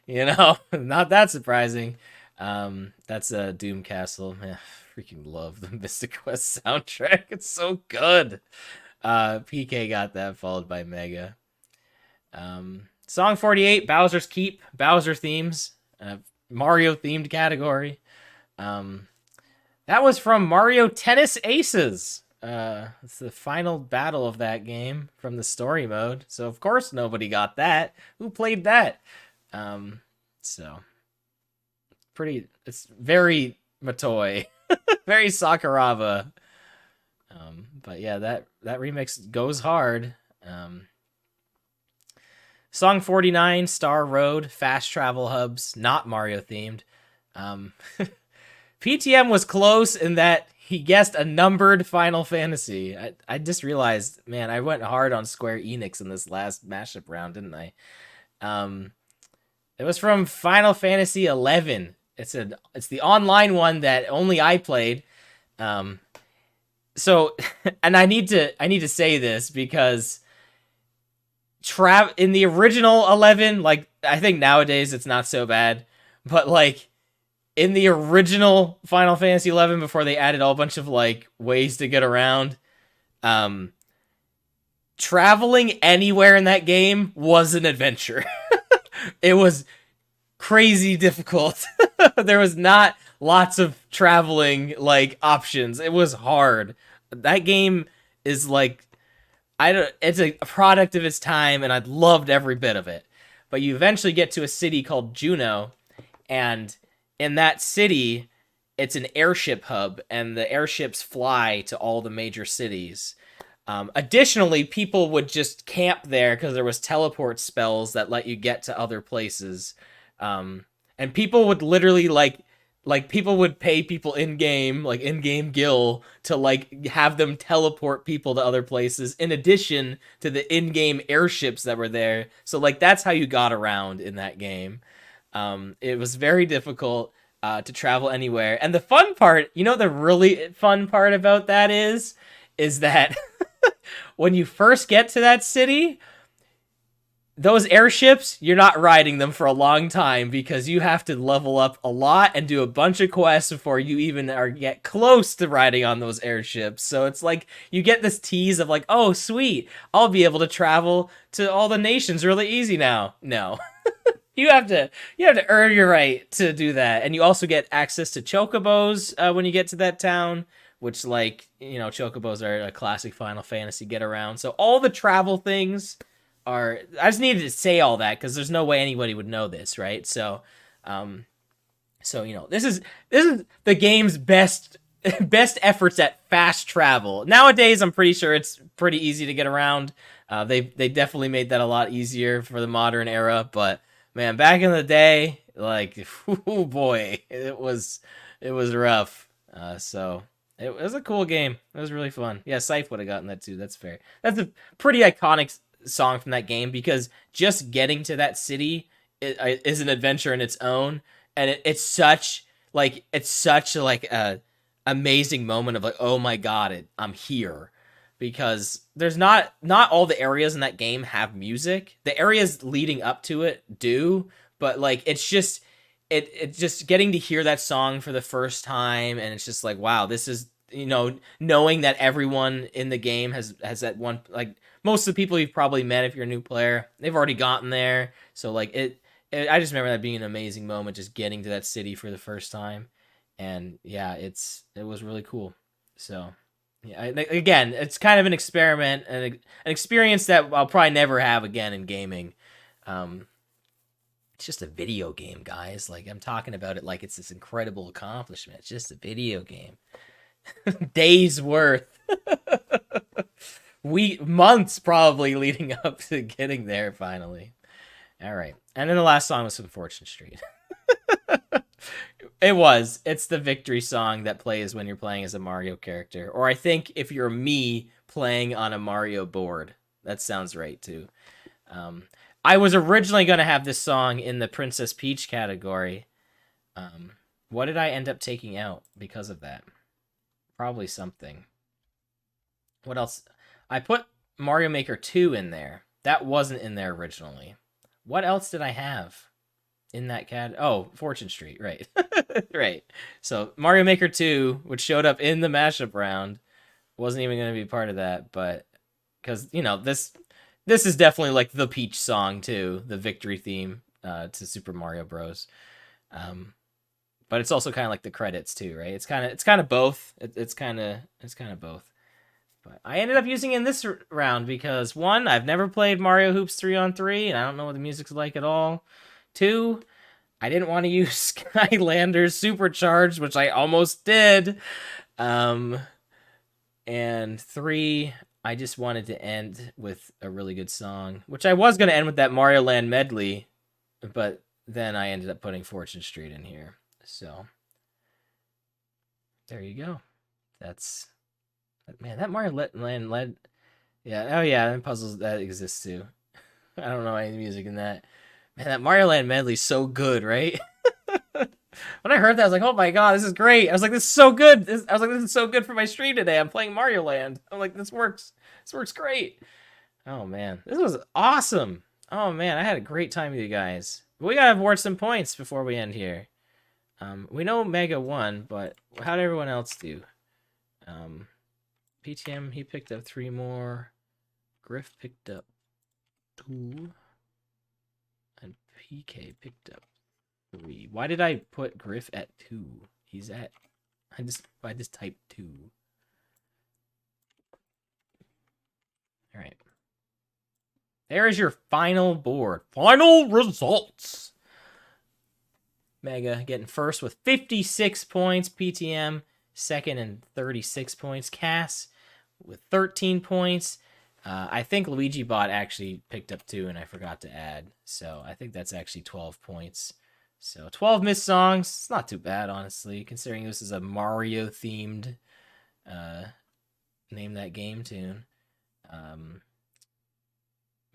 not that surprising. That's a Doom Castle. Man, I freaking love the Mystic Quest soundtrack. It's so good. PK got that, followed by Mega. Song 48, Bowser's Keep, Bowser themes, Mario themed category. That was from Mario Tennis Aces. It's the final battle of that game from the story mode. So of course nobody got that. Who played that? So it's very Matoi, very Sakuraba. But yeah, that remix goes hard. Song 49, Star Road, Fast Travel Hubs, not Mario themed. PTM was close in that he guessed a numbered Final Fantasy. I just realized, man, I went hard on Square Enix in this last mashup round, didn't I? It was from Final Fantasy 11. It's the online one that only I played. So, and I need to say this because in the original 11, like, I think nowadays it's not so bad, but like in the original Final Fantasy 11, before they added all a bunch of like ways to get around, traveling anywhere in that game was an adventure. It was crazy difficult. There was not lots of traveling like options. It was hard. That game is like, it's a product of its time, and I loved every bit of it. But you eventually get to a city called Juneau, and in that city, it's an airship hub, and the airships fly to all the major cities. Additionally, people would just camp there because there was teleport spells that let you get to other places. And people would literally like people would pay people in-game, like in-game gil, to like have them teleport people to other places in addition to the in-game airships that were there. So like that's how you got around in that game. It was very difficult to travel anywhere. And the fun part, the really fun part about that is that when you first get to that city, those airships, you're not riding them for a long time because you have to level up a lot and do a bunch of quests before you even get close to riding on those airships. So it's like you get this tease of like, oh, sweet, I'll be able to travel to all the nations really easy now. No. You have to earn your right to do that. And you also get access to chocobos when you get to that town, which, like, chocobos are a classic Final Fantasy get around. So all the travel things I just needed to say all that because there's no way anybody would know this, right? So, this is the game's best efforts at fast travel. Nowadays, I'm pretty sure it's pretty easy to get around. They definitely made that a lot easier for the modern era, but man, back in the day, like, oh boy, it was rough. So it was a cool game. It was really fun. Yeah, Scythe would have gotten that too. That's fair. That's a pretty iconic song from that game because just getting to that city is an adventure in its own, and it's such like a amazing moment of like, oh my god, I'm here, because there's not all the areas in that game have music. The areas leading up to it do, but like it's just it's just getting to hear that song for the first time, and it's just like, wow, this is, knowing that everyone in the game has that one, like most of the people you've probably met if you're a new player, they've already gotten there. So like I just remember that being an amazing moment, just getting to that city for the first time, and yeah, it was really cool. So yeah, again, it's kind of an experiment and an experience that I'll probably never have again in gaming. It's just a video game, guys. Like, I'm talking about it like it's this incredible accomplishment. It's just a video game. Days worth. Months probably leading up to getting there finally. All right. And then the last song was from Fortune Street. It's the victory song that plays when you're playing as a Mario character, or I think if you're me playing on a Mario board. That sounds right too. I was originally going to have this song in the Princess Peach category. What did I end up taking out because of that? Probably something. What else? I put Mario Maker 2 in there. That wasn't in there originally. What else did I have in that Oh, Fortune Street, right. Right. So Mario Maker 2, which showed up in the mashup round, wasn't even going to be part of that, but because, this is definitely like the Peach song too, the victory theme to Super Mario Bros. But it's also kind of like the credits too, right? It's kind of both. It's kind of both. But I ended up using it in this round because, one, I've never played Mario Hoops 3-on-3, and I don't know what the music's like at all. Two, I didn't want to use Skylanders Supercharged, which I almost did. And three, I just wanted to end with a really good song, which I was going to end with that Mario Land medley, but then I ended up putting Fortune Street in here. So there you go. Man, that Mario Land led. Yeah, oh yeah, and puzzles that exists too. I don't know any music in that. Man, that Mario Land medley's so good, right? When I heard that, I was like, oh my god, this is great. I was like, this is so good. This is so good for my stream today. I'm playing Mario Land. I'm like, this works. This works great. Oh man, this was awesome. Oh man, I had a great time with you guys. We gotta award some points before we end here. We know Mega won, but how did everyone else do? PTM, he picked up 3 more. Griff picked up 2. And PK picked up 3. Why did I put Griff at 2? He's at... I just typed 2. Alright. There is your final board. Final results! Mega getting first with 56 points. PTM second and 36 points. Cass with 13 points. I think Luigi Bot actually picked up 2 and I forgot to add. So I think that's actually 12 points. So 12 missed songs. It's not too bad, honestly, considering this is a Mario-themed Name That Game tune.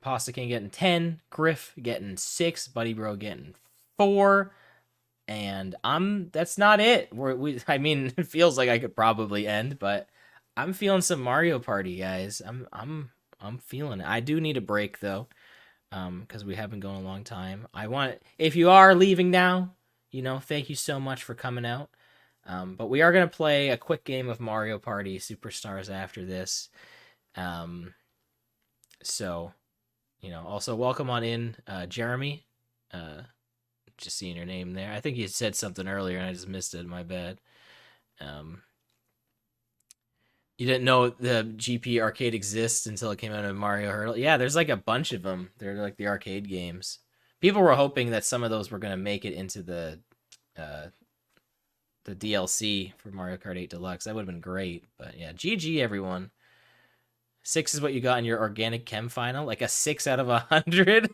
Pasta King getting 10. Griff getting 6. Buddy Bro getting 4. And that's not it. I mean, it feels like I could probably end, but I'm feeling some Mario Party, guys. I'm feeling it. I do need a break though, because we have been going a long time. If you are leaving now, thank you so much for coming out. But we are gonna play a quick game of Mario Party Superstars after this. So, also welcome on in, Jeremy. Just seeing your name there. I think you said something earlier and I just missed it. My bad. You didn't know the GP arcade exists until it came out of Mario Hurdle. Yeah, there's like a bunch of them. They're like the arcade games. People were hoping that some of those were going to make it into the DLC for Mario Kart 8 Deluxe. That would have been great. But yeah, GG everyone. 6 is what you got in your organic chem final. Like a 6 out of 100.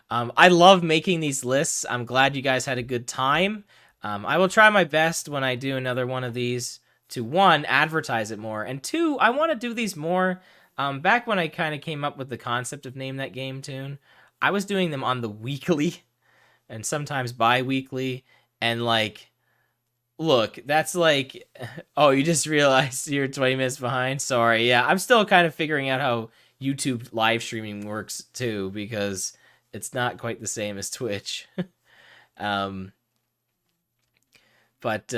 I love making these lists. I'm glad you guys had a good time. I will try my best when I do another one of these to, 1, advertise it more, and 2, I want to do these more. Back when I kind of came up with the concept of Name That Game tune, I was doing them on the weekly and sometimes bi-weekly, and like, look, that's like, oh, you just realized you're 20 minutes behind. Sorry. Yeah, I'm still kind of figuring out how YouTube live streaming works too, because it's not quite the same as Twitch. um, but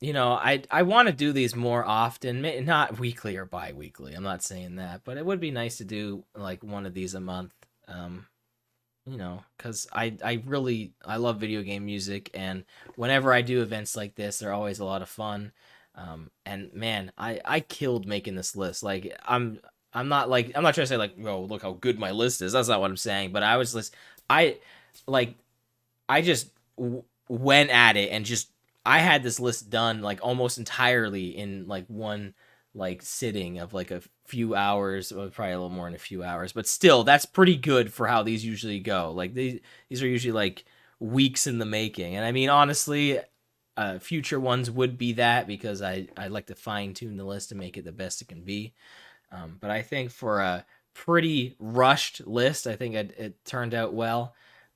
you know, I want to do these more often, not weekly or bi-weekly. I'm not saying that, but it would be nice to do like one of these a month. You know, because I really love video game music, and whenever I do events like this, they're always a lot of fun. And man, I killed making this list. Like I'm not trying to say like, oh, look how good my list is. That's not what I'm saying. But I like I just went at it, and just I had this list done like almost entirely in like one like sitting of like a few hours, well, probably a little more than a few hours, but still that's pretty good for how these usually go. Like these are usually like weeks in the making. And I mean, honestly, future ones would be that, because I like to fine tune the list to make it the best it can be. But I think for a pretty rushed list, I think it turned out well.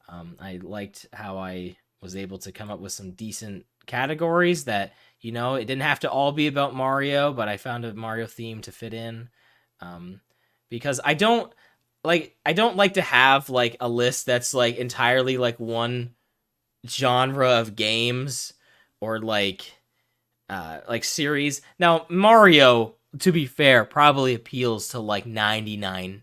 I liked how I was able to come up with some decent categories that, you know, it didn't have to all be about Mario, but I found a Mario theme to fit in. Because I don't like to have like a list that's like entirely like one genre of games, or like series. Now, Mario, to be fair, probably appeals to like 99%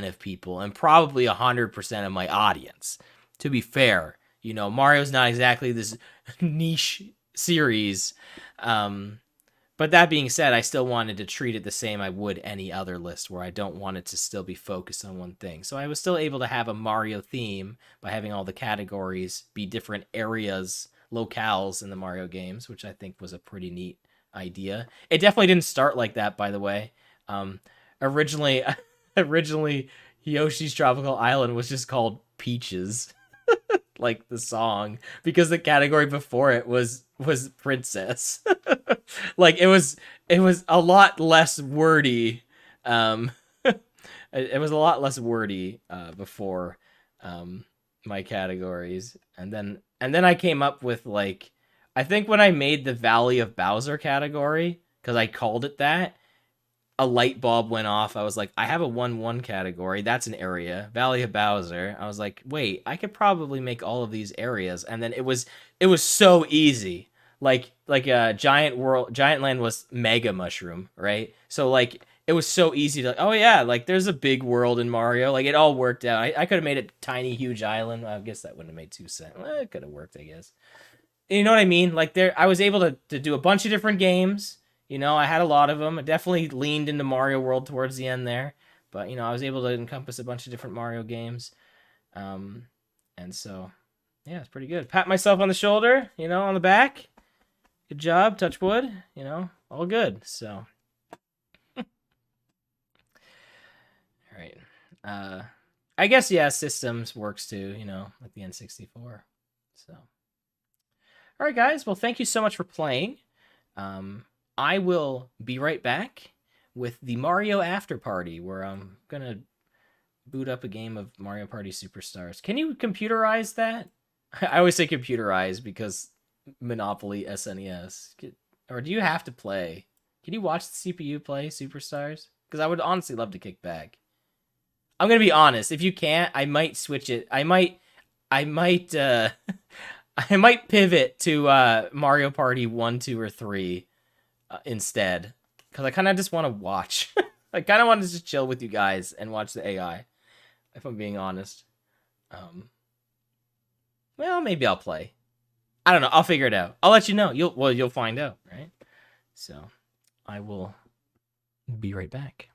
of people, and probably 100% of my audience. To be fair, you know, Mario's not exactly this niche series. But that being said, I still wanted to treat it the same I would any other list, where I don't want it to still be focused on one thing. So I was still able to have a Mario theme by having all the categories be different areas, locales in the Mario games, which I think was a pretty neat idea. It definitely didn't start like that, by the way. Originally Yoshi's Tropical Island was just called Peaches. Like the song, because the category before it was princess. Like it was a lot less wordy. It was a lot less wordy before my categories, and then I came up with, like, I think when I made the Valley of Bowser category, because I called it that, a light bulb went off. I was like, I have a 1-1 category. That's an area. Valley of Bowser. I was like, wait, I could probably make all of these areas. And then it was so easy. Like Giant Land was Mega Mushroom, right? So like it was so easy to, oh yeah, like there's a big world in Mario. Like it all worked out. I could have made a tiny, huge island. I guess that wouldn't have made 2 cents. Well, it could have worked, I guess. You know what I mean? Like I was able to do a bunch of different games. You know, I had a lot of them. I definitely leaned into Mario World towards the end there. But, you know, I was able to encompass a bunch of different Mario games. And so, yeah, it's pretty good. Pat myself on the shoulder, you know, on the back. Good job, touch wood. You know, all good. So, all right. I guess, yeah, systems works too, you know, like the N64. So, all right, guys. Well, thank you so much for playing. I will be right back with the Mario After Party, where I'm going to boot up a game of Mario Party Superstars. Can you computerize that? I always say computerize because Monopoly SNES. Or do you have to play? Can you watch the CPU play Superstars? Because I would honestly love to kick back. I'm going to be honest. If you can't, I might switch it. I might I might pivot to Mario Party 1, 2, or 3 instead, because I kind of just want to watch. I kind of want to just chill with you guys and watch the AI, if I'm being honest. Well, maybe I'll play. I don't know. I'll figure it out. I'll let you know. You'll find out, right? So, I will be right back.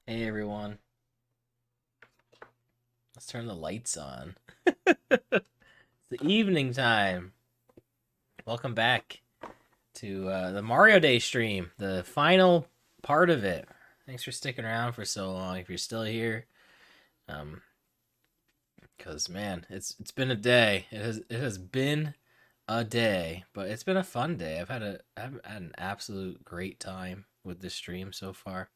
Hey everyone, let's turn the lights on. It's the evening time. Welcome back to the Mario Day stream, the final part of it. Thanks for sticking around for so long. If you're still here, because man, it's been a day. It has been a day, but it's been a fun day. I've had an absolute great time with this stream so far.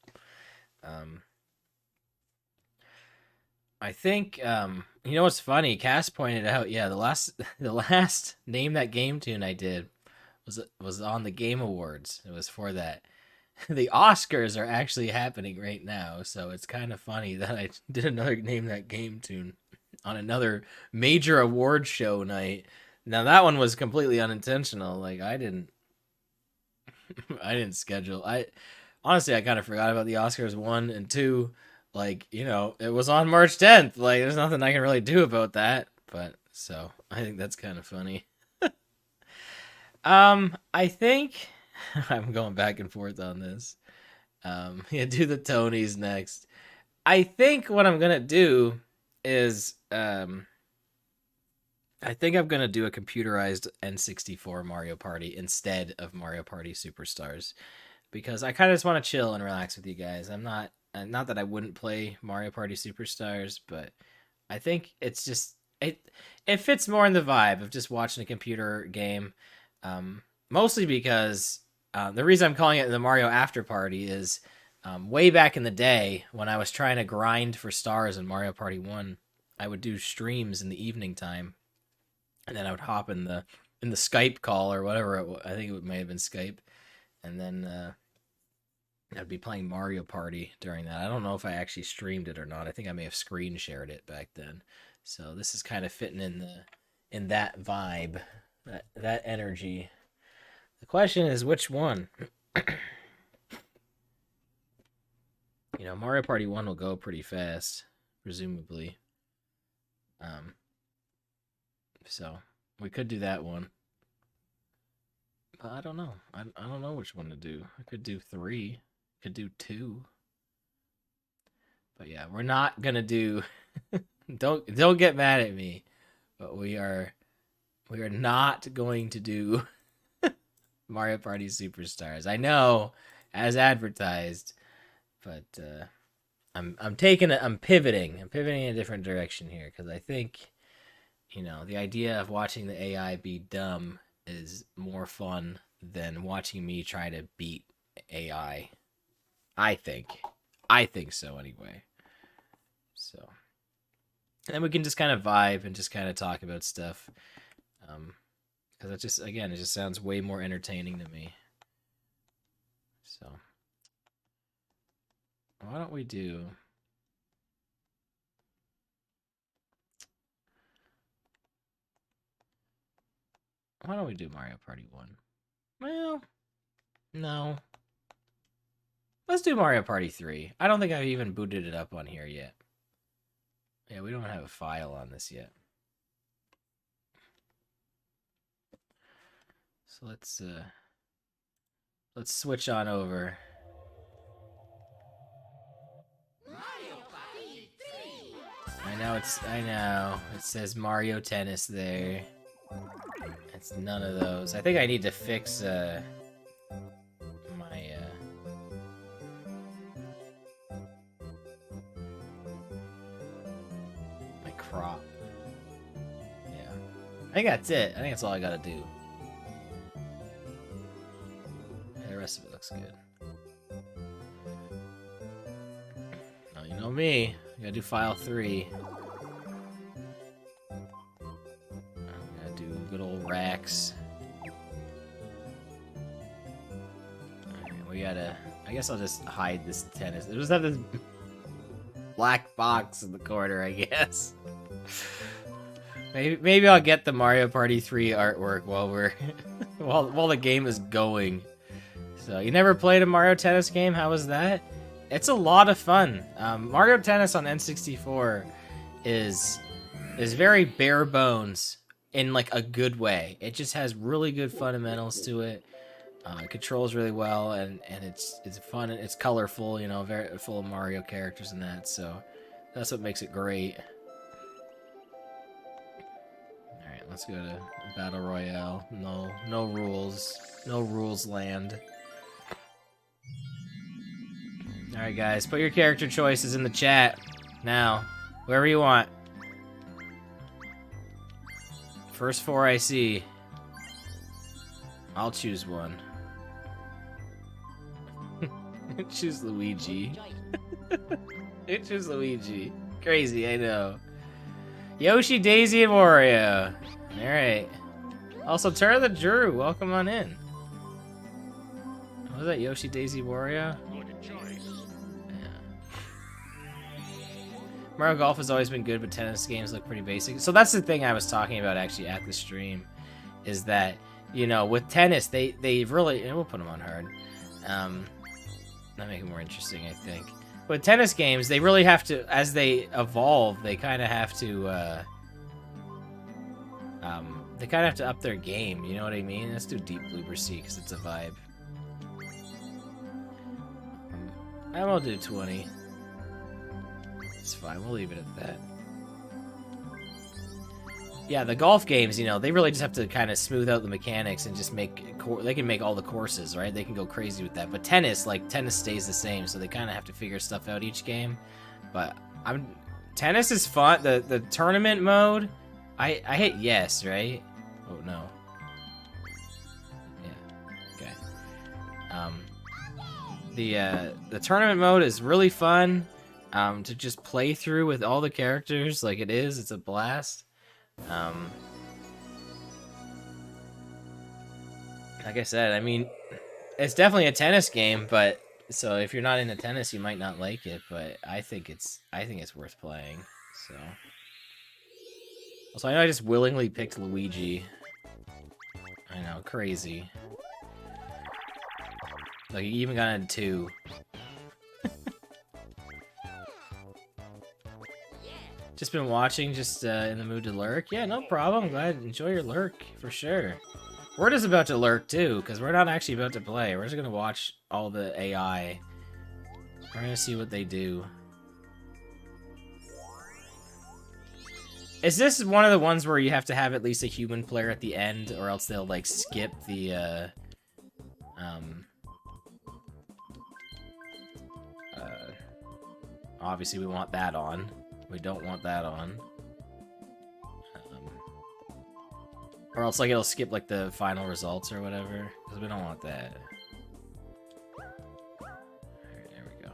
I think you know what's funny? Cass pointed out, yeah, the last Name That Game tune I did was on the Game Awards. It was for that. The Oscars are actually happening right now, so it's kind of funny that I did another Name That Game tune on another major award show night. Now that one was completely unintentional. Like I didn't schedule. I honestly I kind of forgot about the Oscars 1 and 2. Like, you know, it was on March 10th. Like, there's nothing I can really do about that. But, so, I think that's kind of funny. I think... I'm going back and forth on this. Yeah, do the Tonys next. I think what I'm gonna do is... I think I'm gonna do a computerized N64 Mario Party instead of Mario Party Superstars. Because I kind of just want to chill and relax with you guys. I'm not that I wouldn't play Mario Party Superstars, but I think it's just it fits more in the vibe of just watching a computer game. Mostly because the reason I'm calling it the Mario After Party is way back in the day when I was trying to grind for stars in Mario Party 1, I would do streams in the evening time, and then I would hop in the Skype call or whatever. I think it may have been Skype, and then I'd be playing Mario Party during that. I don't know if I actually streamed it or not. I think I may have screen shared it back then. So this is kind of fitting in that vibe, that energy. The question is which one? You know, Mario Party 1 will go pretty fast, presumably. So we could do that one. But I don't know. I don't know which one to do. I could do 3. Could do 2. But yeah, we're not gonna do don't get mad at me. But we are not going to do Mario Party Superstars. I know, as advertised, but I'm pivoting. I'm pivoting in a different direction here because I think, you know, the idea of watching the AI be dumb is more fun than watching me try to beat AI. I think so anyway. So, and then we can just kind of vibe and just kind of talk about stuff. Because it just sounds way more entertaining to me. So, why don't we do... Why don't we do Mario Party 1? Well, no. Let's do Mario Party 3. I don't think I've even booted it up on here yet. Yeah, we don't have a file on this yet. So let's switch on over. I know. It says Mario Tennis there. It's none of those. I think I need to fix my crop. Yeah. I think that's it. I think that's all I gotta do. Yeah, the rest of it looks good. Oh, you know me. I gotta do file 3. Good old racks. Alright, we gotta... I guess I'll just hide this tennis. We'll just have this black box in the corner, I guess. Maybe I'll get the Mario Party 3 artwork while we're... while the game is going. So, you never played a Mario Tennis game? How was that? It's a lot of fun. Mario Tennis on N64 is very bare bones. In like a good way. It just has really good fundamentals to it. It controls really well, and it's fun and it's colorful. You know, very full of Mario characters and that. So that's what makes it great. All right, let's go to Battle Royale. No rules land. All right, guys, put your character choices in the chat now. Wherever you want. First 4 I see. I'll choose one. Choose Luigi. Choose Luigi. Crazy, I know. Yoshi, Daisy, and Wario. Alright. Also, Terra the Drew, welcome on in. What was that, Yoshi, Daisy, Wario? Mario Golf has always been good, but tennis games look pretty basic. So that's the thing I was talking about actually at the stream, is that, you know, with tennis, they really, and we'll put them on hard. That make it more interesting, I think. With tennis games, they really have to, as they evolve, they kind of have to, up their game. You know what I mean? Let's do Deep Blooper Sea because it's a vibe. I will do 20. It's fine, we'll leave it at that. Yeah, the golf games, you know, they really just have to kind of smooth out the mechanics and just make... They can make all the courses, right? They can go crazy with that. But tennis, like, tennis stays the same, so they kind of have to figure stuff out each game. But tennis is fun. The tournament mode, I hit yes, right? Oh, no. Yeah, okay. The tournament mode is really fun. To just play through with all the characters like it is. It's a blast. Like I said, I mean, it's definitely a tennis game, but so if you're not into tennis, you might not like it, but I think it's worth playing. So also, I know I just willingly picked Luigi. I know, crazy. Like, you even got in 2. Just been watching, just in the mood to lurk. Yeah, no problem. Glad enjoy your lurk for sure. We're just about to lurk too, because we're not actually about to play. We're just gonna watch all the AI. We're gonna see what they do. Is this one of the ones where you have to have at least a human player at the end, or else they'll like skip the obviously we want that on. We don't want that on. Or else like it'll skip like the final results or whatever, because we don't want that. Alright, there we go.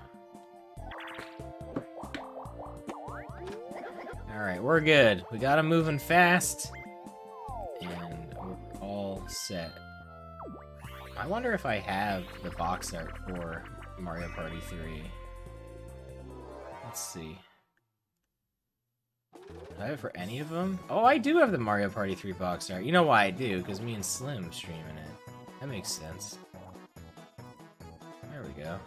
Alright, we're good. We got them moving fast. And we're all set. I wonder if I have the box art for Mario Party 3. Let's see. Do I have it for any of them? Oh, I do have the Mario Party 3 box art. You know why I do? Because me and Slim streaming it. That makes sense. There we go.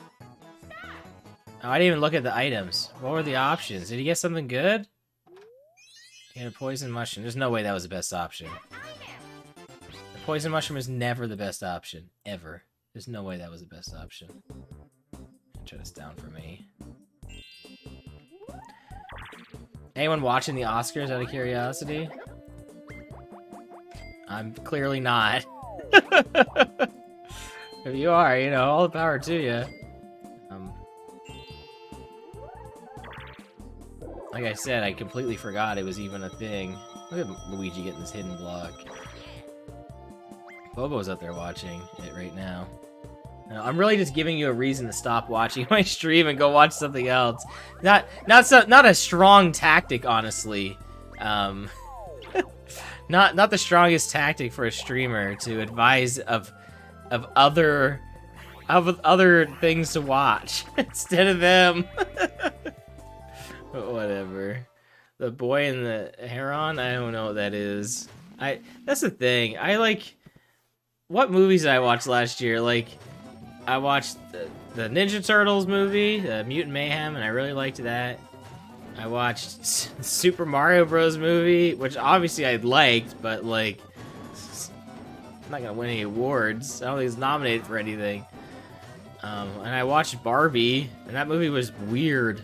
Oh, I didn't even look at the items. What were the options? Did he get something good? He had a poison mushroom. There's no way that was the best option. The Poison mushroom is never the best option. Ever. There's no way that was the best option. Shut this down for me. Anyone watching the Oscars out of curiosity? I'm clearly not. If you are, you know, all the power to you. Like I said, I completely forgot it was even a thing. Look at Luigi getting this hidden block. Bobo's up there watching it right now. I'm really just giving you a reason to stop watching my stream and go watch something else. Not a strong tactic, honestly. Not the strongest tactic for a streamer to advise of other things to watch instead of them. But whatever. The boy and the heron, I don't know what that is. That's the thing. I like, what movies did I watch last year? Like, I watched the Ninja Turtles movie, Mutant Mayhem, and I really liked that. I watched Super Mario Bros. Movie, which obviously I liked, but like, I'm not gonna win any awards. I don't think it's nominated for anything. And I watched Barbie, and that movie was weird.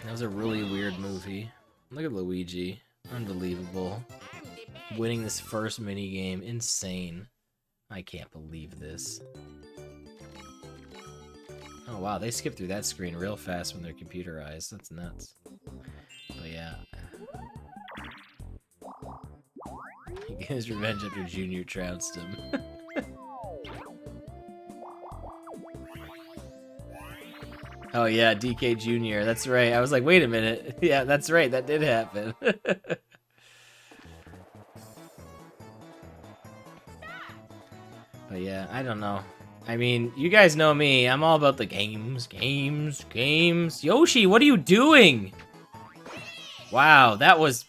That was a really weird movie. Look at Luigi. Unbelievable. Winning this first minigame. Insane. I can't believe this. Oh wow, they skip through that screen real fast when they're computerized. That's nuts. But yeah. He gets his revenge after Junior trounced him. Oh yeah, DK Jr. That's right. I was like, wait a minute. Yeah, that's right. That did happen. But yeah, I don't know. I mean, you guys know me. I'm all about the games. Yoshi, what are you doing? Wow, that was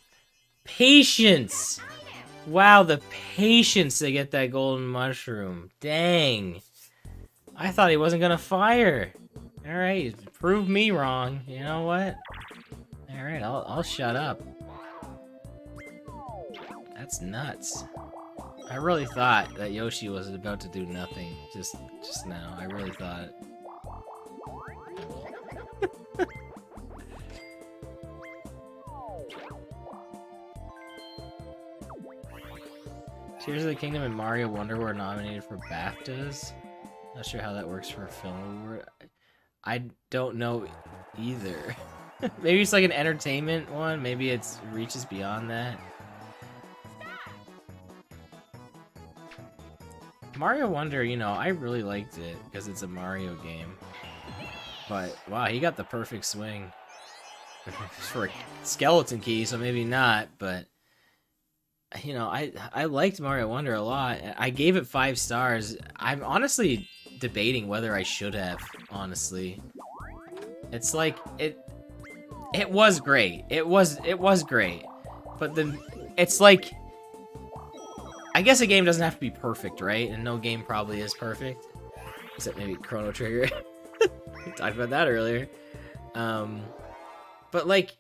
patience. Wow, the patience to get that golden mushroom. Dang. I thought he wasn't gonna fire. Alright, prove me wrong. You know what? Alright, I'll shut up. That's nuts. I really thought that Yoshi was about to do nothing just now. I really thought it. Tears of the Kingdom and Mario Wonder were nominated for BAFTAs. Not sure how that works for a film award. I don't know either. Maybe it's like an entertainment one. Maybe it reaches beyond that. Mario Wonder, you know, I really liked it because it's a Mario game. But wow, he got the perfect swing for a skeleton key, so maybe not. But you know, I liked Mario Wonder a lot. I gave it 5 stars. I'm honestly debating whether I should have, honestly. It's like it was great. It was great. But then it's like, I guess a game doesn't have to be perfect, right? And no game probably is perfect. Except maybe Chrono Trigger. We talked about that earlier. But like,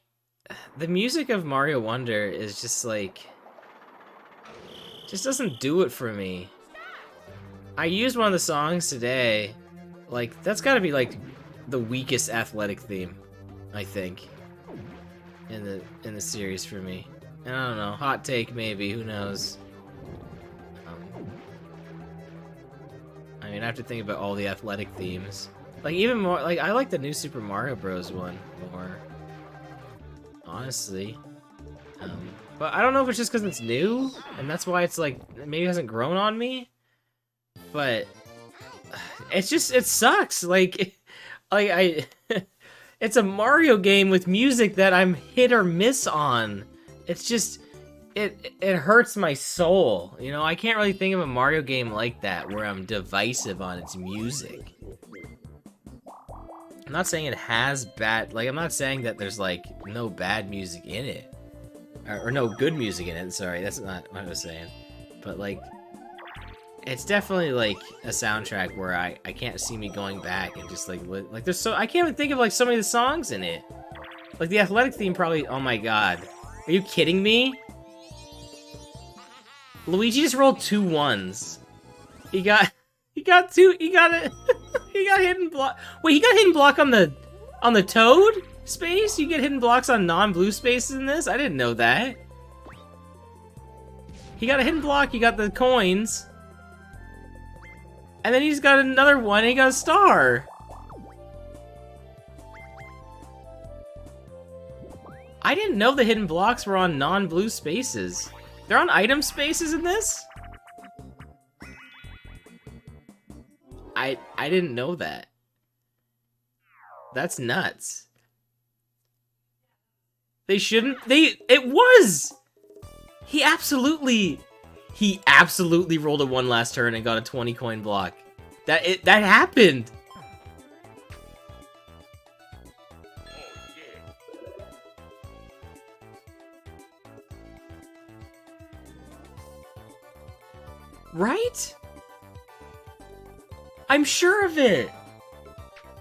the music of Mario Wonder is just like, just doesn't do it for me. I used one of the songs today. Like, that's gotta be like the weakest athletic theme, I think, in the series for me. And I don't know, hot take maybe, who knows. I mean, I have to think about all the athletic themes. Like, even more, like, I like the new Super Mario Bros. One more, honestly. But I don't know if it's just because it's new, and that's why it's like, maybe it hasn't grown on me. But it's just, it sucks. Like it's a Mario game with music that I'm hit or miss on. It's just, it hurts my soul. You know, I can't really think of a Mario game like that where I'm divisive on its music. I'm not saying it has bad, like, I'm not saying that there's like no bad music in it. Or no good music in it, sorry, that's not what I was saying. But like, it's definitely like a soundtrack where I can't see me going back and just like there's so, I can't even think of like so many of the songs in it. Like the athletic theme probably, oh my god. Are you kidding me? Luigi just rolled 2 1s. He got two. He got it. He got hidden block. Wait, he got hidden block on the Toad space. You get hidden blocks on non-blue spaces in this. I didn't know that. He got a hidden block. He got the coins, and then he's got another one. And he got a star. I didn't know the hidden blocks were on non-blue spaces. They're on item spaces in this? I didn't know that. That's nuts. They shouldn't. It was. He absolutely rolled a 1 last turn and got a 20 coin block. That happened. Right? I'm sure of it.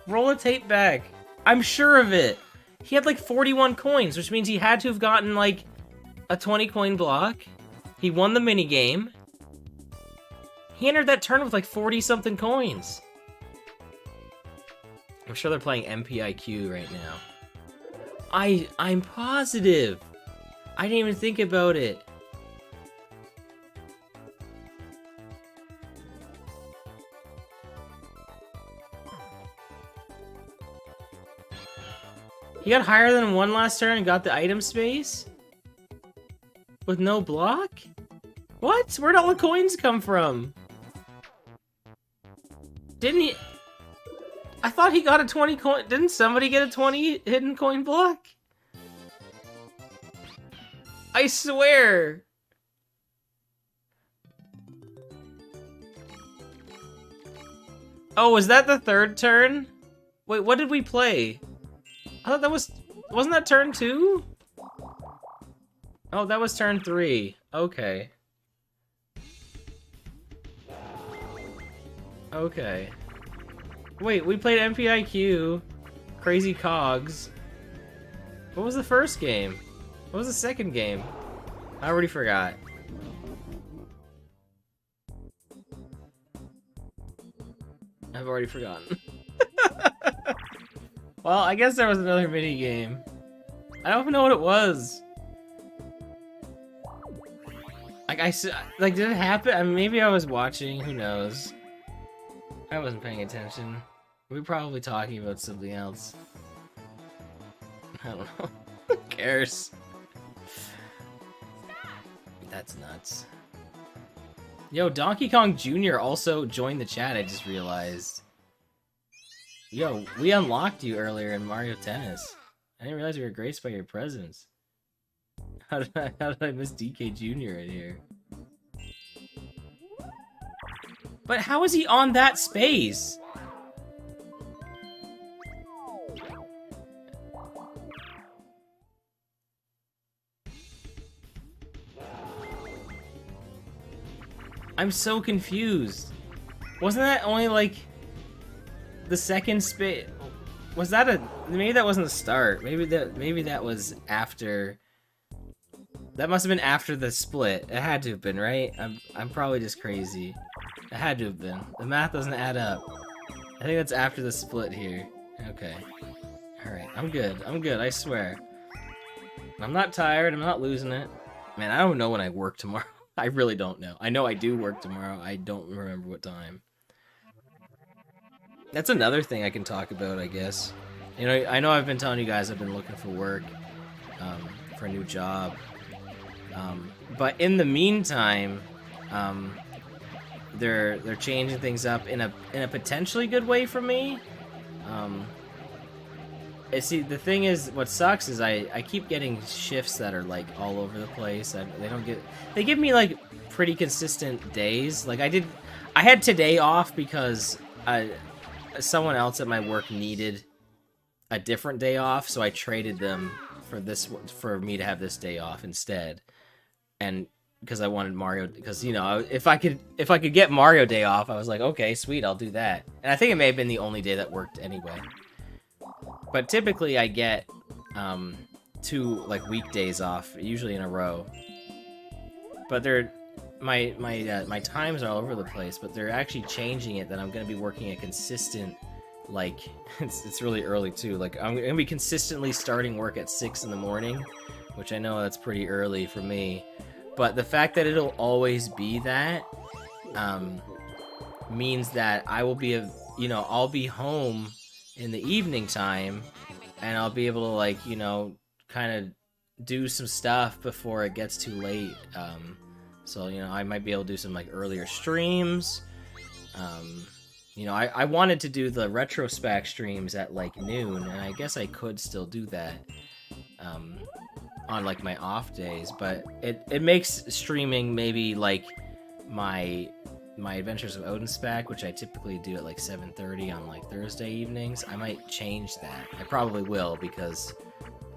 Roll a tape back. I'm sure of it. He had like 41 coins, which means he had to have gotten like a 20 coin block. He won the minigame. He entered that turn with like 40 something coins. I'm sure they're playing MPIQ right now. I'm positive. I didn't even think about it. He got higher than 1 last turn and got the item space? With no block? What? Where'd all the coins come from? Didn't he... I thought he got a 20 coin... Didn't somebody get a 20 hidden coin block? I swear! Oh, was that the 3rd turn? Wait, what did we play? I thought that was... Wasn't that turn 2? Oh, that was turn 3. Okay. Okay. Wait, we played MPIQ, Crazy Cogs. What was the first game? What was the second game? I already forgot. I've already forgotten. Well, I guess there was another mini game. I don't even know what it was. Like, did it happen? I mean, maybe I was watching. Who knows? I wasn't paying attention. We were probably talking about something else. I don't know. Who cares? That's nuts. Yo, Donkey Kong Jr. also joined the chat, I just realized. Yo, we unlocked you earlier in Mario Tennis. I didn't realize we were graced by your presence. How did I miss DK Jr. right here? But how is he on that space? I'm so confused. Wasn't that only like the second space? Was that a... Maybe that wasn't the start. Maybe that was after... That must have been after the split. It had to have been, right? I'm probably just crazy. It had to have been. The math doesn't add up. I think that's after the split here. Okay. Alright, I'm good. I'm good, I swear. I'm not tired. I'm not losing it. Man, I don't know when I work tomorrow. I really don't know. I know I do work tomorrow. I don't remember what time. That's another thing I can talk about, I guess. You know, I know I've been telling you guys I've been looking for work, for a new job. But in the meantime, they're changing things up in a potentially good way for me. See, the thing is, what sucks is I keep getting shifts that are like all over the place. They give me like pretty consistent days. Like I had today off because someone else at my work needed a different day off, so I traded them for me to have this day off instead. And because I wanted Mario, because you know, if I could get Mario Day off, I was like, okay, sweet, I'll do that. And I think it may have been the only day that worked anyway. But typically I get 2 like weekdays off, usually in a row. But my times are all over the place, but they're actually changing it that I'm gonna be working a consistent, like it's really early too. Like I'm gonna be consistently starting work at 6 in the morning, which I know that's pretty early for me. But the fact that it'll always be that means that I will be I'll be home in the evening time, and I'll be able to like kind of do some stuff before it gets too late. So I might be able to do some like earlier streams. I wanted to do the retrospect streams at like noon, and I guess I could still do that on like my off days, but it makes streaming maybe like my Adventures of OdinSpack, which I typically do at like 7:30 on like Thursday evenings. I might change that. I probably will, because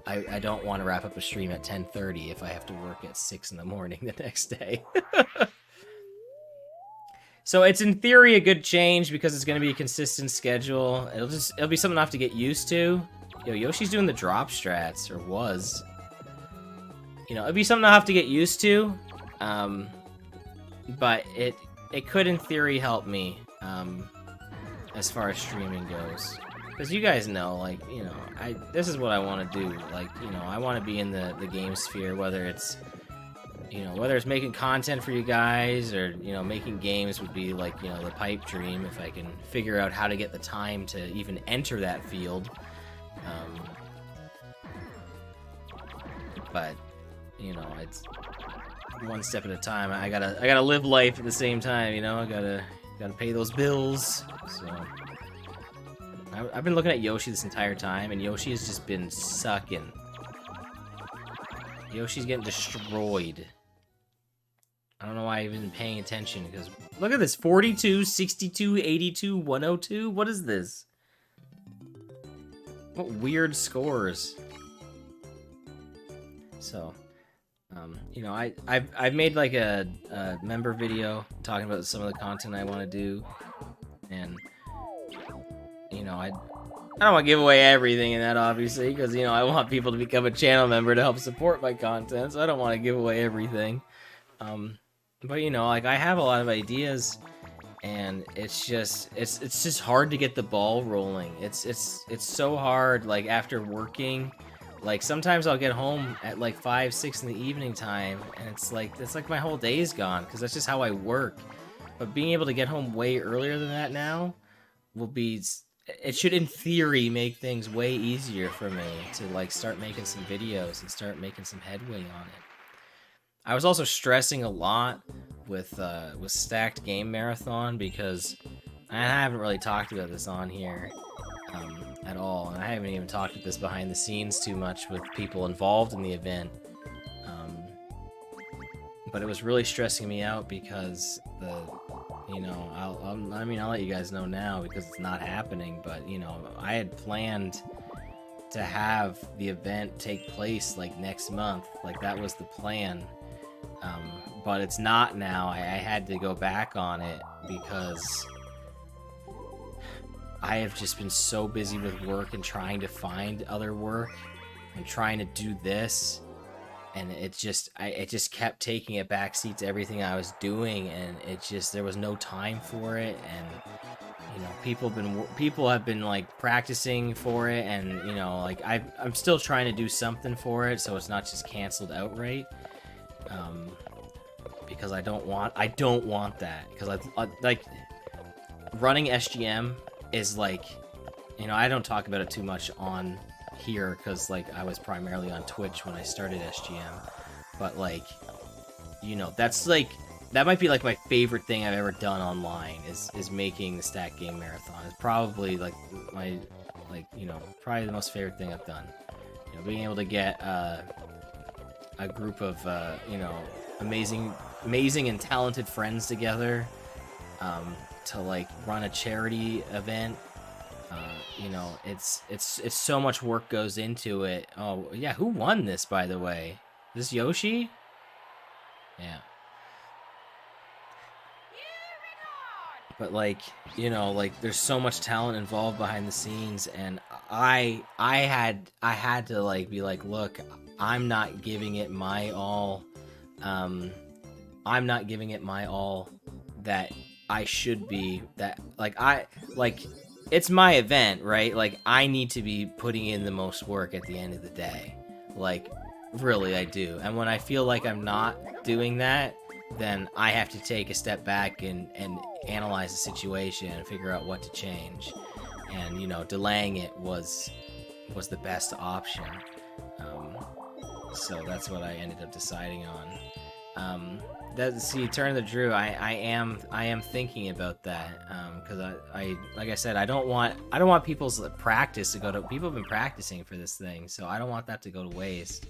I don't want to wrap up a stream at 10:30 if I have to work at 6 in the morning the next day. So it's in theory a good change because it's going to be a consistent schedule. It'll be something I have to get used to. Yoshi's doing the drop strats, or was. It'll be something I have to get used to. But it could in theory help me as far as streaming goes. Because you guys know, like, this is what I want to do. Like, I want to be in the game sphere, whether it's making content for you guys, or, making games would be like, the pipe dream if I can figure out how to get the time to even enter that field. But, it's one step at a time. I gotta live life at the same time, I gotta pay those bills. So I've been looking at Yoshi this entire time, and Yoshi has just been sucking. Yoshi's getting destroyed. I don't know why I've been paying attention, because look at this, 42, 62, 82, 102. What is this? What weird scores. So, I've made like a member video talking about some of the content I want to do, and I don't want to give away everything in that, obviously, because I want people to become a channel member to help support my content, so I don't want to give away everything. But like, I have a lot of ideas, and it's just hard to get the ball rolling. It's so hard, like, after working. Like, sometimes I'll get home at like 5, 6 in the evening time, and it's like my whole day's gone, because that's just how I work. But being able to get home way earlier than that now it should in theory make things way easier for me to like start making some videos and start making some headway on it. I was also stressing a lot with Stacked Game Marathon, because I haven't really talked about this on here at all, and I haven't even talked about this behind the scenes too much with people involved in the event. But it was really stressing me out because I'll let you guys know now, because it's not happening, but I had planned to have the event take place like next month. Like, that was the plan. But it's not now. I had to go back on it because I have just been so busy with work and trying to find other work and trying to do this, and it just kept taking a backseat to everything I was doing, and there was no time for it. And people have been like practicing for it, and like I'm still trying to do something for it, so it's not just canceled outright. Because I don't want that, because I like running SGM is like, I don't talk about it too much on here, because like I was primarily on Twitch when I started SGM, but like, that's like, that might be like my favorite thing I've ever done online is making the Stack Game Marathon. It's probably like my probably the most favorite thing I've done. Being able to get a group of amazing and talented friends together to like run a charity event. It's so much work goes into it. Oh yeah, who won this, by the way? This Yoshi? Yeah. But like, there's so much talent involved behind the scenes, and I had to like be like, look, I'm not giving it my all I'm not giving it my all that I should be, that it's my event, right? Like, I need to be putting in the most work at the end of the day. Like, really, I do. And when I feel like I'm not doing that, then I have to take a step back and analyze the situation and figure out what to change. And, you know, delaying it was the best option. So that's what I ended up deciding on. See, Turn of the Drew, I am thinking about that, because I like I said, I don't want people's practice to go to, people have been practicing for this thing, so I don't want that to go to waste.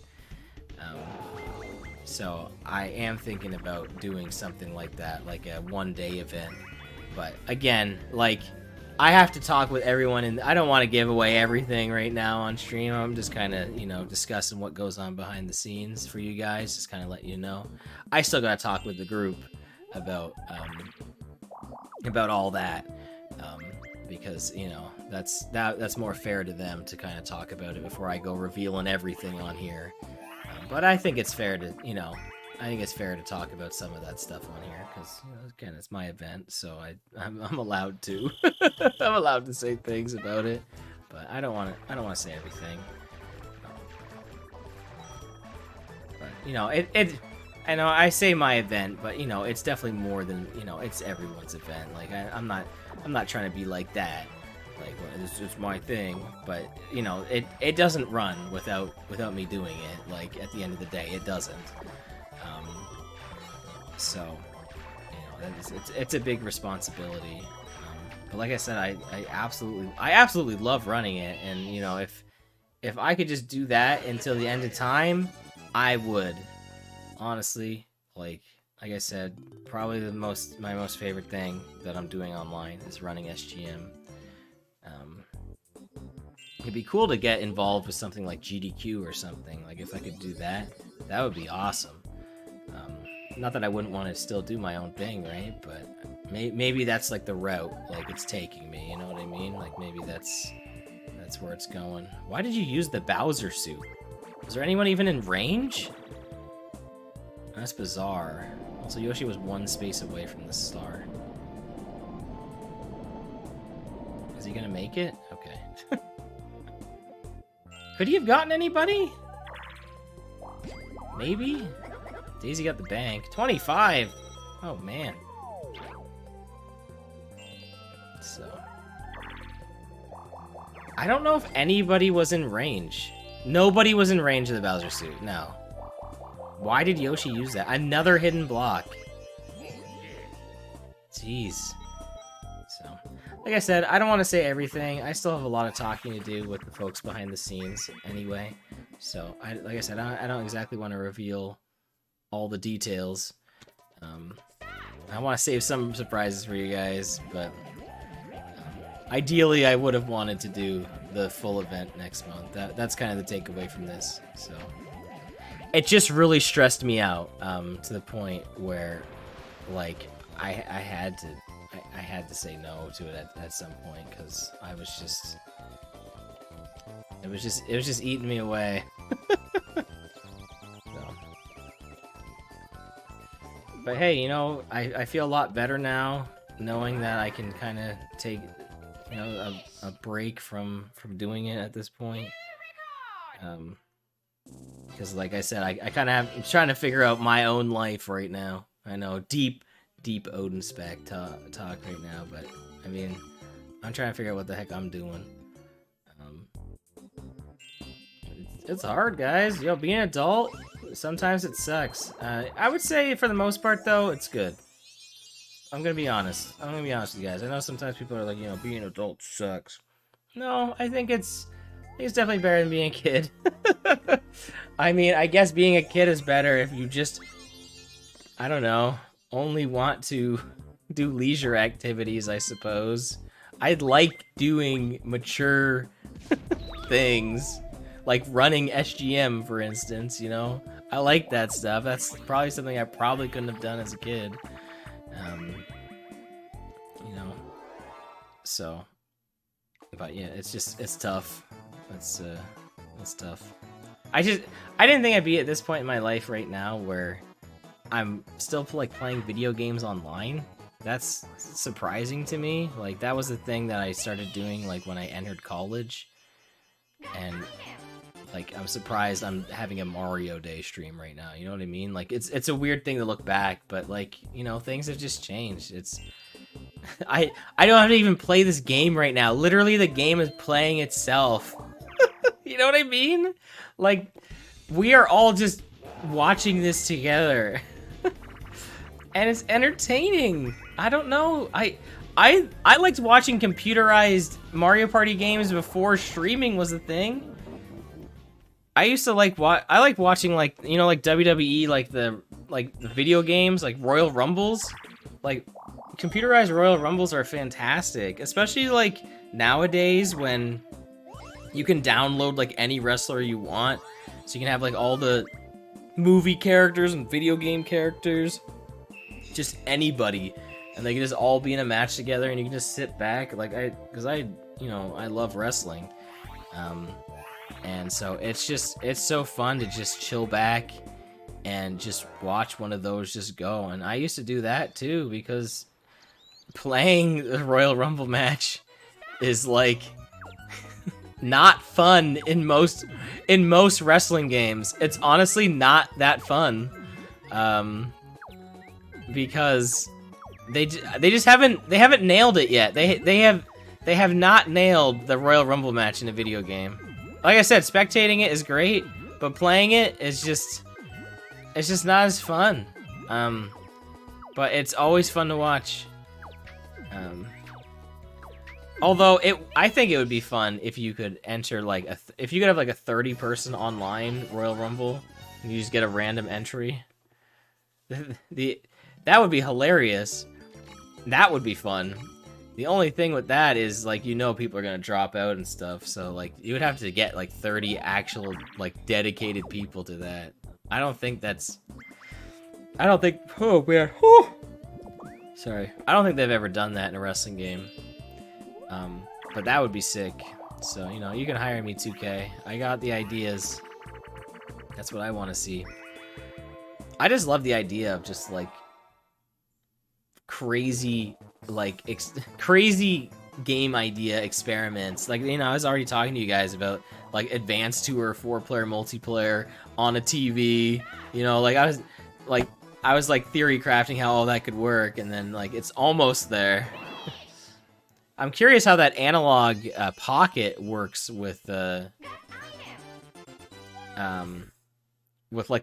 So I am thinking about doing something like that, like a one-day event. But again, like, I have to talk with everyone, and I don't want to give away everything right now on stream. I'm just kind of, you know, discussing what goes on behind the scenes for you guys, just kind of let you know. I still got to talk with the group about all that, because, you know, that's more fair to them to kind of talk about it before I go revealing everything on here. But I think it's fair to, you know, I think it's fair to talk about some of that stuff on here, because, you know, again, it's my event, so I'm allowed to. I'm allowed to say things about it, but I don't want to say everything. But, you know, I know I say my event, but, you know, it's definitely more than, you know, it's everyone's event. Like, I'm not trying to be like that. Like, well, it's my thing, but, you know, it doesn't run without me doing it. Like, at the end of the day, it doesn't. So, you know, it's a big responsibility. But like I said, I absolutely love running it, and, you know, if I could just do that until the end of time, I would. Honestly, like I said, probably my most favorite thing that I'm doing online is running SGM. It'd be cool to get involved with something like GDQ or something. Like, if I could do that, that would be awesome. Not that I wouldn't want to still do my own thing, right? But maybe that's like the route, like, it's taking me. You know what I mean? Like, maybe that's where it's going. Why did you use the Bowser suit? Is there anyone even in range? That's bizarre. Also, Yoshi was one space away from the star. Is he gonna make it? Okay. Could he have gotten anybody? Maybe? Daisy got the bank. 25! Oh, man. So... I don't know if anybody was in range. Nobody was in range of the Bowser suit, no. Why did Yoshi use that? Another hidden block. Jeez. So, like I said, I don't want to say everything. I still have a lot of talking to do with the folks behind the scenes anyway. So, like I said, I don't exactly want to reveal all the details. I want to save some surprises for you guys, but ideally I would have wanted to do the full event next month. That's kind of the takeaway from this. So it just really stressed me out, to the point where, like, I had to say no to it at some point, because I was just it was just eating me away. So. But hey, you know, I feel a lot better now, knowing that I can kind of take, you know, a break from doing it at this point. Because, like I said, I kind of I'm trying to figure out my own life right now. I know, deep OdinSpack talk right now, but I mean, I'm trying to figure out what the heck I'm doing. It's hard, guys. Yo, being an adult, sometimes it sucks. I would say, for the most part, though, it's good. I'm gonna be honest. I'm gonna be honest with you guys. I know sometimes people are like, you know, being an adult sucks. No, I think it's definitely better than being a kid. I mean, I guess being a kid is better if you just, I don't know, only want to do leisure activities, I suppose. I like doing mature things, like running SGM, for instance, you know? I like that stuff. That's probably something I probably couldn't have done as a kid. You know, so, but yeah, it's tough. It's tough. I didn't think I'd be at this point in my life right now where I'm still like playing video games online. That's surprising to me. Like that was the thing that I started doing like when I entered college, and like I'm surprised I'm having a Mario Day stream right now. You know what I mean? Like it's a weird thing to look back, but like, you know, things have just changed. It's I don't have to even play this game right now. Literally the game is playing itself. You know what I mean? Like we are all just watching this together. And it's entertaining. I don't know. I liked watching computerized Mario Party games before streaming was a thing. I used to like I like watching like, you know, like WWE, like the video games, like Royal Rumbles. Like computerized Royal Rumbles are fantastic, especially like nowadays when you can download like any wrestler you want. So you can have like all the movie characters and video game characters, just anybody, and they can just all be in a match together, and you can just sit back like because I you know, I love wrestling, and so it's so fun to just chill back and just watch one of those just go. And I used to do that too, because playing the Royal Rumble match is like not fun in most wrestling games. It's honestly not that fun, because they haven't nailed it yet. They have not nailed the Royal Rumble match in a video game. Like I said, spectating it is great, but playing it is just not as fun. But it's always fun to watch. Although I think it would be fun if you could enter like if you could have like a 30-person online Royal Rumble and you just get a random entry. That would be hilarious. That would be fun. The only thing with that is like, you know, people are gonna drop out and stuff, so like you would have to get like 30 actual like dedicated people to that. I don't think oh man, whew. Sorry. I don't think they've ever done that in a wrestling game. But that would be sick. So, you know, you can hire me, 2K. I got the ideas. That's what I want to see. I just love the idea of just like crazy, like crazy game idea experiments. Like, you know, I was already talking to you guys about like Advanced Tour 4-player multiplayer on a TV. You know, like I was like theory crafting how all that could work, and then like it's almost there. I'm curious how that analog pocket works with like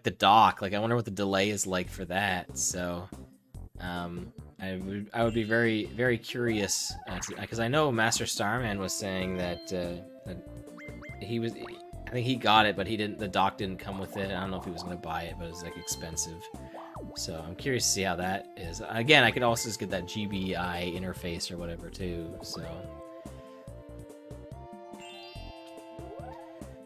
the dock. Like I wonder what the delay is like for that. So I would be very, very curious, because I know Master Starman was saying that that he was, I think he got it, but he didn't. The dock didn't come with it. I don't know if he was gonna buy it, but it was like expensive. So I'm curious to see how that is. Again, I could also just get that GBI interface or whatever too. So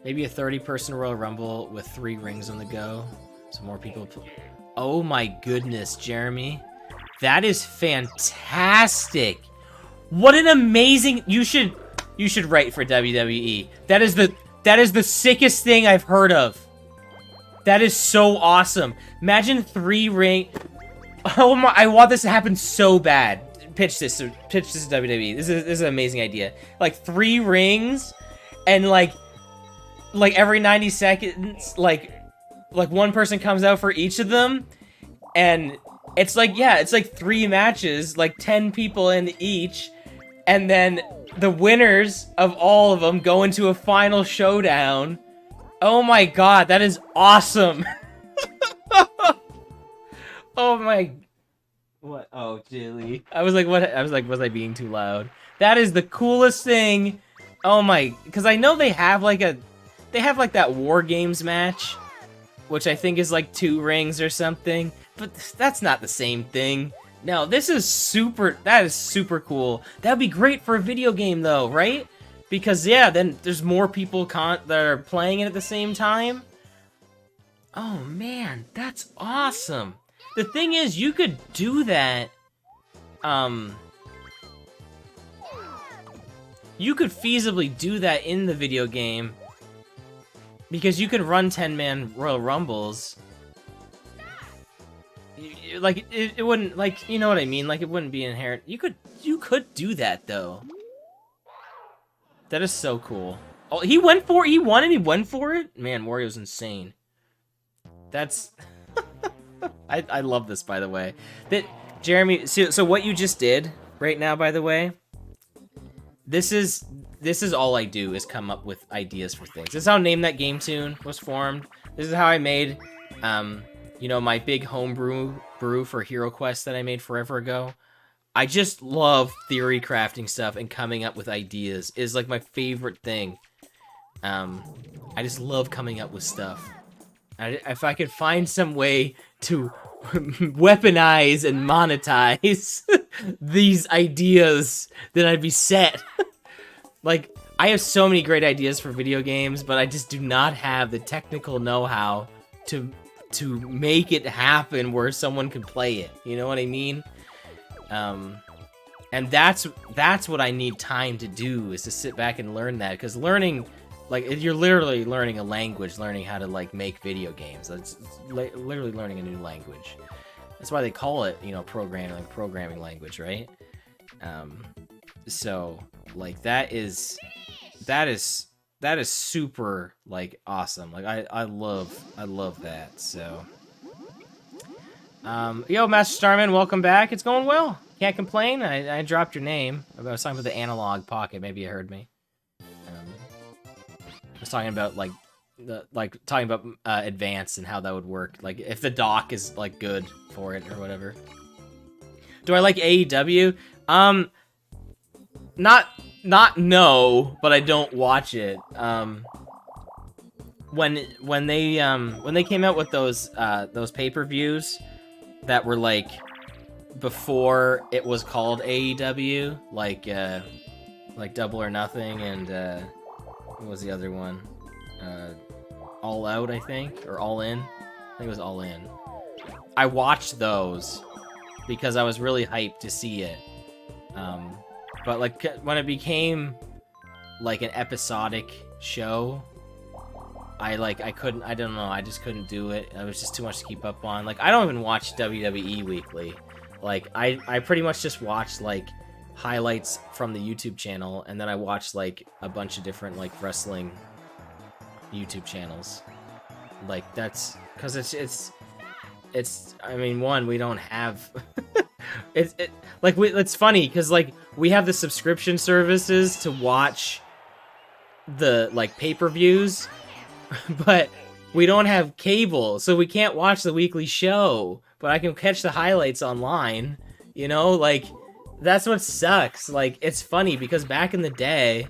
maybe a 30-person Royal Rumble with 3 rings on the go, so more people. Oh my goodness, Jeremy, that is fantastic! What an amazing! You should write for WWE. That is the sickest thing I've heard of. That is so awesome. Imagine 3 ring. Oh my! I want this to happen so bad. Pitch this to WWE. This is an amazing idea. Like 3 rings, and like every 90 seconds, like one person comes out for each of them, and it's like, yeah, it's like 3 matches, like 10 people in each, and then the winners of all of them go into a final showdown. Oh my god, that is awesome! Oh my... What? Oh, Jilly. I was like, what? I was like, was I being too loud? That is the coolest thing! Oh my... Because I know they have like that War Games match, which I think is like 2 rings or something, but that's not the same thing. No, this is super... That is super cool. That'd be great for a video game though, right? Because, yeah, then there's more people that are playing it at the same time. Oh, man, that's awesome. The thing is, you could do that, you could feasibly do that in the video game, because you can run 10-man Royal Rumbles. like it wouldn't, like, you know what I mean? Like, it wouldn't be inherent. You could do that though. That is so cool. Oh, he won and he went for it? Man, Wario's insane. That's I love this, by the way. That Jeremy, so what you just did right now, by the way, this is all I do, is come up with ideas for things. This is how Name That Game Tune was formed. This is how I made you know, my big homebrew for Hero Quest that I made forever ago. I just love theory crafting stuff, and coming up with ideas is like my favorite thing. I just love coming up with stuff. If I could find some way to weaponize and monetize these ideas, then I'd be set. Like, I have so many great ideas for video games, but I just do not have the technical know-how to make it happen where someone can play it. You know what I mean? And that's what I need time to do, is to sit back and learn that, because learning, like, you're literally learning a language, learning how to, like, make video games. It's literally learning a new language. That's why they call it, you know, programming language, right? So, like, that is super, like, awesome. Like, I love that. So, yo, Master Starman, welcome back. It's going well. Can't complain. I dropped your name. I was talking about the analog pocket. Maybe you heard me. I was talking about, like, advanced and how that would work. Like, if the dock is, like, good for it or whatever. Do I like AEW? Not no, but I don't watch it. When they came out with those pay-per-views that were, like, before it was called AEW, like Double or Nothing, and what was the other one? All Out, I think, or All In. I think it was All In. I watched those because I was really hyped to see it. But, like, when it became, like, an episodic show, I don't know, I just couldn't do it. It was just too much to keep up on. Like, I don't even watch WWE weekly. Like, I pretty much just watch, like, highlights from the YouTube channel, and then I watch, like, a bunch of different, like, wrestling YouTube channels. Like, that's, because it's, I mean, one, we don't have, it's funny, because, like, we have the subscription services to watch the, like, pay-per-views, but we don't have cable, so we can't watch the weekly show, but I can catch the highlights online, you know, like, that's what sucks. Like, it's funny, because back in the day,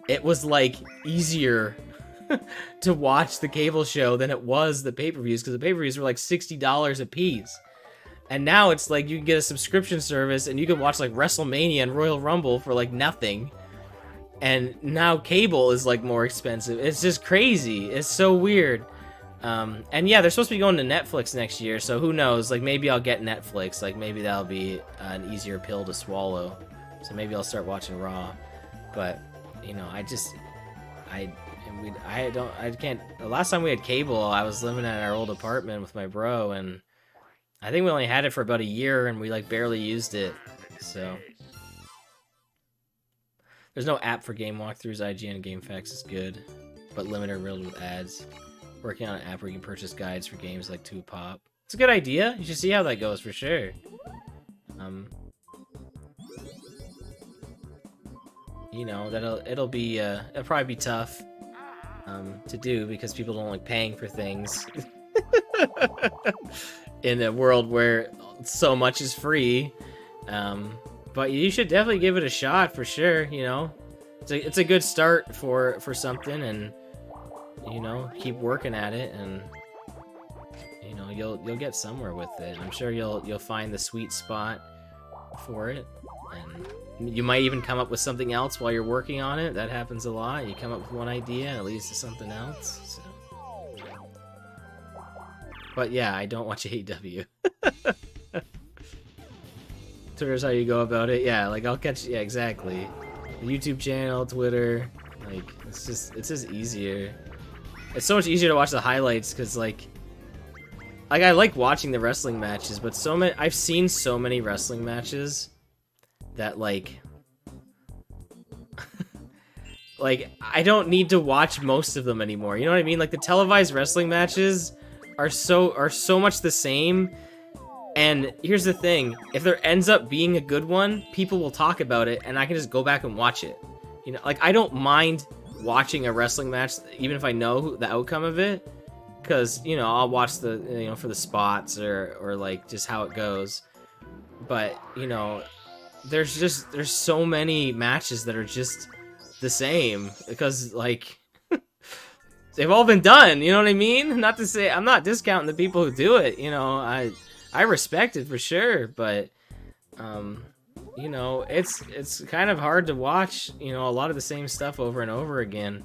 it was, like, easier to watch the cable show than it was the pay-per-views, because the pay-per-views were, like, $60 a piece. And now it's like you can get a subscription service and you can watch, like, WrestleMania and Royal Rumble for, like, nothing. And now cable is, like, more expensive. It's just crazy. It's so weird. And yeah, they're supposed to be going to Netflix next year, so who knows? Like, maybe I'll get Netflix. Like, maybe that'll be an easier pill to swallow. So maybe I'll start watching Raw. But, you know, I can't. The last time we had cable, I was living at our old apartment with my bro, and I think we only had it for about a year, and we, like, barely used it. So there's no app for game walkthroughs. IGN GameFAQs is good, but limited riddled with ads. Working on an app where you can purchase guides for games like 2Pop. It's a good idea. You should see how that goes for sure. You know, it'll probably be tough to do, because people don't like paying for things in a world where so much is free. But you should definitely give it a shot for sure. You know, it's a good start for something, and you know, keep working at it, and you know, you'll get somewhere with it. I'm sure you'll find the sweet spot for it, and you might even come up with something else while you're working on it. That happens a lot. You come up with one idea and it leads to something else. So. But yeah, I don't watch AEW. Twitter's how you go about it. Yeah, like, I'll catch. Yeah, exactly. YouTube channel, Twitter. Like, it's just easier. It's so much easier to watch the highlights, because, like, like I like watching the wrestling matches, but I've seen so many wrestling matches that like like I don't need to watch most of them anymore. You know what I mean? Like the televised wrestling matches are so much the same. And here's the thing, if there ends up being a good one, people will talk about it and I can just go back and watch it. You know, like I don't mind watching a wrestling match even if I know the outcome of it, because, you know, I'll watch the, you know, for the spots or like just how it goes. But, you know, there's so many matches that are just the same because like they've all been done, you know what I mean? Not to say I'm not discounting the people who do it, you know, I respect it for sure, but you know, it's kind of hard to watch, you know, a lot of the same stuff over and over again.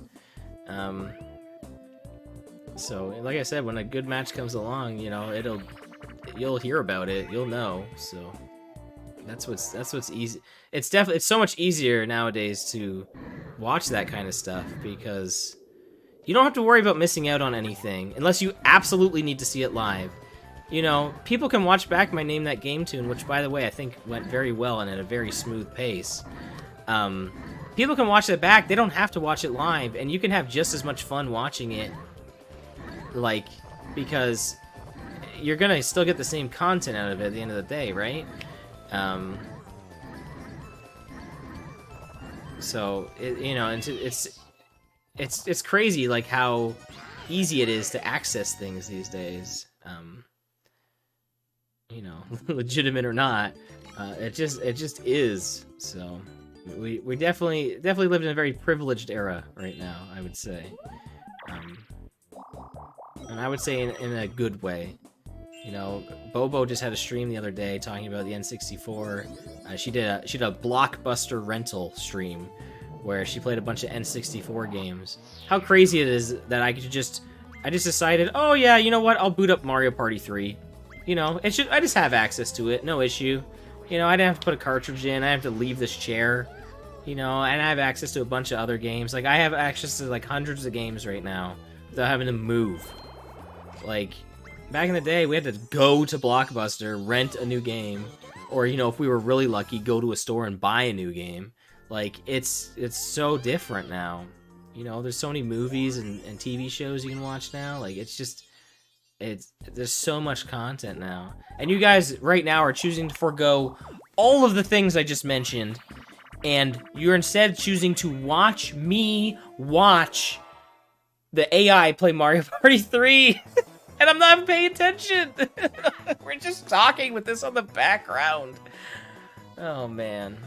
So like I said, when a good match comes along, you know, you'll hear about it, you'll know. So that's what's easy. It's so much easier nowadays to watch that kind of stuff because you don't have to worry about missing out on anything unless you absolutely need to see it live. You know, people can watch back my Name That Game tune, which, by the way, I think went very well and at a very smooth pace. People can watch it back. They don't have to watch it live, and you can have just as much fun watching it, like, because you're gonna still get the same content out of it at the end of the day, right? So, you know, it's crazy, like, how easy it is to access things these days. You know, legitimate or not, it just is. So we definitely live in a very privileged era right now, I would say, and I would say in a good way. You know, Bobo just had a stream the other day talking about the N64. She did a Blockbuster rental stream where she played a bunch of N64 games. How crazy it is that I just decided, oh yeah, you know what, I'll boot up Mario Party 3. You know, I just have access to it, no issue. You know, I didn't have to put a cartridge in, I have to leave this chair. You know, and I have access to a bunch of other games. Like, I have access to, like, hundreds of games right now without having to move. Like, back in the day, we had to go to Blockbuster, rent a new game, or, you know, if we were really lucky, go to a store and buy a new game. Like, it's so different now. You know, there's so many movies and TV shows you can watch now. Like, there's so much content now. And you guys right now are choosing to forego all of the things I just mentioned, and you're instead choosing to watch me watch the AI play Mario Party 3. And I'm not paying attention. We're just talking with this on the background. Oh, man.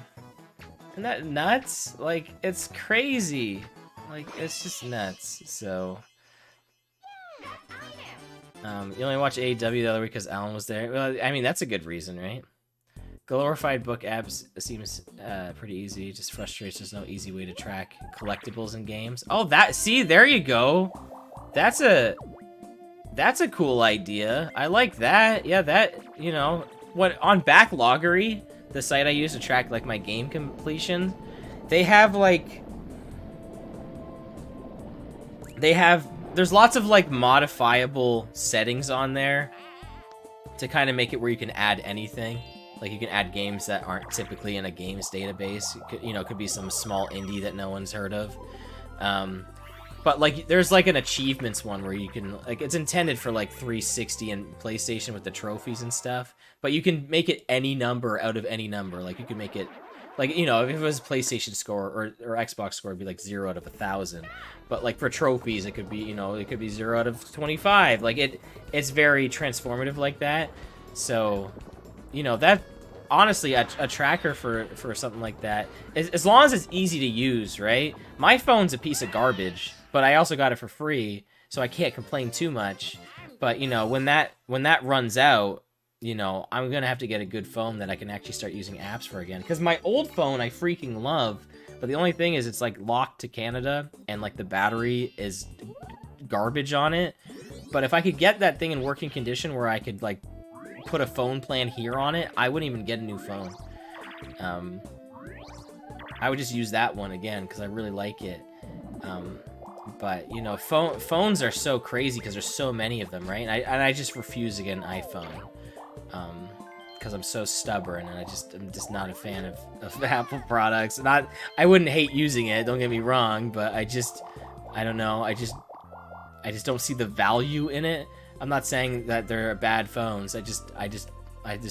Isn't that nuts? Like, it's crazy. Like, it's just nuts. So, you only watch AEW the other week because Alan was there. Well, I mean, that's a good reason, right? Glorified book apps seems pretty easy. Just frustrates there's no easy way to track collectibles in games. Oh, see, there you go. That's a cool idea. I like that. Yeah, that, you know, on Backloggery, the site I use to track, like, my game completion, there's lots of, like, modifiable settings on there to kind of make it where you can add anything. Like, you can add games that aren't typically in a games database. It could be some small indie that no one's heard of. But, like, there's, like, an achievements one where you can, like, it's intended for, like, 360 and PlayStation with the trophies and stuff. But you can make it any number out of any number. Like, you can make it, like, you know, if it was PlayStation score or Xbox score, it'd be, like, 0 out of 1,000. But, like, for trophies, it could be, you know, it could be 0 out of 25. Like, it's very transformative like that. So, you know, that, honestly, a tracker for something like that, as long as it's easy to use, right? My phone's a piece of garbage, but I also got it for free, so I can't complain too much. But, you know, when that runs out, you know, I'm gonna have to get a good phone that I can actually start using apps for again. Because my old phone I freaking love, but the only thing is it's, like, locked to Canada, and, like, the battery is garbage on it. But if I could get that thing in working condition where I could, like, put a phone plan here on it, I wouldn't even get a new phone. I would just use that one again, because I really like it. But you know, phones are so crazy because there's so many of them, right? And I just refuse to get an iPhone, because I'm so stubborn, and I'm just not a fan of Apple products. Not, I wouldn't hate using it, don't get me wrong, but I don't know, I just don't see the value in it. I'm not saying that they're bad phones. I just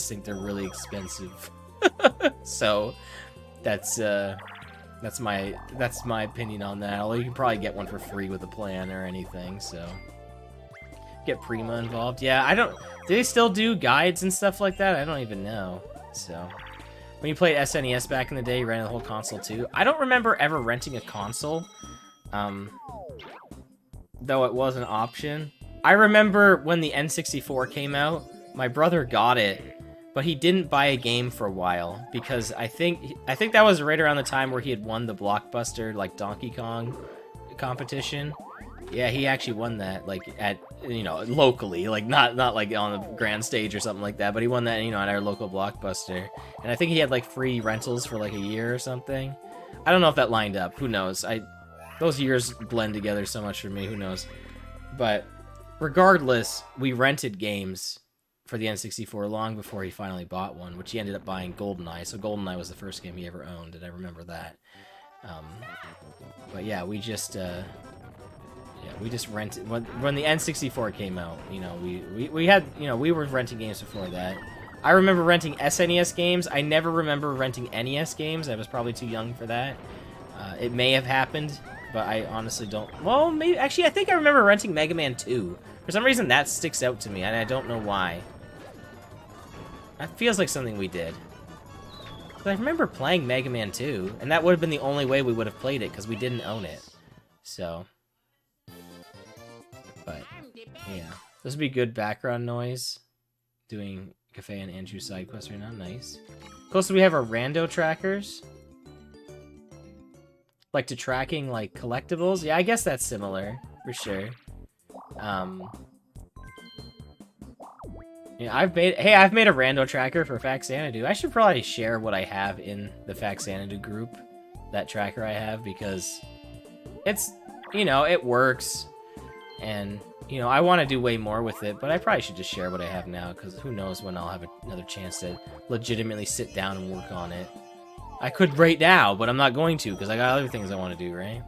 think they're really expensive. So that's my opinion on that. Although you can probably get one for free with a plan or anything. So get Prima involved. Yeah, do they still do guides and stuff like that? I don't even know. So when you played SNES back in the day, you rented the whole console too. I don't remember ever renting a console, though it was an option. I remember when the N64 came out, my brother got it, but he didn't buy a game for a while because I think that was right around the time where he had won the Blockbuster like Donkey Kong competition. Yeah, he actually won that like at, you know, locally, like not like on the grand stage or something like that, but he won that, you know, at our local Blockbuster. And I think he had like free rentals for like a year or something. I don't know if that lined up. Who knows? Those years blend together so much for me. Who knows? But regardless, we rented games for the N64 long before he finally bought one, which he ended up buying GoldenEye. So GoldenEye was the first game he ever owned, and I remember that. But yeah, we just rented when the N64 came out. You know, we had, you know, we were renting games before that. I remember renting SNES games. I never remember renting NES games. I was probably too young for that. It may have happened, but I honestly don't. Well, maybe actually, I think I remember renting Mega Man 2. For some reason, that sticks out to me, and I don't know why. That feels like something we did. But I remember playing Mega Man 2, and that would have been the only way we would have played it, because we didn't own it. So. But, yeah. This would be good background noise. Doing Cafe and Andrew side quests right now. Nice. Close to we have our rando trackers. Like to tracking, like, collectibles. Yeah, I guess that's similar. For sure. Yeah, I've made a rando tracker for Faxanadu. I should probably share what I have in the Faxanadu group, that tracker I have, because it's, you know, it works, and, you know, I want to do way more with it, but I probably should just share what I have now, because who knows when I'll have another chance to legitimately sit down and work on it. I could right now, but I'm not going to, because I got other things I want to do, right?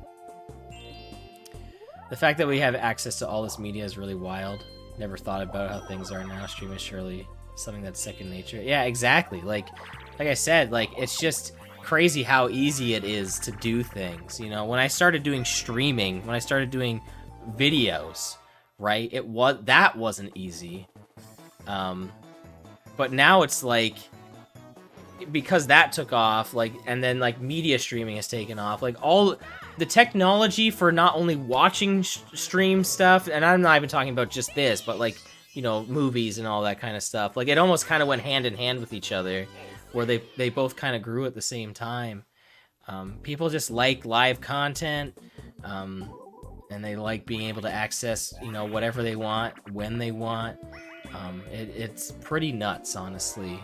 The fact that we have access to all this media is really wild. Never thought about how things are now. Stream is surely something that's second nature. Yeah, exactly. Like I said, like, it's just crazy how easy it is to do things. You know, when I started doing streaming, when I started doing videos, right, that wasn't easy. But now it's like, because that took off, like, and then like media streaming has taken off, like all the technology for not only watching stream stuff, and I'm not even talking about just this, but like, you know, movies and all that kind of stuff. Like, it almost kind of went hand in hand with each other, where they both kind of grew at the same time. People just like live content, and they like being able to access, you know, whatever they want, when they want. It's pretty nuts, honestly.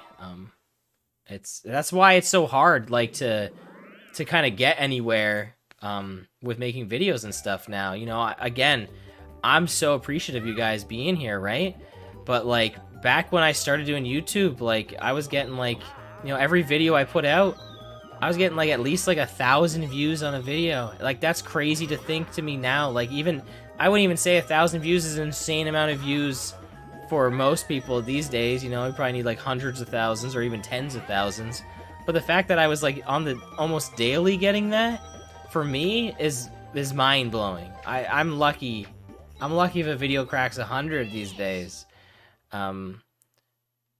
That's why it's so hard, like, to kind of get anywhere with making videos and stuff now. You know, again, I'm so appreciative of you guys being here, right? But like, back when I started doing YouTube, like, I was getting like, you know, every video I put out, I was getting like at least like 1,000 views on a video. Like, that's crazy to think to me now. Like, even I wouldn't even say 1,000 views is an insane amount of views for most people these days. You know, you probably need like hundreds of thousands or even tens of thousands. But the fact that I was like on the almost daily getting that, for me, is mind-blowing. I'm lucky. I'm lucky if a video cracks 100 these days. And,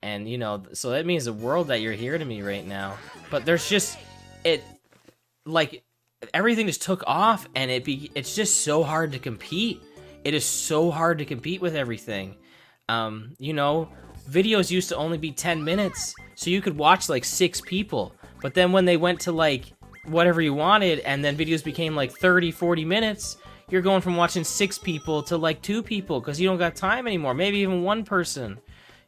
you know, so that means the world that you're here to me right now. But there's just, like, everything just took off, and it's just so hard to compete. It is so hard to compete with everything. You know, videos used to only be 10 minutes, so you could watch, like, 6 people. But then when they went to, like, whatever you wanted, and then videos became like 30-40 minutes, you're going from watching 6 people to like 2 people, because you don't got time anymore. Maybe even 1 person.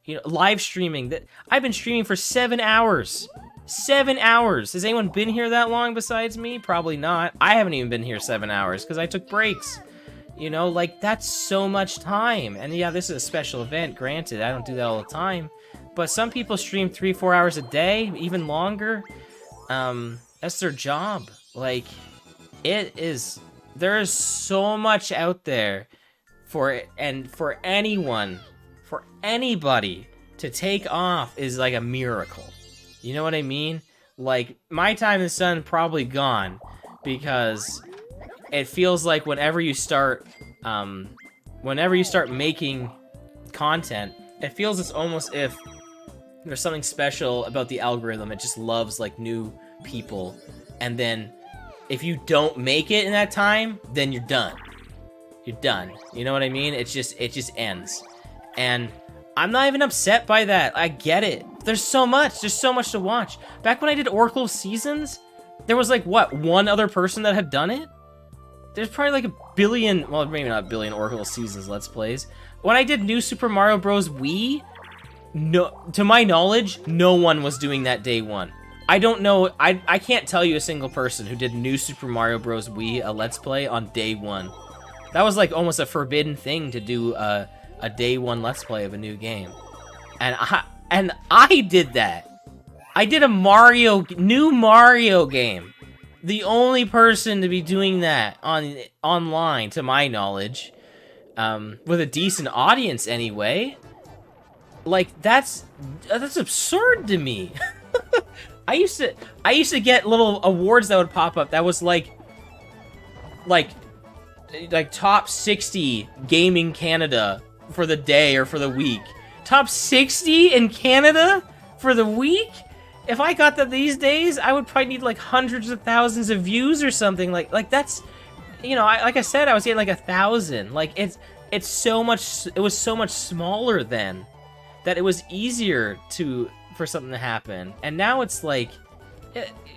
You know, live streaming, that I've been streaming for 7 hours 7 hours. Has anyone been here that long besides me? Probably not. I haven't even been here 7 hours because I took breaks. You know, like, that's so much time. And yeah, this is a special event, granted. I don't do that all the time. But some people stream 3-4 hours a day, even longer. That's their job. Like, it is... There is so much out there for anyone, for anybody to take off is like a miracle. You know what I mean? Like, my time in the sun probably gone because it feels like whenever you start making content, it feels it's almost if there's something special about the algorithm. It just loves like new people, and then if you don't make it in that time, then you're done. You're done. You know what I mean? It just ends. And I'm not even upset by that. I get it. There's so much to watch. Back when I did Oracle Seasons, there was like, what, one other person that had done it? There's probably like a billion, well, maybe not a billion Oracle Seasons Let's Plays. When I did New Super Mario Bros. Wii, no, to my knowledge, no one was doing that day one. I don't know, I can't tell you a single person who did New Super Mario Bros. Wii, a Let's Play, on day one. That was like almost a forbidden thing to do a day one Let's Play of a new game. And I did that. I did a new Mario game. The only person to be doing that online, to my knowledge, with a decent audience anyway. Like, that's absurd to me. I used to get little awards that would pop up that was like top 60 gaming Canada for the day or for the week. Top 60 in Canada for the week? If I got that these days, I would probably need like hundreds of thousands of views or something. Like that's, you know, like I said, I was getting like 1,000. Like it's so much. It was so much smaller then that it was easier for something to happen. And now it's like,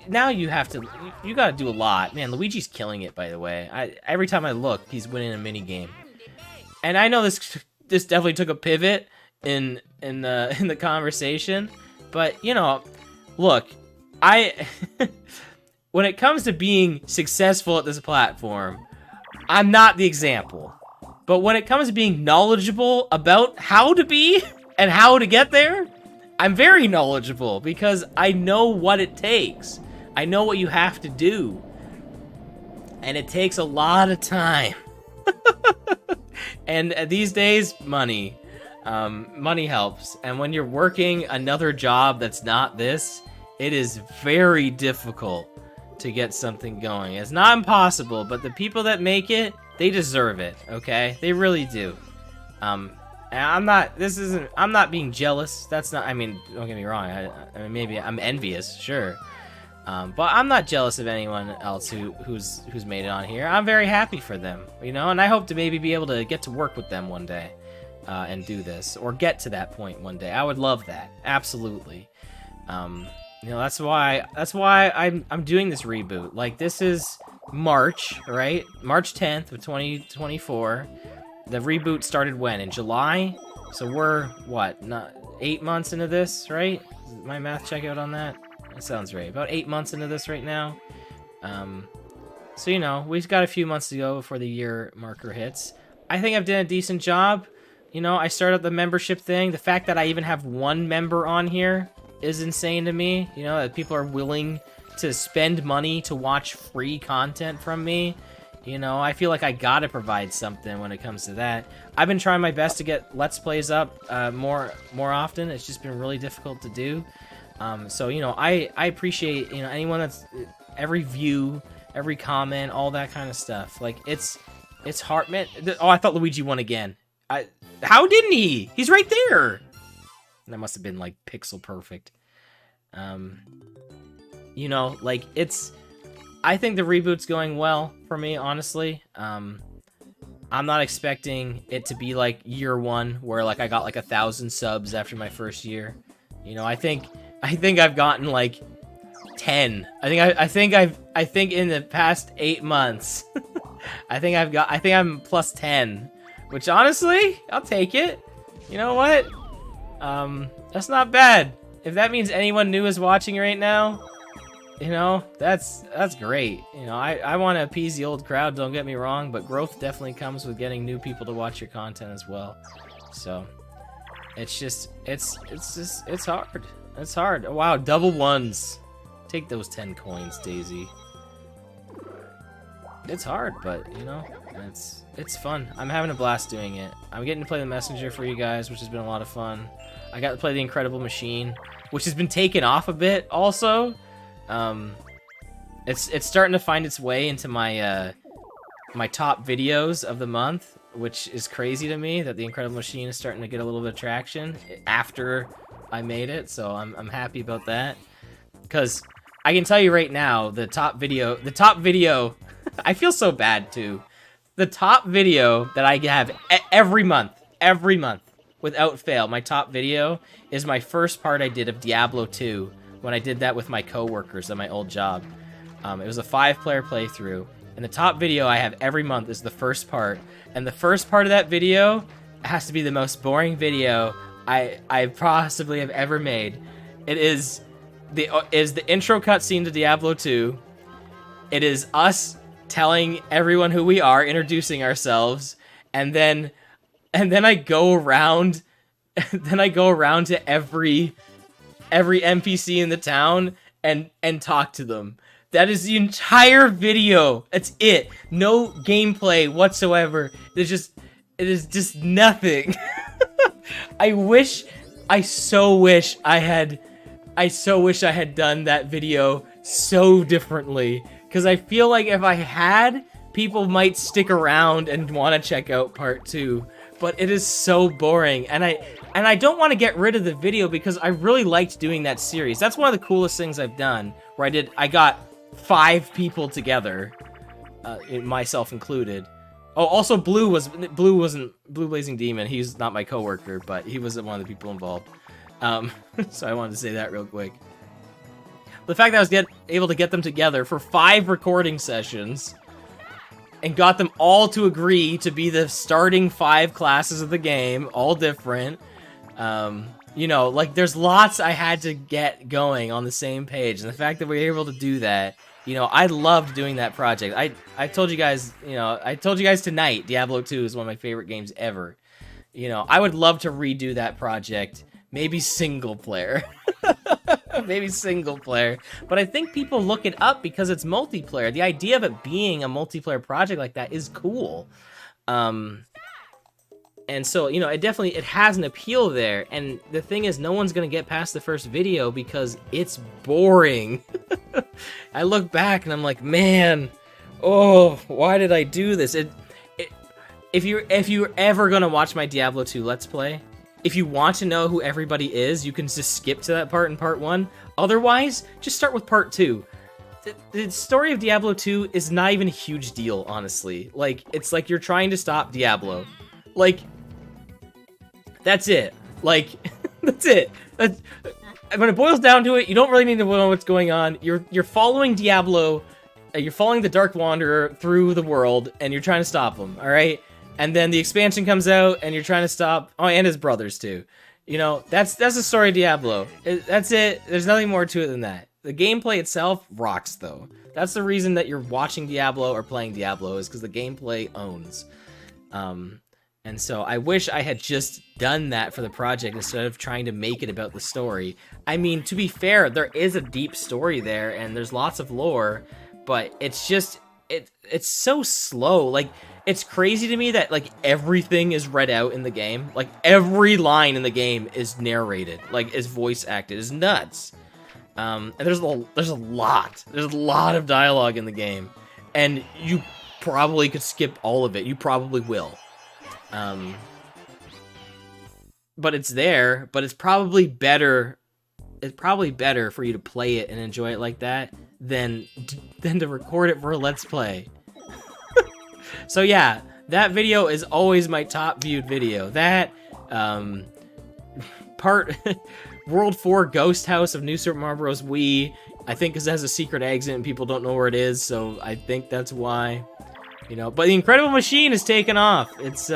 now you gotta do a lot. Man, Luigi's killing it, by the way. Every time I look, he's winning a mini game. And I know this definitely took a pivot in the conversation, but you know, look, when it comes to being successful at this platform, I'm not the example. But when it comes to being knowledgeable about how to be and how to get there, I'm very knowledgeable because I know what it takes. I know what you have to do. And it takes a lot of time. And these days, money. Money helps. And when you're working another job that's not this, it is very difficult to get something going. It's not impossible, but the people that make it, they deserve it, okay? They really do. And I'm not being jealous. That's not, I mean, don't get me wrong. I mean, maybe I'm envious, sure. But I'm not jealous of anyone else who's made it on here. I'm very happy for them, you know, and I hope to maybe be able to get to work with them one day, and do this, or get to that point one day. I would love that, absolutely. You know, that's why I'm doing this reboot. Like, this is March, right? March 10th of 2024. The reboot started when? In July? So we're, what, not 8 months into this, right? Is my math check out on that? That sounds right. About 8 months into this right now. So, you know, we've got a few months to go before the year marker hits. I think I've done a decent job. You know, I started the membership thing. The fact that I even have one member on here is insane to me. You know, that people are willing to spend money to watch free content from me. You know, I feel like I gotta provide something when it comes to that. I've been trying my best to get Let's Plays up more often. It's just been really difficult to do. So, you know, I appreciate, you know, anyone that's, every view, every comment, all that kind of stuff. Like, it's hard, man. Oh, I thought Luigi won again. How didn't he? He's right there. That must have been, like, pixel perfect. You know, like, I think the reboot's going well for me, honestly. I'm not expecting it to be like year one, where like I got like 1,000 subs after my first year. You know, I think I've gotten like 10. I think in the past 8 months, I think I'm plus 10, which honestly, I'll take it. You know what? That's not bad. if that means anyone new is watching right now, you know, that's great. You know, I want to appease the old crowd, don't get me wrong, but growth definitely comes with getting new people to watch your content as well. So, it's just, it's hard. It's hard. Wow, double ones. Take those 10 coins, Daisy. It's hard, but, you know, it's fun. I'm having a blast doing it. I'm getting to play the Messenger for you guys, which has been a lot of fun. I got to play the Incredible Machine, which has been taken off a bit also. It's starting to find its way into my my top videos of the month, which is crazy to me that the Incredible Machine is starting to get a little bit of traction after I made it, so I'm happy about that. Because I can tell you right now, the top video, I feel so bad too. The top video that I have every month, without fail, my top video is my first part I did of Diablo 2 when I did that with my coworkers at my old job. It was a 5-player playthrough, and the top video I have every month is the first part. And the first part of that video has to be the most boring video I possibly have ever made. It is the intro cutscene to Diablo 2. It is us telling everyone who we are, introducing ourselves, and then I go around to every NPC in the town and talk to them. That is the entire video. That's it. No gameplay whatsoever. It is just nothing. I so wish I had done that video so differently, because I feel like if I had, people might stick around and want to check out part 2. But it is so boring, and I don't want to get rid of the video because I really liked doing that series. That's one of the coolest things I've done, where I got 5 people together, myself included. Oh, also Blue Blazing Demon. He's not my coworker, but he was one of the people involved. So I wanted to say that real quick. The fact that I was able to get them together for 5 recording sessions and got them all to agree to be the starting 5 classes of the game, all different. You know, like, there's lots I had to get going on the same page, and the fact that we were able to do that, you know, I loved doing that project. I told you guys, you know, tonight, Diablo 2 is one of my favorite games ever. You know, I would love to redo that project, maybe single player. Maybe single player. But I think people look it up because it's multiplayer. The idea of it being a multiplayer project like that is cool. And so, you know, it has an appeal there. And the thing is, no one's going to get past the first video because it's boring. I look back and I'm like, man, oh, why did I do this? If you're ever going to watch my Diablo 2 Let's Play, if you want to know who everybody is, you can just skip to that part in part 1. Otherwise, just start with part 2. The story of Diablo 2 is not even a huge deal, honestly. Like, it's like you're trying to stop Diablo. Like, that's it. Like, that's it. When it boils down to it, you don't really need to know what's going on. You're following Diablo, you're following the Dark Wanderer through the world, and you're trying to stop him, alright? And then the expansion comes out, and you're trying to stop... Oh, and his brothers, too. You know, that's the story of Diablo. That's it. There's nothing more to it than that. The gameplay itself rocks, though. That's the reason that you're watching Diablo or playing Diablo, is because the gameplay owns. And so I wish I had just done that for the project instead of trying to make it about the story. I mean, to be fair, there is a deep story there, and there's lots of lore, but it's just... It's so slow. Like... It's crazy to me that, like, everything is read out in the game. Like, every line in the game is narrated. Like, is voice acted. It's nuts. And there's a lot. There's a lot of dialogue in the game. And you probably could skip all of it. You probably will. But it's there. But it's probably better... It's probably better for you to play it and enjoy it like that than to record it for a Let's Play. So yeah, that video is always my top viewed video. That, part, World 4 Ghost House of New Super Mario Bros. Wii, I think because it has a secret exit and people don't know where it is, so I think that's why. You know, but the Incredible Machine is taken off. It's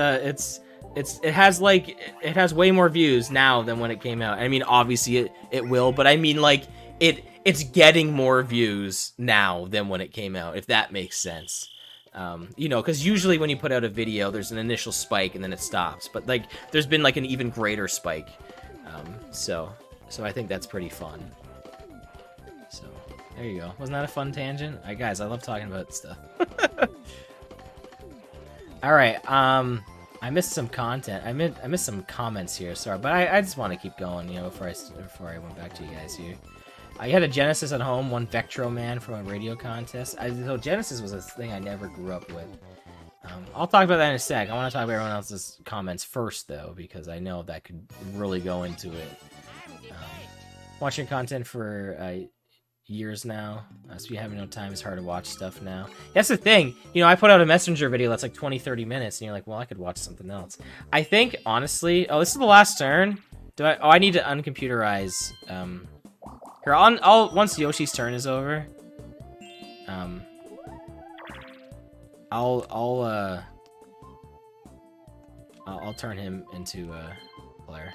it has way more views now than when it came out. I mean, obviously it will, but I mean like it's getting more views now than when it came out, if that makes sense. You know, because usually when you put out a video, there's an initial spike and then it stops. But like, there's been like an even greater spike. So I think that's pretty fun. So there you go. Wasn't that a fun tangent? Guys, I love talking about stuff. All right. I missed some content. I missed some comments here. Sorry, but I just want to keep going. You know, before I went back to you guys here. I had a Genesis at home, won Vectro Man from a radio contest. So Genesis was a thing I never grew up with. I'll talk about that in a sec. I want to talk about everyone else's comments first, though, because I know that could really go into it. Watching content for years now, so you have no time. It's hard to watch stuff now. That's the thing. You know, I put out a Messenger video that's like 20-30 minutes, and you're like, well, I could watch something else. I think, honestly... Oh, this is the last turn? I need to uncomputerize... Here, once Yoshi's turn is over, I'll turn him into a player.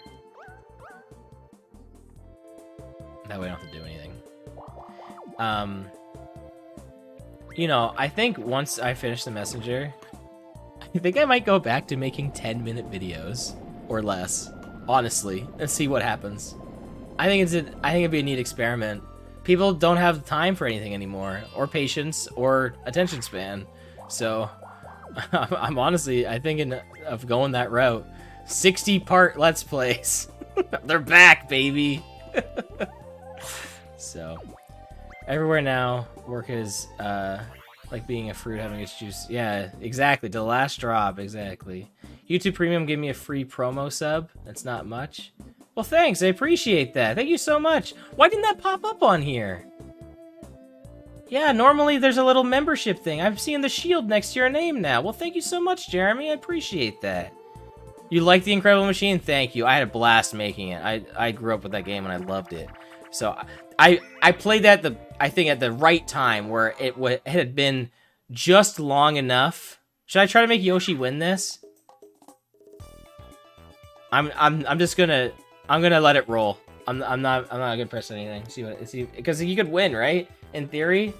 That way I don't have to do anything. You know, I think once I finish the Messenger, I think I might go back to making 10-minute videos or less, honestly, and see what happens. I think it'd be a neat experiment. People don't have time for anything anymore, or patience, or attention span. So, I'm honestly, I thinking of going that route. 60-part Let's Plays. They're back, baby. So, everywhere now, work is like being a fruit having its juice. Yeah, exactly. The last drop, exactly. YouTube Premium gave me a free promo sub. That's not much. Well, thanks. I appreciate that. Thank you so much. Why didn't that pop up on here? Yeah, normally there's a little membership thing. I'm seeing the shield next to your name now. Well, thank you so much, Jeremy. I appreciate that. You like The Incredible Machine? Thank you. I had a blast making it. I grew up with that game and I loved it. So I played that I think at the right time where it had been just long enough. Should I try to make Yoshi win this? I'm just gonna let it roll. I'm not gonna press anything. See because he could win, right? In theory,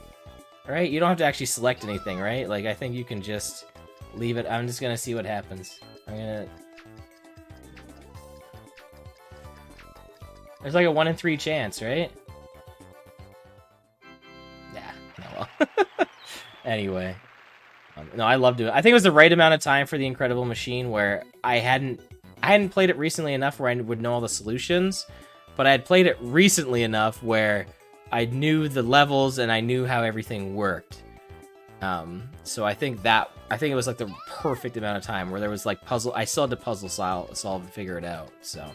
right? You don't have to actually select anything, right? Like I think you can just leave it. I'm just gonna see what happens. There's like a 1 in 3 chance, right? Yeah. Oh well. Anyway, no, I loved it. I think it was the right amount of time for The Incredible Machine where I hadn't played it recently enough where I would know all the solutions, but I had played it recently enough where I knew the levels and I knew how everything worked. So I think it was like the perfect amount of time where there was like puzzle. I still had to puzzle solve and figure it out. So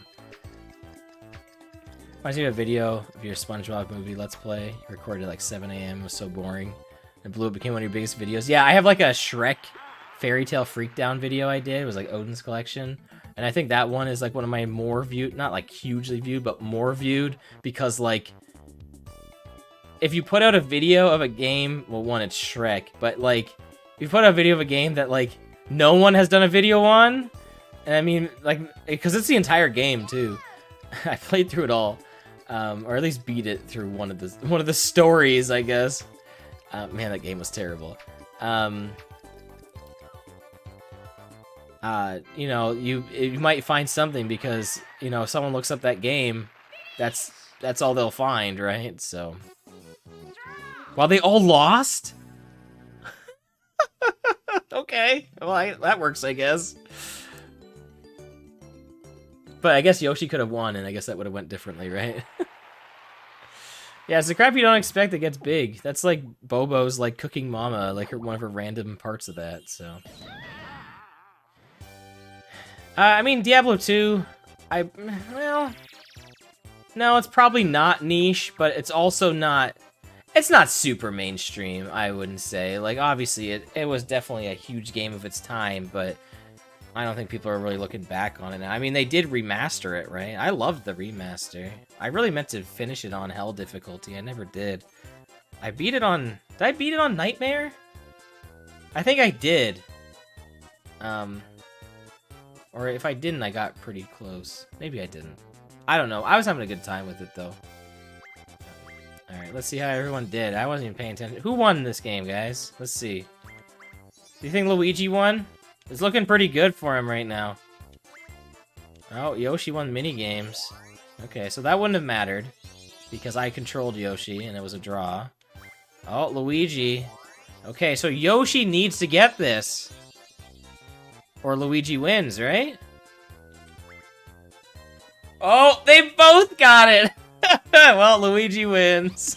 I see a video of your SpongeBob movie Let's Play. You recorded at like 7 a.m. It was so boring. And blew. It became one of your biggest videos. Yeah, I have like a Shrek Fairy Tale Freakdown video I did. It was like Odin's Collection. And I think that one is like one of my more viewed, not like hugely viewed, but more viewed because like if you put out a video of a game, well, one, it's Shrek, but like if you put out a video of a game that like no one has done a video on, and I mean like because it's the entire game too. I played through it all, or at least beat it through one of the stories, I guess. Man, that game was terrible. You know, you might find something because, you know, if someone looks up that game, that's all they'll find, right? So, while they all lost? Okay, well, that works, I guess. But I guess Yoshi could have won, and I guess that would have went differently, right? Yeah, it's the crap you don't expect that gets big. That's like Bobo's, like, Cooking Mama, like one of her random parts of that, so... I mean, Diablo 2, well, no, it's probably not niche, but it's also not, it's not super mainstream, I wouldn't say. Like, obviously, it was definitely a huge game of its time, but I don't think people are really looking back on it now. I mean, they did remaster it, right? I loved the remaster. I really meant to finish it on Hell difficulty. I never did. Did I beat it on Nightmare? I think I did. Or if I didn't, I got pretty close. Maybe I didn't. I don't know. I was having a good time with it, though. Alright, let's see how everyone did. I wasn't even paying attention. Who won this game, guys? Let's see. Do you think Luigi won? It's looking pretty good for him right now. Oh, Yoshi won minigames. Okay, so that wouldn't have mattered. Because I controlled Yoshi, and it was a draw. Oh, Luigi. Okay, so Yoshi needs to get this. Or Luigi wins, right? Oh, they both got it! Well, Luigi wins.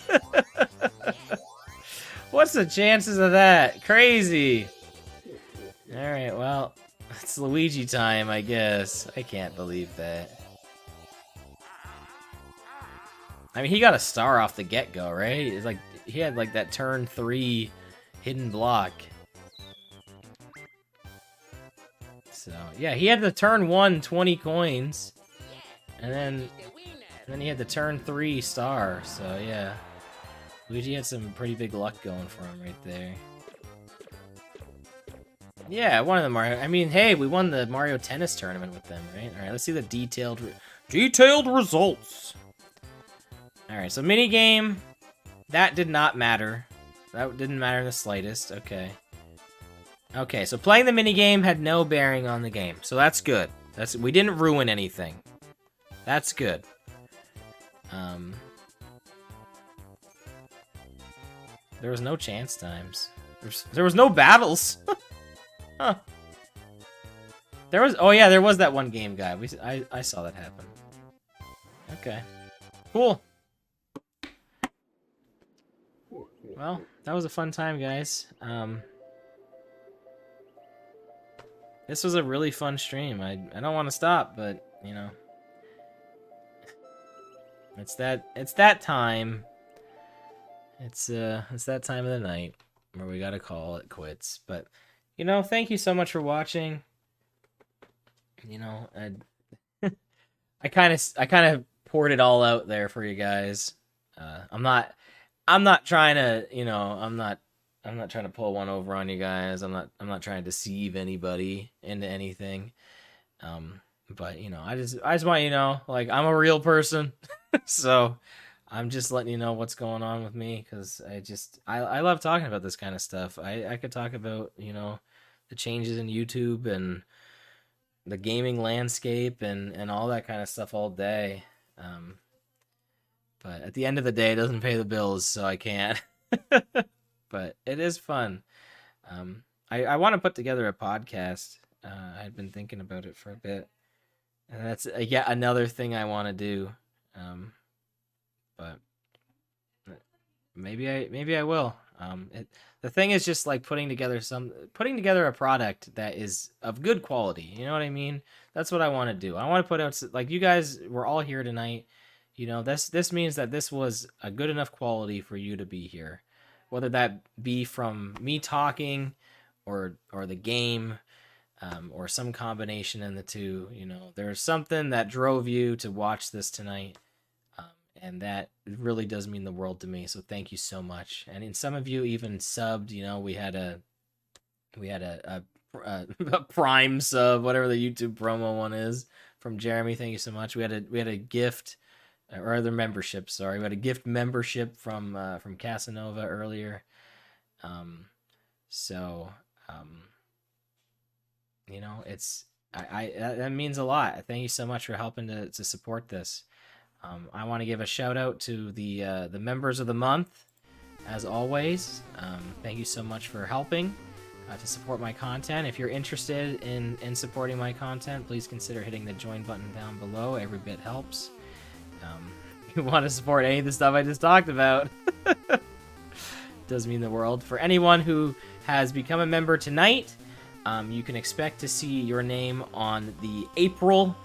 What's the chances of that? Crazy! Alright, well, it's Luigi time, I guess. I can't believe that. I mean, he got a star off the get-go, right? It's like, he had like that turn 3 hidden block. So, yeah, he had the turn 1 20 coins. And then he had the turn 3 star, so yeah. Luigi had some pretty big luck going for him right there. Yeah, one of the Mario. I mean, hey, we won the Mario Tennis tournament with them, right? All right, let's see the detailed results. All right, so minigame, that did not matter. That didn't matter in the slightest. Okay. Okay, so playing the minigame had no bearing on the game, so that's good. We didn't ruin anything. That's good. There was no chance times. There was no battles. Huh. There was. Oh yeah, there was that one game guy. I saw that happen. Okay. Cool. Well, that was a fun time, guys. This was a really fun stream. I don't want to stop, but you know, it's that time. It's that time of the night where we gotta call it quits. But you know, thank you so much for watching. You know, I kind of poured it all out there for you guys. I'm not trying to, you know, I'm not trying to pull one over on you guys. I'm not trying to deceive anybody into anything. But you know, I just want you to know, like, I'm a real person. So I'm just letting you know what's going on with me, because I love talking about this kind of stuff. I could talk about, you know, the changes in YouTube and the gaming landscape and all that kind of stuff all day. But at the end of the day, it doesn't pay the bills, so I can't. But it is fun. I want to put together a podcast. I've been thinking about it for a bit, and that's yet another thing I want to do. But maybe I will. The thing is just like putting together a product that is of good quality. You know what I mean? That's what I want to do. I want to put out, like, you guys were all here tonight. You know, this means that this was a good enough quality for you to be here, whether that be from me talking, or the game, or some combination in the two. You know, there's something that drove you to watch this tonight. And that really does mean the world to me. So thank you so much. And some of you even subbed. You know, we had a Prime sub, whatever the YouTube promo one is, from Jeremy. Thank you so much. We had a gift, or other membership. Sorry, we had a gift membership from Casanova earlier. You know, it's that means a lot. Thank you so much for helping to support this. I want to give a shout out to the members of the month, as always. Thank you so much for helping to support my content. If you're interested in supporting my content, please consider hitting the join button down below. Every bit helps. If you want to support any of the stuff I just talked about, does mean the world. For anyone who has become a member tonight, you can expect to see your name on the April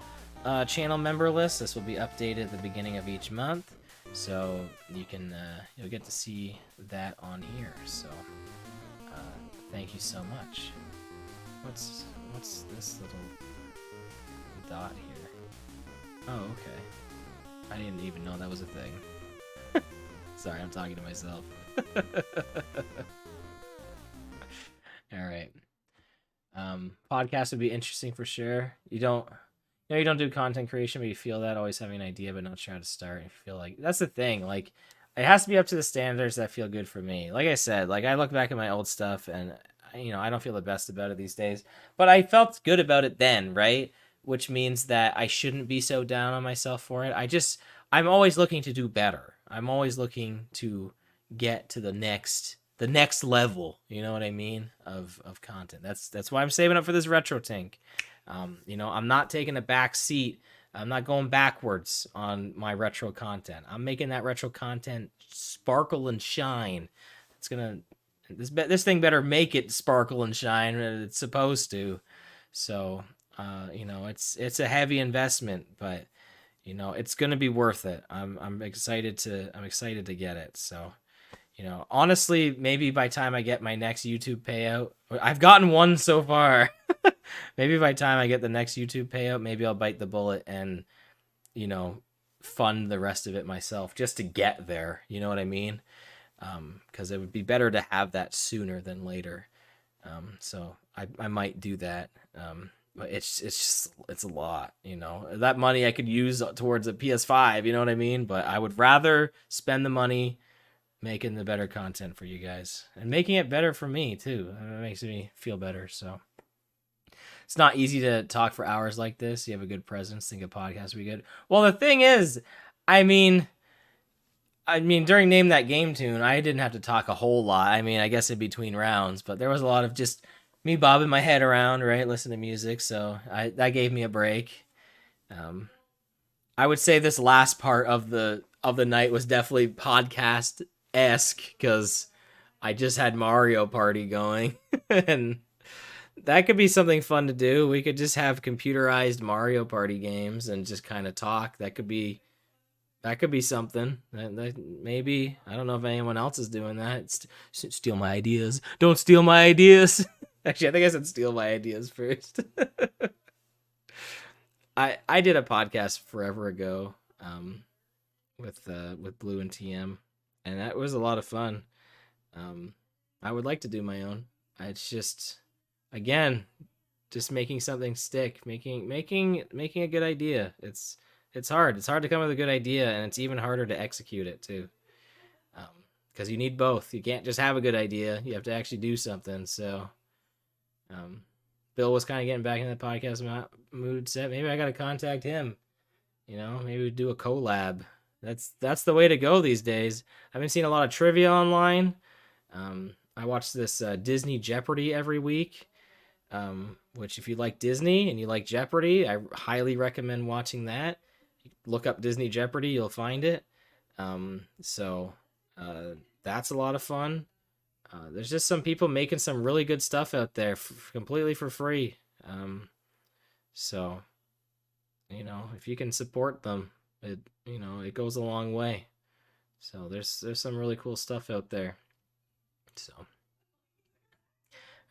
channel member list. This will be updated at the beginning of each month, so you'll get to see that on here. So thank you so much. What's this little dot here? Oh, okay. I didn't even know that was a thing. Sorry, I'm talking to myself. All right. Podcast would be interesting for sure. You don't do content creation, but you feel that always having an idea, but not sure how to start. You feel like that's the thing. Like, it has to be up to the standards that feel good for me. Like I said, like I look back at my old stuff, and I don't feel the best about it these days, but I felt good about it then, right? Which means that I shouldn't be so down on myself for it. I'm always looking to do better. I'm always looking to get to the next level. You know what I mean? Of content. That's why I'm saving up for this retro tank. I'm not taking a back seat. I'm not going backwards on my retro content. I'm making that retro content sparkle and shine. This thing better make it sparkle and shine. It's supposed to. So, it's a heavy investment, but it's gonna be worth it. I'm excited to get it. So, honestly, maybe by the time I get my next YouTube payout, I've gotten one so far. Maybe by the time I get the next YouTube payout, maybe I'll bite the bullet and, fund the rest of it myself just to get there. You know what I mean? Because it would be better to have that sooner than later. So I might do that. But it's a lot, that money I could use towards a PS5, you know what I mean? But I would rather spend the money making the better content for you guys and making it better for me too. It makes me feel better. So it's not easy to talk for hours like this. You have a good presence. Think a podcast would be good. Well, the thing is, I mean, during Name That Game Tune, I didn't have to talk a whole lot. I guess in between rounds, but there was a lot of just me bobbing my head around, right? Listen to music. So that gave me a break. I would say this last part of the night was definitely podcast-esque because I just had Mario Party going and that could be something fun to do. We could just have computerized Mario Party games and just kind of talk. That could be something. That maybe, I don't know if anyone else is doing that. Steal my ideas. Don't steal my ideas. Actually, I think I said steal my ideas first. I did a podcast forever ago, with Blue and TM, and that was a lot of fun. I would like to do my own. It's just, again, just making something stick, making a good idea. It's hard. It's hard to come up with a good idea, and it's even harder to execute it too. Because you need both. You can't just have a good idea. You have to actually do something. So, Bill was kind of getting back in the podcast mood set. Maybe I got to contact him. Maybe we do a collab. That's the way to go these days. I've been seeing a lot of trivia online. I watch this Disney Jeopardy every week. Which, if you like Disney and you like Jeopardy, I highly recommend watching that. Look up Disney Jeopardy, you'll find it. So that's a lot of fun. There's just some people making some really good stuff out there completely for free. So, if you can support them, it goes a long way. So there's some really cool stuff out there. So,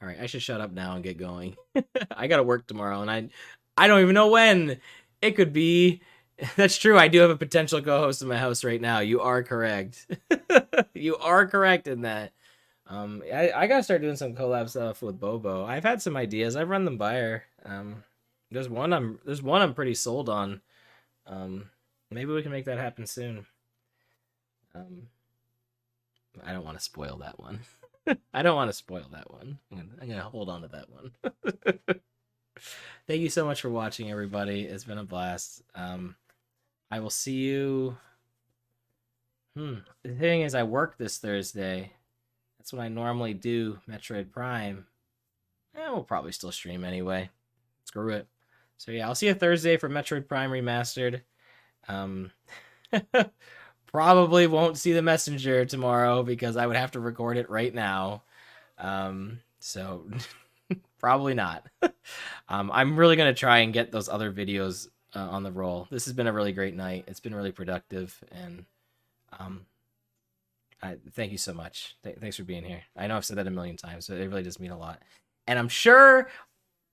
all right, I should shut up now and get going. I got to work tomorrow, and I don't even know when. It could be. That's true. I do have a potential co-host in my house right now. You are correct. You are correct in that. I gotta start doing some collab stuff with Bobo. I've had some ideas. I've run them by her. There's one I'm pretty sold on. Maybe we can make that happen soon. I don't want to spoil that one. I don't want to spoil that one. I'm gonna hold on to that one. Thank you so much for watching, everybody. It's been a blast. I will see you. The thing is, I work this Thursday. That's what I normally do, Metroid Prime. We'll probably still stream anyway. Screw it. So yeah, I'll see you Thursday for Metroid Prime Remastered. Probably won't see the Messenger tomorrow because I would have to record it right now. So probably not. I'm really going to try and get those other videos on the roll. This has been a really great night. It's been really productive, and I thank you so much. Thanks for being here. I know I've said that a million times, but it really does mean a lot. And I'm sure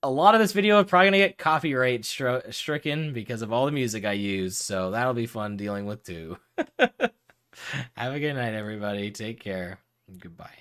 a lot of this video is probably going to get copyright stricken because of all the music I use, so that'll be fun dealing with too. Have a good night, everybody. Take care. Goodbye.